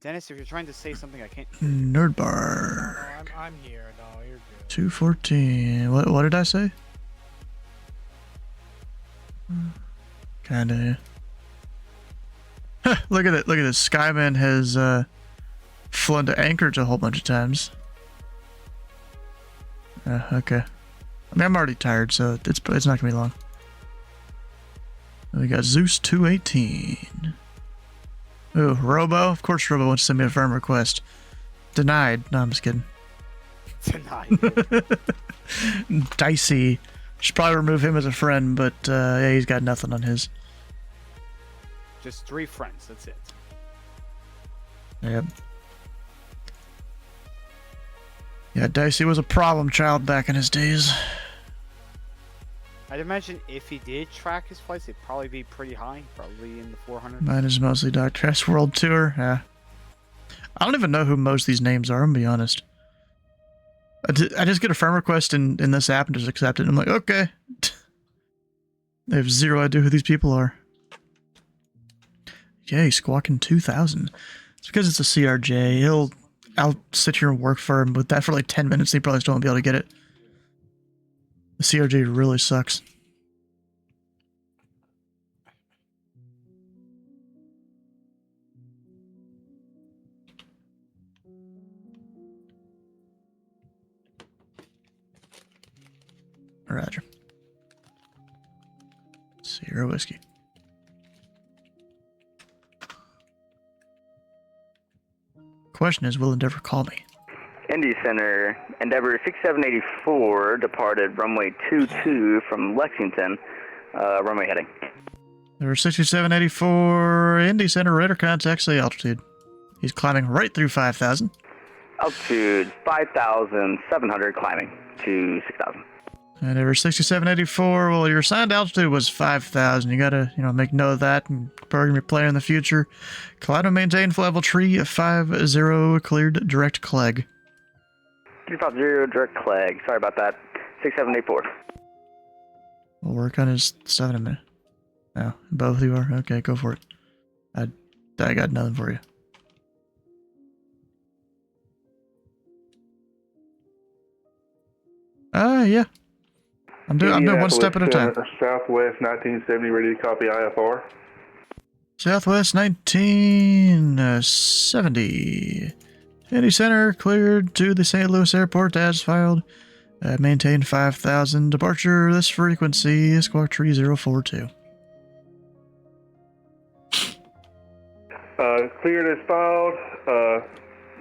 Dennis, if you're trying to say something, I can't. Nerd bar. No, I'm here. No, you're good. 214. What did I say? Kinda. Look at it. Look at this. Skyman has flown to Anchorage a whole bunch of times. Okay. I mean, I'm already tired, so it's not gonna be long. We got Zeus 218. Ooh, Robo. Of course, Robo wants to send me a firm request. Denied. No, I'm just kidding. Denied. Dicey. Should probably remove him as a friend, but yeah, he's got nothing on his. Just 3 friends. That's it. Yep. Yeah, Dicey was a problem child back in his days. I'd imagine if he did track his flights, it'd probably be pretty high, probably in the 400s. Mine is mostly Dr. S World Tour. Yeah. I don't even know who most of these names are, I'm gonna be honest. I just get a friend request in this app and just accept it. I'm like, okay. I have zero idea who these people are. Yay, squawking 2,000. It's because it's a CRJ. I'll sit here and work for him with that for like 10 minutes. He probably still won't be able to get it. The CRJ really sucks. Roger. Sierra Whiskey. Question is, will Endeavor call me? Indy Center, Endeavor 6784 departed runway 22 from Lexington, runway heading. Endeavor 6784, Indy Center, radar contacts the altitude. He's climbing right through 5,000. Altitude 5,700, climbing to 6,000. Endeavor 6784, well, your assigned altitude was 5,000. You gotta, make note of that and program your player in the future. Climb and maintain level tree 50, cleared direct Clegg. 350, direct Clegg. Sorry about that. 6784. We'll work on his stuff in a minute. Oh, both of you are? Okay, go for it. I got nothing for you. Yeah. I'm doing one step at a time. Southwest 1970, ready to copy IFR. Southwest 1970. Indy Center cleared to the St. Louis Airport as filed. Maintain 5,000. Departure this frequency, squawk tree 042. Cleared as filed.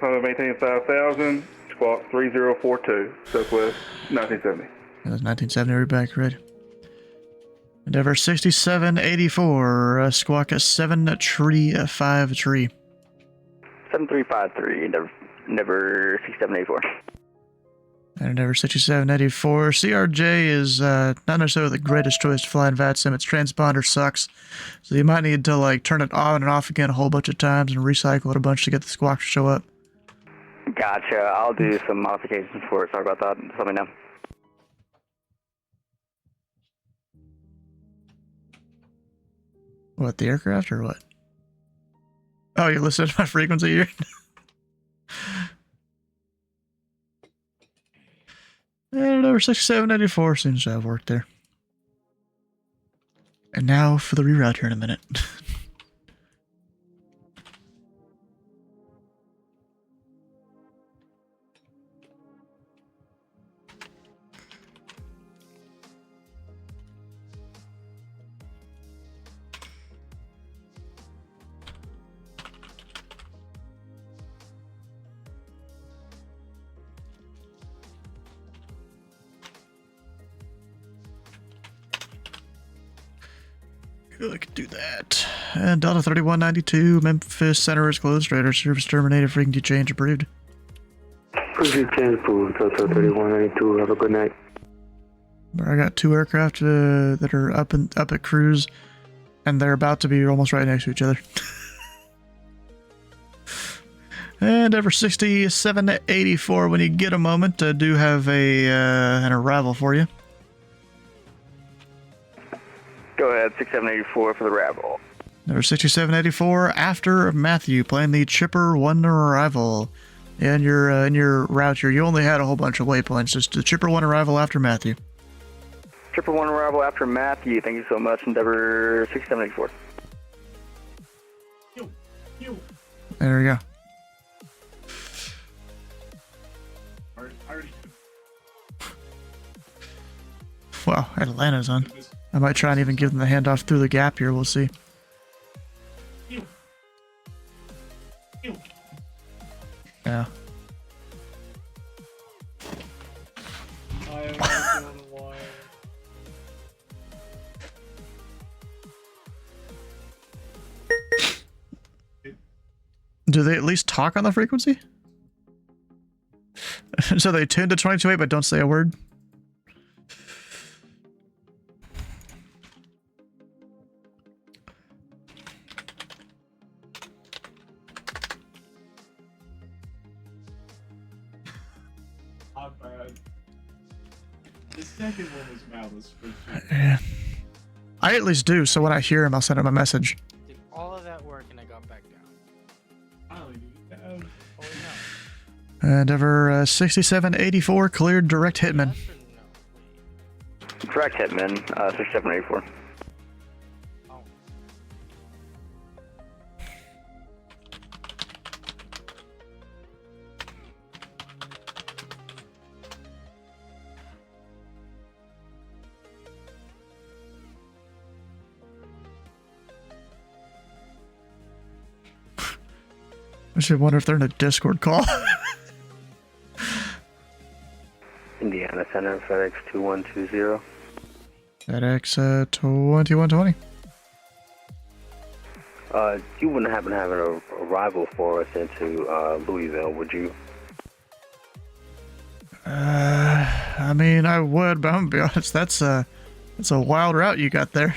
Maintain 5,000. Squawk 3042. Southwest 1970. That was 1970, we're back, right? Endeavor 6784, squawk 7 tree 5 tree. 7353, Endeavor 6784. And Endeavor 6784, CRJ is not necessarily the greatest choice to fly in VATSIM. Its transponder sucks, so you might need to turn it on and off again a whole bunch of times and recycle it a bunch to get the squawk to show up. Gotcha, I'll do some modifications for it, sorry about that, just let me know. What, the aircraft or what? Oh, you listened to my frequency here? And over 6784 seems to have worked there. And now for the reroute here in a minute. I could do that. And Delta 3192, Memphis Center is closed. Radar service terminated. Frequency change approved. Frequency change approved. Delta 3192. Have a good night. I got 2 aircraft that are up at cruise, and they're about to be almost right next to each other. And Endeavor 6784, when you get a moment, I do have an arrival for you. Go ahead, 6784 for the arrival. Number 6784, after Matthew, playing the Chipper 1 arrival. In your route here, you only had a whole bunch of waypoints. Just the Chipper 1 arrival after Matthew. Chipper 1 arrival after Matthew. Thank you so much, Endeavor 6784. There we go. Well, Atlanta's on. I might try and even give them the handoff through the gap here. We'll see. Yeah. Do they at least talk on the frequency? So they tune to 22.8 but don't say a word? The second one was malice for sure. Yeah. I at least do, so when I hear him, I'll send him a message. Did all of that work and I got back down. Oh, you have... Endeavor 6784 cleared direct hitman. Direct hitman, 6784. I should wonder if they're in a Discord call. Indiana Center, FedEx 2120. FedEx 2120. You wouldn't happen to have an arrival for us into Louisville, would you? I mean, I would, but I'm gonna be honest, that's a wild route you got there.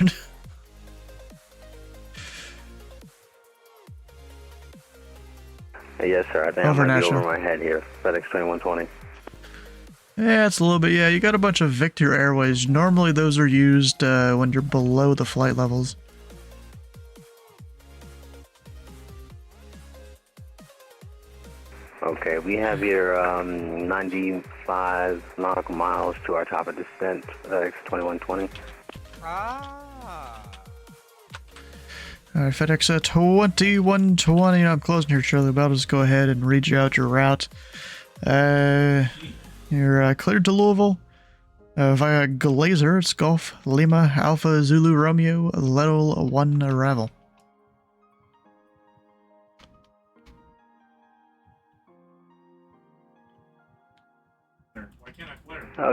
Yes, sir. I think I might be over my head here. FedEx 2120. Yeah, it's a little bit. Yeah, you got a bunch of Victor Airways. Normally, those are used when you're below the flight levels. Okay, we have here 95 nautical miles to our top of descent, FedEx 2120. Alright, FedEx 2120. I'm closing here, Charlie. About to just go ahead and read you out your route. You're cleared to Louisville via Glazer. It's Golf Lima Alpha Zulu Romeo level 1 arrival.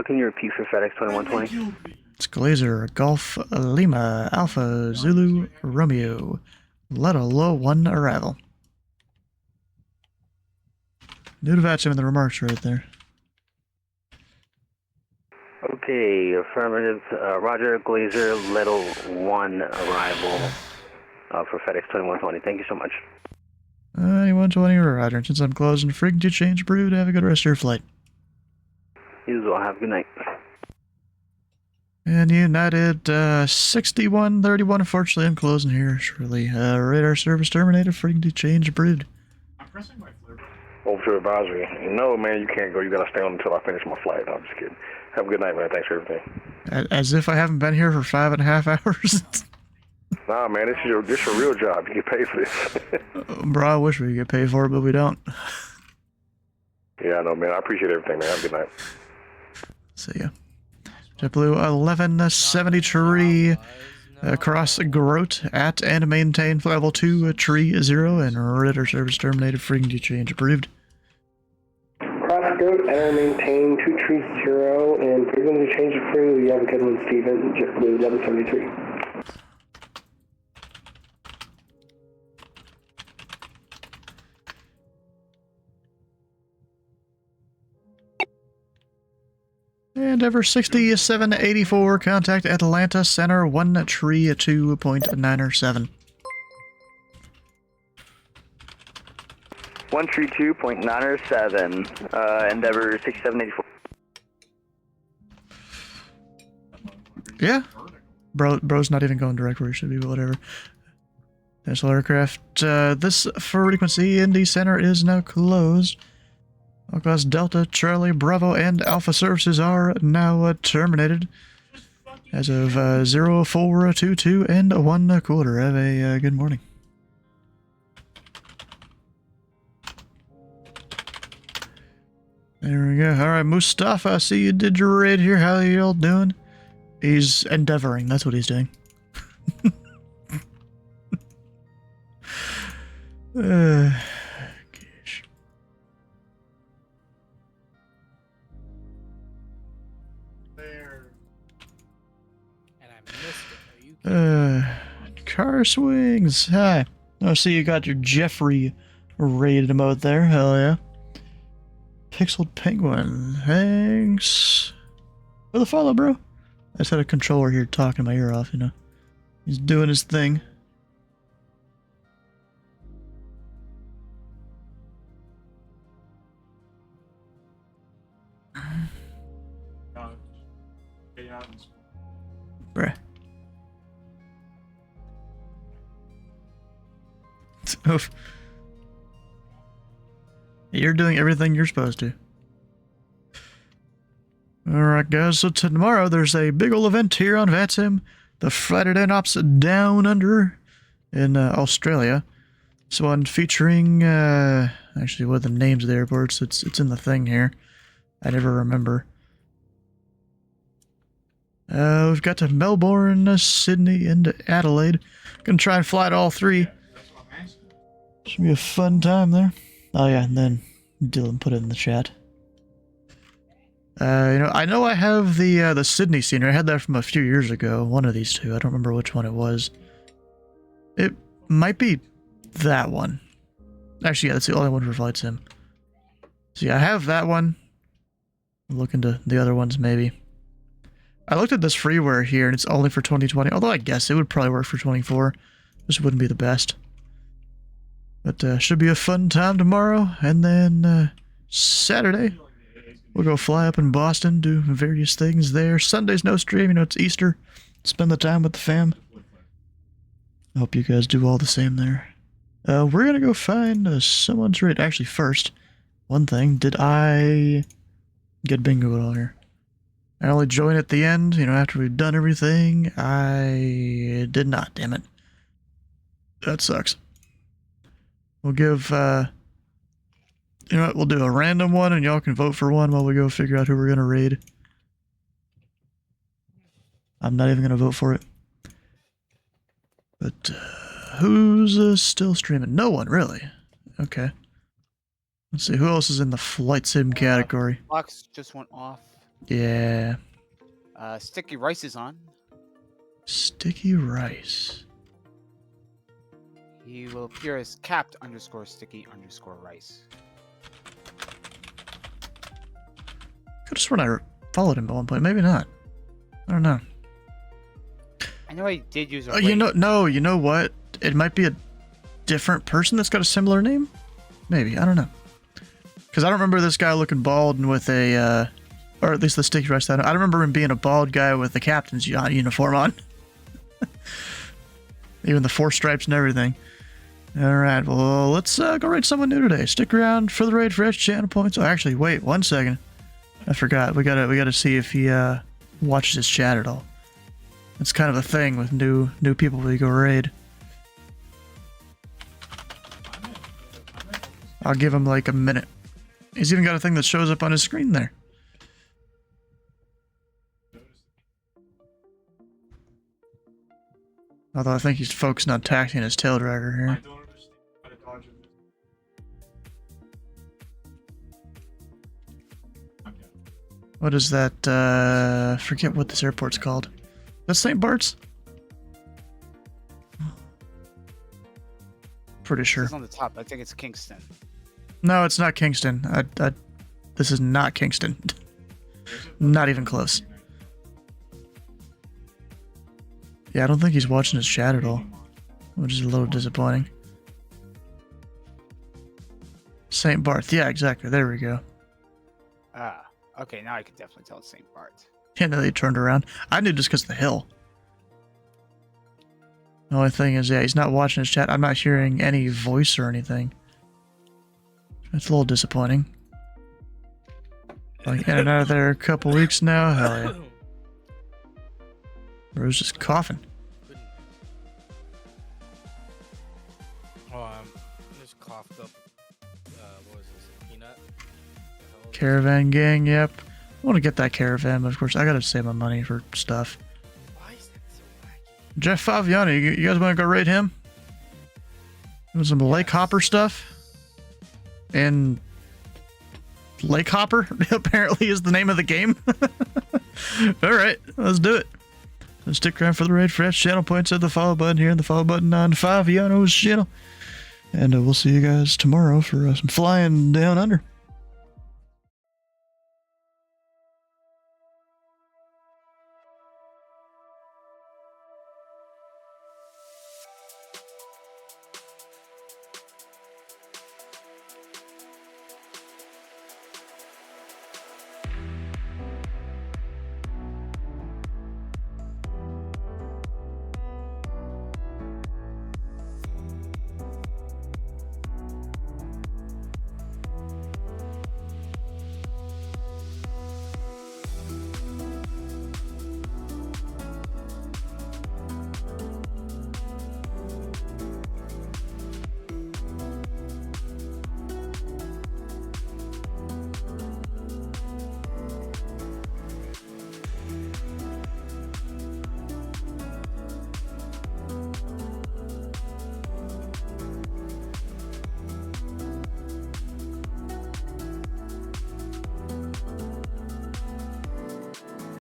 Can you repeat for FedEx 2120? It's Glazer Golf Lima Alpha Zulu Romeo level 1 arrival. New to Vatcham in the remarks right there. Okay, affirmative. Roger, Glazer, Little 1 arrival for FedEx 2120. Thank you so much. 2120 Roger. Since I'm closing, frequency change approved. Have a good rest of your flight. You as well. Have a good night. And United 6131. Unfortunately, I'm closing here shortly. Radar service terminated. Frequency change approved. I'm pressing my flare. Over to advisory. No, man, you can't go. You gotta stay on until I finish my flight. I'm just kidding. Have a good night, man. Thanks for everything. As if I haven't been here for 5.5 hours. Nah, man, this is your real job. You get paid for this. Bro, I wish we could get paid for it, but we don't. Yeah, I know, man. I appreciate everything, man. Have a good night. See ya. JetBlue 1173 across Grote at and maintain level 2 tree 0 and radar service terminated. Frequency change approved. Cross Grote, enter maintain 230 and frequency change approved. You have a good one, Steven. JetBlue 1173. Endeavor 6784, contact Atlanta Center 1 tree 2.97. 132.907, Endeavor 6784. Yeah. Bro's not even going direct where he should be, but whatever. National aircraft, this frequency, Indy Center is now closed. All class Delta, Charlie, Bravo, and Alpha services are now terminated as of 0422 and 1/4. Have a good morning. There we go. All right, Mustafa, I see you did your raid here. How are you all doing? He's endeavoring. That's what he's doing. Gosh. Car swings. Hi. I see you got your Jeffrey raid emote there. Hell yeah. Pixeled Penguin. Thanks for the follow, bro. I just had a controller here talking my ear off, you know. He's doing his thing. Oof. You're doing everything you're supposed to. Alright guys, so tomorrow there's a big ol' event here on VATSIM. The Friday Night Ops Down Under in Australia. So one featuring, actually what are the names of the airports? It's in the thing here. I never remember. We've got to Melbourne, Sydney, and Adelaide. Gonna try and fly to all three. Should be a fun time there. Oh yeah, and then Dylan put it in the chat. I know I have the Sydney scenery. I had that from a few years ago. One of these two. I don't remember which one it was. It might be that one. Actually, yeah, that's the only one for Flight Sim. So yeah, I have that one. I'll look into the other ones maybe. I looked at this freeware here, and it's only for 2020. Although I guess it would probably work for 24. This wouldn't be the best. But should be a fun time tomorrow, and then Saturday. We'll go fly up in Boston, do various things there. Sunday's no stream, you know, it's Easter. Spend the time with the fam. I hope you guys do all the same there. We're gonna go find someone's raid. Actually, first, one thing. Did I get bingo at all here? I only joined at the end, you know, after we've done everything. I did not, damn it. That sucks. We'll give, you know what, we'll do a random one and y'all can vote for one while we go figure out who we're gonna raid. I'm not even gonna vote for it. But, who's still streaming? No one, really. Okay. Let's see, who else is in the flight sim category? Box just went off. Yeah. Sticky Rice is on. Sticky Rice. He will appear as capped_sticky_rice. Could have sworn I followed him at one point. Maybe not. I don't know. I know I did use a you know what? It might be a different person that's got a similar name? Maybe. I don't know. Because I don't remember this guy looking bald and with a, or at least the Sticky Rice. I don't remember him being a bald guy with the captain's uniform on. Even the 4 stripes and everything. Alright, well, let's go raid someone new today. Stick around for the raid for extra channel points. Oh, actually, wait 1 second. I forgot. We gotta see if he watches his chat at all. It's kind of a thing with new people when you go raid. I'll give him like a minute. He's even got a thing that shows up on his screen there. Although I think he's focused on taxiing his tail dragger here. What is that? Forget what this airport's called. That's St. Bart's? Pretty sure. It's on the top. I think it's Kingston. No, it's not Kingston. This is not Kingston. Not even close. Yeah, I don't think he's watching his chat at all, which is a little disappointing. St. Barth. Yeah, exactly. There we go. Ah, okay. Now I can definitely tell it's St. Bart. Yeah, no, they turned around. I knew just because of the hill. The only thing is, yeah, he's not watching his chat. I'm not hearing any voice or anything. It's a little disappointing. Like, in and out of there a couple weeks now. Hell yeah. Bro's just coughing. Oh, I just coughed up. What was this? A peanut? Caravan gang, yep. I want to get that caravan, but of course I gotta save my money for stuff. Why is that so wacky? Jeff Faviani, you guys want to go raid him? Doing some Lake Hopper stuff? And Lake Hopper apparently is the name of the game. Alright, let's do it. So stick around for the raid for extra channel points. Hit the follow button here and the follow button on Faviano's channel. And we'll see you guys tomorrow for some flying down under.